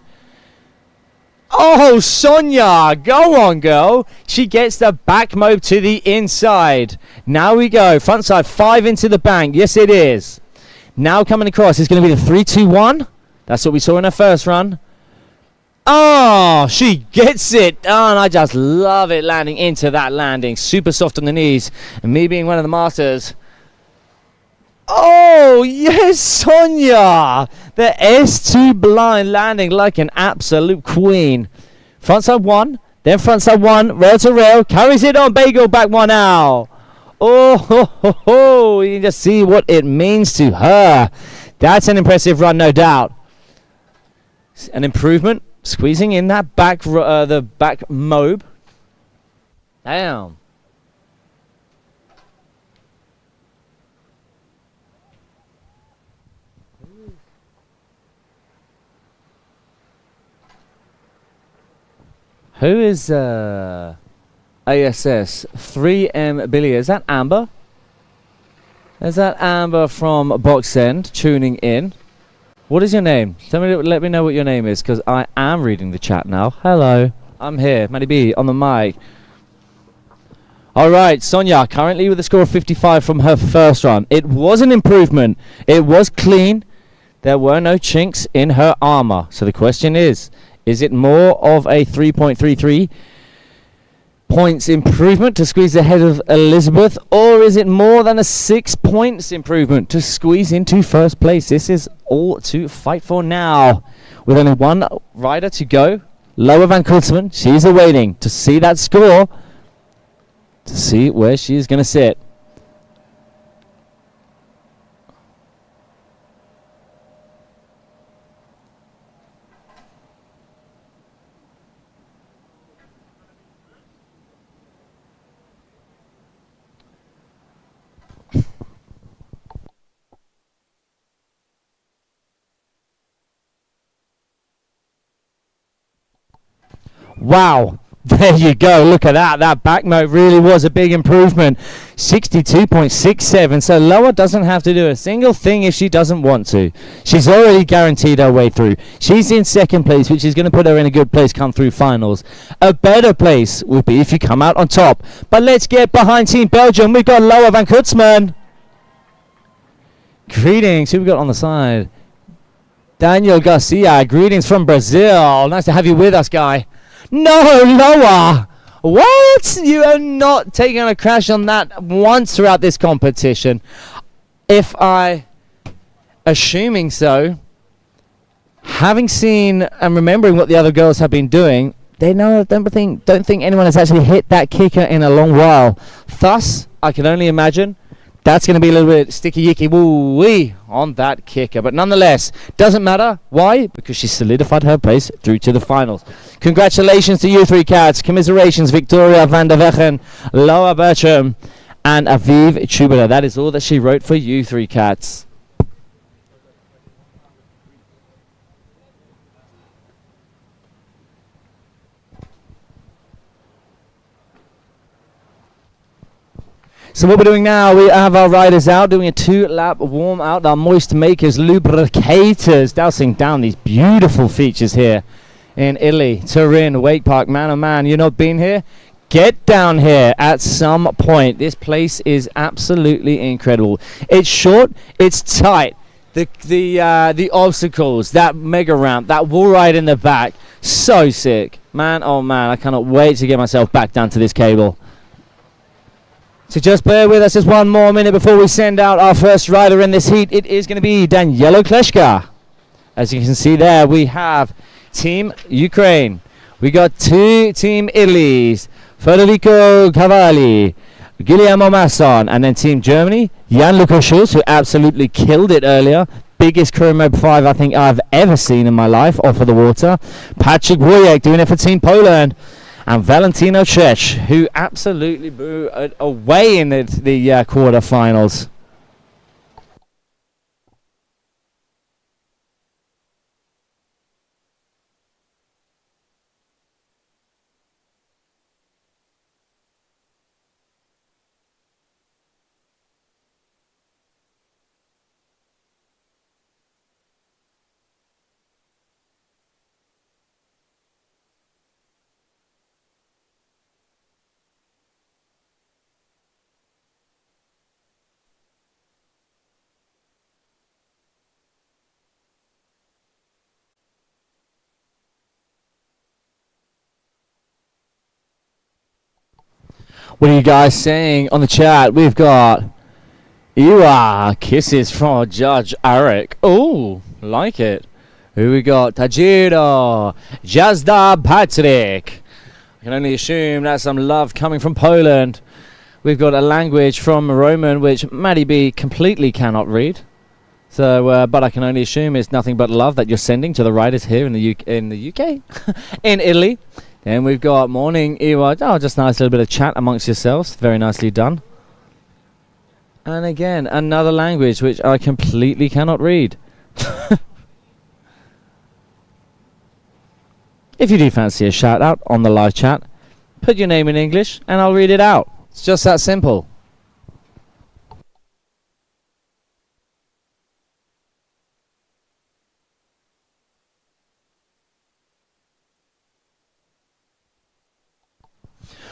Oh, Sonja. Go on, girl. She gets the back mobe to the inside. Now we go. Front side 5 into the bank. Yes, it is. Now coming across is going to be the 3-2-1. That's what we saw in her first run. Oh, she gets it. Oh, and I just love it landing into that landing. Super soft on the knees. And me being one of the masters. Oh, yes, Sonja. The S2 blind landing like an absolute queen. Frontside 1, then frontside 1, rail to rail. Carries it on, bagel back 1 out. Oh, ho, ho, ho. You can just see what it means to her. That's an impressive run, no doubt. An improvement. Squeezing in that back, the back mobe. Damn. Who is ASS 3M Billy? Is that Amber? Is that Amber from Box End tuning in? What is your name? Let me know what your name is, because I am reading the chat now. Hello, I'm here, Matty B on the mic. All right, Sonja currently with a score of 55 from her first run. It was an improvement. It was clean. There were no chinks in her armor. So the question is it more of a 3.33 points improvement to squeeze ahead of Elizabeth, or is it more than a 6 points improvement to squeeze into first place? This is all to fight for now. With only one rider to go, Laura van Kutzman, she's awaiting to see that score, to see where she's going to sit. Wow. There you go. Look at that. That back moat really was a big improvement. 62.67. So Loa doesn't have to do a single thing if she doesn't want to. She's already guaranteed her way through. She's in second place, which is going to put her in a good place come through finals. A better place will be if you come out on top. But let's get behind Team Belgium. We've got Loa van Kutzman. Greetings. Who we got on the side? Daniel Garcia. Greetings from Brazil. Nice to have you with us, guy. No, Loa! What? You are not taking a crash on that once throughout this competition. Assuming so, having seen and remembering what the other girls have been doing, don't think anyone has actually hit that kicker in a long while. Thus, I can only imagine that's going to be a little bit sticky yicky woo wee on that kicker. But nonetheless, doesn't matter. Why? Because she solidified her place through to the finals. Congratulations to you three cats. Commiserations, Victoria van der Vechen, Loa Bertram, and Aviv Chubala. That is all that she wrote for you three cats. So what we're doing now, we have our riders out doing a 2-lap warm out, our moist makers, lubricators, dousing down these beautiful features here in Italy, Turin, Wakepark. Man, oh man, you've not been here? Get down here at some point. This place is absolutely incredible. It's short, it's tight. The obstacles, that mega ramp, that wall ride in the back, so sick. Man, oh man, I cannot wait to get myself back down to this cable. So just bear with us just one more minute before we send out our first rider in this heat. It is going to be Daniela Kleshka. As you can see there, we have Team Ukraine. We got two Team Italy's, Frederico Cavali, Guillermo Masson, and then Team Germany, Jan-Luca Schulz, who absolutely killed it earlier. Biggest career mode 5 I think I've ever seen in my life off of the water. Patrick Wojek doing it for Team Poland. And Valentino Czech, who absolutely blew away in the quarterfinals. What are you guys saying on the chat? We've got kisses from Judge Eric. Oh, like it. Who we got? Tajiro, Jazda Patrick. I can only assume that's some love coming from Poland. We've got a language from Roman which Maddie B completely cannot read. So, but I can only assume it's nothing but love that you're sending to the riders here in the UK, in Italy. Then we've got morning Iwa. Oh, just nice little bit of chat amongst yourselves. Very nicely done. And again, another language which I completely cannot read. If you do fancy a shout out on the live chat, put your name in English and I'll read it out. It's just that simple.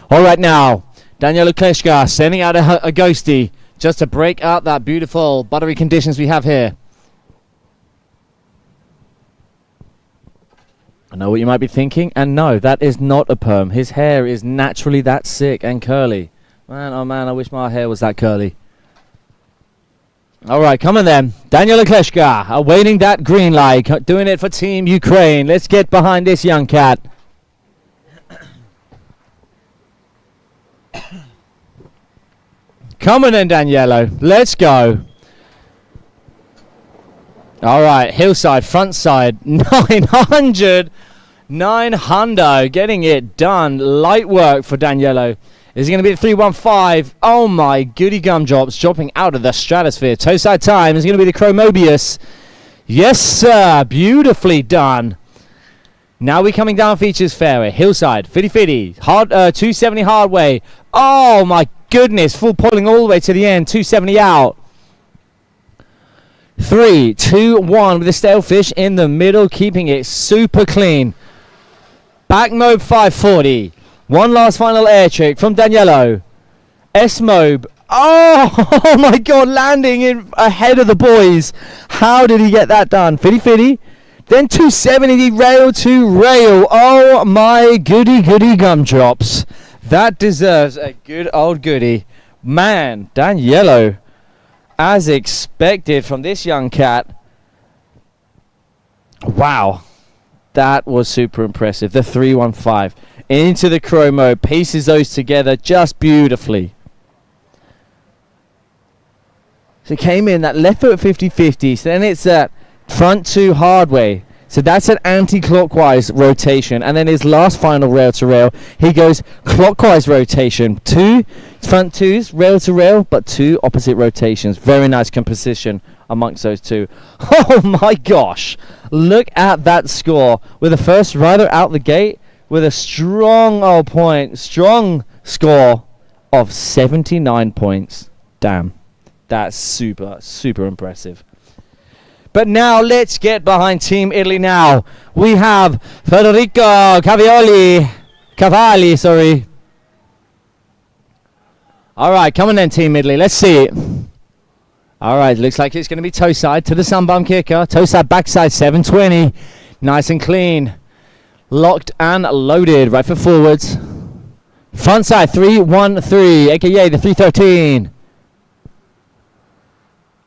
All right now, Daniela Kleshka sending out a ghosty just to break out that beautiful buttery conditions we have here. I know what you might be thinking, and no, that is not a perm. His hair is naturally that sick and curly. Man, oh man, I wish my hair was that curly. All right, come on then. Daniela Kleshka awaiting that green light, doing it for Team Ukraine. Let's get behind this young cat. Come on then, Daniela. Let's go. All right, hillside, front side, 900. 900, getting it done. Light work for Daniela. Is it going to be the 315? Oh my goody gumdrops, dropping out of the stratosphere. Toe side time is going to be the Chromobius. Yes, sir. Beautifully done. Now we're coming down features fairway. Hillside, fitty. Hard, 270 hard way. Oh my goodness, full pulling all the way to the end. 270 out. 3, 2, 1 with the stalefish in the middle, keeping it super clean. Back mobe 540. One last final air trick from Daniello. S mobe. Oh my god, landing in ahead of the boys. How did he get that done? Fitty. Then 270 rail to rail. Oh my goody gumdrops. That deserves a good old goodie. Man, Daniello, as expected from this young cat. Wow. That was super impressive. The 315 into the chromo, pieces those together just beautifully. So it came in that left foot 50-50. So then it's that front 2 hard way. So that's an anti-clockwise rotation. And then his last final rail to rail, he goes clockwise rotation. 2 front 2s, rail to rail, but 2 opposite rotations. Very nice composition amongst those 2. Oh my gosh. Look at that score. With the first rider out the gate with a strong strong score of 79 points. Damn. That's super impressive. But now let's get behind Team Italy now. We have Frederico Cavali, sorry. All right, come on then, Team Italy. Let's see it. All right, looks like it's going to be toe side to the sunbum kicker. Toe side, backside, 720. Nice and clean. Locked and loaded. Right foot forwards. Front side, 313, aka the 313.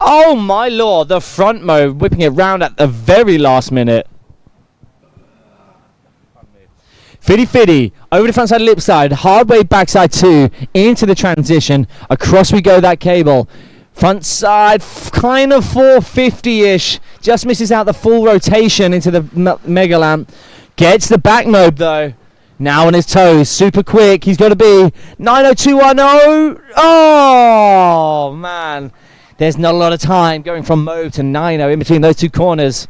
Oh my lord, the front mode, whipping it round at the very last minute. Fitty, over the front side, lip side, hard way backside 2, into the transition, across we go that cable. Front side, kind of 450-ish, just misses out the full rotation into the mega lamp. Gets the back mode though. Now on his toes, super quick, he's got to be 90210. Oh man. There's not a lot of time going from Mobe to 9-0 in between those 2 corners.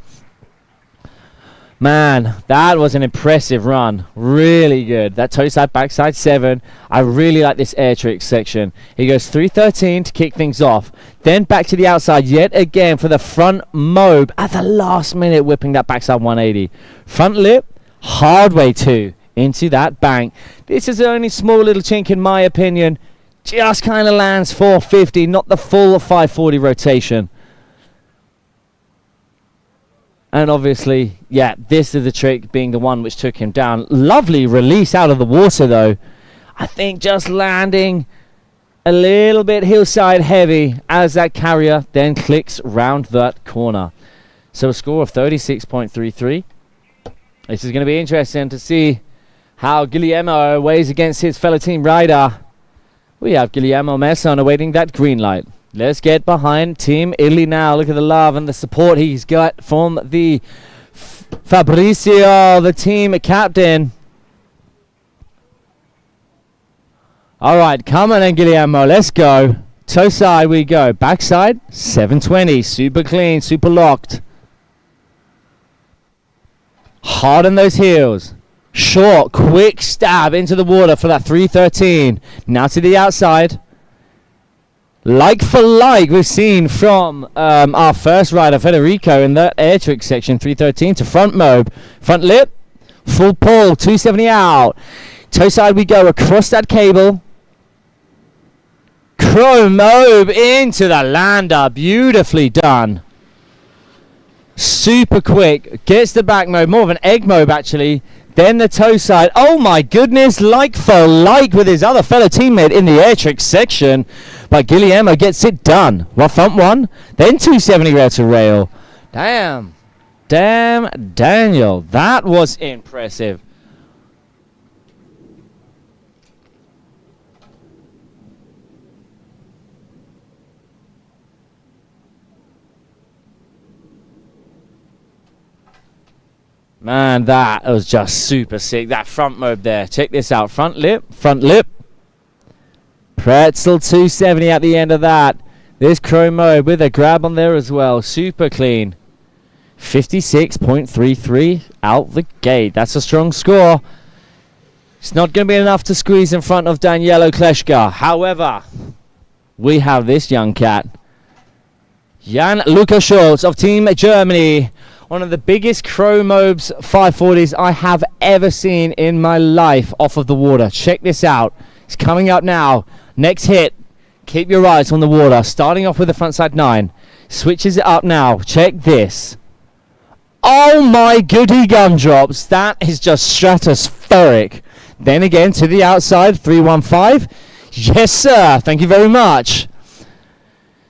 Man, that was an impressive run. Really good. That toe side, backside 7. I really like this air trick section. He goes 313 to kick things off. Then back to the outside yet again for the front Mobe at the last minute, whipping that backside 180. Front lip, hard way 2 into that bank. This is the only small little chink in my opinion. Just kind of lands 450, not the full 540 rotation. And obviously, yeah, this is the trick being the one which took him down. Lovely release out of the water though. I think just landing a little bit hillside heavy as that carrier then clicks round that corner. So a score of 36.33. This is going to be interesting to see how Guillermo weighs against his fellow team rider. We have Guillermo Messon awaiting that green light. Let's get behind Team Italy now. Look at the love and the support he's got from the Fabrizio, the team captain. All right, come on then, Guillermo. Let's go. Toe side we go. Backside, 720. Super clean, super locked. Hard on those heels. Short, quick stab into the water for that 313. Now to the outside. Like for like, we've seen from our first rider, Federico, in that air trick section, 313 to front mobe. Front lip, full pull, 270 out. Toe side we go across that cable. Chrome mobe into the lander. Beautifully done. Super quick. Gets the back mobe, more of an egg mobe actually. Then the toe side. Oh my goodness, like for like with his other fellow teammate in the air trick section. But Guillermo gets it done. Well, front 1, then 270 rail to rail. Damn, Daniel. That was impressive. Man, that was just super sick. That front mobe there. Check this out. Front lip. Pretzel 270 at the end of that. This chrome mobe with a grab on there as well. Super clean. 56.33 out the gate. That's a strong score. It's not going to be enough to squeeze in front of Daniela Kleschka. However, we have this young cat, Jan-Luca Schulz of Team Germany. One of the biggest Chromobes 540s I have ever seen in my life off of the water. Check this out. It's coming up now. Next hit. Keep your eyes on the water. Starting off with the frontside 9. Switches it up now. Check this. Oh my goody gumdrops. That is just stratospheric. Then again to the outside. 315. Yes, sir. Thank you very much.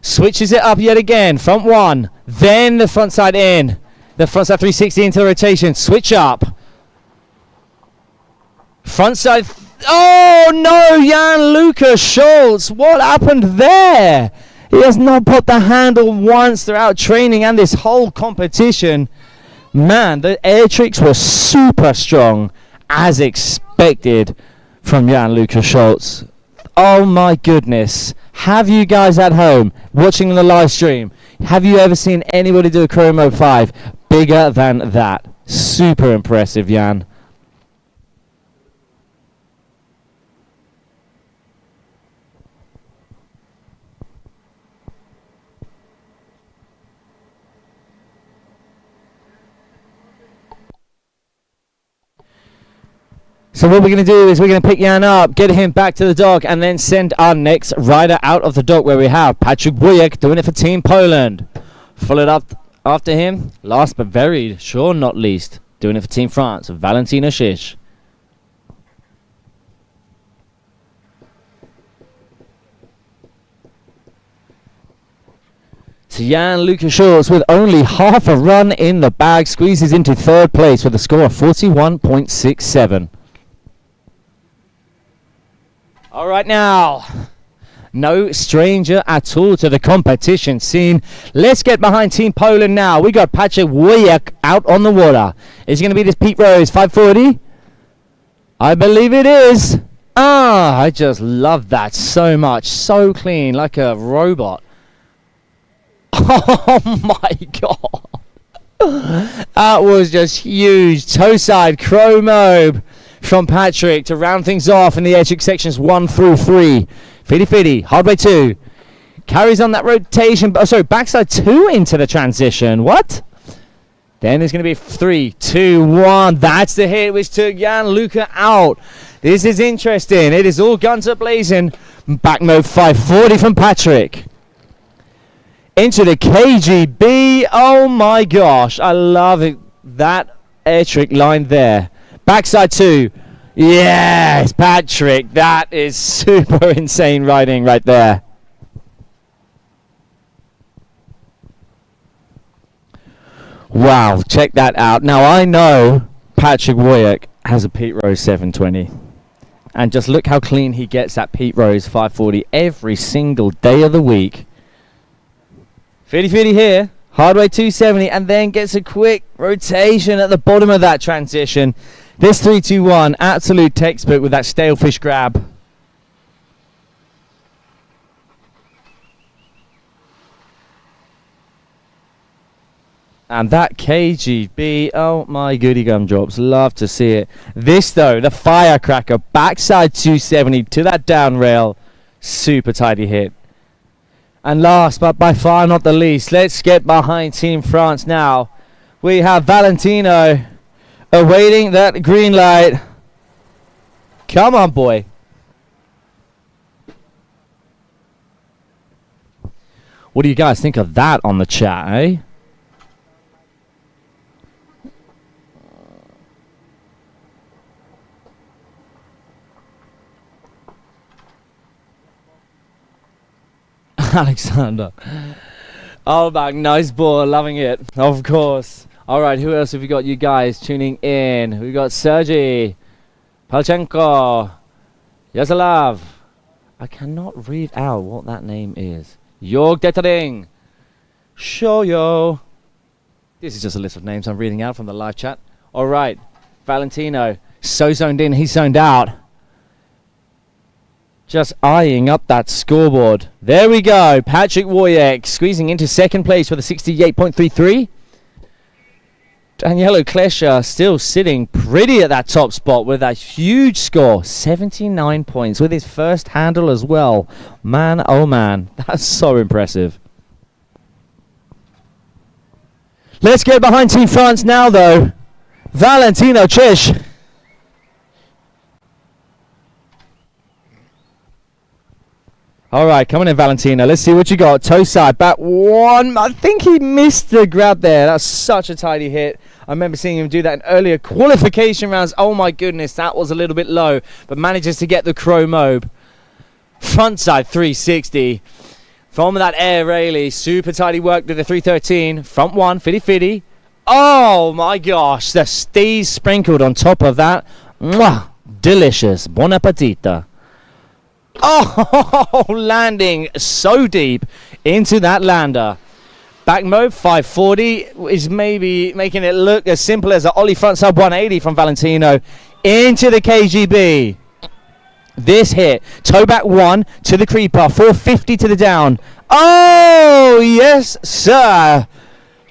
Switches it up yet again. Front 1. Then the frontside in. The frontside 360 into the rotation. Switch up. Frontside. Oh no, Jan-Luca Schulz. What happened there? He has not put the handle once throughout training and this whole competition. Man, the air tricks were super strong, as expected from Jan-Luca Schulz. Oh my goodness. Have you guys at home watching the live stream, have you ever seen anybody do a Chromo 5 bigger than that? Super impressive, Jan. So what we're going to do is we're going to pick Jan up, get him back to the dock, and then send our next rider out of the dock, where we have Patrick Wojek doing it for Team Poland. Followed up after him, last but very sure not least, doing it for Team France, Valentino Šiš. So Jan-Luca Schulz, with only half a run in the bag, squeezes into third place with a score of 41.67. All right now, no stranger at all to the competition scene. Let's get behind Team Poland now. We got Patrick Wojek out on the water. Is it going to be this Pete Rose 540? I believe it is. Ah, I just love that so much. So clean, like a robot. Oh my god. That was just huge. Toe side chromo from Patrick to round things off in the air trick sections 1 through 3. Fiddy, hardway 2. Carries on that rotation. Oh, sorry, backside 2 into the transition. What? Then there's going to be 3, 2, 1. That's the hit which took Jan-Luca out. This is interesting. It is all guns a blazing. Back mode 540 from Patrick. Into the KGB. Oh my gosh. I love it. That air trick line there. Backside 2. Yes, Patrick. That is super insane riding right there. Wow, check that out. Now I know Patrick Wojek has a Pete Rose 720. And just look how clean he gets that Pete Rose 540 every single day of the week. 50-50 here. Hardway 270, and then gets a quick rotation at the bottom of that transition. This 3-2-1, absolute textbook with that stale fish grab. And that KGB, oh my goody gumdrops, love to see it. This though, the firecracker, backside 270 to that down rail, super tidy hit. And last but by far not the least, let's get behind Team France now. We have Valentino awaiting that green light. Come on, boy. What do you guys think of that on the chat, eh? Alexander. Oh, back. Nice ball. Loving it. Of course. All right. Who else have we got? You guys tuning in. We got Sergey. Palchenko. Yaslav. I cannot read out what that name is. Jorg Detering. Shoyo. This is just a list of names I'm reading out from the live chat. All right. Valentino. So zoned in. He's zoned out. Just eyeing up that scoreboard. There we go. Patrick Wojek squeezing into second place with a 68.33. Danielo Klesha still sitting pretty at that top spot with a huge score, 79 points, with his first handle as well. Man, oh man, that's so impressive. Let's get behind Team France now, though. Valentino Chish. All right, coming in, Valentino. Let's see what you got. Toe side, back one. I think he missed the grab there. That's such a tidy hit. I remember seeing him do that in earlier qualification rounds. Oh my goodness, that was a little bit low, but manages to get the crow mobe. Front side 360. From that air railie, super tidy work to the 313. Front one, fitty. Oh my gosh, the steez sprinkled on top of that. Mwah, delicious. Bon appetito. Oh, landing so deep into that lander. Back mode 540 is maybe making it look as simple as an ollie front side 180 from Valentino into the KGB. This hit, toe back one to the creeper, 450 to the down. Oh, yes, sir.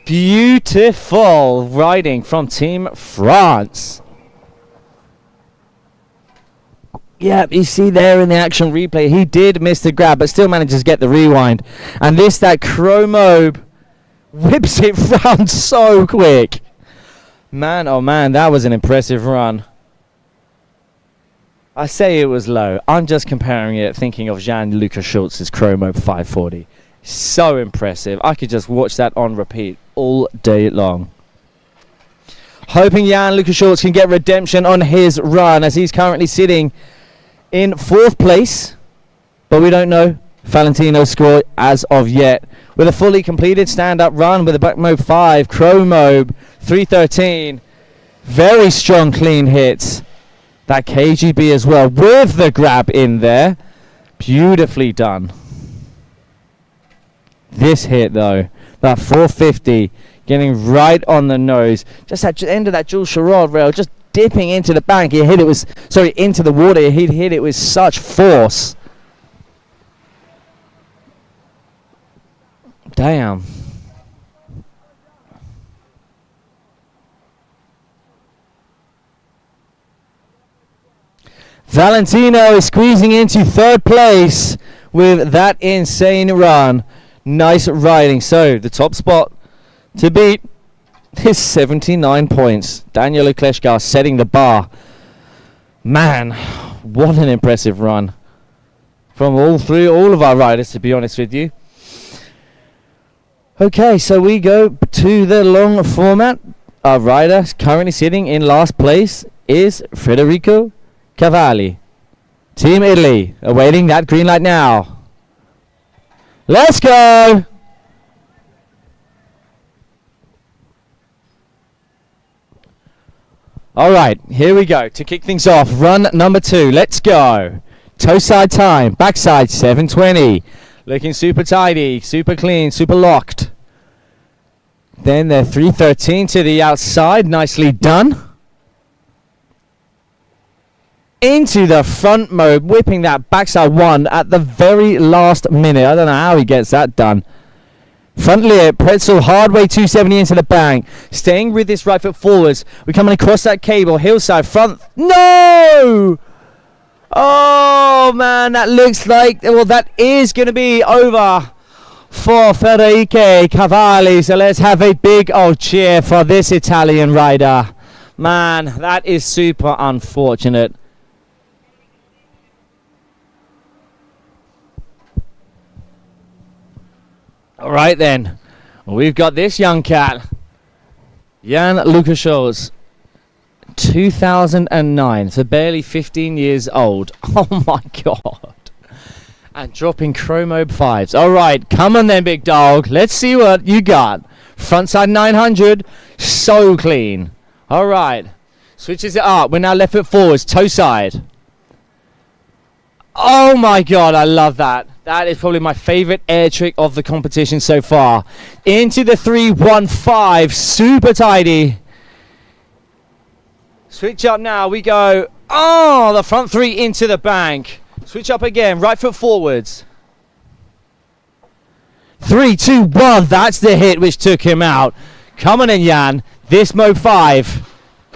Beautiful riding from Team France. Yeah, you see there in the action replay, he did miss the grab, but still manages to get the rewind. And that Chromobe whips it round so quick. Man, oh man, that was an impressive run. I say it was low. I'm just comparing it, thinking of Jan-Luca Schultz's Chromobe 540. So impressive. I could just watch that on repeat all day long. Hoping Jan-Luca Schultz can get redemption on his run, as he's currently sitting in 4th place, but we don't know Valentino's score as of yet. With a fully completed stand-up run with a back mode 5, Chromobe 313, very strong clean hits. That KGB as well with the grab in there, beautifully done. This hit though, that 450 getting right on the nose, just at the end of that Jules Sherrod rail, just dipping into the bank. He hit it with, into the water. He hit it with such force. Damn. Valentino is squeezing into 3rd place with that insane run. Nice riding. So the top spot to beat is 79 points. Daniel Kleshkar setting the bar. Man, what an impressive run from all of our riders, to be honest with you. Okay, so we go to the long format. Our rider currently sitting in last place is Frederico Cavali. Team Italy awaiting that green light now. Let's go! Alright, here we go. To kick things off, run number 2. Let's go. Toe side time, backside 720. Looking super tidy, super clean, super locked. Then the 313 to the outside, nicely done. Into the front mode, whipping that backside one at the very last minute. I don't know how he gets that done. Front lip, pretzel, hard way 270 into the bank. Staying with this right foot forwards. We're coming across that cable, hillside, front. No! Oh, man, that looks like, well, that is going to be over for Frederico Cavali. So let's have a big old cheer for this Italian rider. Man, that is super unfortunate. All right then, we've got this young cat, Jan-Luca Schultz, 2009, so barely 15 years old. Oh my god. And dropping Chromobe 5s. All right, come on then, big dog. Let's see what you got. Frontside 900, so clean. All right, switches it up. We're now left foot forwards, toe side. Oh my god, I love that. That is probably my favorite air trick of the competition so far. Into the 315, super tidy. Switch up now, we go. Oh, the front 3 into the bank. Switch up again, right foot forwards. 3, 2, 1, that's the hit which took him out. Come on in, Jan. This mode 5.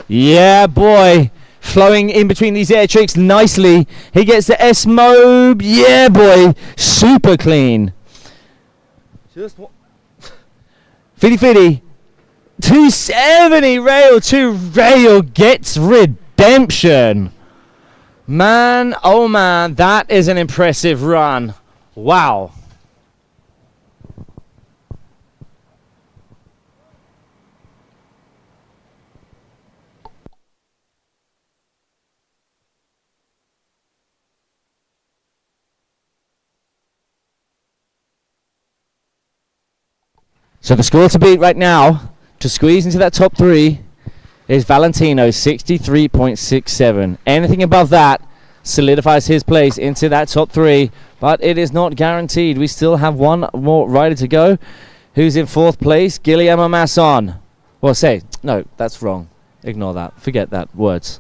Yeah, boy. Flowing in between these air tricks nicely. He gets the S mode. Yeah, boy. Super clean. Just Fitty Fitty. 270 rail to rail gets redemption. Man, oh man, that is an impressive run. Wow. So the score to beat right now, to squeeze into that top 3, is Valentino, 63.67. Anything above that solidifies his place into that top 3, but it is not guaranteed. We still have one more rider to go. Who's in 4th place? Guillermo Masson. Well, no, that's wrong. Ignore that. Forget that. Words.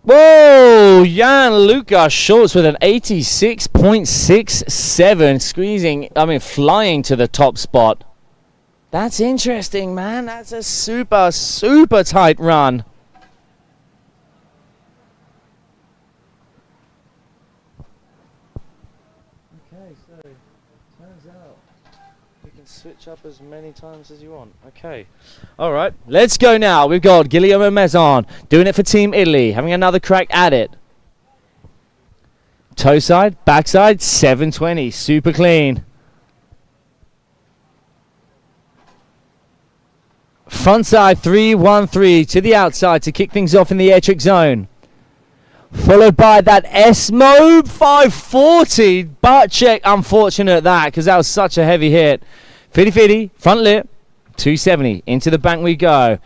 Whoa! Gianluca Schultz with an 86.67, flying to the top spot. That's interesting, man. That's a super, super tight run. Okay, so turns out you can switch up as many times as you want. Okay. All right, let's go now. We've got Guillermo Masson doing it for Team Italy, having another crack at it. Toe side, backside, 720, super clean. Front side, 313 to the outside to kick things off in the air trick zone. Followed by that S mode, 540. Butt check, unfortunate that, because that was such a heavy hit. Fitty Fitty, front lip. 270, into the bank we go.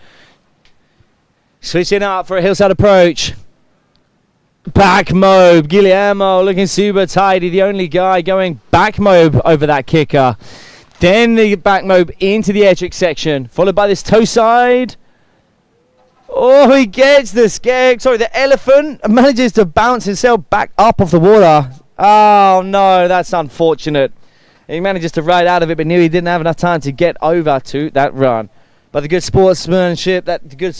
Switching up for a hillside approach. Back mode, Guillermo looking super tidy. The only guy going back mode over that kicker. Then the back mode into the air trick section, followed by this toe side. Oh, he gets the elephant manages to bounce himself back up off the water. Oh no, that's unfortunate. He manages to ride out of it, but knew he didn't have enough time to get over to that run. But the good sportsmanship, the good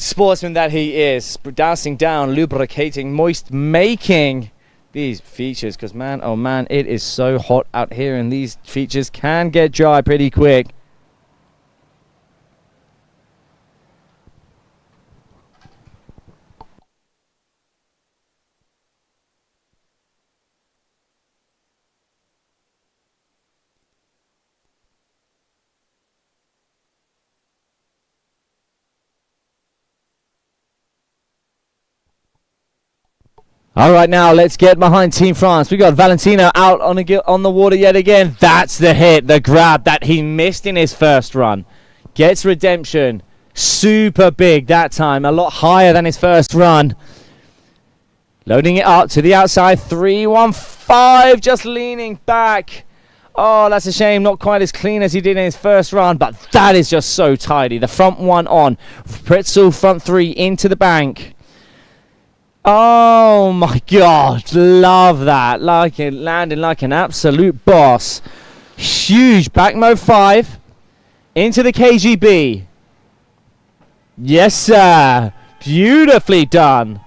sportsman that he is, dancing down, lubricating, moist, making these features. Because man, oh man, it is so hot out here, and these features can get dry pretty quick. All right, now let's get behind Team France. We got Valentino out on the water yet again. That's the hit, the grab that he missed in his first run. Gets redemption. Super big that time, a lot higher than his first run. Loading it up to the outside, 315, just leaning back. Oh, that's a shame, not quite as clean as he did in his first run, but that is just so tidy. The front one on, pretzel front 3 into the bank. Oh my god, love that. Like it landing like an absolute boss. Huge back mode 5 into the KGB. Yes sir, beautifully done.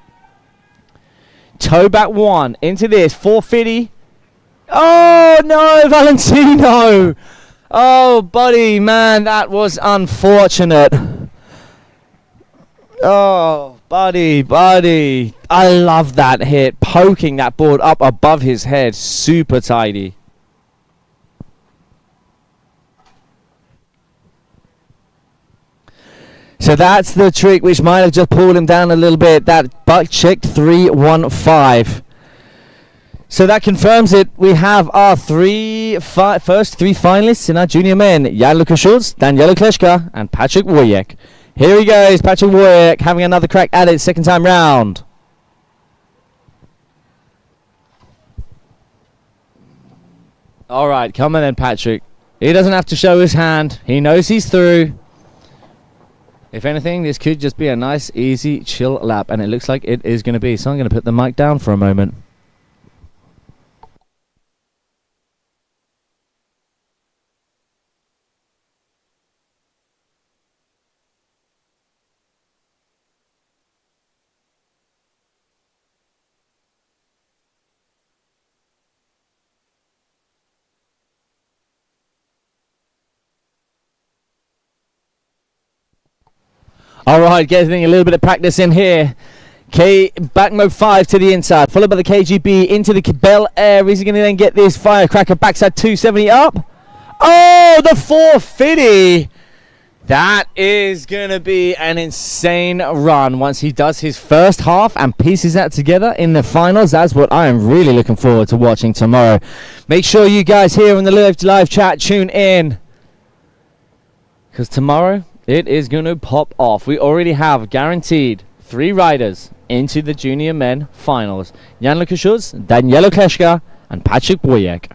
Toe back 1 into this 450. Oh no, Valentino. Oh buddy, man, that was unfortunate. Oh buddy, I love that hit, poking that board up above his head, super tidy. So that's the trick which might have just pulled him down a little bit, that butt checked 315. So that confirms it. We have our first three finalists in our junior men, Gianluca Schultz, Daniela Kleshka and Patrick Wojek. Here he goes, Patrick Wojek having another crack at it, second time round. All right, come on then, Patrick. He doesn't have to show his hand. He knows he's through. If anything, this could just be a nice, easy, chill lap, and it looks like it is going to be. So I'm going to put the mic down for a moment. All right, getting a little bit of practice in here. Back mode 5 to the inside, followed by the KGB into the Bel Air. Is he going to then get this firecracker backside 270 up? Oh, the 450. That is going to be an insane run once he does his first half and pieces that together in the finals. That's what I am really looking forward to watching tomorrow. Make sure you guys here in the live chat tune in, because tomorrow it is going to pop off. We already have guaranteed 3 riders into the junior men finals. Jan Lukashuz, Danielo Kleshka, and Patrick Wojek.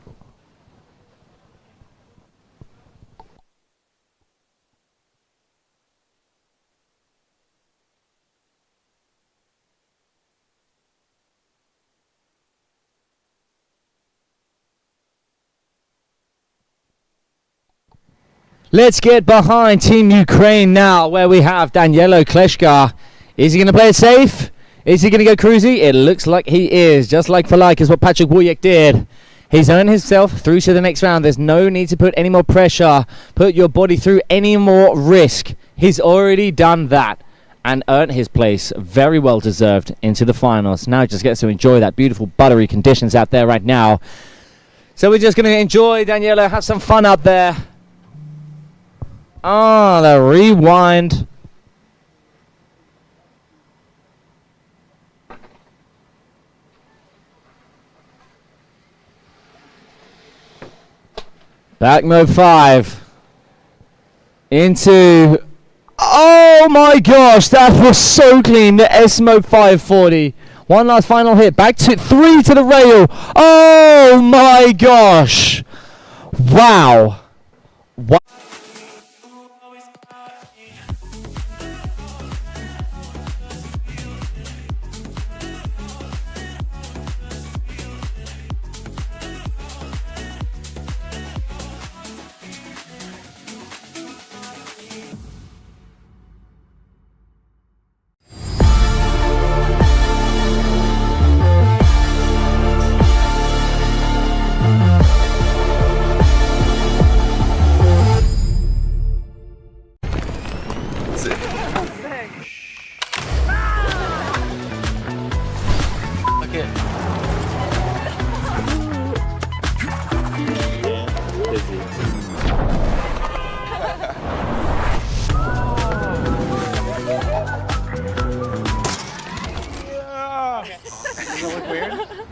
Let's get behind Team Ukraine now, where we have Danielo Kleshka. Is he going to play it safe? Is he going to go cruisy? It looks like he is, just like for like is what Patrick Wojek did. He's earned himself through to the next round. There's no need to put any more pressure, put your body through any more risk. He's already done that and earned his place, very well deserved, into the finals. Now he just gets to enjoy that beautiful buttery conditions out there right now. So we're just going to enjoy Danielo, have some fun out there. Ah, the rewind. Back mode 5. Into... Oh my gosh, that was so clean. The S mode 540. One last final hit. Back to 3 to the rail. Oh my gosh. Wow. Wow.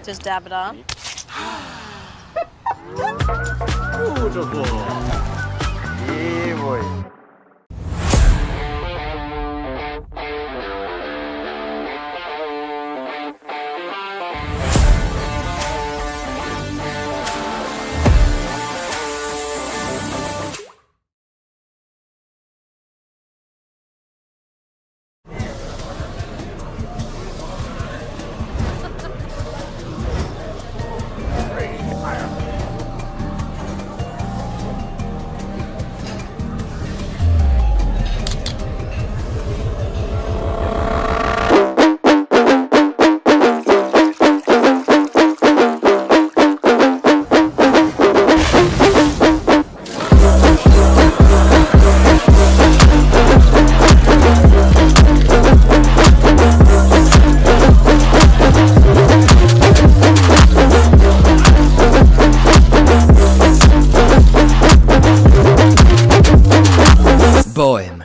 Just dab it on. Beautiful. Yeah, boy.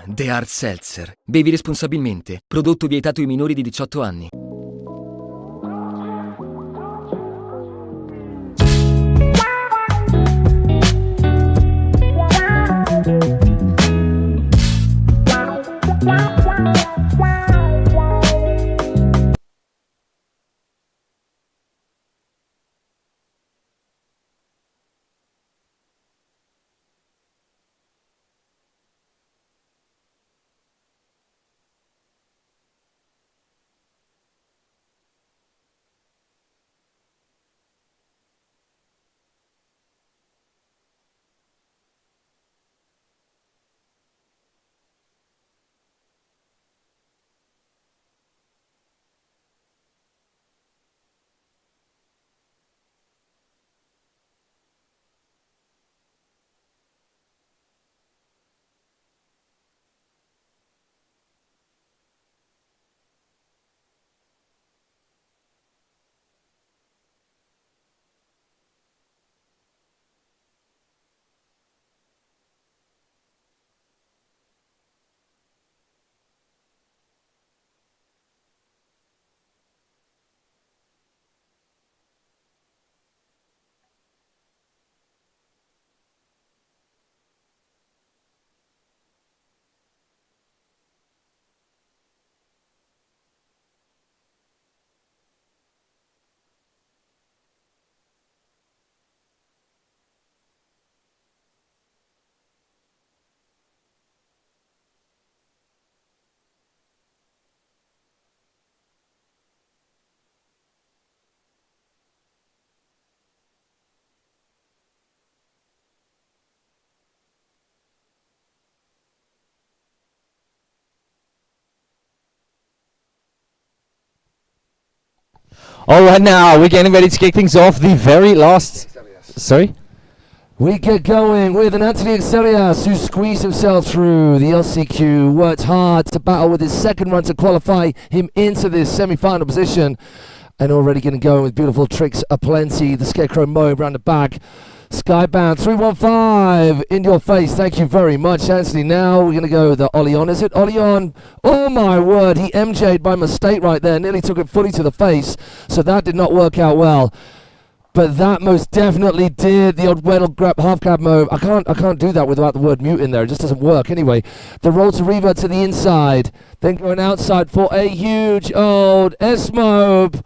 The Hard Seltzer. Bevi responsabilmente. Prodotto vietato ai minori di 18 anni. All right, now we're getting ready to kick things off. The very last. Sorry? We get going with an Anthony Xelias who squeezed himself through the LCQ, worked hard to battle with his second run to qualify him into this semi-final position, and already getting going with beautiful tricks aplenty. The Scarecrow Mobe around the back. Skybound 315 in your face. Thank you very much, Anthony. Now we're going to go the Ollie on. Is it Ollie on? Oh my word, he MJ'd by mistake right there. Nearly took it fully to the face, so that did not work out well. But that most definitely did. The odd Weddle grab half cab move. I can't do that without the word mute in there. It just doesn't work. Anyway, the roll to revert to the inside. Then going outside for a huge old S-mobe.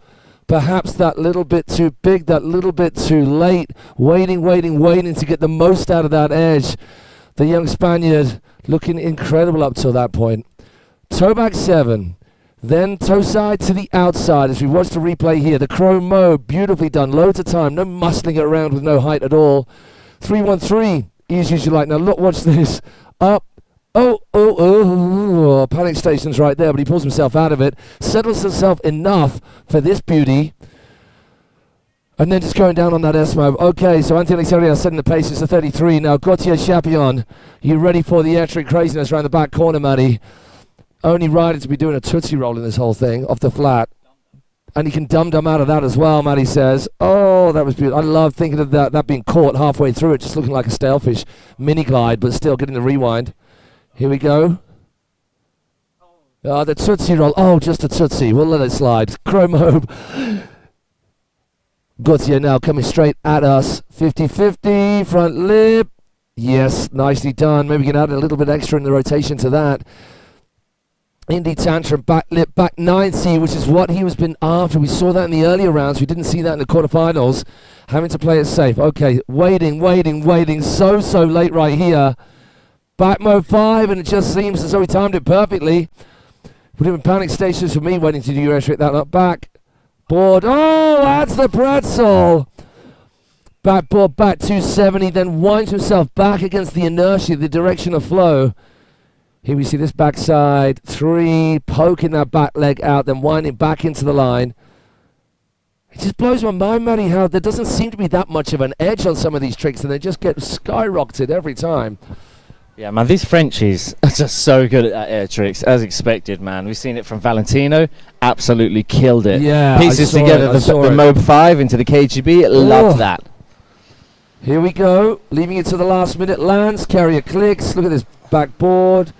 Perhaps that little bit too big, that little bit too late. Waiting to get the most out of that edge. The young Spaniard looking incredible up till that point. Toe back 7. Then toe side to the outside as we watch the replay here. The Crow Mo, beautifully done. Loads of time. No muscling it around with no height at all. 313, easy as you like. Now look, watch this. Up. Oh. Panic stations right there, but he pulls himself out of it. Settles himself enough for this beauty. And then just going down on that S-mobe. Okay, so Anthony Xelias setting the pace. It's a 33. Now Gautier Chapion, you ready for the air-trick craziness around the back corner, Matty? Only rider to be doing a Tootsie roll in this whole thing, off the flat. And he can dum-dum out of that as well, Matty says. Oh, that was beautiful. I love thinking of that being caught halfway through it, just looking like a stalefish mini glide, but still getting the rewind. Here we go. The Tootsie roll. Oh, just a Tootsie. We'll let it slide. Chromo. Gautier now coming straight at us. 50-50, front lip. Yes, nicely done. Maybe we can add a little bit extra in the rotation to that. Indy Tantrum, back lip, back 90, which is what he was been after. We saw that in the earlier rounds. We didn't see that in the quarterfinals. Having to play it safe. Okay, waiting. So late right here. Back mode 5, and it just seems as though he timed it perfectly. Put him in panic stations for me, waiting to do your airstraight that up. Back board. Oh, that's the pretzel. Backboard back 270, then winds himself back against the inertia, the direction of flow. Here we see this backside 3, poking that back leg out, then winding back into the line. It just blows my mind, Matty, how there doesn't seem to be that much of an edge on some of these tricks, and they just get skyrocketed every time. Yeah, man, these Frenchies are just so good at air tricks, as expected, man. We've seen it from Valentino, absolutely killed it. Yeah, pieces together, the Mobe 5 into the KGB, love that. Here we go, leaving it to the last minute. Lands, carrier clicks, look at this backboard.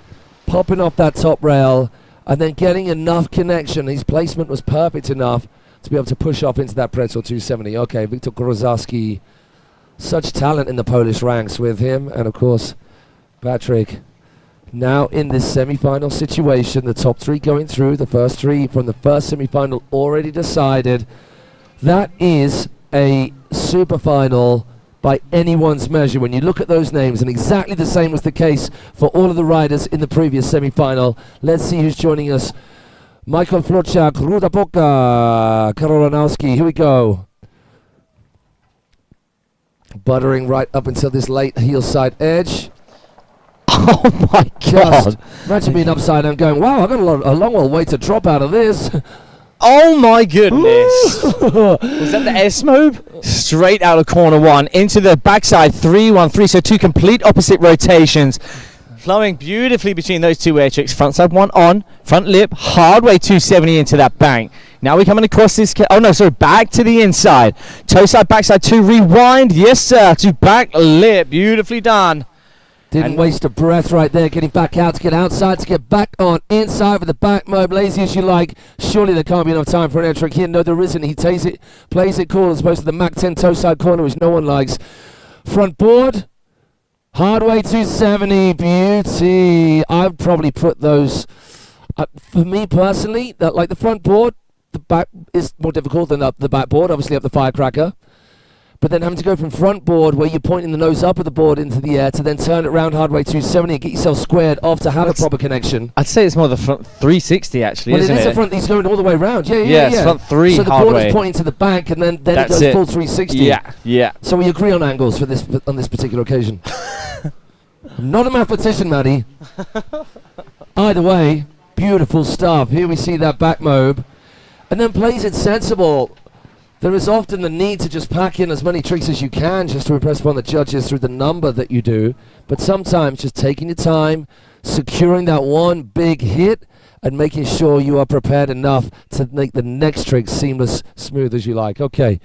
Popping off that top rail and then getting enough connection. His placement was perfect enough to be able to push off into that pretzel 270. Okay, Viktor Grozowski, such talent in the Polish ranks with him. And of course, Patrick, now in this semi-final situation, the top 3 going through, the first 3 from the first semi-final already decided. That is a super final by anyone's measure when you look at those names, and exactly the same was the case for all of the riders in the previous semi-final. Let's see who's joining us. Michael Florczak, Ruda Poka, Karol Ranowski. Here we go. Buttering right up until this late heel side edge. Oh my God. Imagine being upside down going, wow, I've got a long old way to drop out of this. Oh my goodness. Was that the S-mobe? Straight out of corner 1 into the backside 313. So 2 complete opposite rotations. Flowing beautifully between those 2 air tricks. Front side 1 on, front lip, hard way 270 into that bank. Now we're coming across this, back to the inside. Toe side, backside 2, rewind, yes sir, to back lip, beautifully done. Didn't waste a breath right there, getting back out to get outside, to get back on inside with the back mobe, lazy as you like. Surely there can't be enough time for an air trick here. No, there isn't. He takes it, plays it cool as opposed to the Mach 10 toe side corner, which no one likes. Front board, hard way 270, beauty. I'd probably put those, for me personally, that like the front board, the back is more difficult than the back board, obviously up the firecracker. But then having to go from front board, where you're pointing the nose up of the board into the air, to then turn it around hard way 270 and get yourself squared off to have a proper connection. I'd say it's more the front 360 actually, well, isn't it? Well, it is the front, he's going all the way around. Yeah, it's front 3 so the hard board way. is pointing to the bank, and then it goes full 360. Yeah. So we agree on angles for this on this particular occasion. I'm not a mathematician, Maddie. Either way, beautiful stuff. Here we see that back mobe, and then plays it sensible. There is often the need to just pack in as many tricks as you can just to impress upon the judges through the number that you do. But sometimes just taking your time, securing that one big hit, and making sure you are prepared enough to make the next trick seamless, smooth as you like. Okay,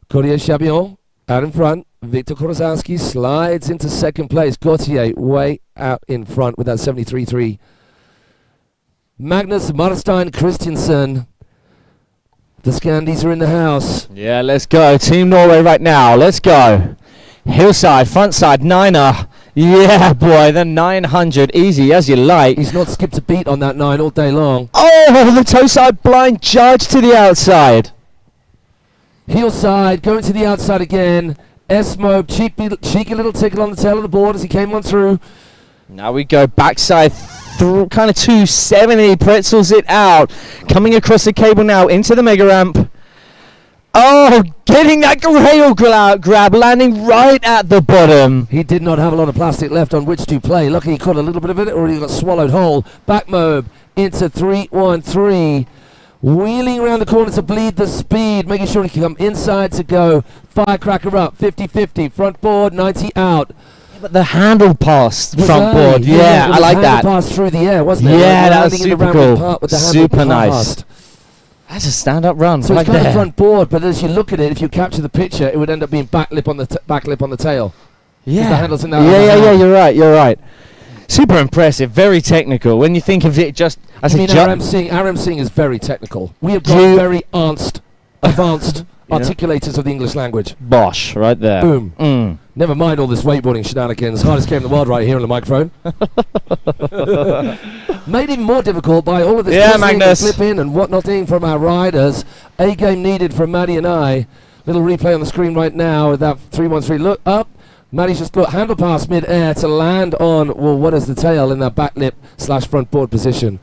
Gautier Chabion out in front. Victor Korozanski slides into second place. Gautier way out in front with that 73.3. Magnus Marstein Christiansen. The Scandies are in the house. Yeah, let's go. Team Norway right now. Let's go. Hillside, front side, niner. Yeah, boy, the 900. Easy as you like. He's not skipped a beat on that 9 all day long. Oh, the toe side blind judge to the outside. Heel side, going to the outside again. S-Mobe, cheeky little tickle on the tail of the board as he came on through. Now we go backside through kind of 270, pretzels it out. Coming across the cable now into the mega ramp. Oh, getting that rail grab, landing right at the bottom. He did not have a lot of plastic left on which to play. Lucky he caught a little bit of it, or he got swallowed whole. Back Mobe into 3-1-3. Wheeling around the corner to bleed the speed, making sure he can come inside to go. Firecracker up, 50-50. Front board, 90 out. But the handle pass Was front early. board, yeah, I like that. Pass through the air, wasn't it? Yeah, Like that was landing in the super rounded cool. part with the handle Super nice. passed. That's a stand-up run So right it's kind there. of front board, but as you look at it, if you capture the picture, it would end up being back lip on the tail. Yeah, the handle's in that yeah, other yeah, hand. you're right. Super impressive, very technical. When you think of it just as I a mean, jump. Aram Singh is very technical. We have got You- very advanced know? articulators of the English language. Bosh, right there. Boom. Mm. Never mind all this wakeboarding shenanigans. Hardest game in the world right here on the microphone. Made even more difficult by all of this Yeah, twisting and Magnus. flipping and whatnoting from our riders. A game needed from Maddie and I. Little replay on the screen right now with that 3-1-3 look up. Maddie's just got handle pass mid-air to land on, well, what is the tail in that back lip / front board position.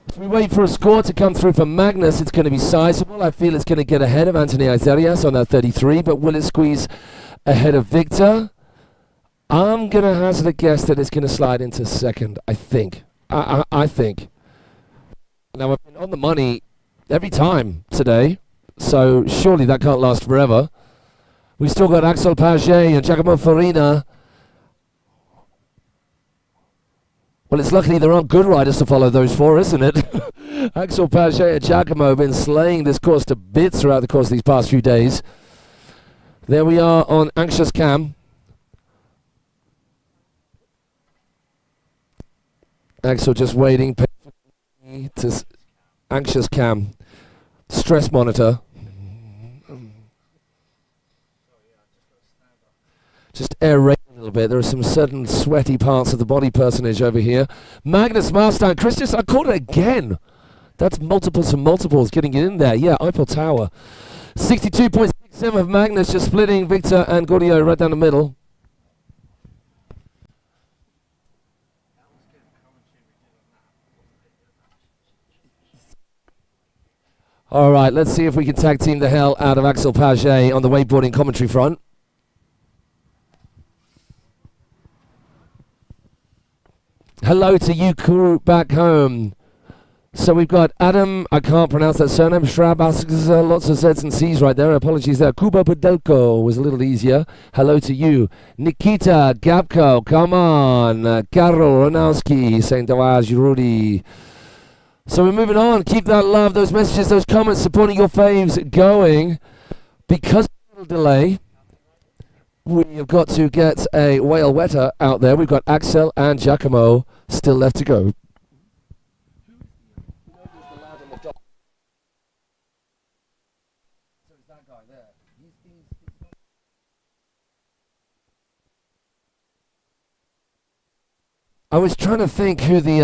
If we wait for a score to come through for Magnus, it's going to be sizable. I feel it's going to get ahead of Anthony Izerias on that 33, but will it squeeze ahead of Victor? I'm going to hazard a guess that it's going to slide into second, I think. I think. Now, I've been on the money every time today, so surely that can't last forever. We've still got Axel Paget and Giacomo Farina. Well, it's lucky there aren't good riders to follow those four, isn't it? Axel Paget and Giacomo have been slaying this course to bits throughout the course of these past few days. There we are on Anxious Cam. Axel just waiting patiently to Anxious Cam. Stress monitor. Just aerate a little bit. There are some certain sweaty parts of the body personage over here. Magnus Marstein. Christian, I caught it again. That's multiples and multiples getting it in there. Yeah, Eiffel Tower. 62.67 of Magnus just splitting Victor and Gautier right down the middle. All right, let's see if we can tag team the hell out of Axel Paget on the wakeboarding commentary front. Hello to you crew back home. So we've got Adam, I can't pronounce that surname, Shrab asks lots of Z's and C's right there. Apologies there. Kuba Podelko was a little easier. Hello to you. Nikita Gabko, come on. Karol Ronowski saying Dawaj Rudy. So we're moving on. Keep that love, those messages, those comments supporting your faves going. Because of a little delay, we have got to get a whale wetter out there. We've got Axel and Giacomo still left to go. I was trying to think who the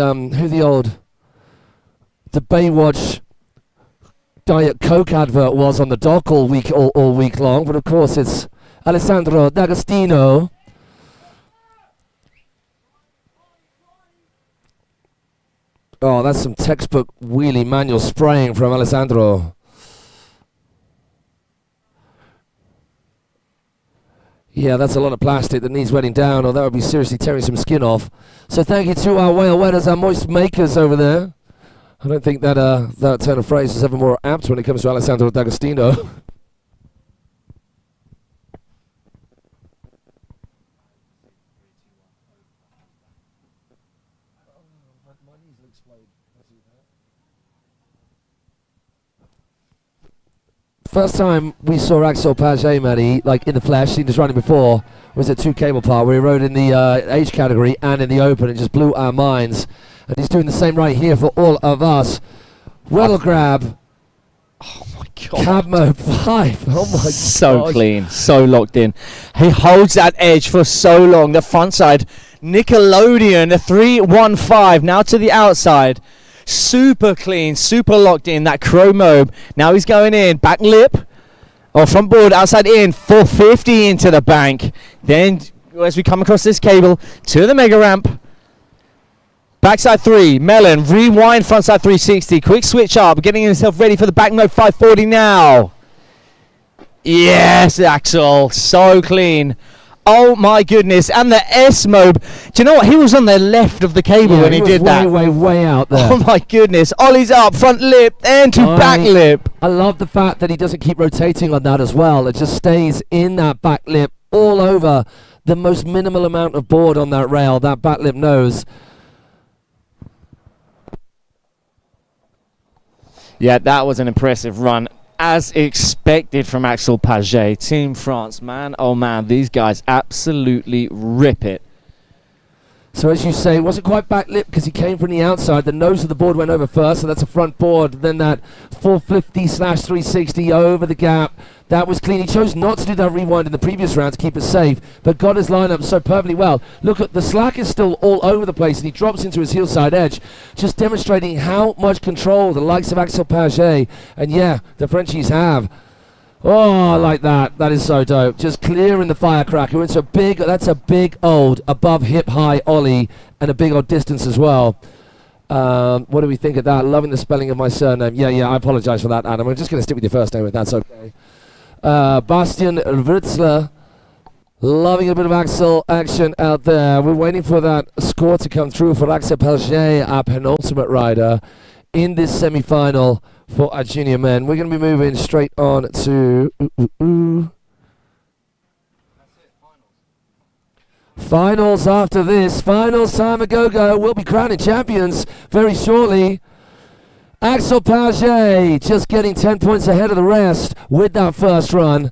Baywatch Diet Coke advert was on the dock all week long, but of course it's Alessandro D'Agostino. Oh, that's some textbook wheelie manual spraying from Alessandro. Yeah, that's a lot of plastic that needs wetting down, or that would be seriously tearing some skin off. So thank you to our whale wetters, our moist makers over there. I don't think that that turn of phrase is ever more apt when it comes to Alessandro D'Agostino. First time we saw Axel Aubry, Matty, like in the flesh, seen us running before, was at 2 Cable Park, where he rode in the age category and in the open and just blew our minds. And he's doing the same right here for all of us. Well grab. Oh my God. Cab mode 5. Oh my God. So clean, so locked in. He holds that edge for so long. The front side, Nickelodeon, the 315, now to the outside. Super clean, super locked in, that Chromo. Now he's going in, back lip, or front board, outside in, 450 into the bank. Then, as we come across this cable, to the mega ramp. Backside 3, Melon, rewind, frontside 360, quick switch up, getting himself ready for the back mode 540 now. Yes, Axel, so clean. Oh my goodness, and the S mode. Do you know what? He was on the left of the cable when he did that. Way out there. Oh my goodness. Ollie's up, front lip, and to back lip. I love the fact that he doesn't keep rotating on that as well. It just stays in that back lip all over the most minimal amount of board on that rail, that back lip nose. Yeah, that was an impressive run. As expected from Axel Aubry. Team France, man, oh man, these guys absolutely rip it. So as you say, it wasn't quite back lip because he came from the outside. The nose of the board went over first, so that's a front board. Then that 450/360 over the gap. That was clean. He chose not to do that rewind in the previous round to keep it safe, but got his line up so perfectly well. Look, at the slack is still all over the place, and he drops into his heel side edge, just demonstrating how much control the likes of Axel Aubry and yeah, the Frenchies have. Oh, I like that. That is so dope. Just clearing the firecracker. It's a big, that's a big old above hip high ollie and a big old distance as well. What do we think of that? Loving the spelling of my surname. Yeah, I apologize for that, Adam. I'm just going to stick with your first name if that's okay. Bastian Writzler, loving a bit of Axel action out there. We're waiting for that score to come through for Axel Aubry, our penultimate rider in this semi-final for our junior men. We're going to be moving straight on to finals after this. Finals time a go-go. We'll be crowning champions very shortly. Axel Aubry just getting 10 points ahead of the rest with that first run.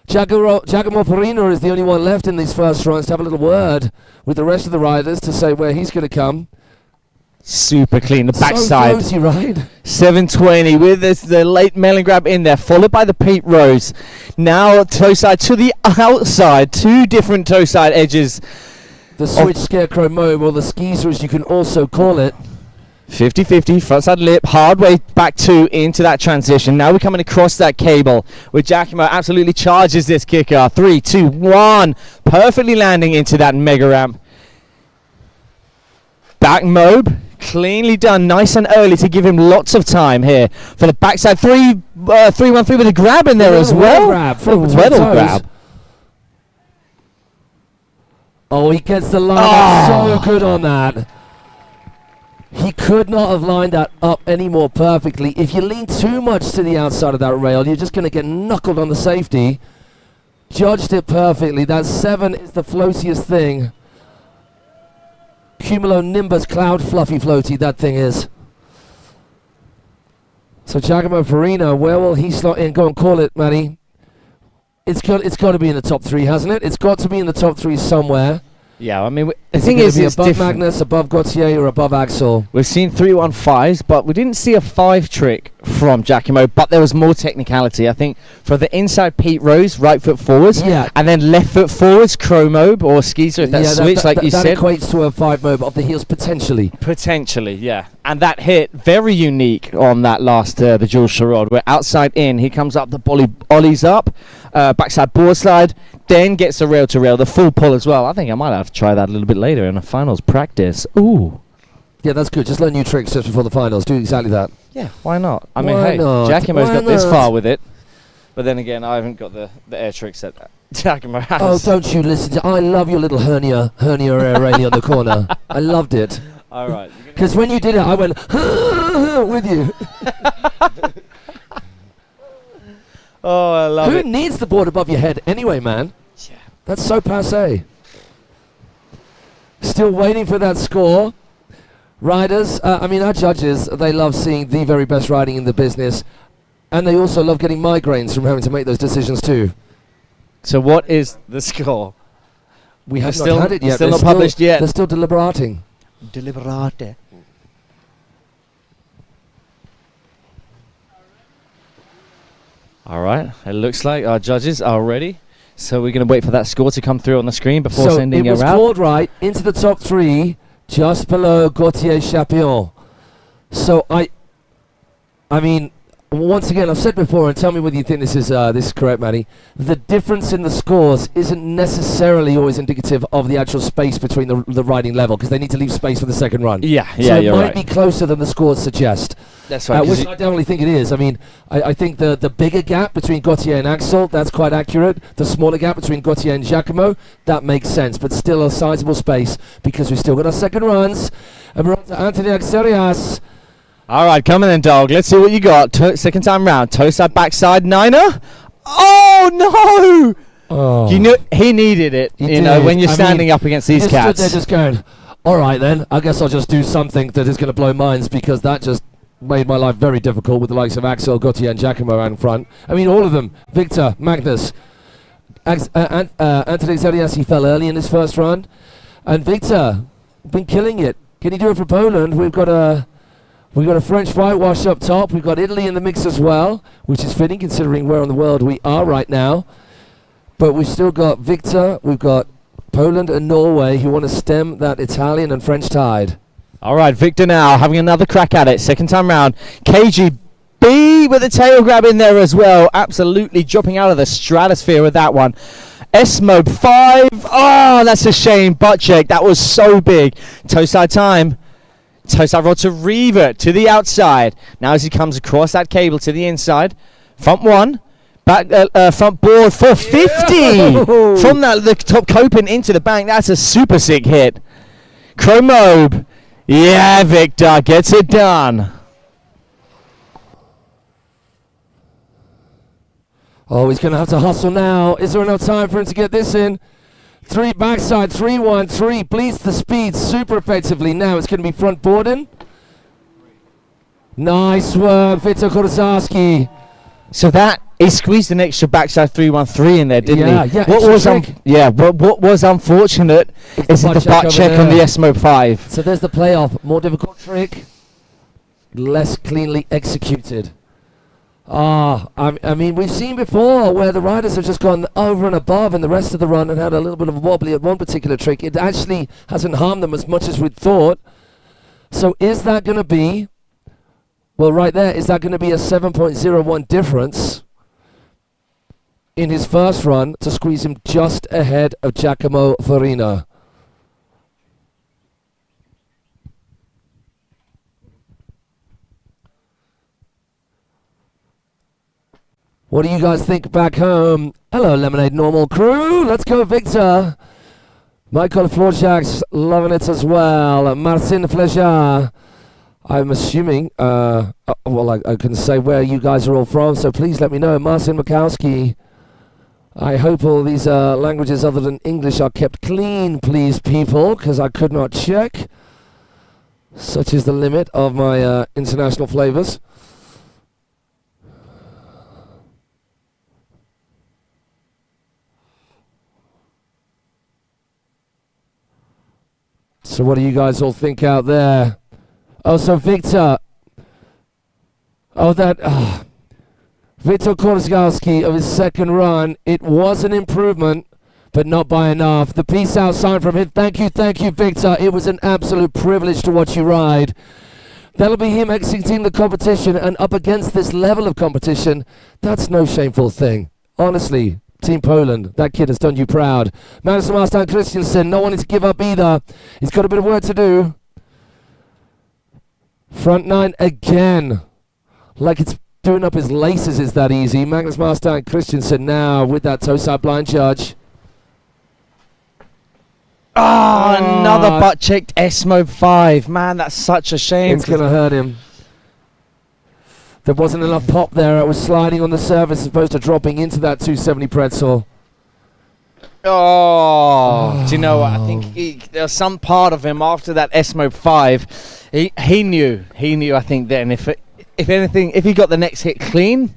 Giacomo Perino is the only one left in these first runs to have a little word with the rest of the riders to say where he's going to come. Super clean, the backside. So floaty, right? 720 with the late melon grab in there, followed by the Pete Rose. Now toe side to the outside, 2 different toe side edges. The switch scarecrow mode, or the skeezer as you can also call it. 50-50, frontside lip, hard way back 2 into that transition. Now we're coming across that cable where Giacomo absolutely charges this kicker. 3, 2, 1, perfectly landing into that mega ramp. Back mobe, cleanly done, nice and early to give him lots of time here for the backside 3-1-3 with a grab in there as well. Weddle grab. Oh, he gets the line up so good on that. He could not have lined that up any more perfectly. If you lean too much to the outside of that rail, you're just going to get knuckled on the safety. Judged it perfectly. That 7 is the floatiest thing. Cumulonimbus cloud fluffy floaty, that thing is. So Giacomo Perino, where will he slot in? Go and call it, Manny. It's got to be in the top 3, hasn't it? It's got to be in the top 3 somewhere. Yeah, I mean, the thing is, it's above different. Magnus, above Gautier, or above Axel. We've seen 3-1-5s, but we didn't see a 5 trick from Giacomo, but there was more technicality. I think for the inside Pete Rose, right foot forwards, and then left foot forwards, Chromobe or Skeezer, if that's switch, like you said. That equates to a 5 mobe off the heels, potentially. Potentially, yeah. And that hit, very unique on that last, the Jules Charrod, where outside in, he comes up, the ollies up, backside board slide, then gets the rail to rail, the full pull as well. I think I might have to try that a little bit later in a finals practice. Ooh. Yeah, that's good. Just learn new tricks just before the finals. Do exactly that. Yeah, why not? I mean, why hey, not? Giacomo's Why got this not? far with it. But then again, I haven't got the air tricks that Giacomo has. Oh, don't you listen to... I love your little hernia area on the corner. I loved it. All right. Because when you did it, I went with you. Oh, I love Who it. needs the board above your head anyway, man? Yeah. That's so passé. Still waiting for that score. Riders, our judges, they love seeing the very best riding in the business. And they also love getting migraines from having to make those decisions too. So what is the score? We have Still- not had it yet. still They're not published yet. They're still deliberating. Deliberate. All right. It looks like our judges are ready. So we're going to wait for that score to come through on the screen before So sending it you was out. called right into the top 3, just below Gauthier Chapion. So I mean, once again, I've said before, and tell me whether you think this is correct, Manny. The difference in the scores isn't necessarily always indicative of the actual space between the riding level, because they need to leave space for the second run. Yeah, So it you're might right. be closer than the scores suggest. That's right. 'cause Which it- I definitely think it is. I mean, I think the bigger gap between Gauthier and Axel, that's quite accurate. The smaller gap between Gauthier and Giacomo, that makes sense, but still a sizable space because we've still got our second runs. And we're on to Anthony Axerias. All right, come in then, dog. Let's see what you got. Second time round. Toe side, backside, niner. Oh, no! Oh. You know, he needed it, He you know, did. when you're I standing mean, up against He these just stood cats. there just going, all right then, I guess I'll just do something that is going to blow minds, because that just made my life very difficult with the likes of Axel, Gauthier and Giacomo out in front. I mean, all of them. Victor, Magnus. Anthony Axerias, he fell early in his first run. And Victor, been killing it. Can he do it for Poland? We've got a French whitewash up top. We've got Italy in the mix as well, which is fitting considering where in the world we are right now. But we've still got Victor, we've got Poland and Norway who want to stem that Italian and French tide. All right, Victor now having another crack at it. Second time round. KGB with a tail grab in there as well. Absolutely dropping out of the stratosphere with that one. S-Mob 5. Oh, that's a shame. Butt check. That was so big. Toe side time. Toe side rod to revert to the outside. Now as he comes across that cable to the inside. Front one. Back front board 450. Yeah. From the top coping into the bank. That's a super sick hit. Chromobe. Yeah, Victor gets it done. Oh, he's going to have to hustle now. Is there enough time for him to get this in? 3 backside, 3-1-3. Bleeds the speed super effectively. Now it's going to be front boarding. Nice work, Victor Kazasi. So that he squeezed an extra backside 3-1-3 in there, didn't Yeah, he? yeah, What extra was trick. what was unfortunate is the butt check on the S-Mob 5. So there's the playoff. More difficult trick, less cleanly executed. I mean, we've seen before where the riders have just gone over and above in the rest of the run and had a little bit of a wobbly at one particular trick. It actually hasn't harmed them as much as we'd thought. So is that going to be, well, right there, is that going to be a 7.01 difference in his first run to squeeze him just ahead of Giacomo Farina? What do you guys think back home? Hello, Lemonade Normal crew. Let's go, Victor. Michael Florjaks loving it as well. Marcin Flejar. I'm assuming, well, I can say where you guys are all from, so please let me know. Marcin Makowski. I hope all these languages other than English are kept clean, please, people, because I could not check. Such is the limit of my international flavors. So what do you guys all think out there? Oh, so Victor. Oh, Victor Korzgalski of his second run. It was an improvement, but not by enough. The peace out sign from him. Thank you, Victor. It was an absolute privilege to watch you ride. That'll be him exiting the competition, and up against this level of competition, that's no shameful thing. Honestly. Team Poland, that kid has done you proud. Magnus Marstein Christensen, no one needs to give up either. He's got a bit of work to do. Front 9 again. Like it's doing up his laces is that easy. Magnus Marstein Christensen now with that toe side blind judge. Another butt-checked S-Mode 5. Man, that's such a shame. It's going to hurt him. There wasn't enough pop there. It was sliding on the surface as opposed to dropping into that 270 pretzel. Oh, do you know what? I think there was some part of him after that S-Mode 5. He knew. I think then if anything, if he got the next hit clean,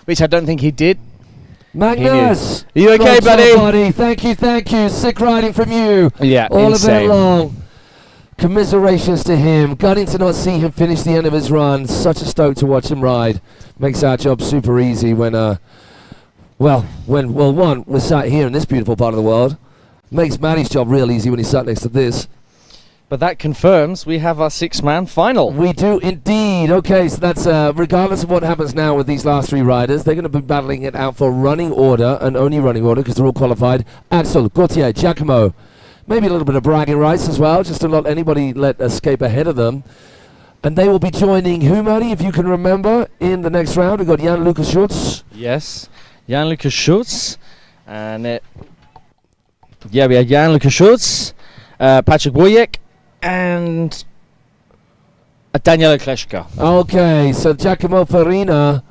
which I don't think he did. Magnus, are you okay, buddy? Thank you. Sick riding from you. Yeah, all insane. event long. Commiserations to him. Gutting to not see him finish the end of his run. Such a stoke to watch him ride. Makes our job super easy when one, we're sat here in this beautiful part of the world. Makes Matty's job real easy when he's sat next to this. But that confirms we have our 6-man final. We do indeed. Okay, so that's regardless of what happens now with these last 3 riders, they're going to be battling it out for running order and only running order because they're all qualified. Axel, Gautier, Giacomo. Maybe a little bit of bragging rights as well, just to not anybody let escape ahead of them. And they will be joining who, Matty, if you can remember, in the next round. We've got Jan-Lucas Schultz. Yes, Jan-Lucas Schultz. And we have Jan-Lucas Schultz, Patrick Wojek, and Daniela Kleshka. Okay, so Giacomo Farina.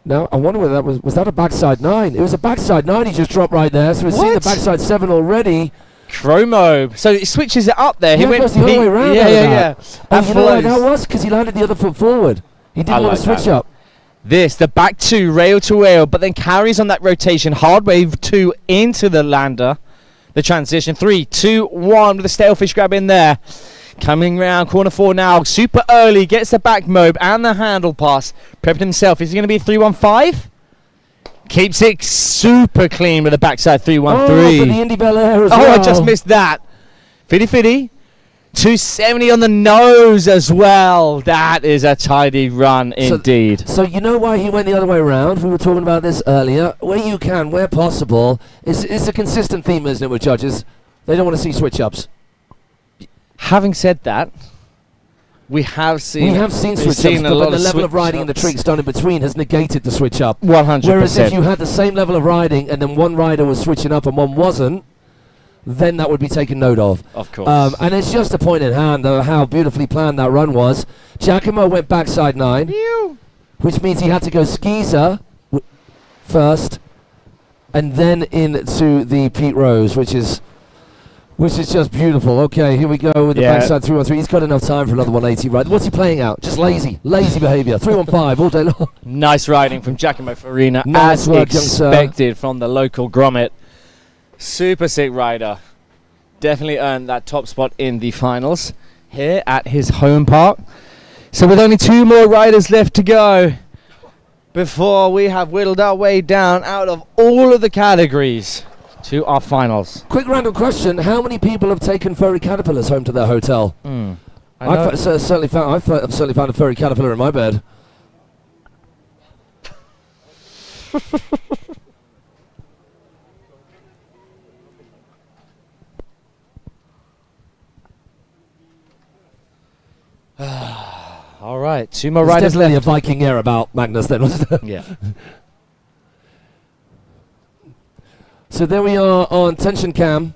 Now, I wonder whether that was that a backside 9? It was a backside 9 he just dropped right there. So we've seen the backside 7 already. Chromo. So he switches it up there. Yeah, he went the other way around. Yeah. Oh, you know why that was? Because he landed the other foot forward. He didn't want to switch up. The back 2, rail to rail, but then carries on that rotation. Hard wave 2 into the lander. The transition. 3, 2, 1 with a stalefish grab in there. Coming round corner 4 now. Super early. Gets the back mob and the handle pass. Prepped himself. Is he going to be 3-1-5? Keeps it super clean with the backside 3-1-3. Oh, but the Indy Bel Air as well. I just missed that. Fitty. 270 on the nose as well. That is a tidy run indeed. So you know why he went the other way around? We were talking about this earlier. Where you can, where possible, it's a consistent theme, isn't it, with judges? They don't want to see switch-ups. Having said that, we have seen switch-ups, but the level of riding and the tricks done in between has negated the switch-up. 100%. Whereas if you had the same level of riding and then one rider was switching up and one wasn't, then that would be taken note of. Of course. And it's just a point in hand, though, how beautifully planned that run was. Giacomo went backside 9, which means he had to go Skeezer first, and then into the Pete Rose, which is just beautiful. Okay, here we go with the backside 3-1-3. He's got enough time for another 180, right? What's he playing out? Just lazy behaviour. 3-1-5 all day long. Nice riding from Giacomo Farina, Nice work, young sir. expected from the local grommet. Super sick rider. Definitely earned that top spot in the finals here at his home park. So with only 2 more riders left to go before we have whittled our way down out of all of the categories to our finals. Quick random question: how many people have taken furry caterpillars home to their hotel? I've certainly found a furry caterpillar in my bed. All right, 2 more There's riders definitely left. a Viking air about Magnus then, wasn't there? Yeah. So there we are on tension cam,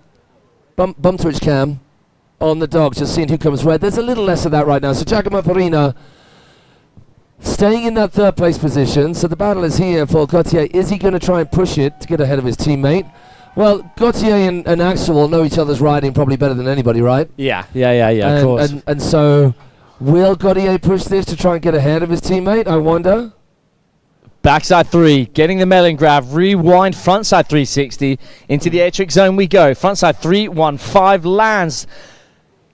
bum twitch cam, on the dog, just seeing who comes where. There's a little less of that right now. So Giacomo Farina staying in that 3rd place position. So the battle is here for Gautier. Is he going to try and push it to get ahead of his teammate? Well, Gautier and Axel will know each other's riding probably better than anybody, right? Yeah, of course. And so will Gautier push this to try and get ahead of his teammate, I wonder? Backside 3, getting the melon grab, rewind, frontside 360, into the air trick zone we go. Frontside 3-1-5, lands,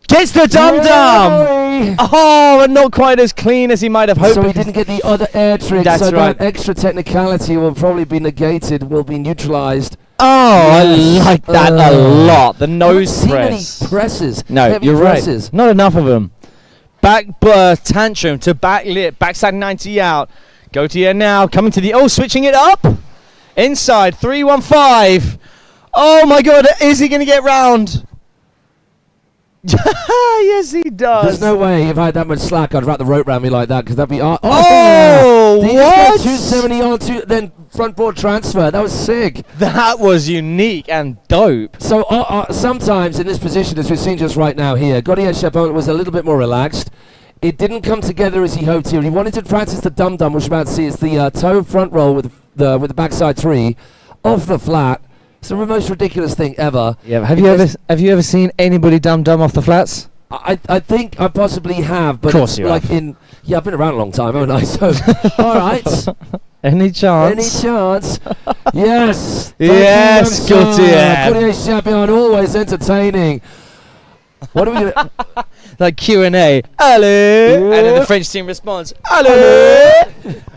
gets the dum-dum! Oh, and not quite as clean as he might have hoped. So he didn't get the other air trick, That's so right. that extra technicality will probably be negated, will be neutralized. Oh, yes. I like that a lot. The nose press. Many presses. No, heavy you're presses. right. Not enough of them. Back burr, tantrum to back lip, backside 90 out. Gautier now coming to the switching it up. Inside 3-1-5. Oh my God, is he going to get round? Yes, he does. There's no way if I had that much slack, I'd wrap the rope around me like that because that'd be. Oh, Did what? you just go 270 on to then front board transfer? That was sick. That was unique and dope. So sometimes in this position, as we've seen just right now here, Gauthier Chapon was a little bit more relaxed. It didn't come together as he hoped here. He wanted to practice the dum-dum, which we're about to see. It's the toe front roll with the backside 3 off the flat. It's the most ridiculous thing ever. Yeah, have you ever seen anybody dum off the flats? I think I possibly have, but Of course it's you like have. I've been around a long time, haven't I? So, all right. Any chance? Any chance? Yes. Yes, Gauthier. Gauthier Chapon, always entertaining. What are we gonna? Like Q&A. Allez! And then the French team responds. Allez!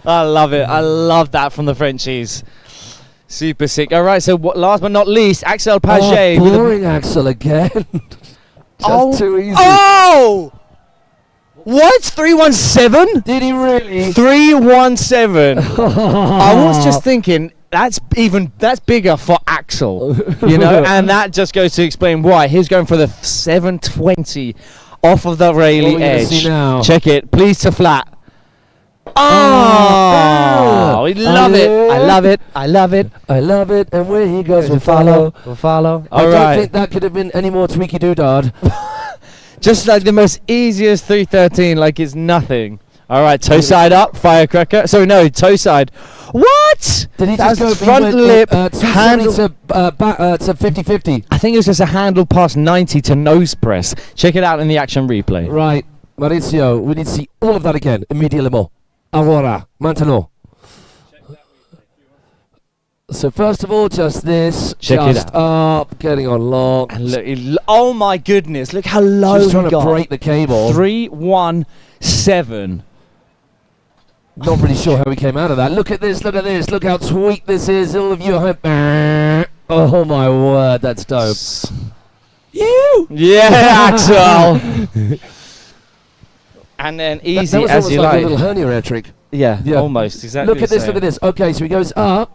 I love it. I love that from the Frenchies. Super sick. All right, so last but not least, Axel Paget. Boring Axel again. Just too easy. Oh! What? 317? Did he really? 317. I was just thinking that's bigger for Axel, you know, and that just goes to explain why he's going for the 720 off of the railing edge. See now? Check it, please to flat. Oh, we love it. I love it. I love it. I love it. And where he goes, we'll follow. We'll follow. I All don't right. think that could have been any more tweaky doodad. Just like the most easiest 313, like it's nothing. All right, toe side up, firecracker. Sorry, no, toe side. What? Did he That's just go front lip, 270 handle to 50-50? I think it was just a handle past 90 to nose press. Check it out in the action replay. Right, Maurizio, we need to see all of that again, immediately. Ahora, maintenant. So first of all, just this, Check it just up, getting on long. And look, oh my goodness, look how low Just he trying to got. break the cable. 317. Not really sure how he came out of that. Look at this, look how tweaked this is. All of you at home. Oh my word, that's dope. You! Yeah, Axel. And then easy that was as almost you like like. a little hernia air trick. Yeah, Yeah. almost, exactly. Look at this, look at this. Okay, so he goes up.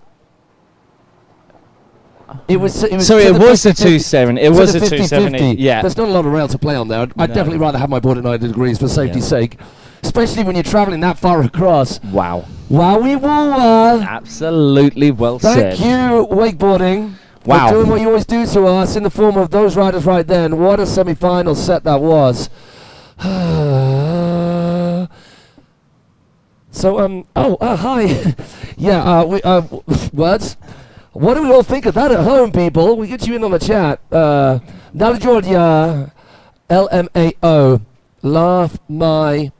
It was Sorry, to it the was a 50-50. 270. It To was the a 270. 50-50. Yeah. There's not a lot of rail to play on there. I'd No. definitely rather have my board at 90 degrees for safety's Yeah. sake. Especially when you're travelling that far across. Wow. Wowie woo. Absolutely well said. Thank you, wakeboarding. Wow. For doing what you always do to us in the form of those riders right then. What a semi-final set that was. So, hi. Yeah, words? What do we all think of that at home, people? We get you in on the chat. Nala Georgia, LMAO, laugh my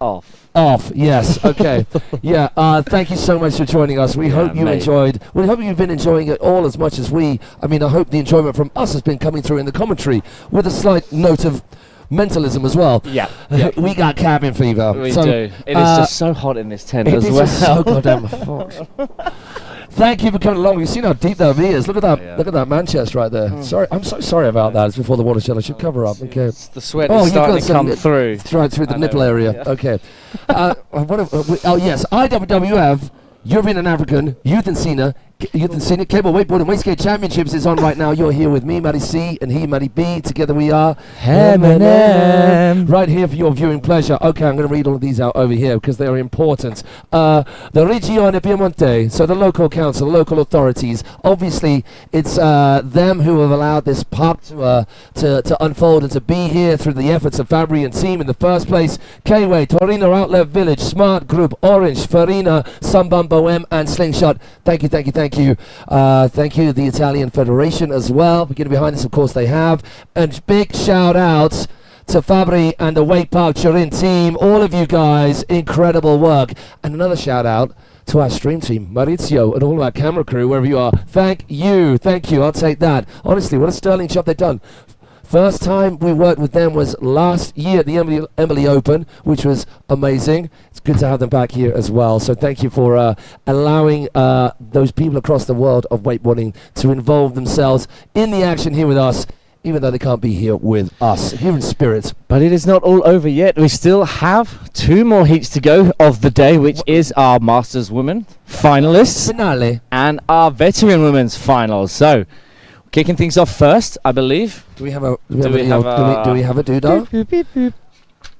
off. Yes, okay. Yeah, thank you so much for joining us. We hope you mate. enjoyed. We hope you've been enjoying it all as much as we. I mean, I hope the enjoyment from us has been coming through in the commentary with a slight note of mentalism as well. Yeah. We got cabin fever. We So, do. It is just so hot in this tent it as is well. just so goddamn hot. Thank you for coming along. You've seen how deep that V is. Look at that. Yeah. Look at that man chest right there. Sorry, I'm so sorry about that. It's before the water shed. I should cover up. Okay. It's the sweat Oh, is you've starting got to some come nip- through. It's right through the I nipple know, area. yeah. Okay. Yes, IWWF, European and African, Youth and Senior, Cable Wakeboard and Wastegate Championships is on right now. You're here with me, Matty C, and he, Matty B. Together we are Eminem. right here for your viewing pleasure. Okay, I'm going to read all of these out over here because they are important. The Regione Piemonte, so the local council, the local authorities. Obviously, it's them who have allowed this park to unfold and to be here through the efforts of Fabry and team in the first place. K-Way, Torino Outlet Village, Smart Group, Orange, Farina, Sambam Bohem, and Slingshot. Thank you. Thank you, the Italian Federation as well. For getting behind this, of course, they have. And big shout outs to Fabry and the Wakepark Turin team. All of you guys, incredible work. And another shout out to our stream team, Maurizio, and all of our camera crew, wherever you are. Thank you. I'll take that. Honestly, what a sterling job they've done. First time we worked with them was last year at the Emily Open, which was amazing. It's good to have them back here as well. So thank you for allowing those people across the world of wakeboarding to involve themselves in the action here with us, even though they can't be here with us, here in spirit. But it is not all over yet. We still have 2 more heats to go of the day, which is our Masters Women finalists Finale. and our Veteran Women's finals. So Kicking things off first, I believe. Do we have a Do we have a doodah? Beep, beep, beep.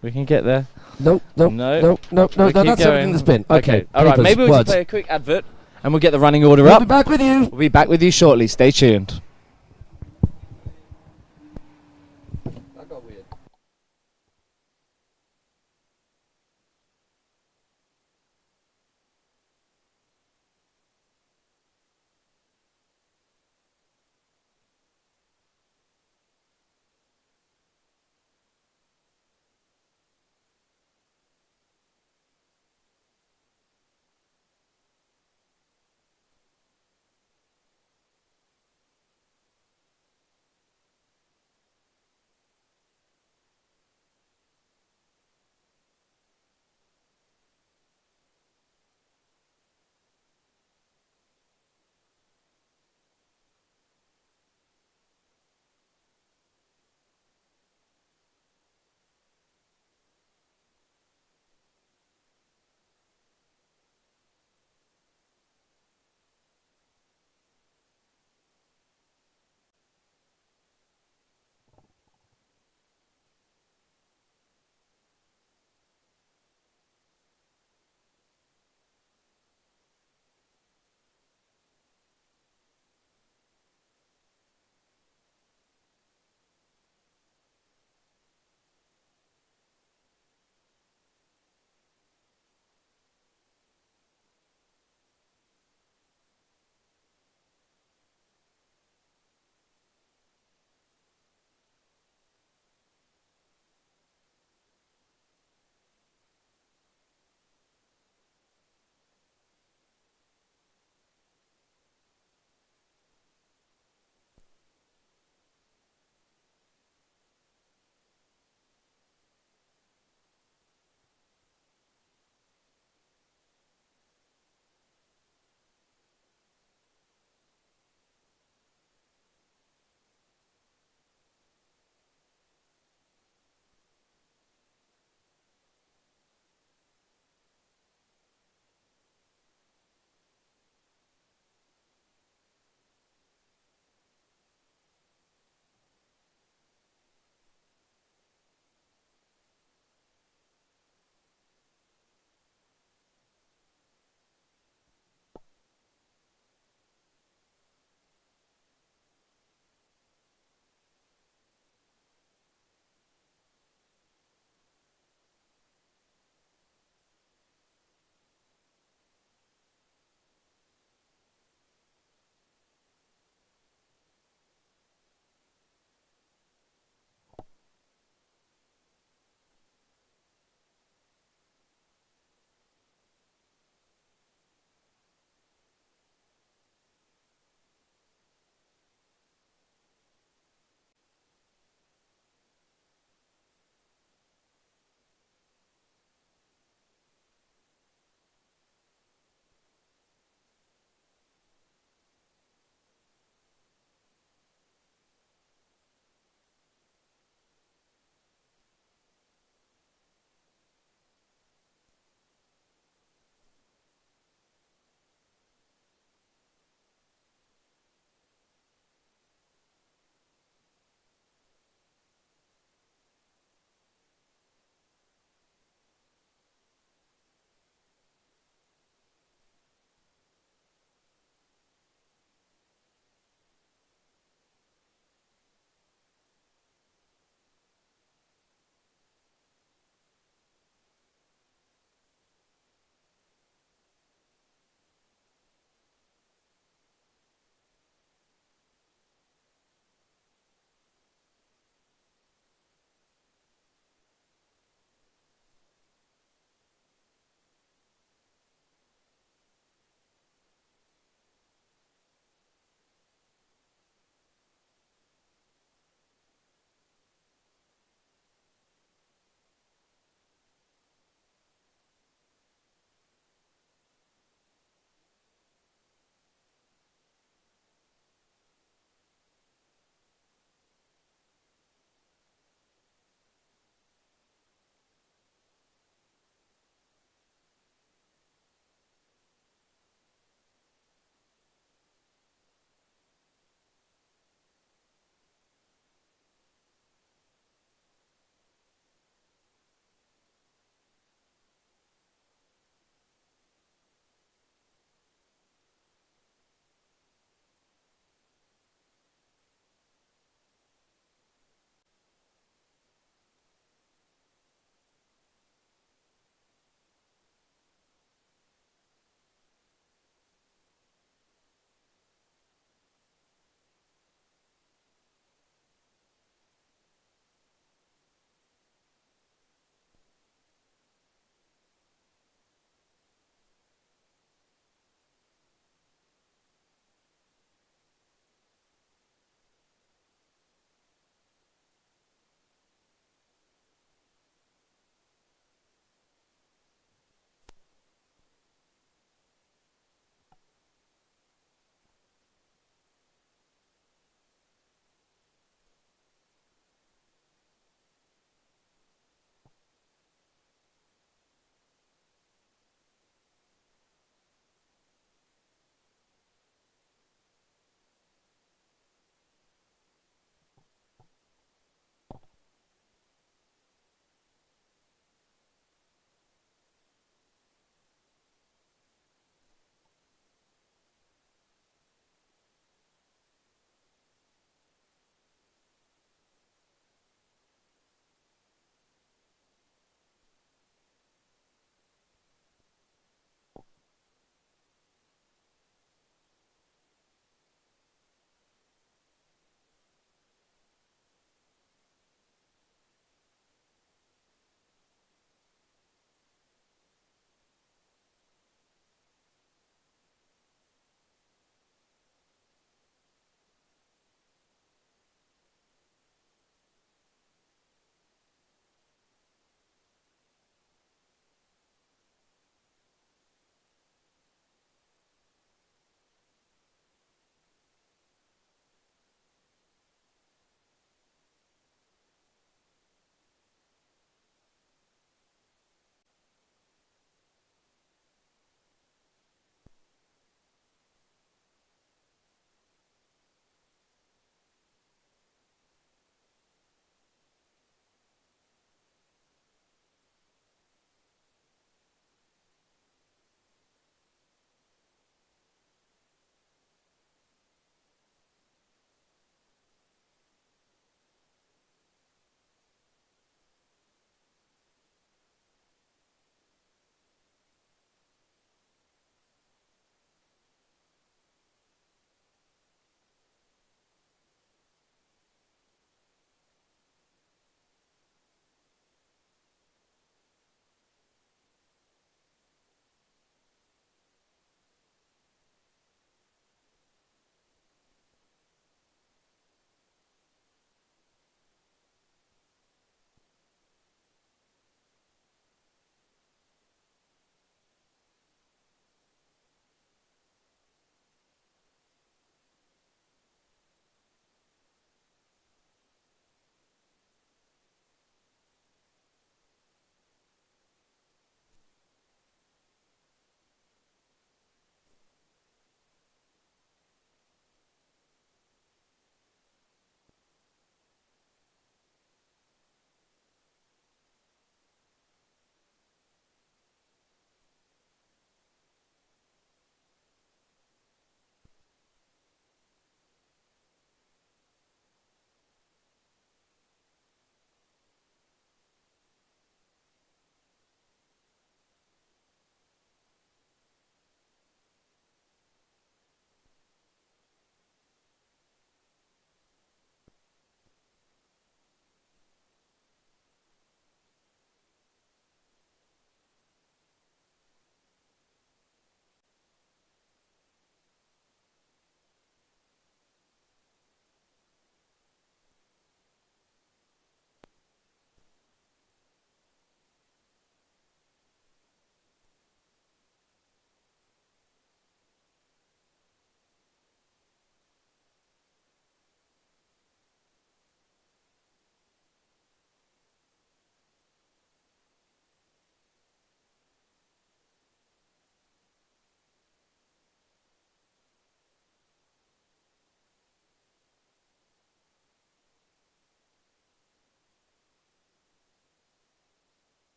We can get there. No. We That's keep everything going. that's been. Okay. All right. papers, Maybe we'll just words. play a quick advert, and we'll get the running order We'll up. be back with you. We'll be back with you shortly. Stay tuned.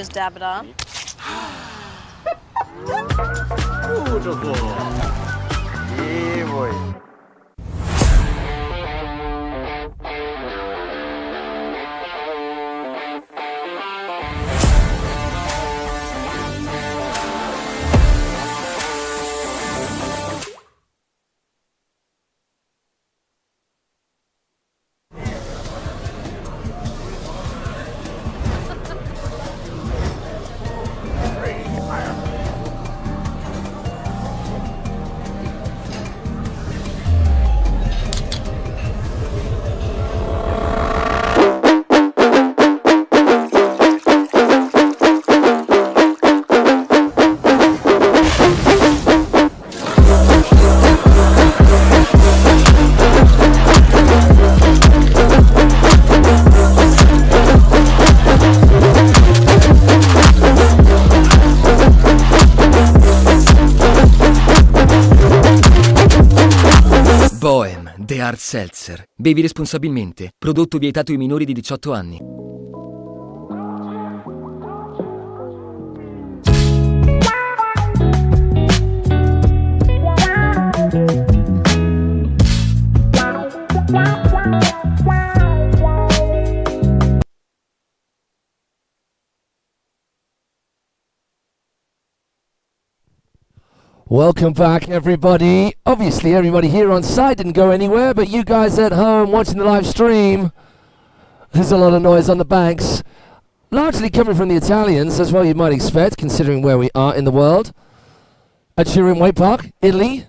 Just dab it on. Beautiful. Yeah, boy. The Hard Seltzer. Bevi responsabilmente. Prodotto vietato ai minori di 18 anni. Welcome back, everybody. Obviously, everybody here on site didn't go anywhere, but you guys at home watching the live stream, there's a lot of noise on the banks. Largely coming from the Italians, as well you might expect, considering where we are in the world. At Turin, Wakepark, Italy,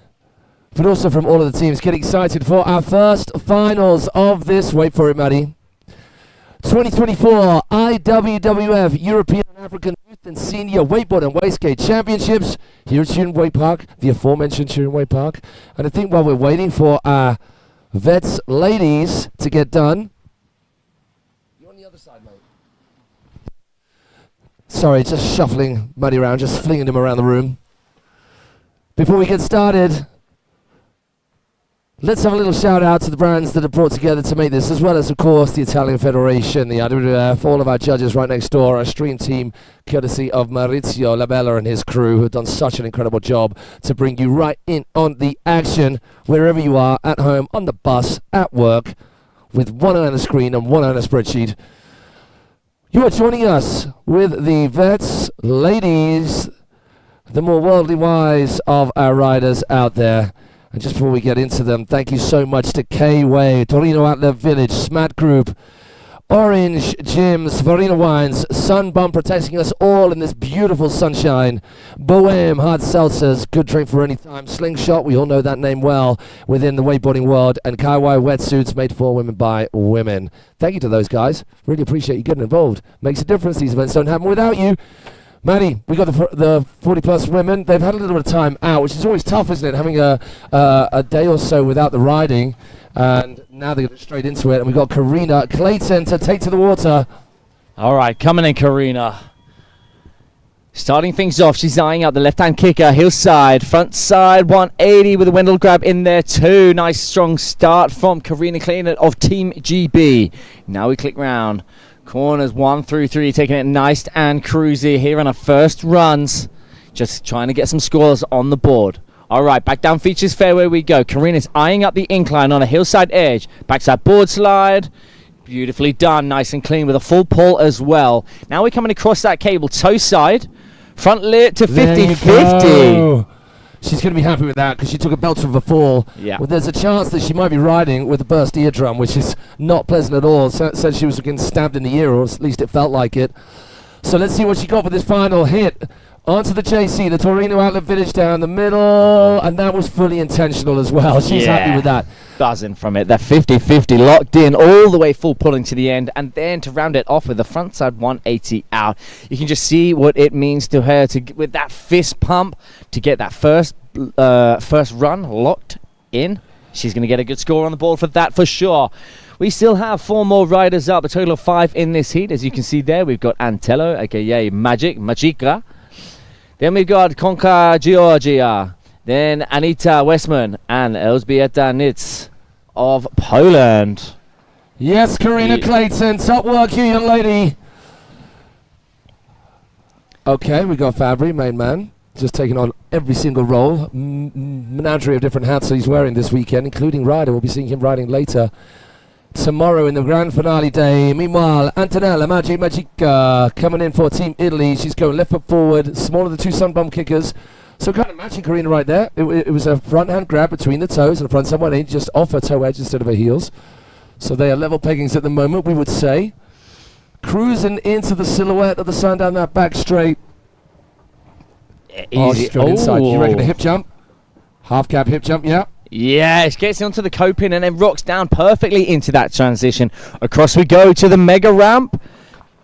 but also from all of the teams. Get excited for our first finals of this, wait for it, Maddie, 2024 IWWF European and African Youth and Senior Wakeboard and Wastegate Championships here at Turin Wakepark, the aforementioned Turin Wakepark. And I think while we're waiting for our vets ladies to get done, you're on the other side, mate. Sorry, just shuffling Muddy around, just flinging him around the room. Before we get started, let's have a little shout out to the brands that have brought together to make this, as well as, of course, the Italian Federation, the IWF, all of our judges right next door, our stream team, courtesy of Maurizio Labella and his crew, who have done such an incredible job to bring you right in on the action, wherever you are, at home, on the bus, at work, with one eye on the screen and one eye on a spreadsheet. You are joining us with the vets, ladies, the more worldly wise of our riders out there. And just before we get into them, thank you so much to K-Way, Torino Outlet Village, Smat Group, Orange Gyms, Farina Wines, Sunbum protecting us all in this beautiful sunshine, Bohème Hard Seltzers, good drink for any time, Slingshot, we all know that name well within the wakeboarding world, and Kaiwai wetsuits made for women by women. Thank you to those guys. Really appreciate you getting involved. Makes a difference. These events don't happen without you. Maddie, we got the 40-plus women. They've had a little bit of time out, which is always tough, isn't it? Having a day or so without the riding, and now they get straight into it. And we've got Karina Clayton to take to the water. All right, coming in, Karina. Starting things off, she's eyeing up the left-hand kicker, hillside, front side, 180 with a Wendell grab in there too. Nice strong start from Karina Clayton of Team GB. Now we click round. Corners 1 through 3, taking it nice and cruisy here on our first runs. Just trying to get some scores on the board. All right, back down features fairway we go. Karina's eyeing up the incline on a hillside edge. Backside board slide. Beautifully done, nice and clean with a full pull as well. Now we're coming across that cable, toe side. Front lit to 50-50. She's going to be happy with that because she took a belter of a fall. Yeah. Well, there's a chance that she might be riding with a burst eardrum, which is not pleasant at all. Said she was getting stabbed in the ear, or at least it felt like it. So let's see what she got for this final hit. Onto the JC, the Torino Outlet Village down the middle, and that was fully intentional as well. She's happy with that. Buzzing from it. That 50-50 locked in all the way full pulling to the end, and then to round it off with the front side 180 out. You can just see what it means to her to with that fist pump to get that first run locked in. She's going to get a good score on the board for that for sure. We still have 4 more riders up, a total of 5 in this heat. As you can see there, we've got Antello, aka Magica. Then we've got Konka Georgia. Then Anita Westman and Elżbieta Nitz of Poland. Yes, Karina Clayton, top work here, young lady. Okay, we got Fabry, main man, just taking on every single role. Menagerie of different hats that he's wearing this weekend, including rider. We'll be seeing him riding later tomorrow in the grand finale day. Meanwhile, Antonella Magica coming in for Team Italy. She's going left foot forward, smaller than 2 sunbum kickers. So kind of matching Karina right there. It was a front hand grab between the toes and the front side 180, just off her toe edge instead of her heels. So they are level peggings at the moment, we would say. Cruising into the silhouette of the sun down that back straight. Easy. Straight inside. You reckon a hip jump? Half cab hip jump, yeah. Yeah, she gets onto the coping and then rocks down perfectly into that transition. Across we go to the mega ramp.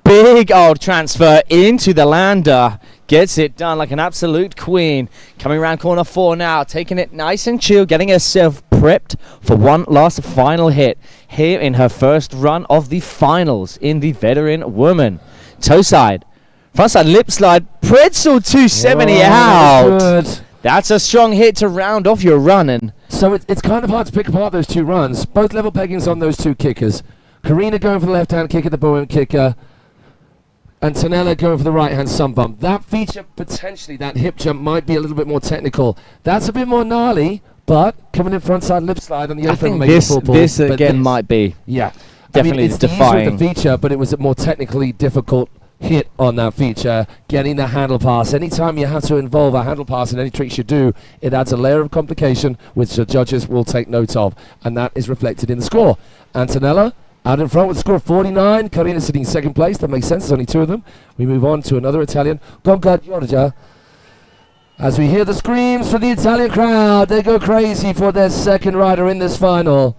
Big old transfer into the lander. Gets it done like an absolute queen. Coming around corner 4 now, taking it nice and chill, getting herself prepped for one last final hit here in her first run of the finals in the veteran woman. Toe side, front side lip slide, pretzel 270 out. That's a strong hit to round off your running. So it's kind of hard to pick apart those 2 runs. Both level peggings on those 2 kickers. Karina going for the left-hand kicker, the boom kicker, and Tanella going for the right-hand sun bump. That feature, potentially, that hip jump might be a little bit more technical. That's a bit more gnarly, but coming in front-side lip slide on the I other think thing. this again might be. Yeah. Definitely it's defying. the feature, but it was a more technically difficult hit on that feature, getting the handle pass. Anytime you have to involve a handle pass in any tricks you do, it adds a layer of complication which the judges will take note of, and that is reflected in the score. Antonella out in front with a score of 49. Karina sitting second place. That makes sense. There's only 2 of them. We move on to another Italian. Gonca Giorgia. As we hear the screams from the Italian crowd, they go crazy for their second rider in this final.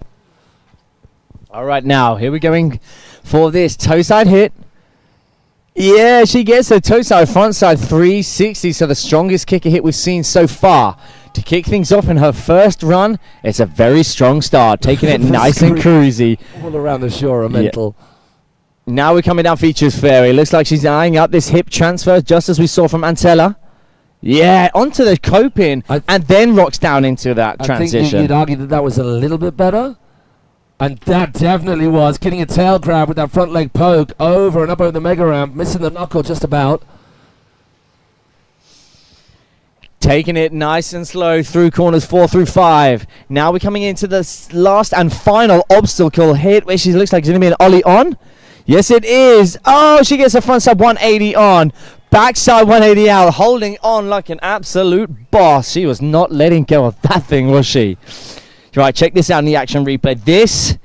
All right, now here we're going for this toe side hit. Yeah, she gets a toe side, front side 360, so the strongest kicker hit we've seen so far. To kick things off in her first run, it's a very strong start, taking it nice and cruisy. All around the shore are mental. Now we're coming down features fairy. Looks like she's eyeing up this hip transfer, just as we saw from Antella. Yeah, onto the coping, and then rocks down into that transition. I think you'd argue that that was a little bit better. And that definitely was. Getting a tail grab with that front leg poke over and up over the mega ramp, missing the knuckle just about. Taking it nice and slow through corners 4 through 5. Now we're coming into the last and final obstacle hit, which looks like it's going to be an ollie on. Yes, it is. Oh, she gets a front side 180 on. Backside 180 out, holding on like an absolute boss. She was not letting go of that thing, was she? Right, check this out in the action replay.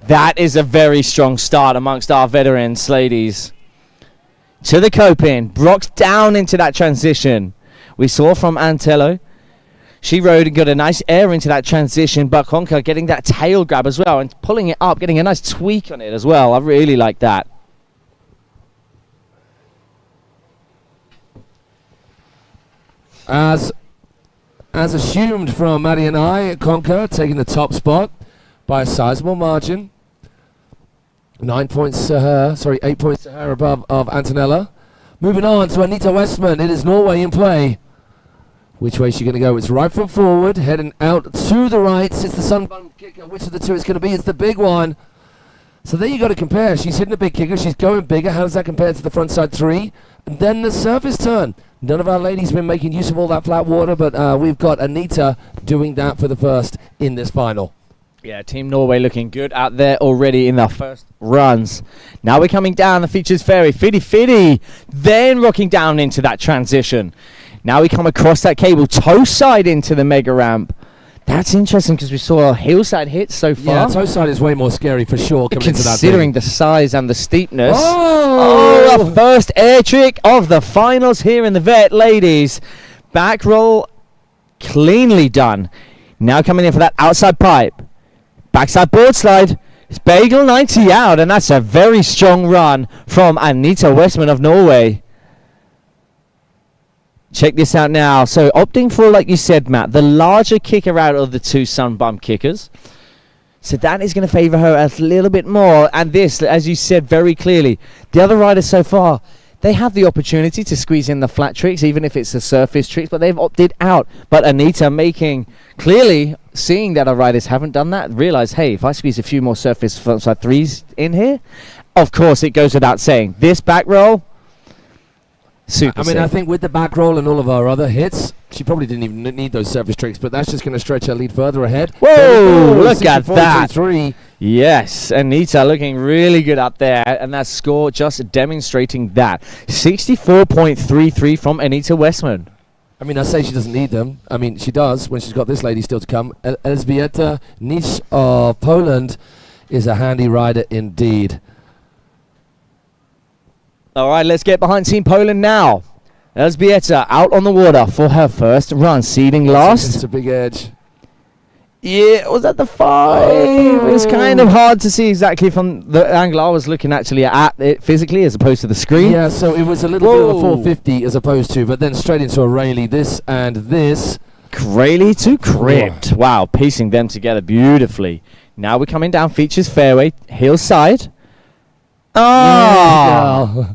That is a very strong start amongst our veterans, ladies. To the coping, rocks down into that transition. We saw from Antello, she rode and got a nice air into that transition, but Conca getting that tail grab as well and pulling it up, getting a nice tweak on it as well. I really like that. As assumed from Maddie and I, Conca taking the top spot by a sizable margin. 8 points to her above of Antonella. Moving on to Anita Westman. It is Norway in play. Which way is she going to go? It's right foot forward, heading out to the right. It's the sunbun kicker. Which of the 2 it's going to be? It's the big one. So there you got to compare. She's hitting a big kicker. She's going bigger. How does that compare to the front side 3? And then the surface turn. None of our ladies have been making use of all that flat water, but we've got Anita doing that for the first in this final. Yeah, Team Norway looking good out there already in their first runs. Now we're coming down the features fairy. Fiddy. Then rocking down into that transition. Now we come across that cable, toe side into the mega ramp. That's interesting because we saw a hillside hit so far. Yeah, toe side is way more scary for sure coming into that thing. Considering the size and the steepness. Oh! Our first air trick of the finals here in the vet, ladies. Back roll cleanly done. Now coming in for that outside pipe. Backside board slide. It's bagel 90 out, and that's a very strong run from Anita Westman of Norway. Check this out now. So opting for, like you said, Matt, the larger kicker out of the 2 sunbump kickers. So that is going to favour her a little bit more. And this, as you said very clearly, the other riders so far, they have the opportunity to squeeze in the flat tricks, even if it's the surface tricks, but they've opted out. But Anita clearly seeing that our riders haven't done that, realise, hey, if I squeeze a few more surface frontside 3s in here, of course it goes without saying. This back roll, Super I mean, safe. I think with the back roll and all of our other hits, she probably didn't even need those surface tricks, but that's just going to stretch her lead further ahead. Whoa, look at that. 64-23. Yes, Anita looking really good up there, and that score just demonstrating that. 64.33 from Anita Westman. I mean, I say she doesn't need them. I mean, she does when she's got this lady still to come. Elżbieta Nisz of Poland is a handy rider indeed. All right, let's get behind Team Poland now. Elżbieta out on the water for her first run, seeding last. It's a big edge. Yeah, was that the 5? It was kind of hard to see exactly from the angle I was looking actually at it physically as opposed to the screen. Yeah, so it was a little bit of a 450 as opposed to, but then straight into a Rayleigh. This and this. Rayleigh to Crypt. Wow, piecing them together beautifully. Now we're coming down Features Fairway, hillside. Ah! Yeah,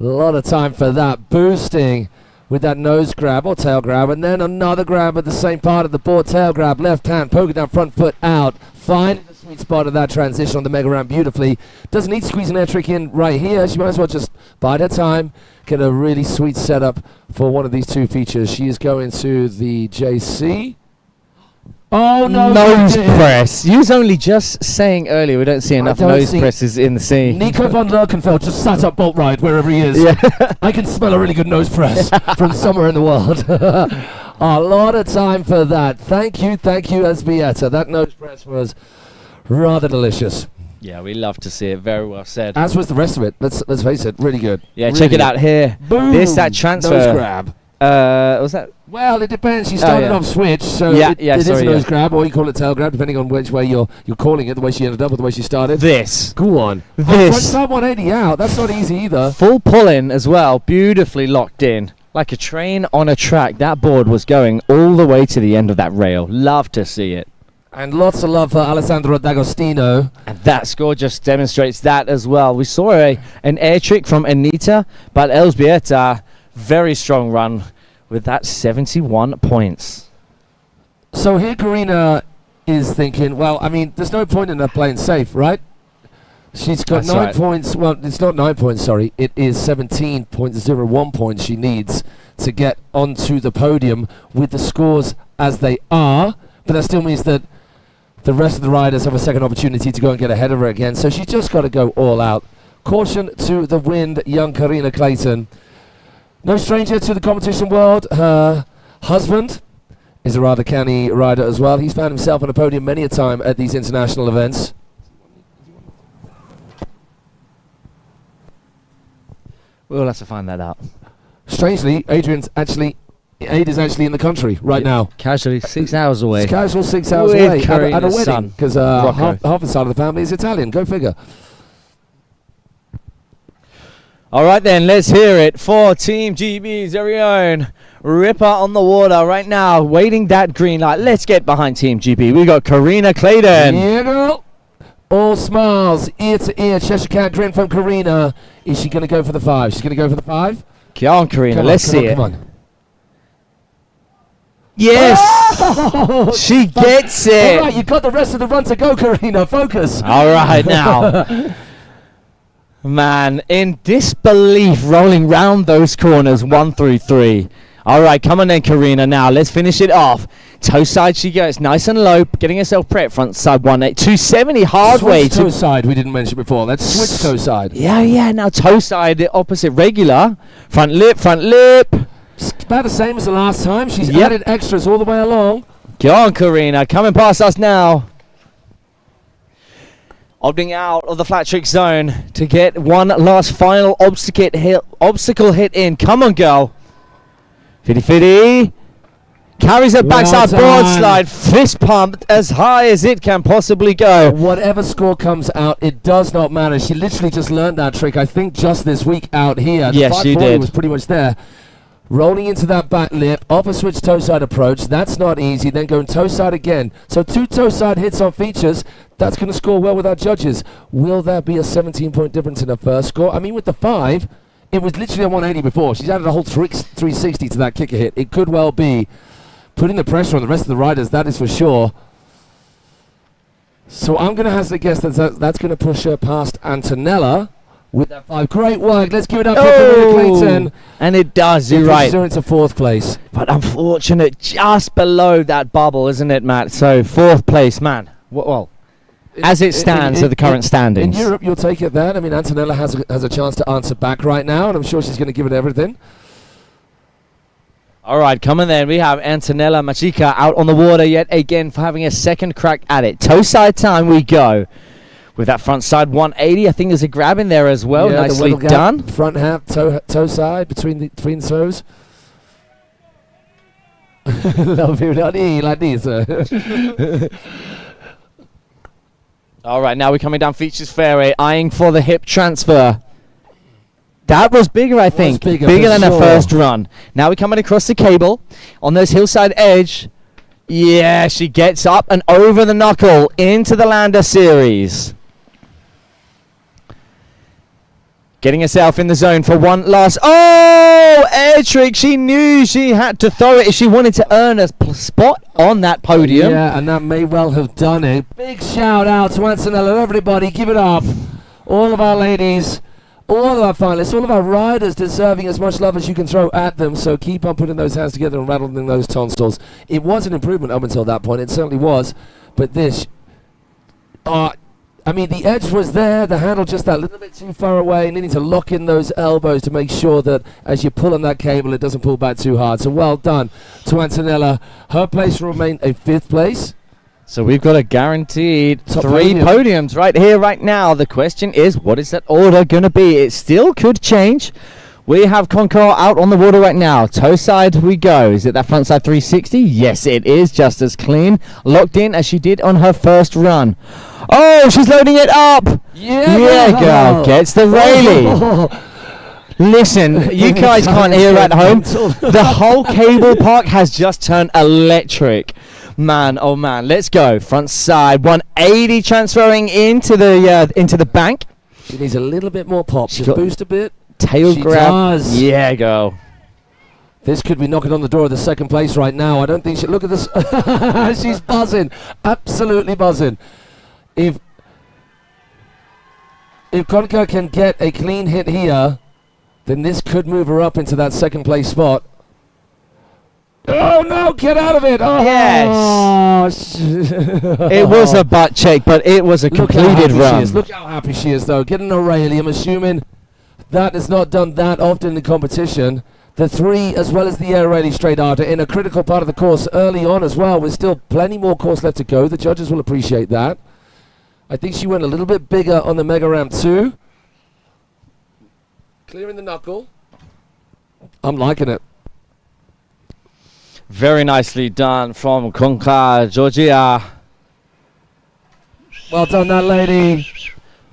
a lot of time for that. Boosting with that nose grab or tail grab, and then another grab at the same part of the board. Tail grab, left hand, poking down, front foot out. Finding the sweet spot of that transition on the mega ramp beautifully. Doesn't need to squeeze an air trick in right here. She might as well just bide her time, get a really sweet setup for one of these two features. She is going to the JC. Oh, no. Nose press. You was only just saying earlier we don't see enough nose presses in the scene. Nico von Lerkenfeld just sat up bolt right wherever he is. Yeah. I can smell a really good nose press from somewhere in the world. A lot of time for that. Thank you, Elżbieta. That nose press was rather delicious. Yeah, we love to see it. Very well said. As was the rest of it. Let's face it, really good. Yeah, really check it good. out here. Boom. This, that transfer. Nose grab. Was that? Well, it depends. She started off switch, so it is a nose grab, or you call it tail grab, depending on which way you're calling it, the way she ended up or the way she started. This. Go on. This. Front side 180 out. That's not easy either. Full pull-in as well. Beautifully locked in. Like a train on a track. That board was going all the way to the end of that rail. Love to see it. And lots of love for Alessandro D'Agostino. And that score just demonstrates that as well. We saw an air trick from Anita, but Elżbieta, very strong run with that 71 points. So here Karina is thinking, well, I mean, there's no point in her playing safe, right? She's got 9 points. Well, it's not 9 points, sorry. It is 17.01 points she needs to get onto the podium with the scores as they are. But that still means that the rest of the riders have a second opportunity to go and get ahead of her again. So she's just got to go all out. Caution to the wind, young Karina Clayton. No stranger to the competition world. Her husband is a rather canny rider as well. He's found himself on a podium many a time at these international events. We'll have to find that out. Strangely, Aid is actually in the country right now. Casually 6 hours away. It's casual 6 hours With away at a Karina's wedding, son, because half the side of the family is Italian. Go figure. All right then, let's hear it for Team GB's very own Ripper on the water right now, waiting that green light. Let's get behind Team GB. We got Karina Clayton. Yeah, girl. All smiles, ear to ear. Cheshire Cat grin from Karina. Is she going to go for the 5? She's going to go for the 5? Come on, Karina. Come on, Let's come see on, it. Come on. Yes! Oh, she gets it! All right, you got the rest of the run to go, Karina. Focus. All right, now. Man, in disbelief, rolling round those corners, 1 through 3. All right, come on then, Karina. Now, let's finish it off. Toe side she goes, nice and low, getting herself prepped. Front side 180, 270, hard way. Toe side, we didn't mention before. Let's switch toe side. Yeah, now toe side, the opposite regular. Front lip, front lip. It's about the same as the last time. She's added extras all the way along. Go on, Karina, coming past us now. Opting out of the flat trick zone to get one last final obstacle hit in. Come on, girl. Fitty. Carries her backside board slide. Fist pumped as high as it can possibly go. Whatever score comes out, it does not matter. She literally just learned that trick, I think, just this week out here. Yes, she did. Was pretty much there. Rolling into that back lip, off a switch toe side approach. That's not easy. Then going toe side again. So 2 toe side hits on features. That's going to score well with our judges. Will there be a 17-point difference in her first score? I mean, with the 5, it was literally a 180 before. She's added a whole 360 to that kicker hit. It could well be putting the pressure on the rest of the riders, that is for sure. So I'm going to hazard a guess that that's going to push her past Antonella with that 5. Great work. Let's give it up for Frederico Clayton. And it does, you're right. Into 4th place. But unfortunate, just below that bubble, isn't it, Matt? So 4th place, man. Well, as it stands at the current standings. In Europe, you'll take it then. I mean, Antonella has a chance to answer back right now, and I'm sure she's going to give it everything. All right, coming then, we have Antonella Machica out on the water yet again for having a second crack at it. Toe side time we go. With that front side 180, I think there's a grab in there as well. Yeah, nicely done. Front half, toe side, between the toes. Love you, like this. All right, now we're coming down Features Fairway, eyeing for the hip transfer. That was bigger, I think. Bigger than the first run. Now we're coming across the cable on this hillside edge. Yeah, she gets up and over the knuckle into the lander series. Getting herself in the zone for one last. Oh, air trick. She knew she had to throw it if she wanted to earn a spot on that podium. Yeah, and that may well have done it. Big shout out to Antonella. Everybody, give it up. All of our ladies, all of our finalists, all of our riders deserving as much love as you can throw at them. So keep on putting those hands together and rattling those tonsils. It was an improvement up until that point. It certainly was. But this, I mean, the edge was there, the handle just that little bit too far away, needing to lock in those elbows to make sure that as you pull on that cable, it doesn't pull back too hard. So well done to Antonella. Her place will remain a 5th place. So we've got a guaranteed Top 3 podiums right here, right now. The question is, what is that order going to be? It still could change. We have Concar out on the water right now. Toe side we go. Is it that front side 360? Yes, it is. Just as clean, locked in as she did on her first run. Oh, she's loading it up. Yeah, girl. Gets the Rayleigh. Listen, you guys can't hear at home. The whole cable park has just turned electric. Man, oh man. Let's go. Front side 180 transferring into the bank. She needs a little bit more pop. Just boost a bit. Tail she grab. Does. Yeah, girl. This could be knocking on the door of the 2nd place right now. I don't think she... Look at this. She's buzzing. Absolutely buzzing. If Concar can get a clean hit here, then this could move her up into that 2nd place spot. Oh no, get out of it. Oh, yes. It was a butt check, but it was a completed run. Look how happy she is, though. Getting a Rayleigh. I'm assuming that is not done that often in competition. The 3 as well as the air Rayleigh straight after in a critical part of the course early on as well, with still plenty more course left to go. The judges will appreciate that. I think she went a little bit bigger on the mega ramp too. Clearing the knuckle. I'm liking it. Very nicely done from Concar, Georgia. Well done, that lady.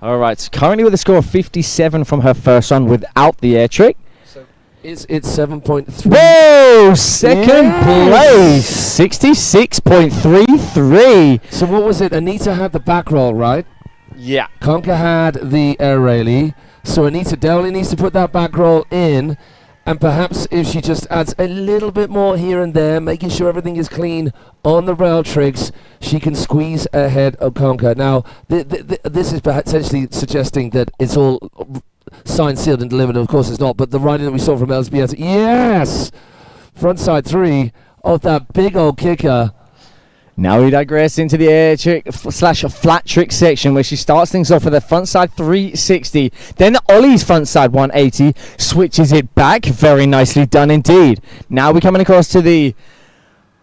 All right, so currently with a score of 57 from her first run without the air trick. So it's 7.3. Whoa, second place, 66.33. So what was it? Anita had the back roll, right? Yeah. Concar had the air Rayleigh. So Anita definitely needs to put that back roll in. And perhaps if she just adds a little bit more here and there, making sure everything is clean on the rail tricks, she can squeeze ahead of Concar. Now, this is potentially suggesting that it's all signed, sealed, and delivered. Of course it's not, but the riding that we saw from LSBS, yes! Front side 3 of that big old kicker. Now we digress into the air trick / flat trick section, where she starts things off with a front side 360, then Ollie's front side 180, switches it back, very nicely done indeed. Now we're coming across to the,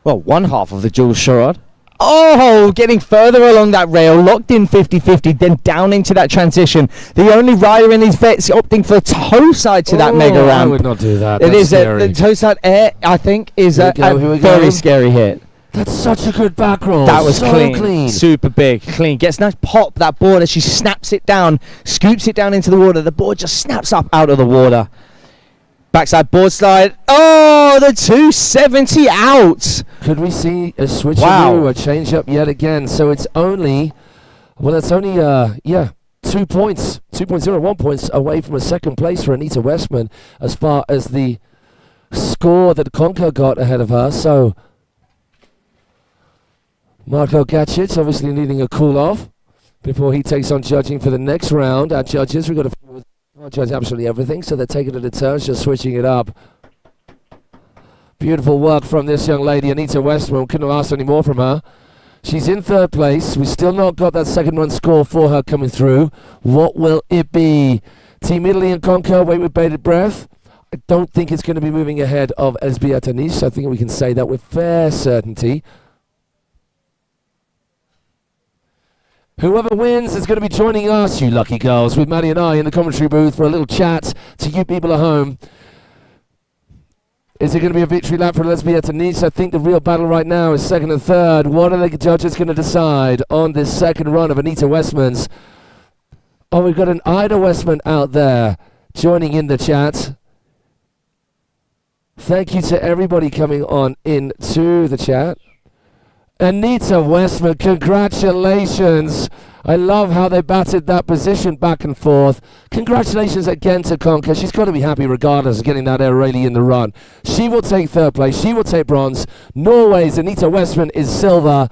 well, one half of the dual charade. Oh, getting further along that rail, locked in 50-50, then down into that transition. The only rider in these vets opting for toe side to that mega ramp. I would not do that. It is scary. The toe side air, I think, is a very scary hit. That's such a good back roll. That was so clean. Super big, clean. Gets nice pop, that board, as she snaps it down, scoops it down into the water. The board just snaps up out of the water. Backside board slide. Oh, the 270 out. Could we see a switcheroo, a change up yet again? So it's only, well, it's only, 2 points, 2.01 points away from a 2nd place for Anita Westman as far as the score that Concar got ahead of her. So Marco Gatchitz obviously needing a cool off before he takes on judging for the next round. Our judges, we've got I'll judge absolutely everything, so they're taking it in turns, just switching it up. Beautiful work from this young lady, Anita Westman. Couldn't have asked any more from her. She's in third place. We still not got that second run score for her coming through. What will it be? Team Italy and Conquer, wait with bated breath. I don't think it's going to be moving ahead of Elżbieta Nisz. I think we can say that with fair certainty. Whoever wins is going to be joining us, you lucky girls, with Maddie and I in the commentary booth for a little chat to you people at home. Is it going to be a victory lap for Elżbieta Nisz? I think the real battle right now is second and third. What are the judges going to decide on this second run of Anita Westman's? Oh, we've got an Ida Westman out there joining in the chat. Thank you to everybody coming on into the chat. Anita Westman, congratulations. I love how they batted that position back and forth. Congratulations again to Conquer. She's got to be happy regardless of getting that Airali in the run. She will take third place. She will take bronze. Norway's Anita Westman is silver.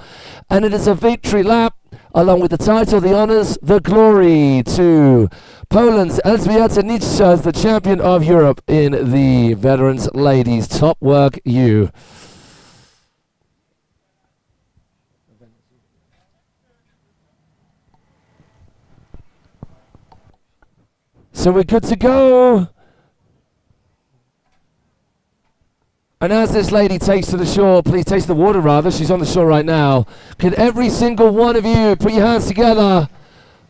And it is a victory lap, along with the title, the honours, the glory to Poland's Elżbieta Nisz as the champion of Europe in the Veterans Ladies. Top work, you. So we're good to go. And as this lady takes to the shore, please takes the water rather, she's on the shore right now. Could every single one of you put your hands together,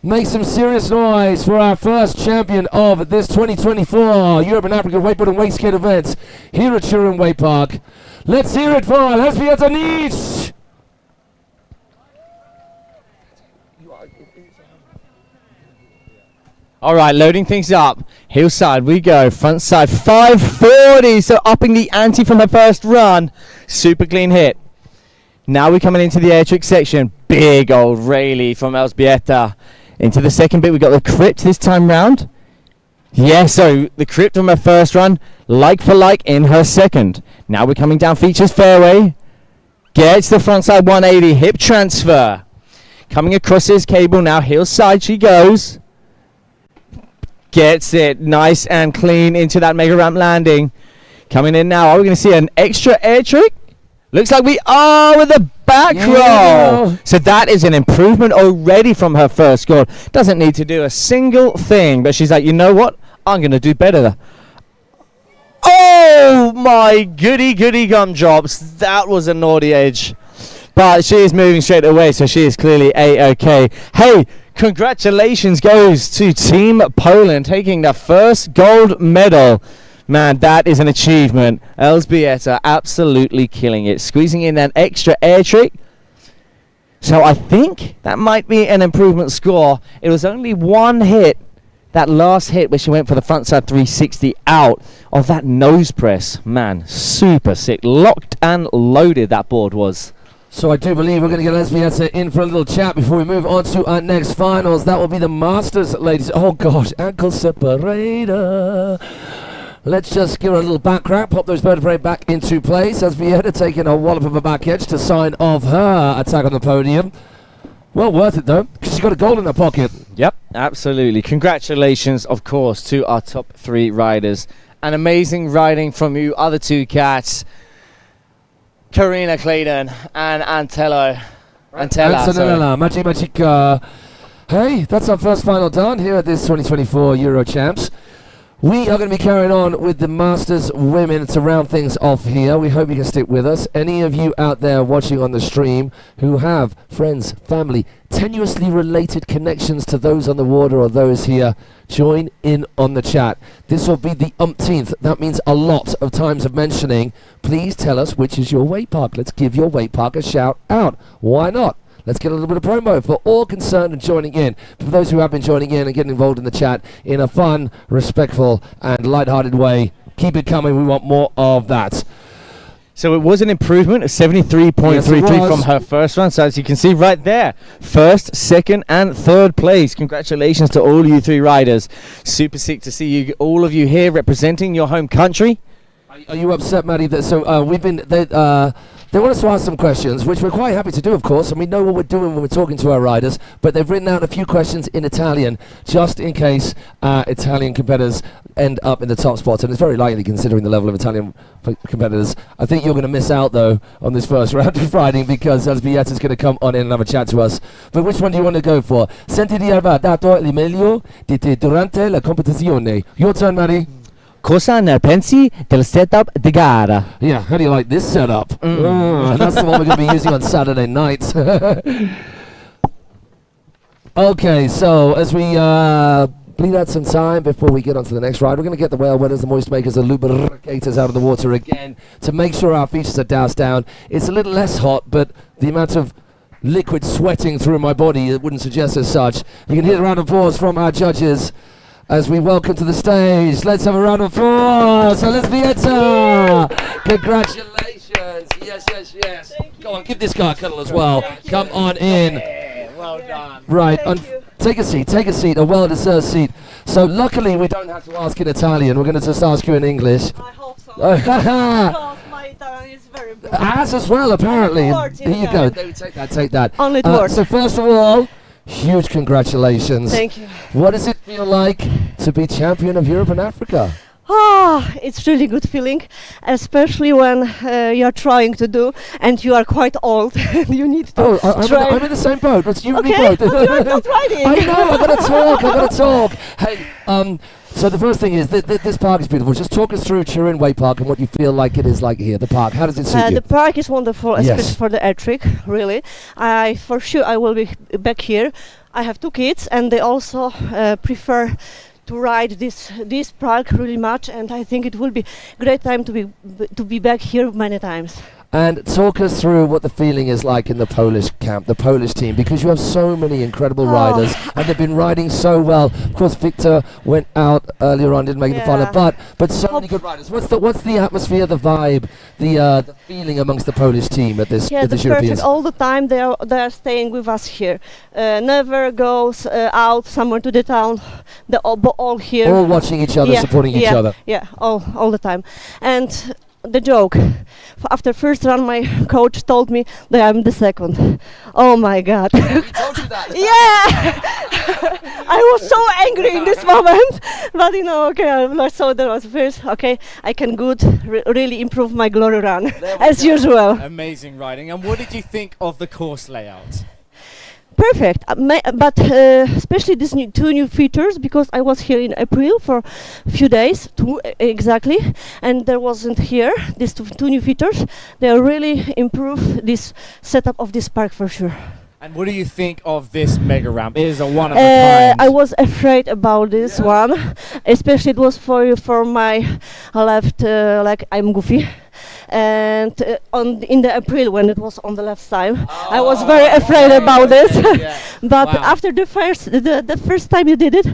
make some serious noise for our first champion of this 2024 Europe and African Wakeboard and Wake Skate event here at Turin Wakepark. Let's hear it for Elżbieta Nisz. All right, loading things up. Hillside we go. Front side 540. So upping the ante from her first run. Super clean hit. Now we're coming into the air trick section. Big old Rayleigh from Elżbieta. Into the second bit, we got the crypt this time round. Yeah, so the crypt from her first run, like for like in her second. Now we're coming down features fairway. Gets the front side 180 hip transfer. Coming across this cable now. Hillside she goes. Gets it nice and clean into that mega ramp landing. Coming in now. Are we going to see an extra air trick? Looks like we are with the back roll. So that is an improvement already from her first score. Doesn't need to do a single thing. But she's like, you know what? I'm going to do better. Oh my goody gumdrops. That was a naughty edge. But she is moving straight away. So she is clearly A-OK. Hey. Congratulations goes to Team Poland taking the first gold medal. Man, that is an achievement. Elżbieta absolutely killing it. Squeezing in an extra air trick. So I think that might be an improvement score. It was only one hit, that last hit where she went for the frontside 360 out of that nose press. Man, super sick. Locked and loaded that board was. So I do believe we're going to get Elżbieta in for a little chat before we move on to our next finals. That will be the Masters, ladies. Oh gosh, ankle separator. Let's just give her a little back crack, pop those vertebrae back into place. Elżbieta taking a wallop of a back edge to sign off her attack on the podium. Well worth it though, because she's got a gold in her pocket. Yep, absolutely. Congratulations, of course, to our top three riders. An amazing riding from you other two cats. Karina Clayton and Antonella. Magica. Hey, that's our first final done here at this 2024 Euro Champs. We are going to be carrying on with the Masters women to round things off here. We hope you can stick with us. Any of you out there watching on the stream who have friends, family, tenuously related connections to those on the water or those here, join in on the chat. This will be the umpteenth. That means a lot of times of mentioning. Please tell us which is your Wakepark. Let's give your Wakepark a shout out. Why not? Let's get a little bit of promo for all concerned and joining in. For those who have been joining in and getting involved in the chat in a fun, respectful and light-hearted way, keep it coming. We want more of that. So it was an improvement of 73.33 from her first run. So as you can see right there, first, second and third place. Congratulations to all you three riders. Super sick to see you, all of you here representing your home country. Are you upset, Maddie? So we've been... They want us to ask some questions, which we're quite happy to do, of course, and we know what we're doing when we're talking to our riders, but they've written out a few questions in Italian, just in case Italian competitors end up in the top spots, and it's very likely considering the level of Italian competitors. I think you're going to miss out, though, on this first round of riding, because Albieta's going to come on in and have a chat to us. But which one do you want to go for? Senti di aver dato il meglio di te durante la competizione. Your turn, Maddie. Cosa ne pensi del setup di gara? Yeah, how do you like this setup? That's the one we're going to be using on Saturday nights. Okay, so as we bleed out some time before we get on to the next ride, we're going to get the whale wetters, the moist makers, the lubricators out of the water again to make sure our features are doused down. It's a little less hot, but the amount of liquid sweating through my body, it wouldn't suggest as such. You can hear a round of applause from our judges as we welcome to the stage. Let's have a round of applause. Albieta! Congratulations. Yes, yes, yes. Go on, give this guy a cuddle as well. Come on in. Well done. Right, take a seat, a well-deserved seat. So luckily we don't have to ask in Italian. We're going to just ask you in English. I hope so. Because my Italian is very good. As well, apparently. Only Here you go. Take that. Only it works. So first of all, huge congratulations. Thank you. What does it feel like to be champion of Europe and Africa? Ah, it's really good feeling, especially when you are trying to do and you are quite old. You need to try. I'm in the same boat. Let's you and me Okay, both. but you are not riding. I know. I gotta talk. Hey, so the first thing is this park is beautiful. Just talk us through Turin Wakepark and what you feel like it is like here. The park. How does it suit you? The park is wonderful, Yes. especially for the electric. Really, for sure I will be back here. I have 2 kids, and they also prefer to ride this park really much, and I think it will be great time to be back here many times. And talk us through what the feeling is like in the Polish camp, the Polish team, because you have so many incredible riders, and they've been riding so well. Of course, Victor went out earlier on, didn't make the final, but so many good riders. What's the atmosphere, the vibe, the feeling amongst the Polish team at this Yeah, at the this Europeans? perfect. All the time they are staying with us here. Never goes out somewhere to the town. They're all here. All watching each other, supporting each other. Yeah, all the time. And the joke, after first run my coach told me that I'm the second. Oh my god. He told you that? Yeah. I was so angry in this moment, but okay, I saw that was first. Okay, I can really improve my glory run as usual. Amazing riding. And what did you think of the course layout? Perfect, but especially these 2 new features, because I was here in April for a few days, 2 exactly, and there wasn't here. These two new features, they really improve this setup of this park for sure. And what do you think of this mega ramp? It is a one of a kind. I was afraid about this one, especially it was for my left, like I'm goofy. And in the April when it was on the left side, I was very afraid about this. But after the first time you did it,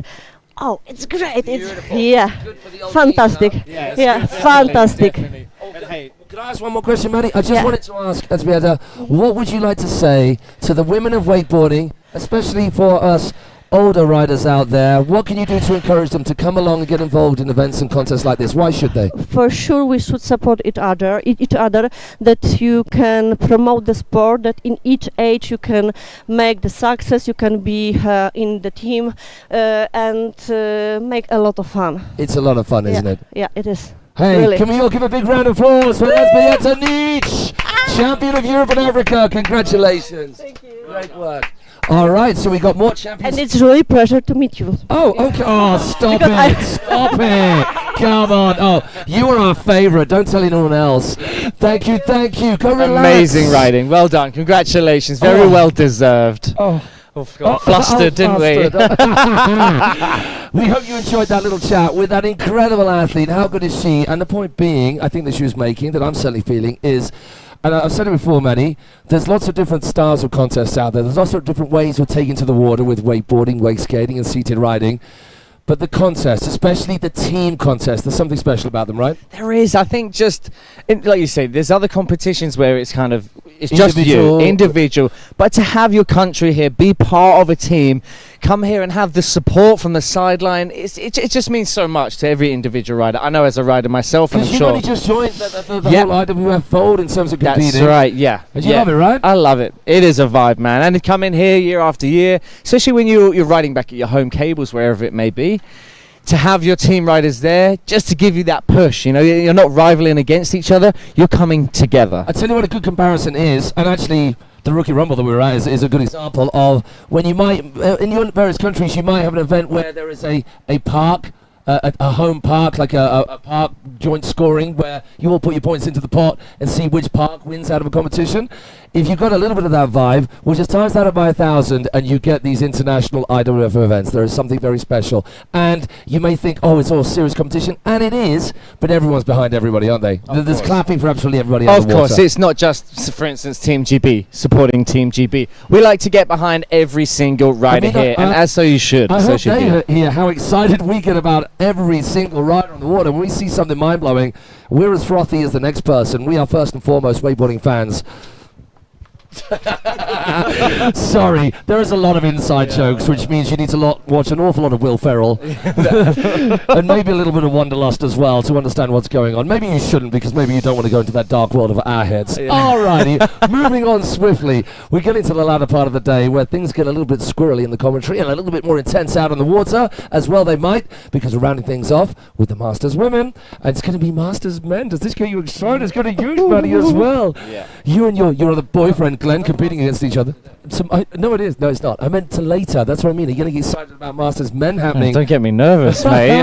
oh, it's great! Beautiful. It's fantastic. Fantastic. Definitely. But hey, Can I ask one more question, Maddie? I just wanted to ask, Albieta, what would you like to say to the women of wakeboarding, especially for us older riders out there? What can you do to encourage them to come along and get involved in events and contests like this? Why should they? For sure, we should support each other. That you can promote the sport. That in each age you can make the success. You can be in the team and make a lot of fun. It's a lot of fun, isn't it? Yeah, it is. Hey, really. Can we all give a big round of applause for Albieta Niche, champion of Europe and Africa? Congratulations. Thank you. Great work. All right, so we got more champions. And it's really a pleasure to meet you. Oh, okay. Oh, stop it. Stop it. Come on. Oh, you are our favourite. Don't tell anyone else. Thank you. Go relax. amazing riding. Well done. Congratulations. Very well deserved. Oh. Got flustered, didn't we? We hope you enjoyed that little chat with that incredible athlete. How good is she? And the point being, I think that she was making, that I'm certainly feeling, is, and I've said it before, Manny, there's lots of different styles of contests out there. There's lots of different ways of taking to the water with wakeboarding, wake skating, and seated riding. But the contest, especially the team contest, there's something special about them, right? There is, I think, like you say, there's other competitions where it's kind of, it's just you, individual. But to have your country here, be part of a team, come here and have the support from the sideline, it just means so much to every individual rider. I know as a rider myself, and I'm Because sure. you've only just joined the whole IWF fold in terms of competing. That's right, yeah. And you love it, right? I love it. It is a vibe, man. And to come in here year after year, especially when you're riding back at your home cables, wherever it may be, to have your team riders there, just to give you that push. You know, you're not rivaling against each other, you're coming together. I tell you what a good comparison is, and actually the Rookie Rumble that we were at is a good example of when you might, in your various countries, you might have an event where there is a park, a home park, like a park joint scoring where you all put your points into the pot and see which park wins out of a competition. If you've got a little bit of that vibe, we'll just times that up by 1,000 and you get these international IWF events. There is something very special. And you may think, oh, it's all serious competition, and it is, but everyone's behind everybody, aren't they? There's clapping for absolutely everybody. Of course, it's not just, for instance, Team GB, supporting Team GB. We like to get behind every single rider here, and as so you should. I so hope should they you. hear how excited we get about every single rider on the water. When we see something mind-blowing, we're as frothy as the next person. We are first and foremost wakeboarding fans. Sorry, there is a lot of inside jokes, which means you need to watch an awful lot of Will Ferrell and maybe a little bit of Wanderlust as well to understand what's going on. Maybe you shouldn't, because maybe you don't want to go into that dark world of our heads. Alrighty, moving on swiftly, we get into the latter part of the day where things get a little bit squirrely in the commentary and a little bit more intense out on the water as well. They might, because we're rounding things off with the Masters women, and it's going to be Masters men. Does this get you excited? It's going to you, buddy, as well. Yeah. You and your other boyfriend Glenn competing against each other. No, it is. No, it's not. I meant to later. That's what I mean. Are you going to get excited about Masters men happening? Don't get me nervous, mate.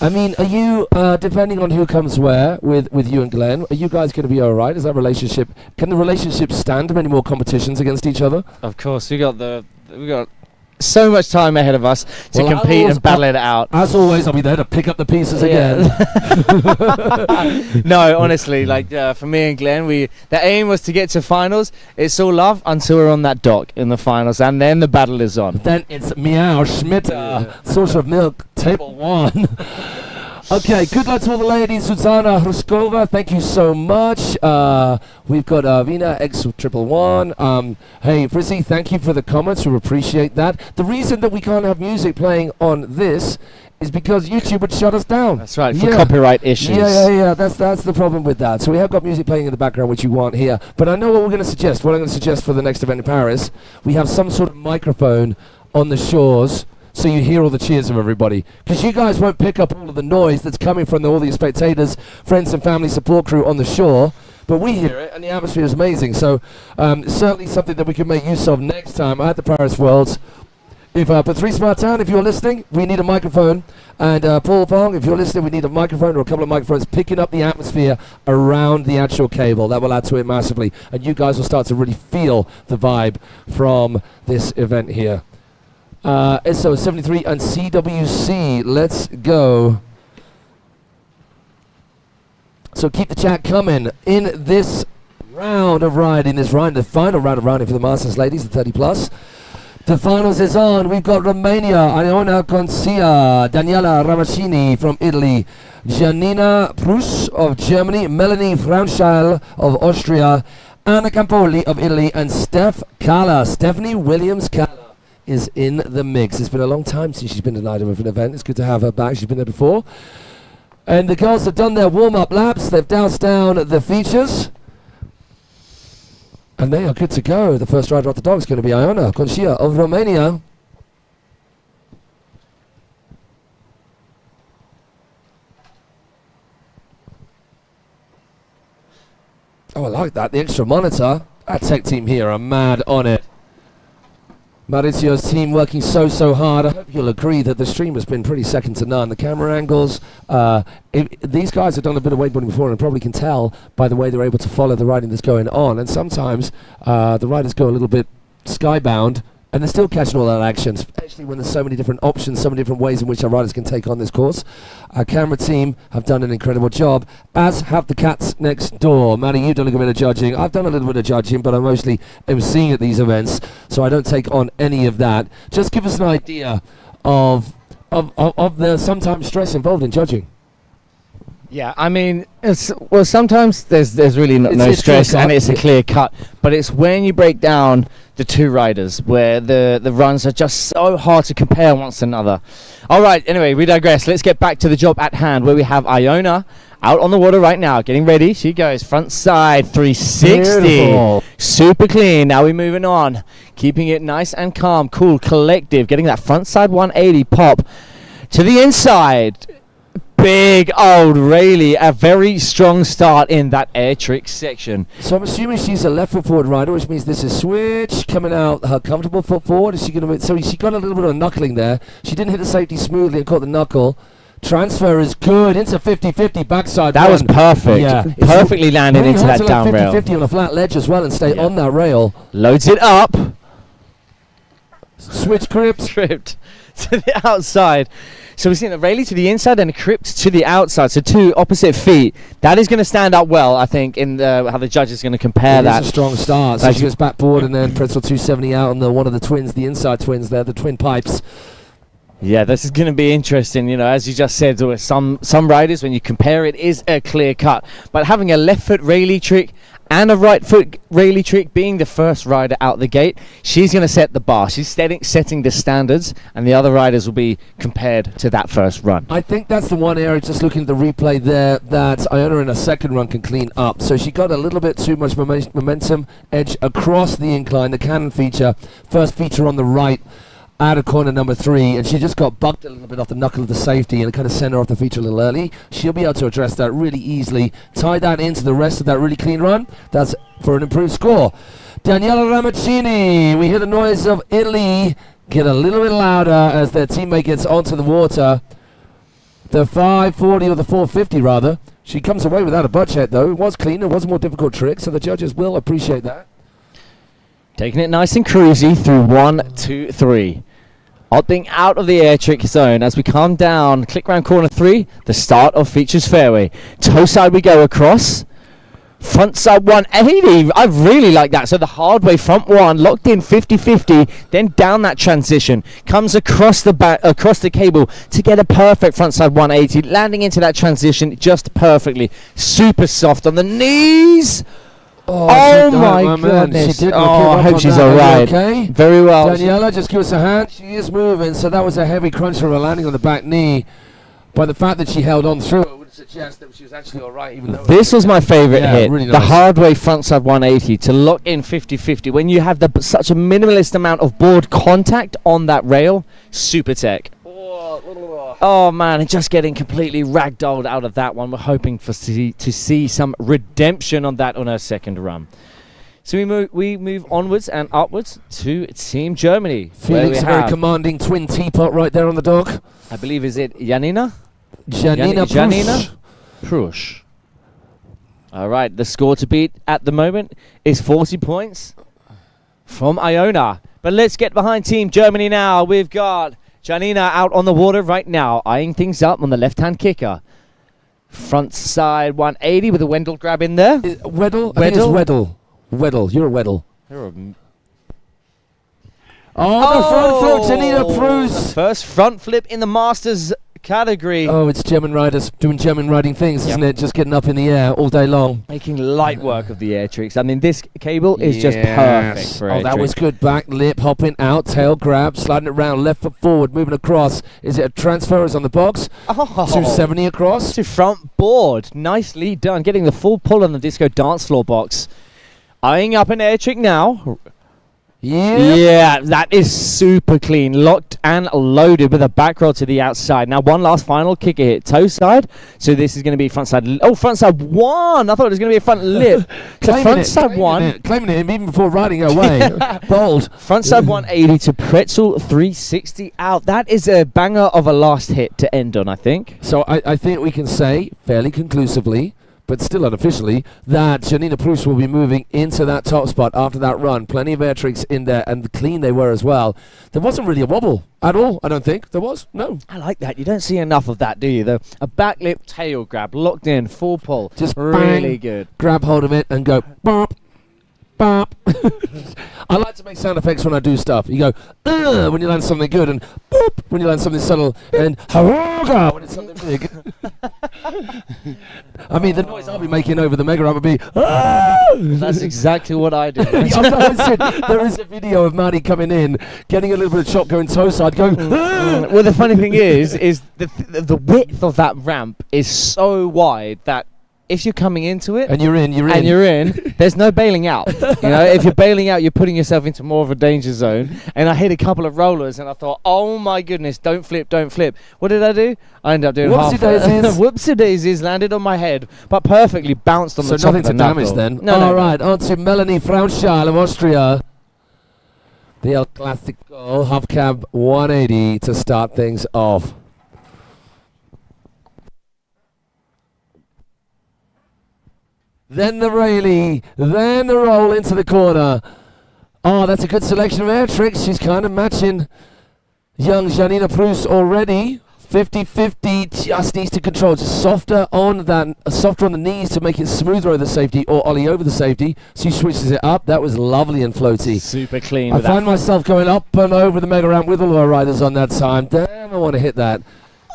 I mean, are you, depending on who comes where with you and Glenn, are you guys going to be all right? Is that relationship, can the relationship stand many more competitions against each other? Of course, we got so much time ahead of us to compete and battle it out. As always, I'll be there to pick up the pieces again. No, honestly, like for me and Glenn, the aim was to get to finals. It's all love until we're on that dock in the finals, and then the battle is on. Then it's Meow Schmidt, Source of Milk, Table 1. Okay, good luck to all the ladies. Susanna Hruskova, thank you so much. We've got Vina X111. Hey, Frizzy, thank you for the comments. We appreciate that. The reason that we can't have music playing on this is because YouTube would shut us down. That's right, for copyright issues. Yeah. That's the problem with that. So we have got music playing in the background, which you want here. But I know what we're going to suggest. What I'm going to suggest for the next event in Paris, we have some sort of microphone on the shores, so you hear all the cheers of everybody. Because you guys won't pick up all of the noise that's coming from all the spectators, friends and family support crew on the shore, but we hear it, and the atmosphere is amazing. So certainly something that we can make use of next time at the Paris Worlds. If Patrice Martin, if you're listening, we need a microphone. And Paul Fong, if you're listening, we need a microphone or a couple of microphones picking up the atmosphere around the actual cable. That will add to it massively. And you guys will start to really feel the vibe from this event here. SO73 and CWC, let's go. So keep the chat coming in this round of riding, the final round of riding for the Masters ladies, the 30 plus. The finals is on. We've got Romania, Iona Concia, Daniela Ramacini from Italy, Janina Prus of Germany, Melanie Fraunschal of Austria, Anna Campoli of Italy, and Stephanie Williams-Kalla is in the mix. It's been a long time since she's been to an IWF event. It's good to have her back. She's been there before. And the girls have done their warm-up laps. They've doused down the features. And they are good to go. The first rider off the dog is going to be Iona Concia of Romania. Oh, I like that. The extra monitor. Our tech team here are mad on it. Maurizio's team working so hard. I hope you'll agree that the stream has been pretty second to none. The camera angles, these guys have done a bit of wakeboarding before and probably can tell by the way they're able to follow the riding that's going on. And sometimes the riders go a little bit skybound and they're still catching all that action, especially when there's so many different options, so many different ways in which our riders can take on this course. Our camera team have done an incredible job, as have the cats next door. Maddie, you've done a bit of judging. I've done a little bit of judging, but I'm mostly emceeing at these events, so I don't take on any of that. Just give us an idea of of the sometimes stress involved in judging. Yeah, I mean, sometimes there's really no It's stress clear and cut. it's a clear cut. But it's when you break down the two riders where the runs are just so hard to compare one to another. All right, anyway, we digress. Let's get back to the job at hand where we have Iona out on the water right now, getting ready. She goes front side 360. Beautiful. Super clean. Now we're moving on, keeping it nice and calm, cool, collective, getting that front side 180 pop to the inside. Big old Rayleigh, a very strong start in that air trick section. So I'm assuming she's a left foot forward rider, which means this is switch coming out her comfortable foot forward. Is she going to? So she got a little bit of knuckling there. She didn't hit the safety smoothly and caught the knuckle. Transfer is good into 50-50 backside. That was one. perfect. Yeah, Perfectly landed really into hard that to land down rail. 50-50 on a flat ledge as well and stay Yeah. on that rail. Loads it up. Switch crypt. Tripped to the outside. So we're seeing a Rayleigh to the inside and a crypt to the outside. So two opposite feet. That is going to stand up well, I think, in how the judge is going to compare It that. is a strong start. So As she you- goes backboard and then pretzel 270 out on the one of the twins, the inside twins there, the twin pipes. Yeah, this is going to be interesting. You know, as you just said, there were some riders, when you compare it, is a clear cut. But having a left foot Rayleigh trick and a right foot Rayleigh trick, being the first rider out the gate, she's going to set the bar. She's setting the standards, and the other riders will be compared to that first run. I think that's the one area, just looking at the replay there, that Iona in a second run can clean up. So she got a little bit too much momentum edge across the incline, the cannon feature, first feature on the right, out of corner number 3, and she just got bucked a little bit off the knuckle of the safety and kind of sent her off the feature a little early. She'll be able to address that really easily, tie that into the rest of that really clean run. That's for an improved score. Daniela Ramaccini, we hear the noise of Italy get a little bit louder as their teammate gets onto the water. The 540 or the 450 rather. She comes away without a butt check though. It was clean, it was a more difficult trick, so the judges will appreciate that. Taking it nice and cruisy through 1, 2, 3. Opting out of the air trick zone as we calm down. Click round corner 3, the start of features fairway. Toe side we go across. Front side 180. I really like that. So the hard way front one, locked in 50-50, then down that transition. Comes across the back, across the cable to get a perfect front side 180. Landing into that transition just perfectly. Super soft on the knees. Oh my goodness. She did I hope she's alright. Okay. Very well. Daniela, just give us a hand. She is moving, so that was a heavy crunch for her landing on the back knee. By the fact that she held on through, it would suggest that she was actually alright, even though This was my favourite Yeah, hit. really The nice. hard way frontside 180 to lock in 50-50 when you have such a minimalist amount of board contact on that rail. Super tech. Oh man, and just getting completely ragdolled out of that one. We're hoping to see some redemption on that on our second run. So we move onwards and upwards to Team Germany. where Felix, we a very have, commanding twin teapot right there on the dock. I believe, is it Janina? Janina Janina Prush. All right, the score to beat at the moment is 40 points from Iona. But let's get behind Team Germany now. We've got Janina out on the water right now, eyeing things up on the left-hand kicker. Front side 180 with a Wendell grab in there. Weddle? I think it's Weddle. Weddle, you're a Weddle. Oh, the front flip, Janina Prus. First front flip in the Masters category. Oh, it's German riders doing German riding things, isn't it? Just getting up in the air all day long. Making light work of the air tricks. I mean, this cable is just perfect for air Oh, that trick. was good. Back lip, hopping out, tail grab, sliding it around, left foot forward, moving across. Is it a transfer? Is on the box? Oh. 270 across. To front board. Nicely done. Getting the full pull on the disco dance floor box. Eyeing up an air trick now. Yeah. Yeah, that is super clean. Locked and loaded with a back roll to the outside. Now one last final kicker hit. Toe side. So this is going to be front side. Front side 1. I thought it was going to be a front lip. So front side 1. Claiming it even before riding away. Bold. Front side 180 to pretzel 360 out. That is a banger of a last hit to end on, I think. So I think we can say fairly conclusively, but still unofficially, that Janina Prus will be moving into that top spot after that run. Plenty of air tricks in there, and clean they were as well. There wasn't really a wobble at all, I don't think. There was? No. I like that. You don't see enough of that, do you? A back lip tail grab, locked in, full pull. Just really bang, good. Grab hold of it and go, bop. bop. I like to make sound effects when I do stuff. You go, when you land something good, and boop when you land something subtle, and haruga when it's something big. I mean, the noise I'll be making over the mega ramp would be, That's exactly what I do. There is a video of Marty coming in, getting a little bit of chop going toe side, going, Well, the funny thing is the width of that ramp is so wide that if you're coming into it and you're in, there's no bailing out. You know, if you're bailing out, you're putting yourself into more of a danger zone. And I hit a couple of rollers, and I thought, oh my goodness, don't flip. What did I do? I ended up doing whoopsie daisies, landed on my head, but perfectly bounced on the top nothing of the to damage knuckle. then. No, All right, on to Melanie Fraunschal of Austria. The El Clasico half cab 180 to start things off. Then the Rayleigh, then the roll into the corner. Oh, that's a good selection of air tricks. She's kind of matching young Janina Proust already. 50-50, just needs to control. Just softer on the knees to make it smoother over the safety, or ollie over the safety. She switches it up. That was lovely and floaty. Super clean. I find myself going up and over the mega ramp with all our riders on that time. Damn, I want to hit that.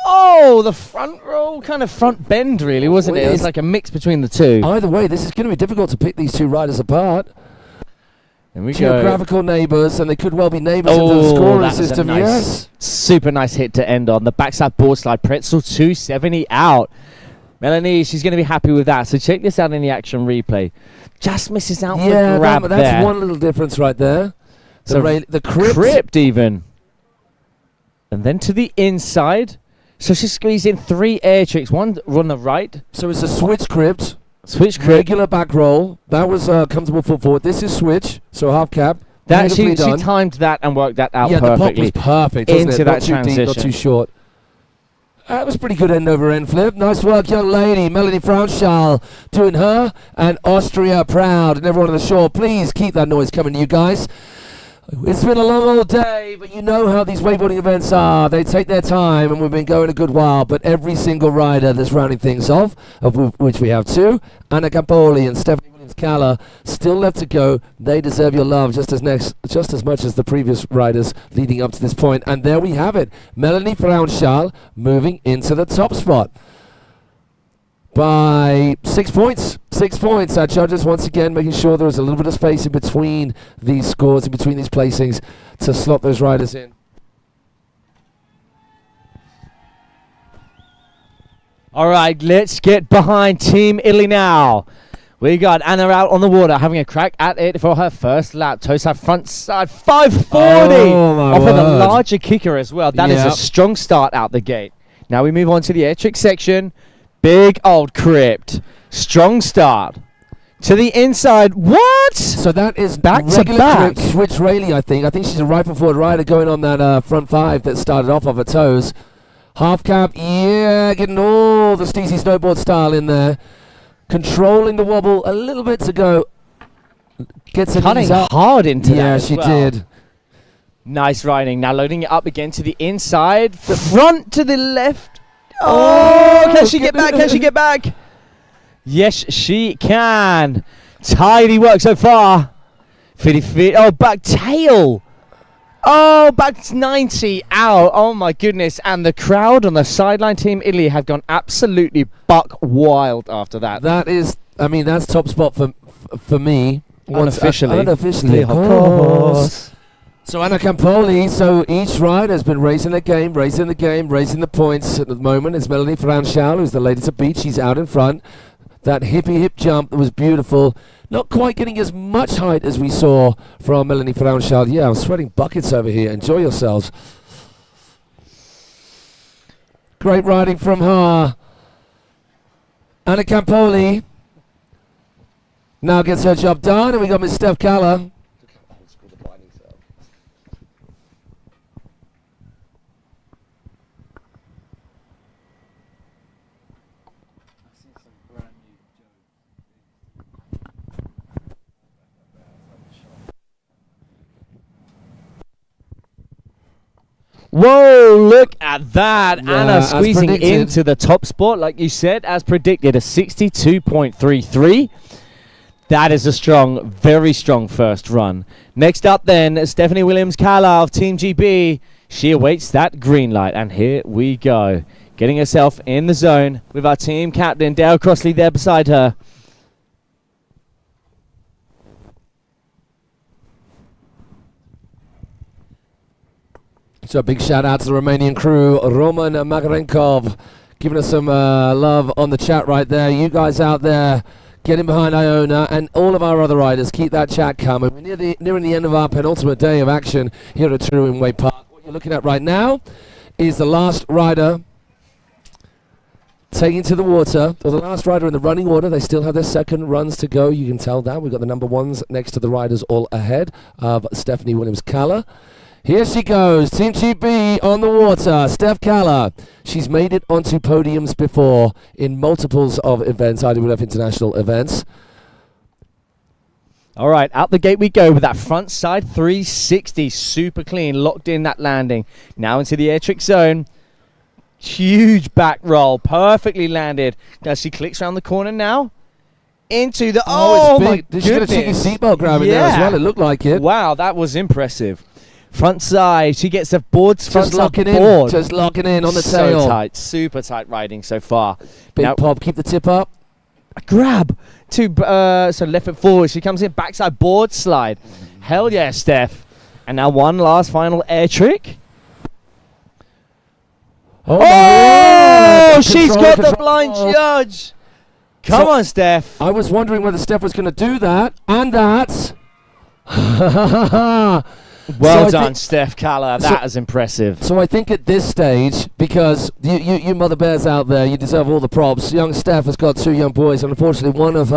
Oh, the front roll, kind of front bend, really, wasn't it? It was like a mix between the two. Either way, this is going to be difficult to pick these two riders apart. There we go. Geographical neighbours, and they could well be neighbours into the scoring system. Yes. Super nice hit to end on. The backside board slide, pretzel 270 out. Melanie, she's going to be happy with that. So check this out in the action replay. Just misses out for the grab that's there. one little difference right there. So the crypt even. And then to the inside. So she squeezed in 3 air tricks. One on the right. So it's a switch crypt. Switch crypt. Regular back roll. That was comfortable foot forward. This is switch. So half cab. That she timed that and worked that out perfectly. Yeah, the pop was perfect. Into it? that Not too transition. deep, not too short. That was pretty good end over end flip. Nice work, young lady. Melanie Fraunschal doing her, and Austria proud. And everyone on the shore, please keep that noise coming to you guys. It's been a long old day, but you know how these wakeboarding events are. They take their time, and we've been going a good while. But every single rider that's rounding things off, of which we have 2, Anna Campoli and Stephanie Williams-Calla, still left to go. They deserve your love just as much as the previous riders leading up to this point. And there we have it. Melanie Fraunschal moving into the top spot by 6 points. 6 points. Our judges once again making sure there was a little bit of space in between these scores, in between these placings, to slot those riders in. All right, let's get behind Team Italy now. We got Anna out on the water, having a crack at it for her first lap. Toe side, front side, 540. Off with a larger kicker as well. That is a strong start out the gate. Now we move on to the air trick section. Big old crypt. Strong start. To the inside. What? So that is back to regular back. Crypt, Switch Rayleigh, I think. I think she's a rifle forward rider going on that front 5 that started off her toes. Half cab, yeah, getting all the steezy snowboard style in there. Controlling the wobble a little bit to go. Gets it cutting hard into that. Yeah, she did. Nice riding. Now loading it up again to the inside. The front to the left. Oh, can she get back? Can she get back? Yes, she can. Tidy work so far. 50 feet. Oh, back tail. Oh, back 90 out. Oh, my goodness. And the crowd on the sideline, Team Italy, have gone absolutely buck wild after that. That is, I mean, that's top spot for me. Unofficially. Unofficially, of course. So Anna Campoli, so each rider has been raising the game, raising the points at the moment. It's Melanie Fraunschal, who's the lady to beat. She's out in front. That hippie hip jump that was beautiful. Not quite getting as much height as we saw from Melanie Fraunschal. Yeah, I'm sweating buckets over here. Enjoy yourselves. Great riding from her. Anna Campoli now gets her job done, and we got Miss Steph Calla. Whoa, look at that. Yeah, Anna squeezing predicted. into the top spot, like you said, as predicted, a 62.33. That is a strong, very strong first run. Next up then, Stephanie Williams-Calla of Team GB. She awaits that green light, and here we go. Getting herself in the zone with our team captain, Dale Crossley, there beside her. So a big shout out to the Romanian crew, Roman Magarenkov, giving us some love on the chat right there. You guys out there getting behind Iona, and all of our other riders, keep that chat coming. We're nearing the end of our penultimate day of action here at Turin Wakepark. What you're looking at right now is the last rider taking to the water, or the last rider in the running order. They still have their second runs to go. You can tell that. We've got the number ones next to the riders all ahead of Stephanie Williams-Calla. Here she goes, Team GB on the water, Steph Calla. She's made it onto podiums before in multiples of events, IWF international events. All right, out the gate we go with that front side 360, super clean, locked in that landing. Now into the air trick zone. Huge back roll, perfectly landed. Now she clicks around the corner now. Into the, oh it's my big. Did she get a cheeky goodness. seatbelt grab in there as well? It looked like it. Wow, that was impressive. Front side, she gets the boards front Just locking side in, board. just locking in on the so tail. tight, super tight riding so far. Big Now, pop, keep the tip up. a grab to so left foot forward. She comes in backside board slide. Hell yeah, Steph. And now one last final air trick. Oh, she's got the blind judge. Come on, Steph. I was wondering whether Steph was going to do that, and that. Well So I done, think- Steph Calla. so- That is impressive. So I think at this stage, because you mother bears out there, you deserve all the props. Young Steph has got two young boys, and unfortunately one of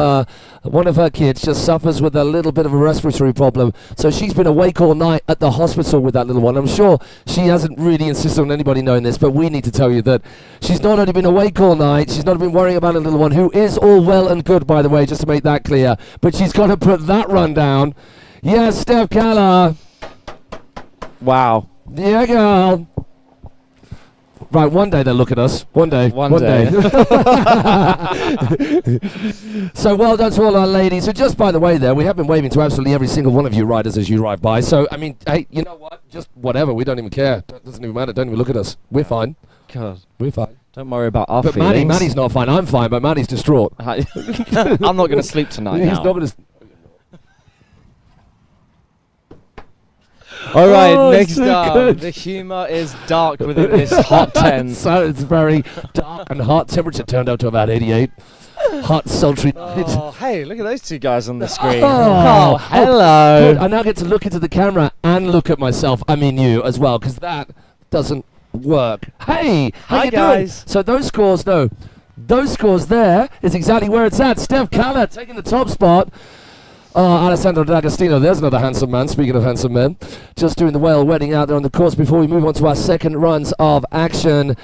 her kids just suffers with a little bit of a respiratory problem. So she's been awake all night at the hospital with that little one. I'm sure she hasn't really insisted on anybody knowing this, but we need to tell you that she's not only been awake all night, she's not been worrying about a little one, who is all well and good, by the way, just to make that clear. But she's got to put that run down. Yes, Steph Calla. Wow. Yeah, girl. Right, one day they'll look at us. One day. One day. So well done to all our ladies. So just by the way there, we have been waving to absolutely every single one of you riders as you ride by. So, I mean, hey, you know what? Just whatever. We don't even care. Doesn't even matter. Don't even look at us. We're fine. God, We're fine. don't worry about our But feelings. Maddie's not fine. I'm fine, but Maddie's distraught. I'm not going to sleep tonight He's now. not going to... All right, Oh, next so up, good. the humour is dark within this hot 10. So it's very dark and hot. Temperature turned out to about 88. Hot, sultry night. Oh, hey, look at those two guys on the screen. Oh, Oh, hello. Good. I now get to look into the camera and look at myself. I mean you as well, because that doesn't work. Hey, how Hi, you guys. doing? So those scores, no, those scores there is exactly where it's at. Steph Calla taking the top spot. Oh, Alessandro D'Agostino, there's another handsome man, speaking of handsome men. Just doing the whale wedding out there on the course before we move on to our second runs of action.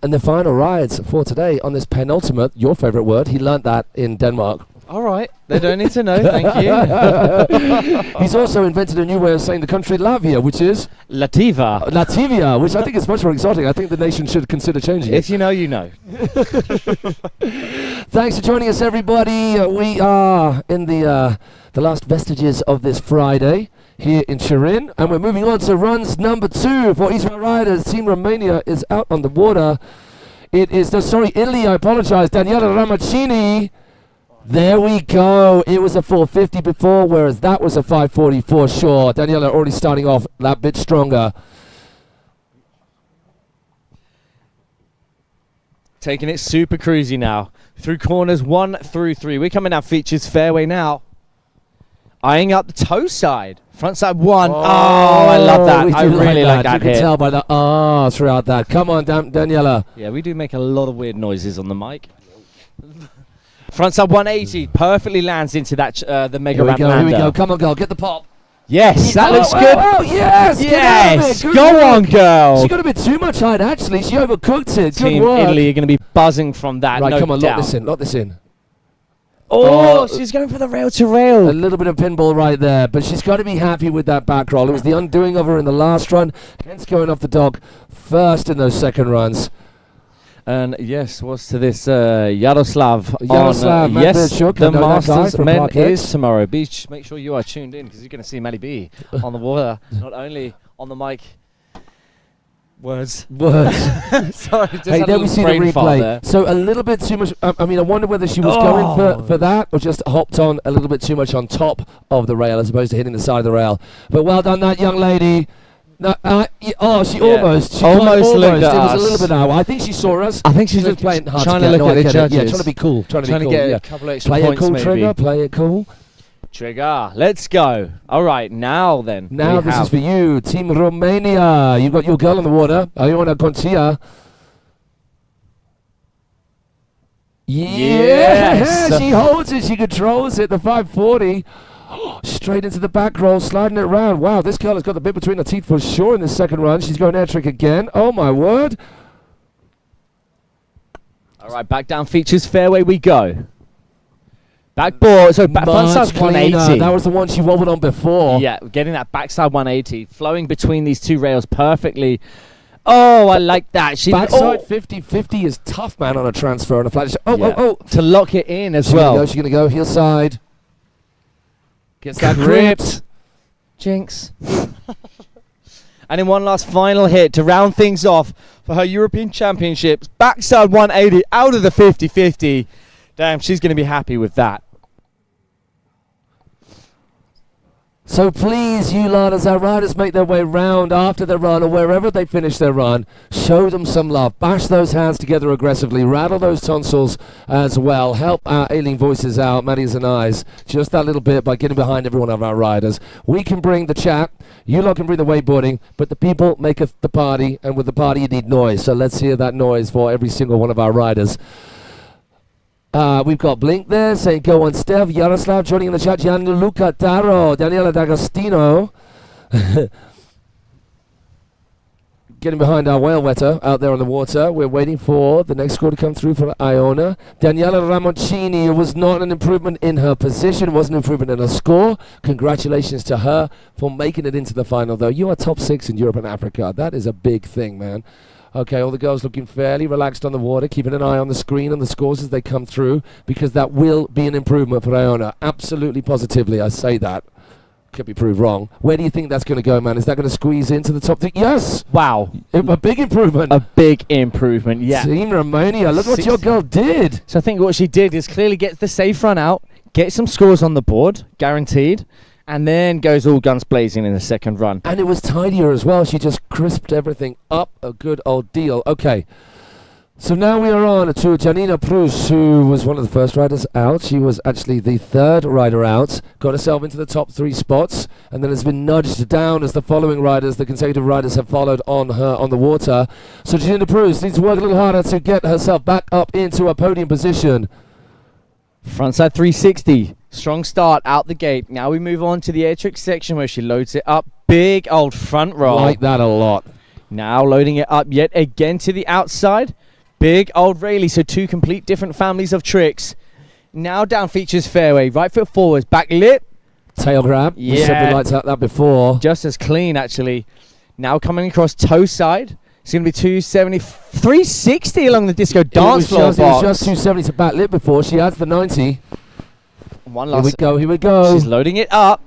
And the final rides for today on this penultimate, your favourite word, he learnt that in Denmark. All right, they don't need to know, thank you. He's also invented a new way of saying the country Latvia, which is Lativa. Latvia, which I think is much more exotic. I think the nation should consider changing it. If you know, you know. Thanks for joining us, everybody. We are in the last vestiges of this Friday here in Turin, and we're moving on to runs number 2 for Israel riders. Team Romania is out on the water. It is, Italy, I apologize, Daniela Ramaccini. There we go. It was a 450 before, whereas that was a 544. Sure, Daniela already starting off that bit stronger. Taking it super cruisy now. Through corners 1 through 3. We're coming out features fairway now. Eyeing up the toe side. Front side 1. Oh, I love that. We I do really like that You can hit. tell by the throughout that. Come on, Daniela. Yeah, we do make a lot of weird noises on the mic. Front side 180. Perfectly lands into that the mega Here we ramp go, lander. here we go. Come on, girl, get the pop. Yes, that looks Oh, good. oh, yes! Get out of Yes, it. Good go work. on, girl. She got a bit too much height, actually. She overcooked it. Team Good work. Italy are going to be buzzing from that, Right, no come on, doubt. lock this in. Oh, Oh, she's going for the rail to A rail. little bit of pinball right there, but she's got to be happy with that back roll. It was the undoing of her in the last run, hence going off the dog first in those second runs. And yes, what's to this Yaroslav Yaroslav on yes, Medvedchuk, I the know that guy Masters from men Parkett. is tomorrow. Make sure you are tuned in because you're going to see Maddie B on the water, not only on the mic. Words. Sorry, just Hey, had a there we little see the brain fart replay. there. So a little bit too much. I mean, I wonder whether she was going for that or just hopped on a little bit too much on top of the rail as opposed to hitting the side of the rail. But well done, that young lady. No, she almost looked at It was us. a little bit out. I think she saw us. I think she's just playing hard trying to to get. look No, at I the get it. judges. Yeah, trying to be cool. Trying to be cool. get Yeah. a couple extra Play it points cool, maybe. Trigger. Play it cool. Trigger, let's go. All right, now then. Now we this have is for you, Team Romania. You've got your girl on the water, Iona Contia. Yes. She holds it. She controls it. The 540. Straight into the back roll, sliding it around. Wow, this girl has got the bit between her teeth for sure in this second run. She's going air trick again. Oh, my word. All right, back down features fairway we go. Backboard, so front Much side cleaner. 180. That was the one she wobbled on before. Yeah, getting that backside 180, flowing between these two rails perfectly. Oh, I like that. She Backside 50-50 is tough, man, on a transfer on a flat. Oh. To lock it in as She's well. She's going to go heel side. Gets that gripped. Jinx. And in one last final hit to round things off for her European Championships. Backside 180 out of the 50-50. Damn, she's going to be happy with that. So please, you lot, as our riders make their way round after their run or wherever they finish their run, show them some love. Bash those hands together aggressively. Rattle those tonsils as well. Help our ailing voices out, Maddie's and I's, just that little bit by getting behind every one of our riders. We can bring the chat. You lot can bring the wakeboarding, but the people maketh the party, and with the party you need noise. So let's hear that noise for every single one of our riders. We've got Blink there saying go on Steph, Yaroslav joining in the chat, Gianluca Taro, Daniela D'Agostino. Getting behind our whale wetter out there on the water. We're waiting for the next score to come through for Iona. Daniela Ramoncini, it was not an improvement in her position, it was an improvement in her score. Congratulations to her for making it into the final though. You are top 6 in Europe and Africa. That is a big thing, man. Okay, all the girls looking fairly relaxed on the water, keeping an eye on the screen and the scores as they come through, because that will be an improvement for Iona. Absolutely, positively, I say that. Could be proved wrong. Where do you think that's going to go, man? Is that going to squeeze into the top 3? Yes! Wow. A big improvement. A big improvement, yeah. Team Romania, look what your girl did. So I think what she did is clearly get the safe run out, get some scores on the board, guaranteed, and then goes all guns blazing in the second run. And it was tidier as well. She just crisped everything up. A good old deal. Okay. So now we are on to Janina Prus, who was one of the first riders out. She was actually the third rider out. Got herself into the top 3 spots, and then has been nudged down as the following riders, the consecutive riders, have followed on her on the water. So Janina Prus needs to work a little harder to get herself back up into a podium position. Frontside 360. Strong start out the gate. Now we move on to the air trick section where she loads it up. Big old front roll. Like that a lot. Now loading it up yet again to the outside. Big old railie. So 2 complete different families of tricks. Now down features fairway. Right foot forwards. Back lip. Tail grab. Yeah. We said we liked that before. Just as clean actually. Now coming across toe side. It's going to be 270, 360 along the disco dance floor box. It was just 270 to back lip before. She adds the 90. One last. Here we go. She's loading it up.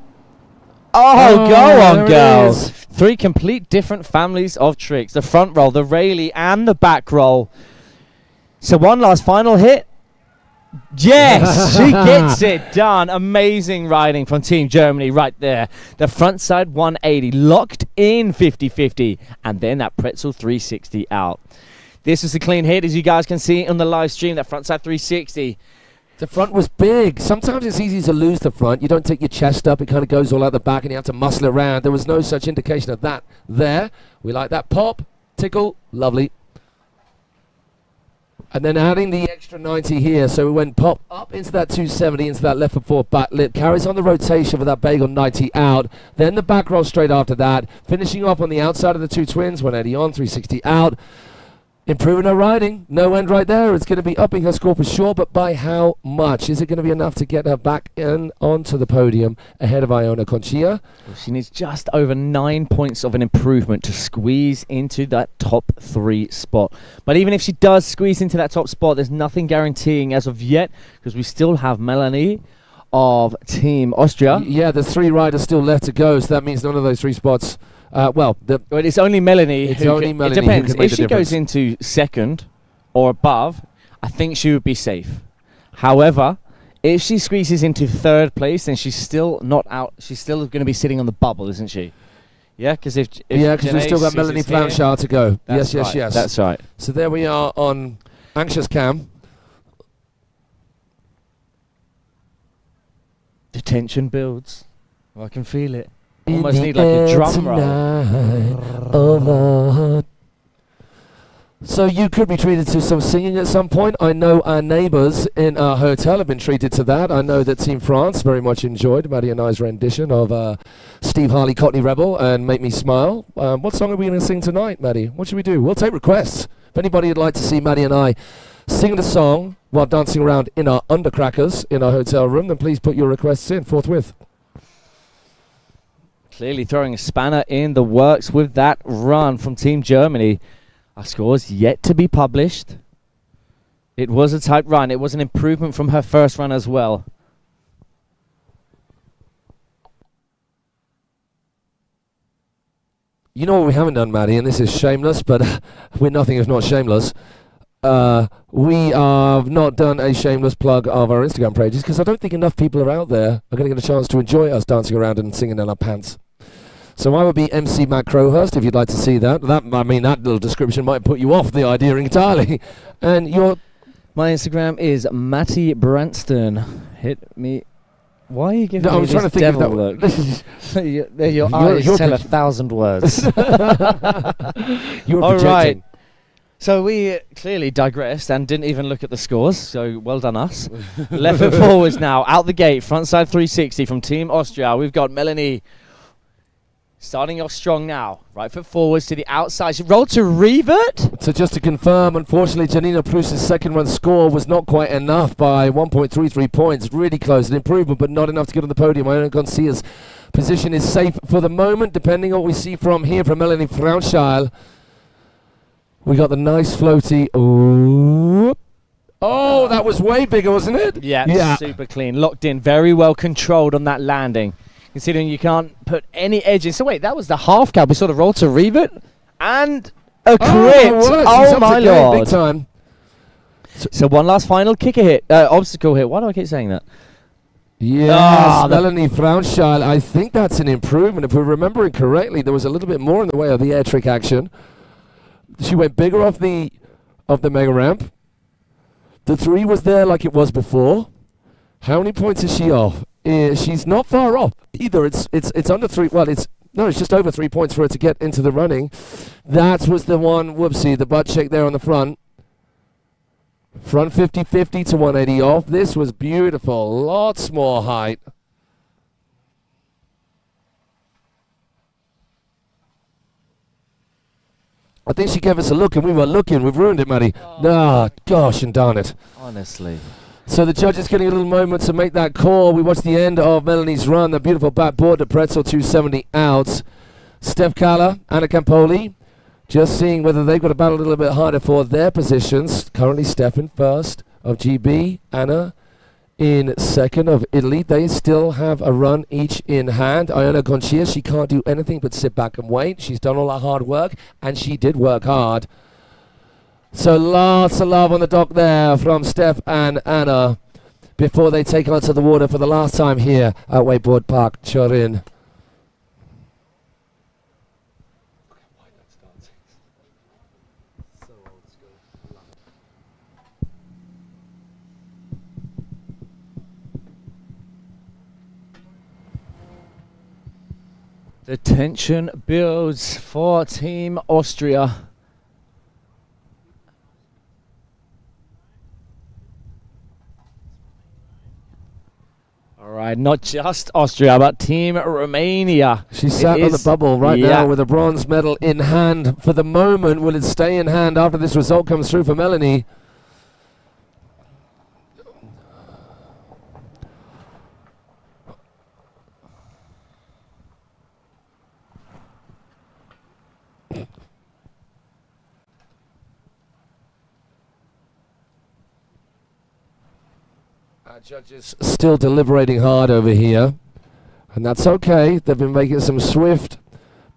Oh, go on, there it girls. is. 3 complete different families of tricks. The front roll, the railie, and the back roll. So one last final hit. Yes, she gets it done. Amazing riding from Team Germany right there. The front side 180, locked in 50-50, and then that pretzel 360 out. This is a clean hit, as you guys can see on the live stream, that front side 360. The front was big. Sometimes it's easy to lose the front. You don't take your chest up. It kind of goes all out the back, and you have to muscle it around. There was no such indication of that there. We like that pop, tickle, lovely. And then adding the extra 90 here. So we went pop up into that 270, into that left foot forward back lip. Carries on the rotation for that bagel 90 out. Then the back roll straight after that. Finishing off on the outside of the 2 twins, 180 on, 360 out. Improving her riding. No end right there. It's going to be upping her score for sure, but by how much? Is it going to be enough to get her back in onto the podium ahead of Iona Conchia? Well, she needs just over 9 points of an improvement to squeeze into that top 3 spot. But even if she does squeeze into that top spot, there's nothing guaranteeing as of yet, because we still have Melanie of Team Austria. Yeah, there's 3 riders still left to go, so that means none of those 3 spots. Well, it's only Melanie. It's only Melanie. It depends. Who can make If the she goes difference. into second or above, I think she would be safe. However, if she squeezes into third place, then she's still not out. She's still going to be sitting on the bubble, isn't she? Yeah, because if yeah, because we've Janae still got squeezes Melanie here, Flanchard to go. that's Yes, right, yes. That's right. So there we are on Anxious Cam. The tension builds. I can feel it. In Almost the need like a air drum roll. tonight, oh Lord. So you could be treated to some singing at some point. I know our neighbours in our hotel have been treated to that. I know that Team France very much enjoyed Maddie and I's rendition of Steve Harley, Cockney Rebel, and Make Me Smile. What song are we going to sing tonight, Maddie? What should we do? We'll take requests. If anybody would like to see Maddie and I sing the song while dancing around in our undercrackers in our hotel room, then please put your requests in forthwith. Clearly throwing a spanner in the works with that run from Team Germany. Our scores yet to be published. It was a tight run. It was an improvement from her first run as well. You know what we haven't done, Maddie, and this is shameless, but we're nothing if not shameless. We have not done a shameless plug of our Instagram pages because I don't think enough people are out there are going to get a chance to enjoy us dancing around and singing in our pants. So I would be MC Matt Crowhurst if you'd like to see that. That little description might put you off the idea entirely. And your My Instagram is Matty Branston. Hit me. Why are you giving No, me I'm trying to this think of devil that. look? Your eyes you're tell proj- 1,000 words. You're All projecting. right. So we clearly digressed and didn't even look at the scores, so well done us. Left foot forwards now, out the gate, frontside 360 from Team Austria. We've got Melanie starting off strong now. Right foot forwards to the outside. She rolled to revert. So just to confirm, unfortunately, Janina Prus's second run score was not quite enough by 1.33 points. Really close, an improvement, but not enough to get on the podium. Iona Garcia's position is safe for the moment, depending on what we see from here from Melanie Fraunschal. We got the nice floaty. Ooh. Oh, that was way bigger, wasn't it? Yeah, super clean. Locked in, very well controlled on that landing. Considering you can't put any edge in. So wait, that was the half cab. We sort of rolled to revert and a crit. Oh my lord. Big time. So one last final kicker hit, obstacle hit. Why do I keep saying that? Yes, Ah, Melanie Fraunschal. I think that's an improvement. If we're remembering correctly, there was a little bit more in the way of the air trick action. She went bigger off the mega ramp. The 3 was there like it was before. How many points is she off? She's not far off either. It's under 3. Well, it's just over 3 points for her to get into the running. That was the one. Whoopsie, the butt shake there on the front. Front 50-50 to 180 off. This was beautiful. Lots more height. I think she gave us a look and we were looking. We've ruined it, Maddie. Gosh and darn it. Honestly. So the judges getting a little moment to make that call. We watched the end of Melanie's run. The beautiful backboard to Pretzel 270 out. Steph Kalla, Anna Campoli, just seeing whether they've got to battle a little bit harder for their positions. Currently Steph in first of GB, Anna in second of Italy. They still have a run each in hand. Iona Gonchia, she can't do anything but sit back and wait. She's done all her hard work, and she did work hard. So lots of love on the dock there from Steph and Anna before they take onto the water for the last time here at Wakeboard Park, Turin. The tension builds for Team Austria. Right, not just Austria, but Team Romania. She sat on the bubble right now with a bronze medal in hand. For the moment, will it stay in hand after this result comes through for Melanie? Our judges still deliberating hard over here, and that's okay. They've been making some swift,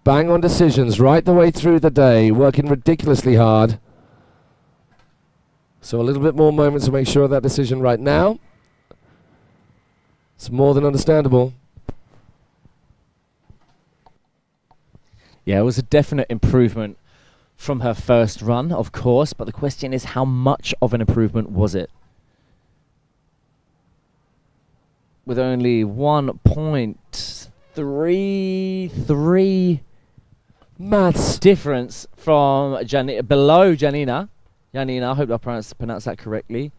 bang-on decisions right the way through the day, working ridiculously hard. So a little bit more moments to make sure of that decision right now. It's more than understandable. Yeah, it was a definite improvement from her first run, of course, but the question is, how much of an improvement was it? With only 1.33 Maths difference from below Janina. Janina, I hope I pronounced that correctly.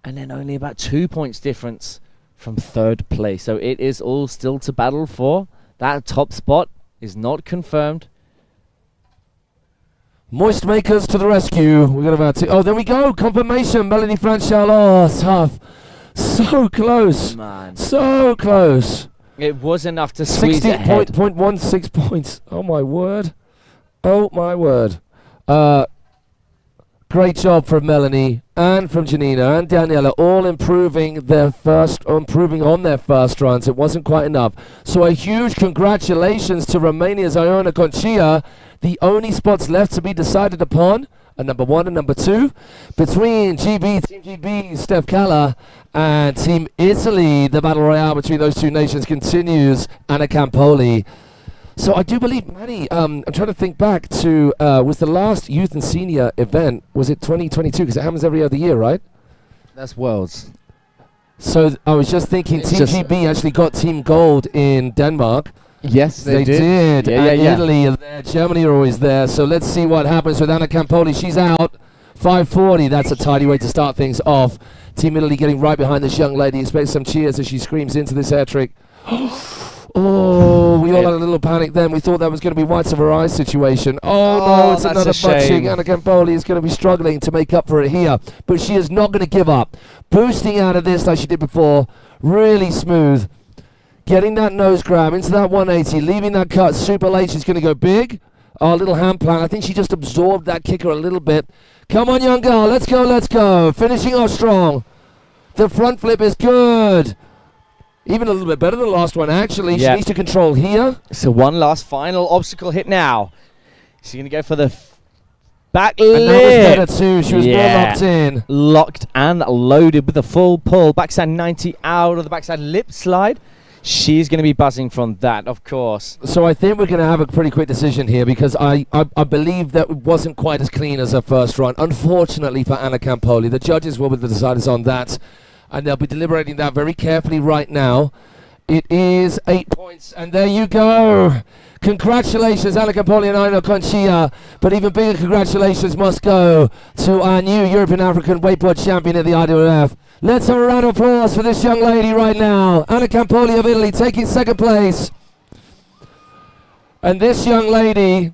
And then only about 2 points difference from third place. So it is all still to battle for. That top spot is not confirmed. Moist makers to the rescue. We're going to oh, there we go. Confirmation. Melanie Franchal. Oh, tough. So close. Man. So close. It was enough to squeeze ahead. 60.16 points. Oh, my word. Oh, my word. Great job from Melanie and from Janina and Daniela, all improving on their first runs. It wasn't quite enough. So a huge congratulations to Romania's Iona Concia. The only spots left to be decided upon are number 1 and number 2 between Team GB, Steph Kalla, and Team Italy. The battle royale between those two nations continues. Anna Campoli. So I do believe, Manny, I'm trying to think back to, was the last youth and senior event, was it 2022? Because it happens every other year, right? That's Worlds. So I was just thinking Team GB actually got Team Gold in Denmark. Yes, they did. Yeah, Italy are there. Germany are always there. So let's see what happens with Anna Campoli. She's out. 5:40. That's a tidy way to start things off. Team Italy getting right behind this young lady. Expect some cheers as she screams into this air trick. Oh, we all had a little panic then. We thought that was going to be whites of her eyes situation. Oh no, it's another butching. Anna Campoli is going to be struggling to make up for it here. But she is not going to give up. Boosting out of this like she did before. Really smooth. Getting that nose grab into that 180, leaving that cut super late. She's going to go big. Oh, little hand plant. I think she just absorbed that kicker a little bit. Come on, young girl. Let's go, let's go. Finishing off strong. The front flip is good. Even a little bit better than the last one, actually. She needs to control here. So one last final obstacle hit now. She's going to go for the back lip. And that was better too. She was more locked in. Locked and loaded with a full pull. Backside 90 out of the backside lip slide. She's going to be buzzing from that, of course. So I think we're going to have a pretty quick decision here because I believe that it wasn't quite as clean as her first run. Unfortunately for Anna Campoli, the judges will be the deciders on that, and they'll be deliberating that very carefully right now. It is 8 points, and there you go. Congratulations, Anna Campoli and Iona Concia. But even bigger congratulations must go to our new European African wakeboard champion at the IWF. Let's have a round of applause for this young lady right now. Anna Campoli of Italy taking second place. And this young lady,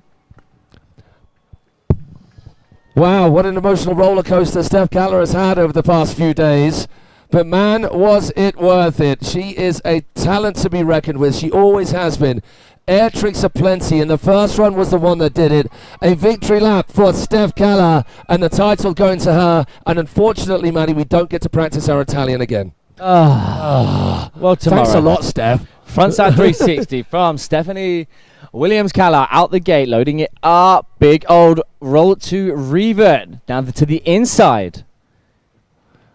wow, what an emotional roller coaster Steph Kalla has had over the past few days. But man, was it worth it. She is a talent to be reckoned with. She always has been. Air tricks aplenty, and the first run was the one that did it. A victory lap for Steph Kalla, and the title going to her. And unfortunately, Maddie, we don't get to practice our Italian again. Well, tomorrow. Thanks a lot, Steph. Frontside 360 from Stephanie Williams Kalla out the gate, loading it up. Big old roll to revert. Down to the inside.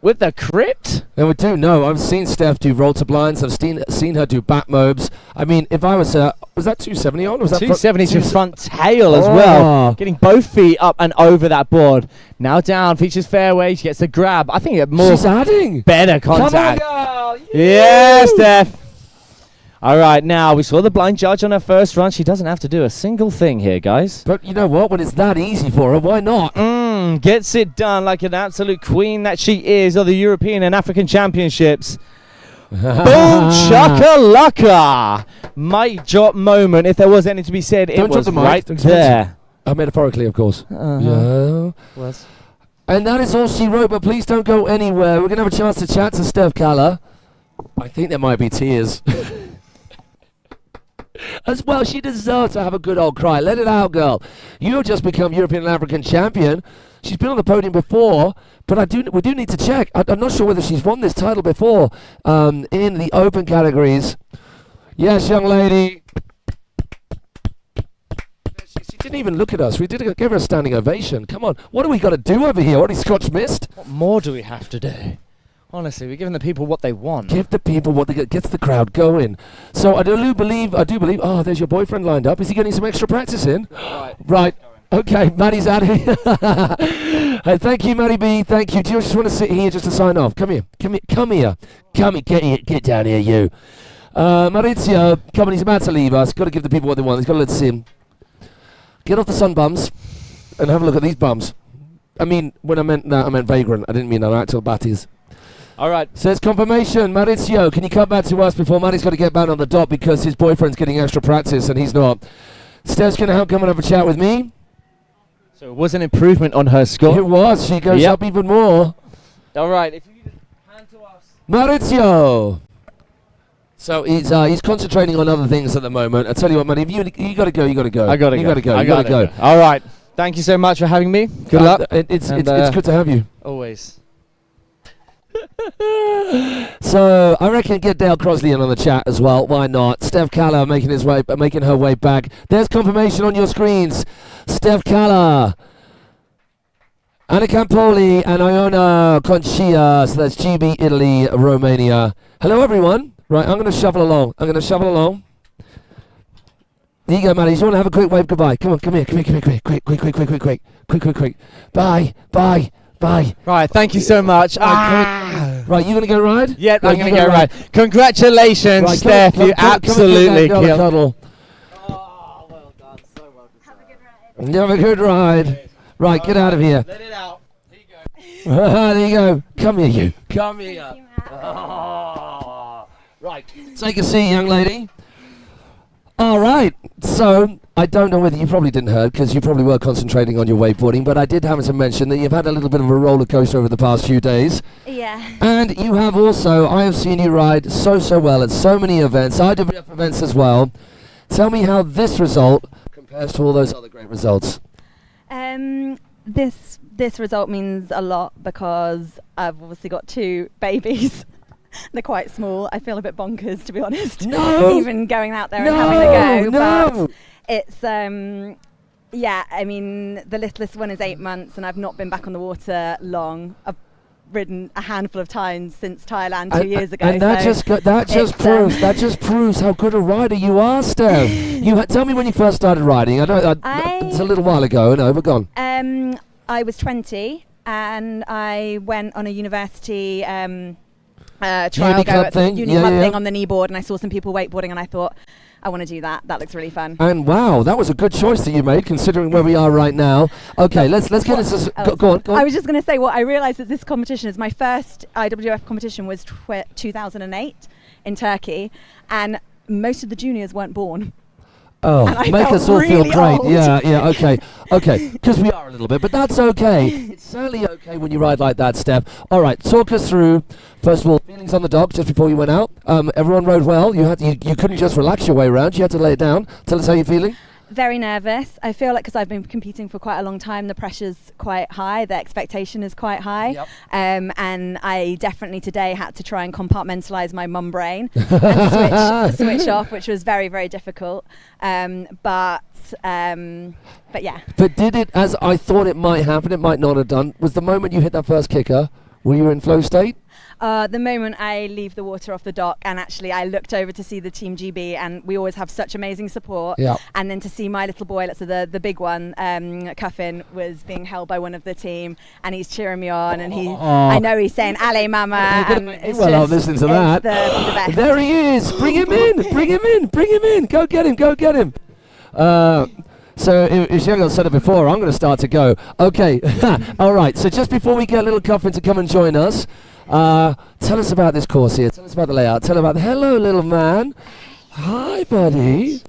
With the crypt? And we do know. I've seen Steph do roll to blinds. I've seen her do back mobs. I mean, if I was was that 270 on? Was that 270 to front tail as well. Getting both feet up and over that board. Now down, features fairway. She gets the grab. I think more. She's adding. Better contact. Come on, girl. Yeah, Steph. All right, now we saw the blind judge on her first run. She doesn't have to do a single thing here, guys. But you know what? When it's that easy for her, why not? Gets it done like an absolute queen that she is of the European and African Championships. Boom chakalaka! Mic drop moment. If there was anything to be said, Don't it drop was the mic. right Don't there. Metaphorically, of course. Yeah. Was. And that is all she wrote, but please don't go anywhere. We're going to have a chance to chat to Steph Kalla. I think there might be tears. As well, she deserves to have a good old cry. Let it out, girl. You've just become European and African champion. She's been on the podium before, but we do need to check. I'm not sure whether she's won this title before in the open categories. Yes, young lady. She didn't even look at us. We did give her a standing ovation. Come on. What do we got to do over here? What is Scotch Mist? What more do we have to do? Honestly, we're giving the people what they want. Give the people what they get. Gets the crowd going. So I do believe. Oh, there's your boyfriend lined up. Is he getting some extra practice in? Right. Okay, Maddie's out here. Hey, thank you, Maddie B. Thank you. Do you just want to sit here just to sign off? Come here. Get down here, you. Maurizio, come on, he's about to leave us. Got to give the people what they want. He's got to let us in. Get off the sun bums and have a look at these bums. I mean, when I meant that, I meant vagrant. I didn't mean actual batties. All right. Says confirmation. Maurizio, can you come back to us before Maddie's got to get back on the dot because his boyfriend's getting extra practice and he's not. Steph's going to come and have a chat with me. So it was an improvement on her score. It was. She goes up even more. All right. If you could just hand to us. Maurizio. So he's concentrating on other things at the moment. I tell you what, man, if you got to go, you got to go. I got to go. You got to go. All right. Thank you so much for having me. Good luck. It's good to have you. Always. So I reckon get Dale Crosley in on the chat as well. Why not? Steph Kalla making her way back. There's confirmation on your screens. Steph Kalla, Anna Campoli, and Iona Conchia. So that's GB, Italy, Romania. Hello, everyone. Right, I'm going to shuffle along. There you go, Maddie. You want to have a quick wave goodbye? Come here. Quick. Bye. Right, thank you so much. Right, you going to go ride? Yeah, I'm going to go ride. Right. Congratulations, Right, Steph. You absolutely killed. killed. Oh, well done. So well done. Have a good ride. Right, get out of here. Let it out. Here you go. There you go. Come here, you. Come here. Oh. Right, take a seat, young lady. All right, so I don't know whether you probably didn't heard because you probably were concentrating on your wakeboarding, but I did happen to mention that you've had a little bit of a roller coaster over the past few days. Yeah. And you have also, I have seen you ride so well at so many events, IWF events as well. Tell me how this result compares to all those other great results. This result means a lot because I've obviously got two babies. They're quite small. I feel a bit bonkers, to be honest. No! Even going out there and having a go. No! But it's, yeah, I mean, the littlest one is 8 months and I've not been back on the water long. I've ridden a handful of times since Thailand 2 years ago. And that just proves how good a rider you are, Steph. Tell me when you first started riding. It's a little while ago. No, we're gone. I was 20 and I went on a university trial go at the uni club thing on the kneeboard, and I saw some people wakeboarding and I thought, I want to do that. That looks really fun. And wow, that was a good choice that you made considering where we are right now. Okay, let's get into go on. I was just going to say, what I realised that this competition is my first IWF competition was 2008 in Turkey, and most of the juniors weren't born. Oh, make us all feel great. Old. Yeah, okay. Because we are a little bit, but that's okay. It's certainly okay when you ride like that, Steph. All right, talk us through, first of all, feelings on the dock just before you went out. Everyone rode well. You couldn't just relax your way around. You had to lay it down. Tell us how you're feeling. Very nervous. I feel like because I've been competing for quite a long time, the pressure's quite high, the expectation is quite high. Yep. And I definitely today had to try and compartmentalise my mum brain and switch off, which was very, very difficult. But yeah. But did it, as I thought it might happen, it might not have done, was the moment you hit that first kicker, were you in flow state? The moment I leave the water off the dock, and actually I looked over to see the Team GB, and we always have such amazing support. Yep. And then to see my little boy, so the big one, Cuffin, was being held by one of the team, and he's cheering me on, and I know he's saying "Ale, Mama." And it's well, I'll listen to that. The best. There he is. Bring him in. Go get him. So So if she hasn't said it before, I'm going to start to go. Okay, all right. So just before we get little Coffin to come and join us, tell us about this course here. Tell us about the layout. Tell about hello, little man. Hi, buddy.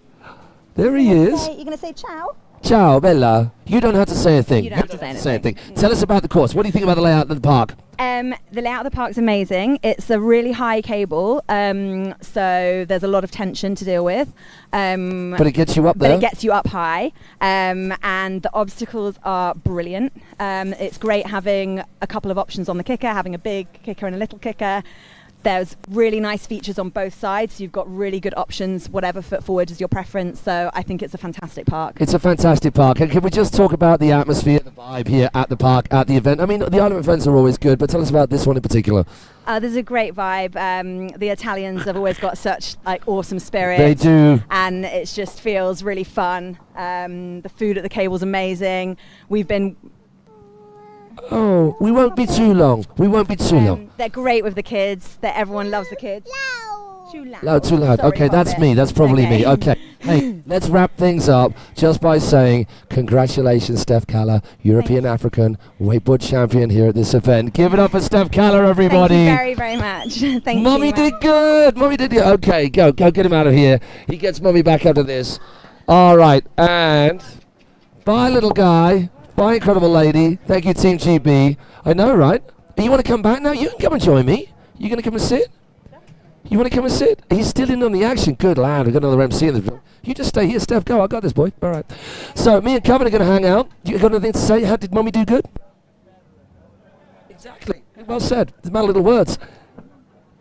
There he is. You're going to say ciao? Ciao, Bella. You don't have to say a thing. You don't have to say anything. Tell us about the course. What do you think about the layout of the park? The layout of the park's amazing. It's a really high cable, so there's a lot of tension to deal with. But it gets you up there. But it gets you up high, and the obstacles are brilliant. It's great having a couple of options on the kicker, having a big kicker and a little kicker. There's really nice features on both sides, so you've got really good options, whatever foot forward is your preference, so I think it's a fantastic park. It's a fantastic park, and can we just talk about the atmosphere, the vibe here at the park, at the event? I mean, the island events are always good, but tell us about this one in particular. There's a great vibe. The Italians have always got such awesome spirit. They do. And it just feels really fun. The food at the cable's amazing. We've been... Oh, we won't be too long. We won't be too long. They're great with the kids. Everyone loves the kids. Too loud. Loud, too loud. Sorry, Okay, that's me. That's probably me. Okay. Hey, let's wrap things up just by saying congratulations, Steph Kalla, European African wakeboard champion here at this event. Give it up for Steph Kalla, everybody. Thank you very, very much. Thank you. Mommy did good. Mommy did good. Okay, go get him out of here. He gets Mommy back out of this. All right, and bye, little guy. Bye, incredible lady. Thank you, Team GB. I know, right? You want to come back now? You can come and join me. You going to come and sit? You want to come and sit? He's still in on the action. Good lad. I've got another MC in the room. You just stay here, Steph. Go. I got this, boy. All right. So me and Coven are going to hang out. You got anything to say? How did Mommy do good? Exactly. Well said. There's my little words.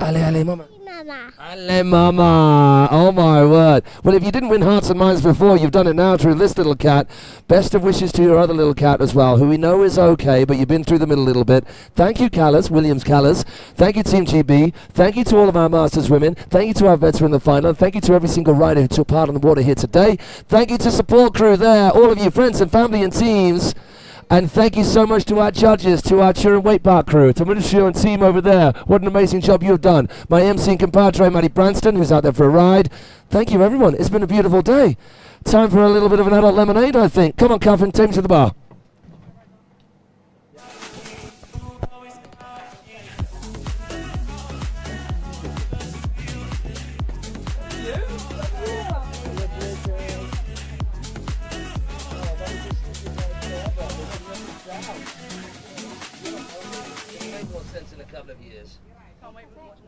Ale, ale, mama. Mama. Ale, mama. Oh, my word. Well, if you didn't win hearts and minds before, you've done it now through this little cat. Best of wishes to your other little cat as well, who we know is okay, but you've been through the middle a little bit. Thank you, Callas, Williams Callas. Thank you, Team GB. Thank you to all of our Masters women. Thank you to our vets who are in the final. Thank you to every single rider who took part on the water here today. Thank you to support crew there, all of you friends and family and teams. And thank you so much to our judges, to our Turin Wakepark crew, to Mauricio and team over there. What an amazing job you've done. My MC and compadre, Matty Branston, who's out there for a ride. Thank you, everyone. It's been a beautiful day. Time for a little bit of an adult lemonade, I think. Come on, Coffin, take me to the bar. In a couple of years. Can't wait for watching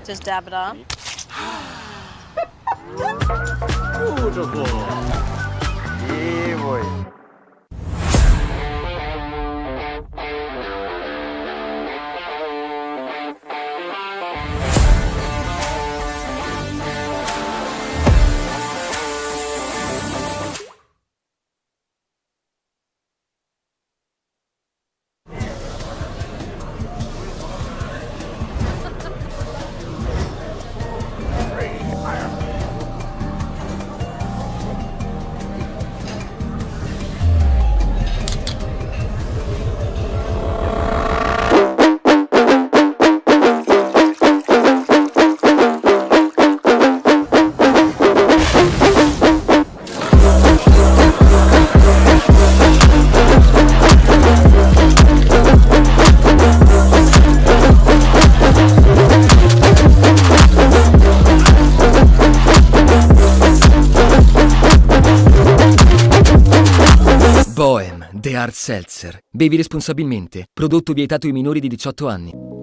Just dab it on. Beautiful. Yeah, boy. Bohem, The Hard Seltzer. Bevi responsabilmente. Prodotto vietato ai minori di 18 anni.